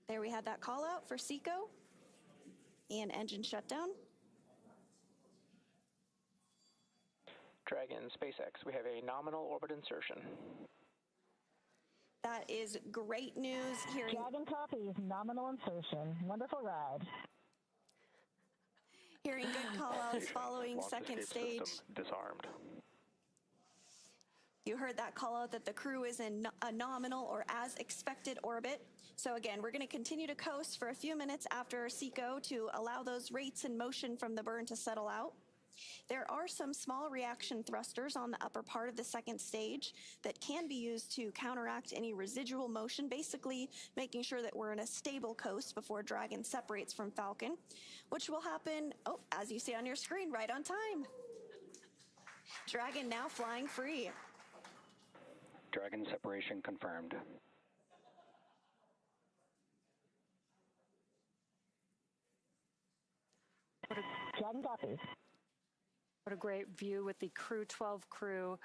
S15: There we had that call out for SECO and engine shutdown.
S11: Dragon, SpaceX, we have a nominal orbit insertion.
S15: That is great news.
S21: Dragon copies, nominal insertion. Wonderful ride.
S15: Hearing good call-outs following second stage.
S3: Disarmed.
S15: You heard that call-out that the crew is in a nominal or as expected orbit. So again, we're going to continue to coast for a few minutes after SECO to allow those rates in motion from the burn to settle out. There are some small reaction thrusters on the upper part of the second stage that can be used to counteract any residual motion, basically making sure that we're in a stable coast before Dragon separates from Falcon, which will happen, as you see on your screen, right on time. Dragon now flying free.
S11: Dragon separation confirmed.
S21: Dragon copies.
S2: What a great view with the Crew-12 crew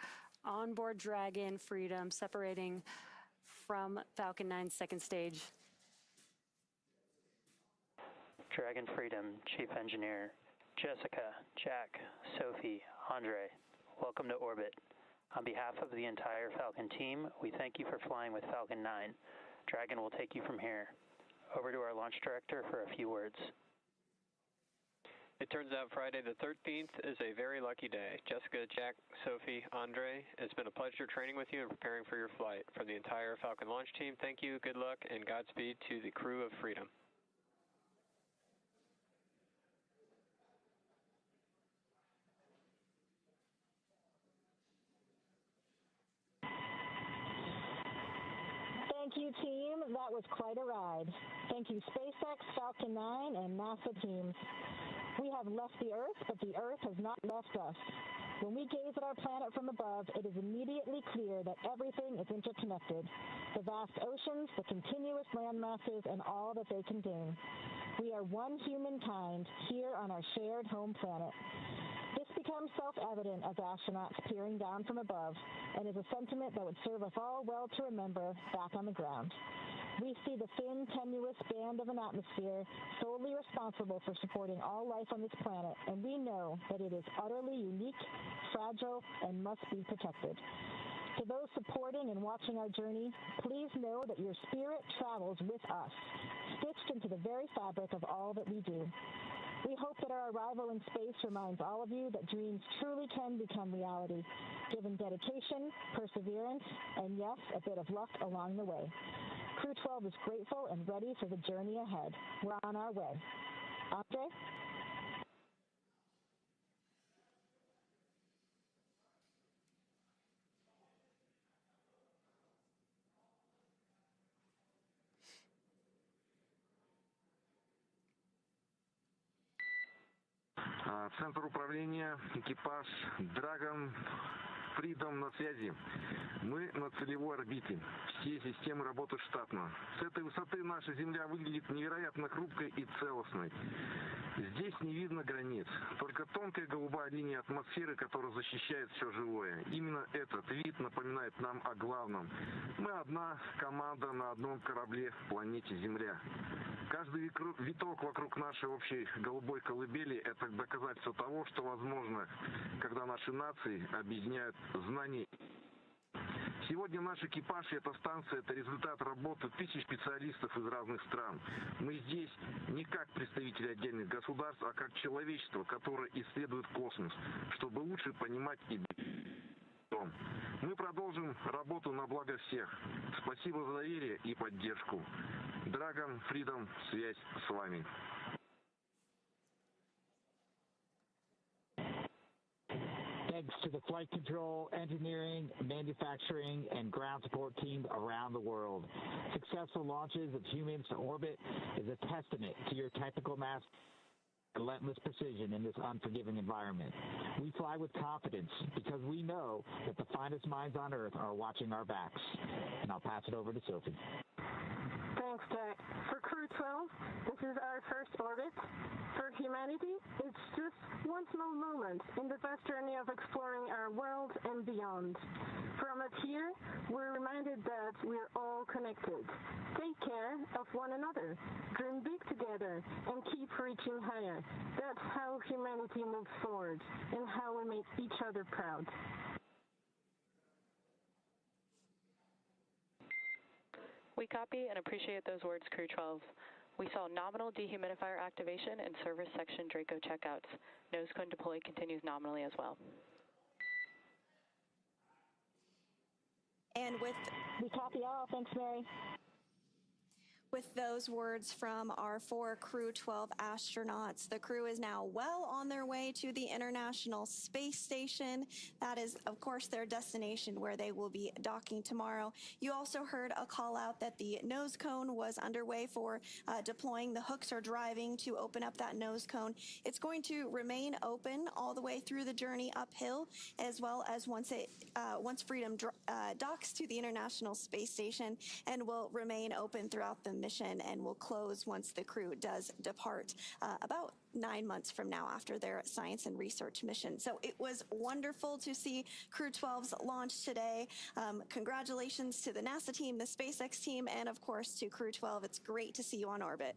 S2: on board Dragon Freedom, separating from Falcon 9's second stage.
S11: Dragon Freedom, Chief Engineer, Jessica, Jack, Sophie, Andrey, welcome to orbit. On behalf of the entire Falcon team, we thank you for flying with Falcon 9. Dragon will take you from here. Over to our launch director for a few words.
S8: It turns out Friday the 13th is a very lucky day. Jessica, Jack, Sophie, Andrey, it's been a pleasure training with you and preparing for your flight. From the entire Falcon launch team, thank you, good luck, and Godspeed to the crew of Freedom.
S21: Thank you, team. That was quite a ride. Thank you, SpaceX, Falcon 9, and NASA teams. We have left the Earth, but the Earth has not left us. When we gaze at our planet from above, it is immediately clear that everything is interconnected. The vast oceans, the continuous land masses, and all that they contain. We are one humankind here on our shared home planet. This becomes self-evident as astronauts peering down from above, and is a sentiment that would serve us all well to remember back on the ground. We see the thin, tenuous band of an atmosphere solely responsible for supporting all life on this planet, and we know that it is utterly unique, fragile, and must be protected. To those supporting and watching our journey, please know that your spirit travels with us, stitched into the very fabric of all that we do. We hope that our arrival in space reminds all of you that dreams truly can become reality, given dedication, perseverance, and yes, a bit of luck along the way. Crew-12 is grateful and ready for the journey ahead. We're on our way. Andrey?
S13: Центр управления, экипаж, Dragon Freedom на связи. Мы на целевой орбите. Все системы работают штатно. С этой высоты наша Земля выглядит невероятно хрупкой и целостной. Здесь не видно границ, только тонкая голубая линия атмосферы, которая защищает все живое. Именно этот вид напоминает нам о главном. Мы одна команда на одном корабле в планете Земля. Каждый виток вокруг нашей общей голубой колыбели – это доказательство того, что возможно, когда наши нации объединяют знания. Сегодня наш экипаж и эта станция – это результат работы тысяч специалистов из разных стран. Мы здесь не как представители отдельных государств, а как человечество, которое исследует космос, чтобы лучше понимать и дом. Мы продолжим работу на благо всех. Спасибо за доверие и поддержку. Dragon Freedom, связь с вами.
S10: Thanks to the flight control, engineering, manufacturing, and ground support teams around the world. Successful launches of humans to orbit is a testament to your technical mastery and relentless precision in this unforgiving environment. We fly with confidence because we know that the finest minds on Earth are watching our backs. And I'll pass it over to Sophie.
S21: Thanks, Jack. For Crew-12, this is our first orbit. For humanity, it's just one small moment in the vast journey of exploring our world and beyond. From up here, we're reminded that we're all connected. Take care of one another, dream big together, and keep reaching higher. That's how humanity moves forward, and how we make each other proud.
S18: We copy and appreciate those words, Crew-12. We saw nominal dehumidifier activation and service section Draco checkouts. Nose cone deploy continues nominally as well.
S15: And with...
S21: We copy all. Thanks, Mary.
S15: With those words from our 4 Crew-12 astronauts, the crew is now well on their way to the International Space Station. That is, of course, their destination where they will be docking tomorrow. You also heard a call out that the nose cone was underway for deploying. The hooks are driving to open up that nose cone. It's going to remain open all the way through the journey uphill, as well as once Freedom docks to the International Space Station, and will remain open throughout the mission and will close once the crew does depart about 9 months from now after their science and research mission. So it was wonderful to see Crew-12's launch today. Congratulations to the NASA team, the SpaceX team, and of course to Crew-12. It's great to see you on orbit.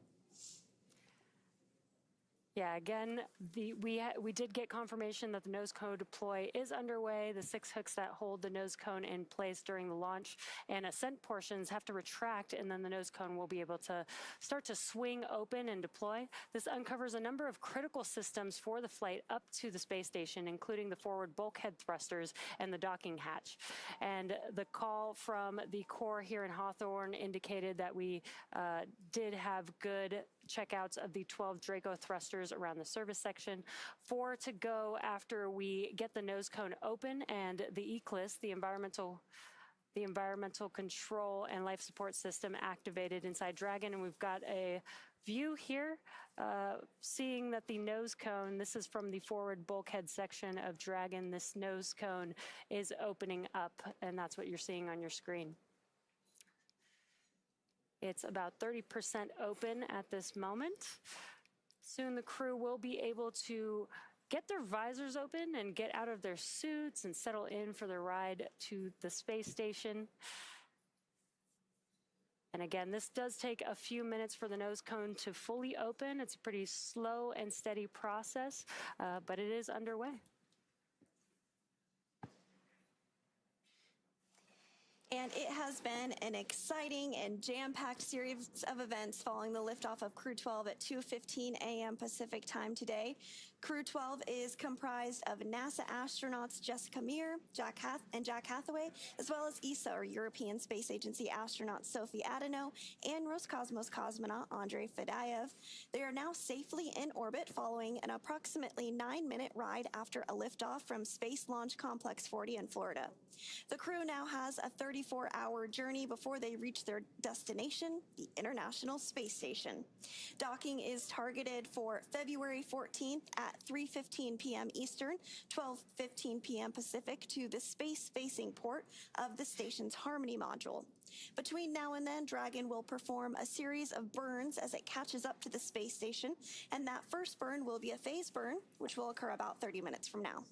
S2: Yeah, again, we did get confirmation that the nose cone deploy is underway. The 6 hooks that hold the nose cone in place during the launch and ascent portions have to retract, and then the nose cone will be able to start to swing open and deploy. This uncovers a number of critical systems for the flight up to the space station, including the forward bulkhead thrusters and the docking hatch. And the call from the core here in Hawthorne indicated that we did have good checkouts of the 12 Draco thrusters around the service section. 4 to go after we get the nose cone open and the ECLIS, the environmental control and life support system, activated inside Dragon. And we've got a view here seeing that the nose cone, this is from the forward bulkhead section of Dragon, this nose cone is opening up, and that's what you're seeing on your screen. It's about 30% open at this moment. Soon the crew will be able to get their visors open and get out of their suits and settle in for the ride to the space station. And again, this does take a few minutes for the nose cone to fully open. It's a pretty slow and steady process, but it is underway.
S15: And it has been an exciting and jam-packed series of events following the liftoff of Crew-12 at 2:15 a.m. Pacific time today. Crew-12 is comprised of NASA astronauts Jessica Meir, Jack Hathaway, as well as ESA, or European Space Agency astronaut Sophie Adenot, and Roscosmos cosmonaut Andrey Fedyaev. They are now safely in orbit following an approximately 9-minute ride after a liftoff from Space Launch Complex 40 in Florida. The crew now has a 34-hour journey before they reach their destination, the International Space Station. Docking is targeted for February 14th at 3:15 p.m. Eastern, 12:15 p.m. Pacific, to the space-facing port of the station's Harmony module. Between now and then, Dragon will perform a series of burns as it catches up to the space station, and that first burn will be a phase burn, which will occur about 30 minutes from now.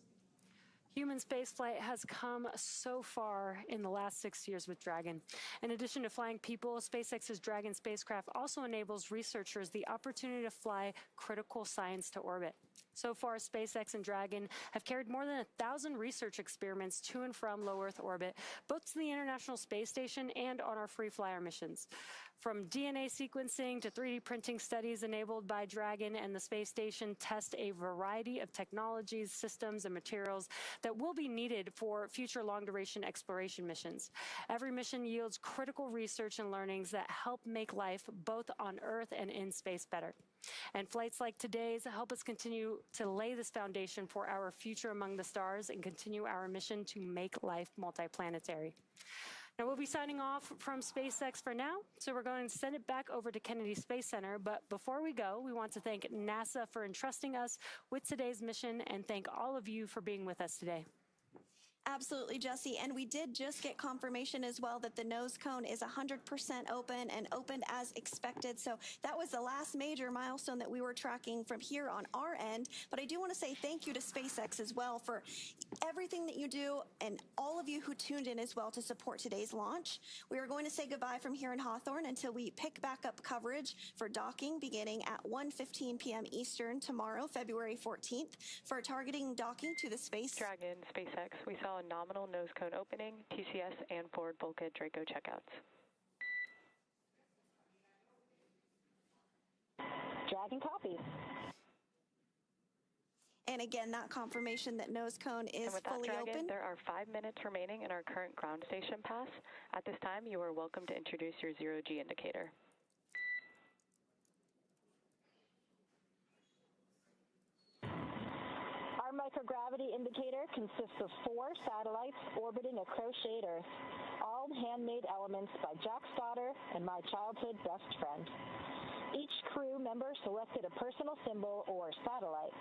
S2: Human spaceflight has come so far in the last 6 years with Dragon. In addition to flying people, SpaceX's Dragon spacecraft also enables researchers the opportunity to fly critical science to orbit. So far, SpaceX and Dragon have carried more than 1,000 research experiments to and from low Earth orbit, both to the International Space Station and on our free flyer missions. From DNA sequencing to 3D printing studies enabled by Dragon and the space station test a variety of technologies, systems, and materials that will be needed for future long-duration exploration missions. Every mission yields critical research and learnings that help make life both on Earth and in space better. And flights like today's help us continue to lay this foundation for our future among the stars and continue our mission to make life multiplanetary. Now, we'll be signing off from SpaceX for now, so we're going to send it back over to Kennedy Space Center. But before we go, we want to thank NASA for entrusting us with today's mission and thank all of you for being with us today.
S15: Absolutely, Jesse. And we did just get confirmation as well that the nose cone is 100% open and opened as expected. So that was the last major milestone that we were tracking from here on our end. But I do want to say thank you to SpaceX as well for everything that you do and all of you who tuned in as well to support today's launch. We are going to say goodbye from here in Hawthorne until we pick back up coverage for docking beginning at 1:15 p.m. Eastern tomorrow, February 14th, for targeting docking to the space.
S18: Dragon, SpaceX, we saw a nominal nose cone opening, TCS, and forward bulkhead Draco checkouts.
S21: Dragon copies.
S15: And again, that confirmation that nose cone is fully open.
S18: There are 5 minutes remaining in our current ground station pass. At this time, you are welcome to introduce your zero-G indicator.
S21: microgravity indicator consists of 4 satellites orbiting a crocheted Earth, all handmade elements by Jack's daughter and my childhood best friend. Each crew member selected a personal symbol or satellite.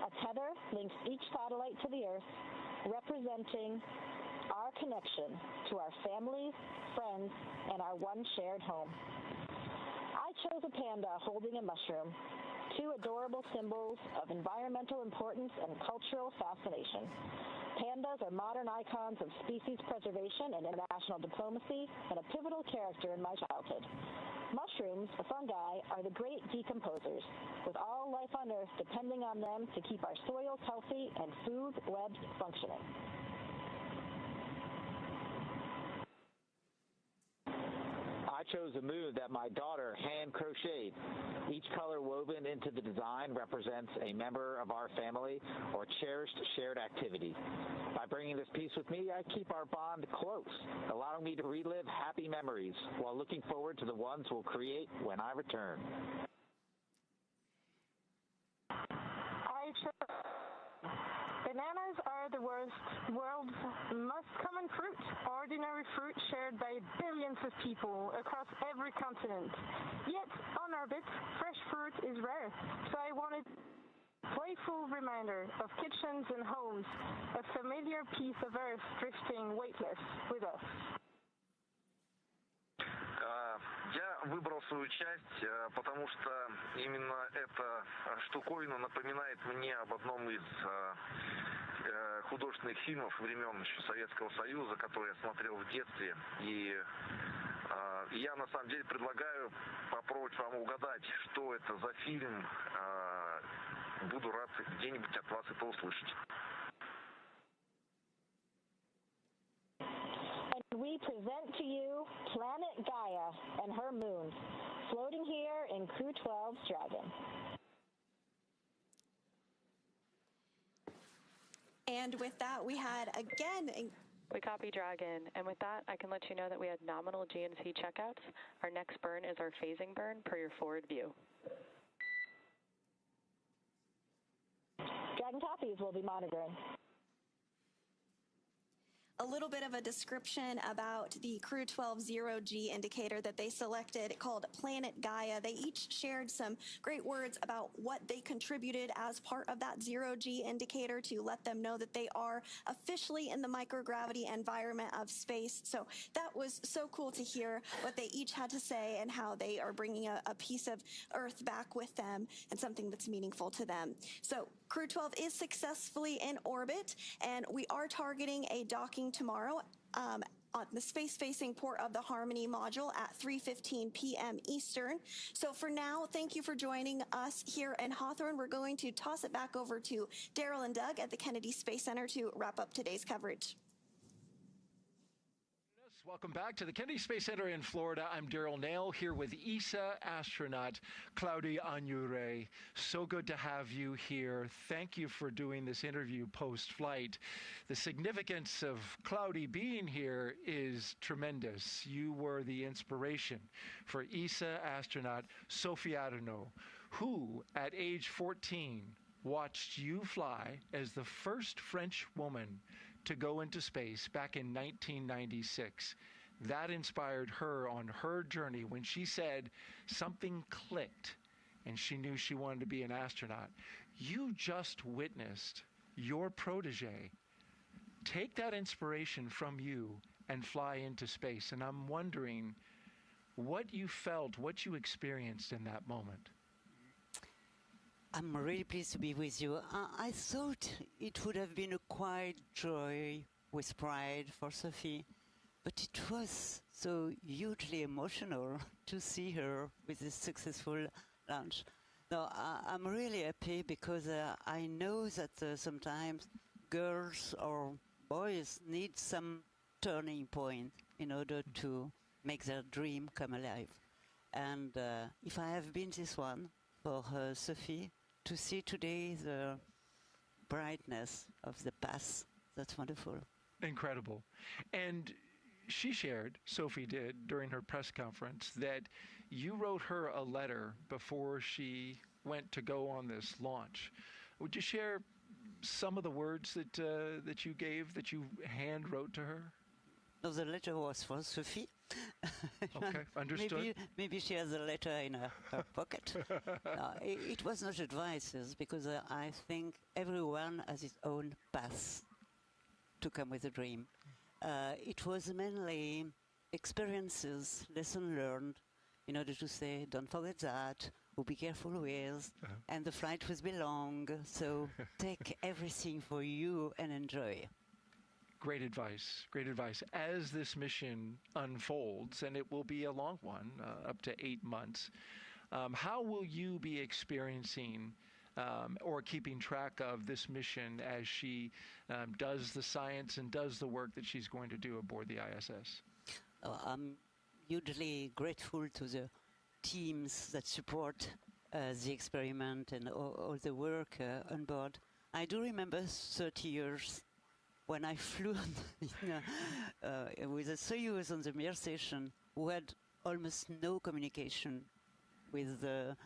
S21: A tether links each satellite to the Earth, representing our connection to our families, friends, and our one shared home. I chose a panda holding a mushroom, 2 adorable symbols of environmental importance and cultural fascination. Pandas are modern icons of species preservation and international diplomacy, and a pivotal character in my childhood. Mushrooms, the fungi, are the great decomposers, with all life on Earth depending on them to keep our soils healthy and food webs functioning.
S10: I chose a moon that my daughter hand crocheted. Each color woven into the design represents a member of our family or cherished shared activity. By bringing this piece with me, I keep our bond close, allowing me to relive happy memories while looking forward to the ones we'll create when I return.
S21: Bananas are the world's most common fruit, ordinary fruit shared by billions of people across every continent. Yet, on orbit, fresh fruit is rare, so I wanted a playful reminder of kitchens and homes, a familiar piece of Earth drifting weightless with us.
S13: Я выбрал свою часть, потому что именно эта штуковина напоминает мне об одном из художественных фильмов времен еще Советского Союза, который я смотрел в детстве. И я на самом деле предлагаю попробовать вам угадать, что это за фильм. Буду рад где-нибудь от вас это услышать.
S21: We present to you Planet Gaia and her moons, floating here in Crew-12's Dragon.
S15: And with that, we had again...
S18: We copy Dragon, and with that, I can let you know that we had nominal GNC checkouts. Our next burn is our phasing burn per your forward view.
S21: Dragon copies will be monitoring.
S15: A little bit of a description about the Crew-12 0G indicator that they selected called Planet Gaia. They each shared some great words about what they contributed as part of that 0G indicator to let them know that they are officially in the microgravity environment of space. So that was so cool to hear what they each had to say and how they are bringing a piece of Earth back with them and something that's meaningful to them. So Crew-12 is successfully in orbit, and we are targeting a docking tomorrow on the space-facing port of the Harmony module at 3:15 p.m. Eastern. So for now, thank you for joining us here in Hawthorne. We're going to toss it back over to Daryl and Doug at the Kennedy Space Center to wrap up today's coverage.
S7: Welcome back to the Kennedy Space Center in Florida. I'm Daryl Nail here with ESA astronaut Claudia Agnure. So good to have you here. Thank you for doing this interview post-flight. The significance of Claudia being here is tremendous. You were the inspiration for ESA astronaut Sophie Adenot, who at age 14 watched you fly as the first French woman to go into space back in 1996. That inspired her on her journey when she said something clicked and she knew she wanted to be an astronaut. You just witnessed your protege take that inspiration from you and fly into space. And I'm wondering what you felt, what you experienced in that moment.
S6: I'm really pleased to be with you. I thought it would have been a quiet joy with pride for Sophie, but it was so hugely emotional to see her with this successful launch. No, I'm really happy because I know that sometimes girls or boys need some turning point in order to make their dream come alive. And if I have been this one for Sophie, to see today the brightness of the path, that's wonderful.
S7: Incredible. And she shared, Sophie did, during her press conference, that you wrote her a letter before she went to go on this launch. Would you share some of the words that you gave, that you hand wrote to her?
S6: No, the letter was for Sophie.
S7: Okay, understood.
S6: Maybe she has a letter in her pocket. It was not advices, because I think everyone has his own path to come with a dream. It was mainly experiences, lesson learned, in order to say, don't forget that, or be careful with, and the flight will be long, so take everything for you and enjoy.
S7: Great advice, great advice. As this mission unfolds, and it will be a long one, up to 8 months, how will you be experiencing or keeping track of this mission as she does the science and does the work that she's going to do aboard the ISS?
S6: I'm hugely grateful to the teams that support the experiment and all the work on board. I do remember 30 years when I flew with a Soyuz on the Meir station, we had almost no communication with the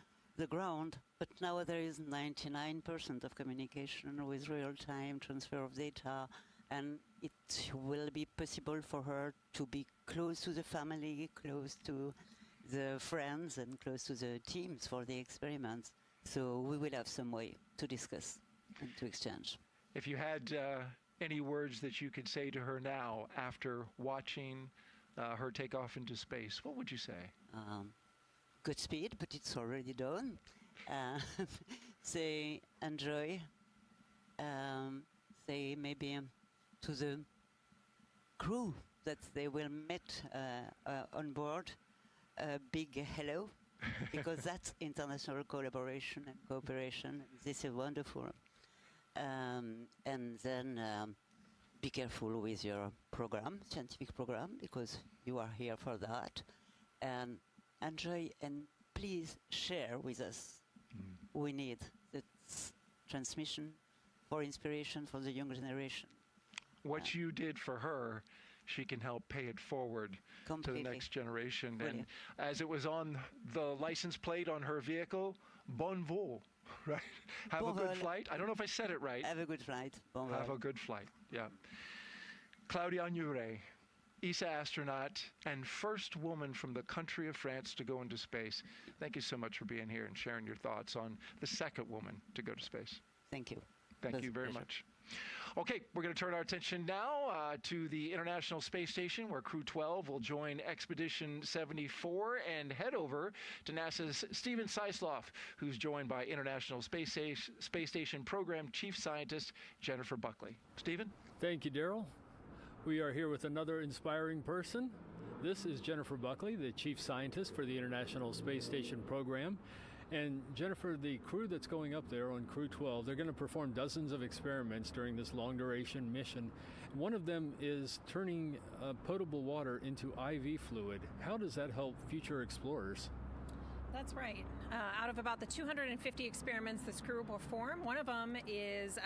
S6: ground, but now there is 99% of communication with real-time transfer of data, and it will be possible for her to be close to the family, close to the friends, and close to the teams for the experiments. So we will have some way to discuss and to exchange.
S7: If you had any words that you could say to her now after watching her take off into space, what would you say?
S6: Godspeed, but it's already done. Say enjoy. Say maybe to the crew that they will meet on board a big hello, because that's international collaboration and cooperation. This is wonderful. And then be careful with your program, scientific program, because you are here for that. And enjoy, and please share with us. We need this transmission for inspiration for the younger generation.
S7: What you did for her, she can help pay it forward
S6: completely.
S7: To the next generation.
S6: Brilliant.
S7: And as it was on the license plate on her vehicle, bon vol, right? Have
S6: Bon
S7: a good
S6: vol.
S7: flight. I don't know if I said it right.
S6: Have a good flight. Bon
S7: Have
S6: vol.
S7: a good flight, yeah. Claudia Andrey, ESA astronaut and first woman from the country of France to go into space. Thank you so much for being here and sharing your thoughts on the second woman to go to space.
S6: Thank you.
S7: Thank you very much. Okay, we're going to turn our attention now to the International Space Station, where Crew-12 will join Expedition 74 and head over to NASA's Stephen Sisloff, who's joined by International Space Station Program Chief Scientist Jennifer Buckley. Stephen?
S1: Thank you, Daryl. We are here with another inspiring person. This is Jennifer Buckley, the Chief Scientist for the International Space Station Program. And Jennifer, the crew that's going up there on Crew-12, they're going to perform dozens of experiments during this long-duration mission. One of them is turning potable water into IV fluid. How does that help future explorers?
S16: That's right. Out of about the 250 experiments this crew will perform, one of them is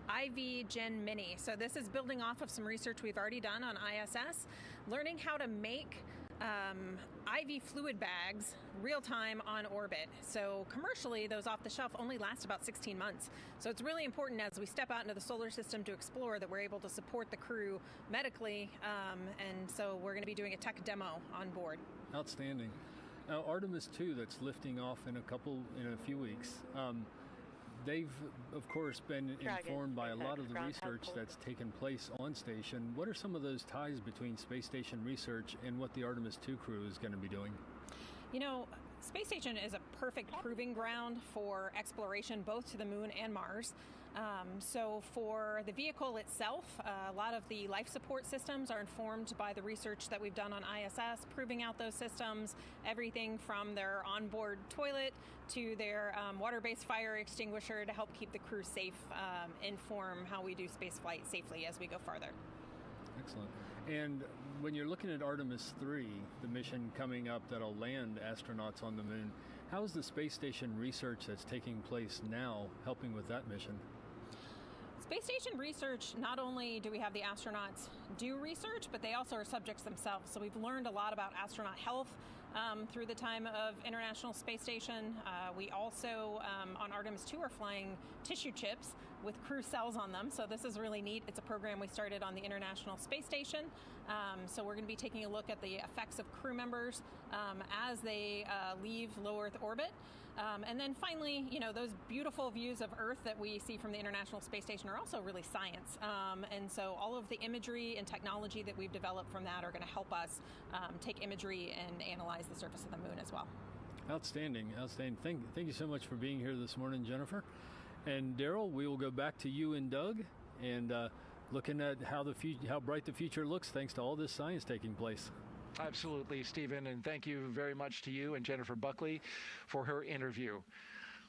S16: IV Gen Mini. So this is building off of some research we've already done on ISS, learning how to make IV fluid bags real-time on orbit. So commercially, those off the shelf only last about 16 months. So it's really important as we step out into the solar system to explore that we're able to support the crew medically. And so we're going to be doing a tech demo on board.
S1: Outstanding. Now, Artemis 2 that's lifting off in a few weeks. They've, of course, been informed by a lot of the research that's taken place on station. What are some of those ties between space station research and what the Artemis 2 crew is going to be doing?
S16: You know, space station is a perfect proving ground for exploration, both to the moon and Mars. So for the vehicle itself, a lot of the life support systems are informed by the research that we've done on ISS, proving out those systems, everything from their onboard toilet to their water-based fire extinguisher to help keep the crew safe, inform how we do space flight safely as we go farther.
S1: Excellent. And when you're looking at Artemis 3, the mission coming up that'll land astronauts on the moon, how is the space station research that's taking place now helping with that mission?
S16: Space station research, not only do we have the astronauts do research, but they also are subjects themselves. So we've learned a lot about astronaut health, through the time of International Space Station. We also, on Artemis 2, are flying tissue chips with crew cells on them. So this is really neat. It's a program we started on the International Space Station. So we're going to be taking a look at the effects of crew members as they leave low Earth orbit. And then finally, those beautiful views of Earth that we see from the International Space Station are also really science. And so all of the imagery and technology that we've developed from that are going to help us take imagery and analyze the surface of the moon as well.
S1: Outstanding, outstanding. Thank you so much for being here this morning, Jennifer. And Daryl, we will go back to you and Doug, and looking at how bright the future looks thanks to all this science taking place.
S7: Absolutely, Stephen, and thank you very much to you and Jennifer Buckley for her interview.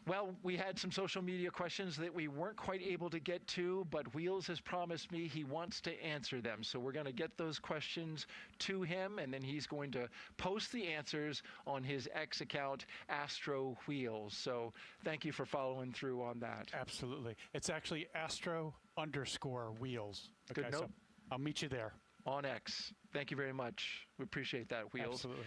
S7: Well, we had some social media questions that we weren't quite able to get to, but Wheels has promised me he wants to answer them. So we're going to get those questions to him, and then he's going to post the answers on his X account, Astro Wheels. So thank you for following through on that.
S28: Absolutely. It's actually Astro_Wheels.
S7: Good note.
S28: So I'll meet you there.
S7: On X. Thank you very much. We appreciate that, Wheels.
S28: Absolutely.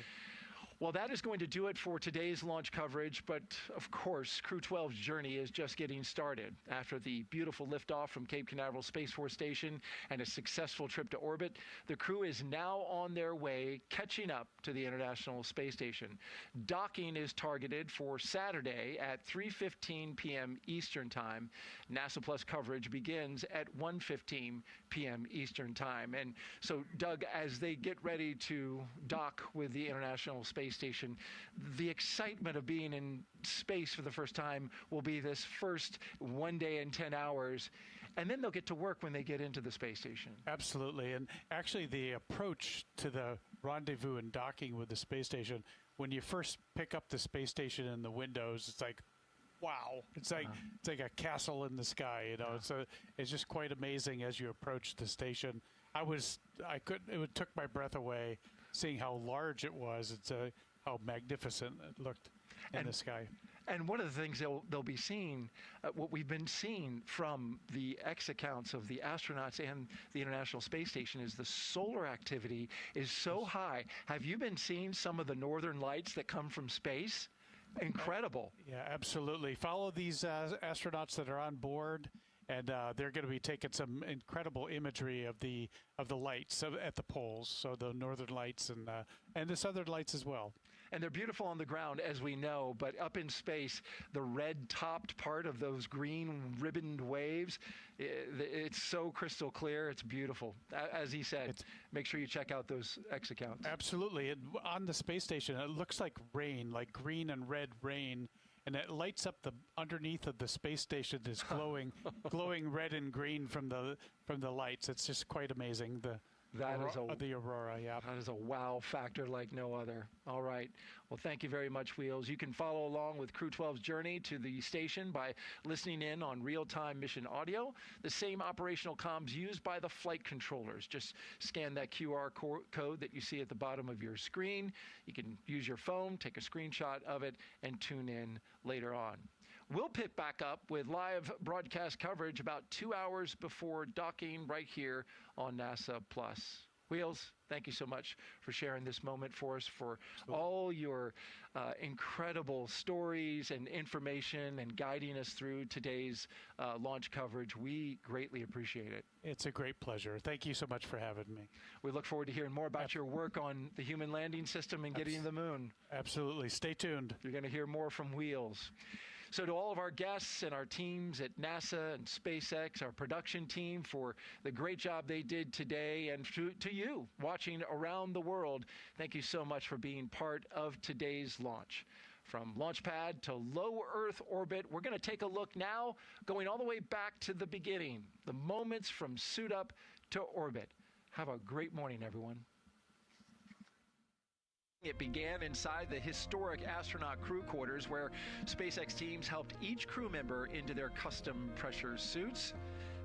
S7: Well, that is going to do it for today's launch coverage, but of course, Crew-12's journey is just getting started. After the beautiful liftoff from Cape Canaveral Space Force Station and a successful trip to orbit, the crew is now on their way, catching up to the International Space Station. Docking is targeted for Saturday at 3:15 p.m. Eastern Time. NASA Plus coverage begins at 1:15 p.m. Eastern Time. And so, Doug, as they get ready to dock with the International Space Station, the excitement of being in space for the first time will be this first 1 day and 10 hours, and then they'll get to work when they get into the space station.
S28: Absolutely. And actually the approach to the rendezvous and docking with the space station, when you first pick up the space station in the windows, it's like, wow, it's like a castle in the sky, it's just quite amazing as you approach the station. It took my breath away seeing how large it was. It's how magnificent it looked in the sky.
S7: And one of the things they'll be seeing, what we've been seeing from the X accounts of the astronauts and the International Space Station, is the solar activity is so high. Have you been seeing some of the northern lights that come from space? Incredible.
S28: Yeah, absolutely. Follow these astronauts that are on board, and they're going to be taking some incredible imagery of the lights at the poles, so the northern lights and the southern lights as well.
S7: And they're beautiful on the ground, as we know, but up in space, the red-topped part of those green ribboned waves, it's so crystal clear. It's beautiful. As he said, make sure you check out those X accounts.
S28: Absolutely. On the space station, it looks like rain, like green and red rain, and it lights up the underneath of the space station is glowing red and green from the lights. It's just quite amazing. The aurora, yeah.
S7: That is a wow factor like no other. All right. Well, thank you very much, Wheels. You can follow along with Crew-12's journey to the station by listening in on real-time mission audio, the same operational comms used by the flight controllers. Just scan that QR code that you see at the bottom of your screen. You can use your phone, take a screenshot of it, and tune in later on. We'll pick back up with live broadcast coverage about 2 hours before docking right here on NASA Plus. Wheels, thank you so much for sharing this moment for us, for all your incredible stories and information and guiding us through today's launch coverage. We greatly appreciate it.
S28: It's a great pleasure. Thank you so much for having me.
S7: We look forward to hearing more about your work on the human landing system and getting to the moon.
S28: Absolutely. Stay tuned.
S7: You're going to hear more from Wheels. So to all of our guests and our teams at NASA and SpaceX, our production team, for the great job they did today, and to you watching around the world, thank you so much for being part of today's launch. From launch pad to low Earth orbit, we're going to take a look now, going all the way back to the beginning, the moments from suit up to orbit. Have a great morning, everyone. It began inside the historic astronaut crew quarters, where SpaceX teams helped each crew member into their custom pressure suits.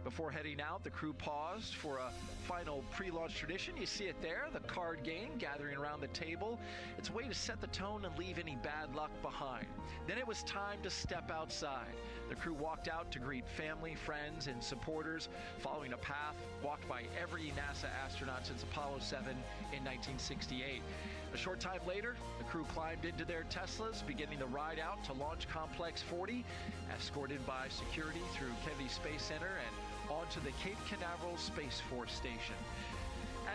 S7: Before heading out, the crew paused for a final pre-launch tradition. You see it there, the card game, gathering around the table. It's a way to set the tone and leave any bad luck behind. Then it was time to step outside. The crew walked out to greet family, friends, and supporters, following a path walked by every NASA astronaut since Apollo 7 in 1968. A short time later, the crew climbed into their Teslas, beginning the ride out to Launch Complex 40, escorted by security through Kennedy Space Center and onto the Cape Canaveral Space Force Station.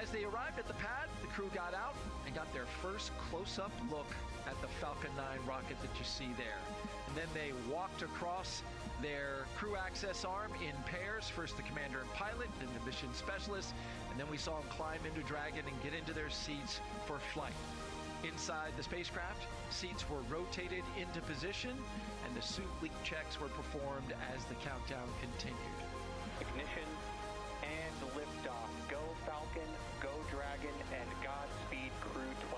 S7: As they arrived at the pad, the crew got out and got their first close-up look at the Falcon 9 rocket that you see there. And then they walked across their crew access arm in pairs, first the commander and pilot, then the mission specialist, and then we saw them climb into Dragon and get into their seats for flight. Inside the spacecraft, seats were rotated into position, and the suit leak checks were performed as the countdown continued.
S8: Ignition and liftoff. Go Falcon, go Dragon, and Godspeed Crew-12.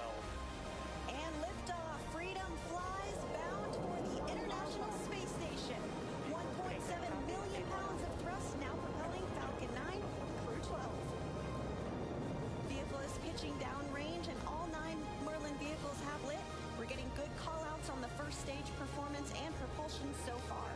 S15: And liftoff. Freedom flies bound for the International Space Station. 1.7 million pounds of thrust now propelling Falcon 9 Crew-12. Vehicle is pitching downrange and all 9 Merlin vehicles have lit. We're getting good call-outs on the first stage performance and propulsion so far.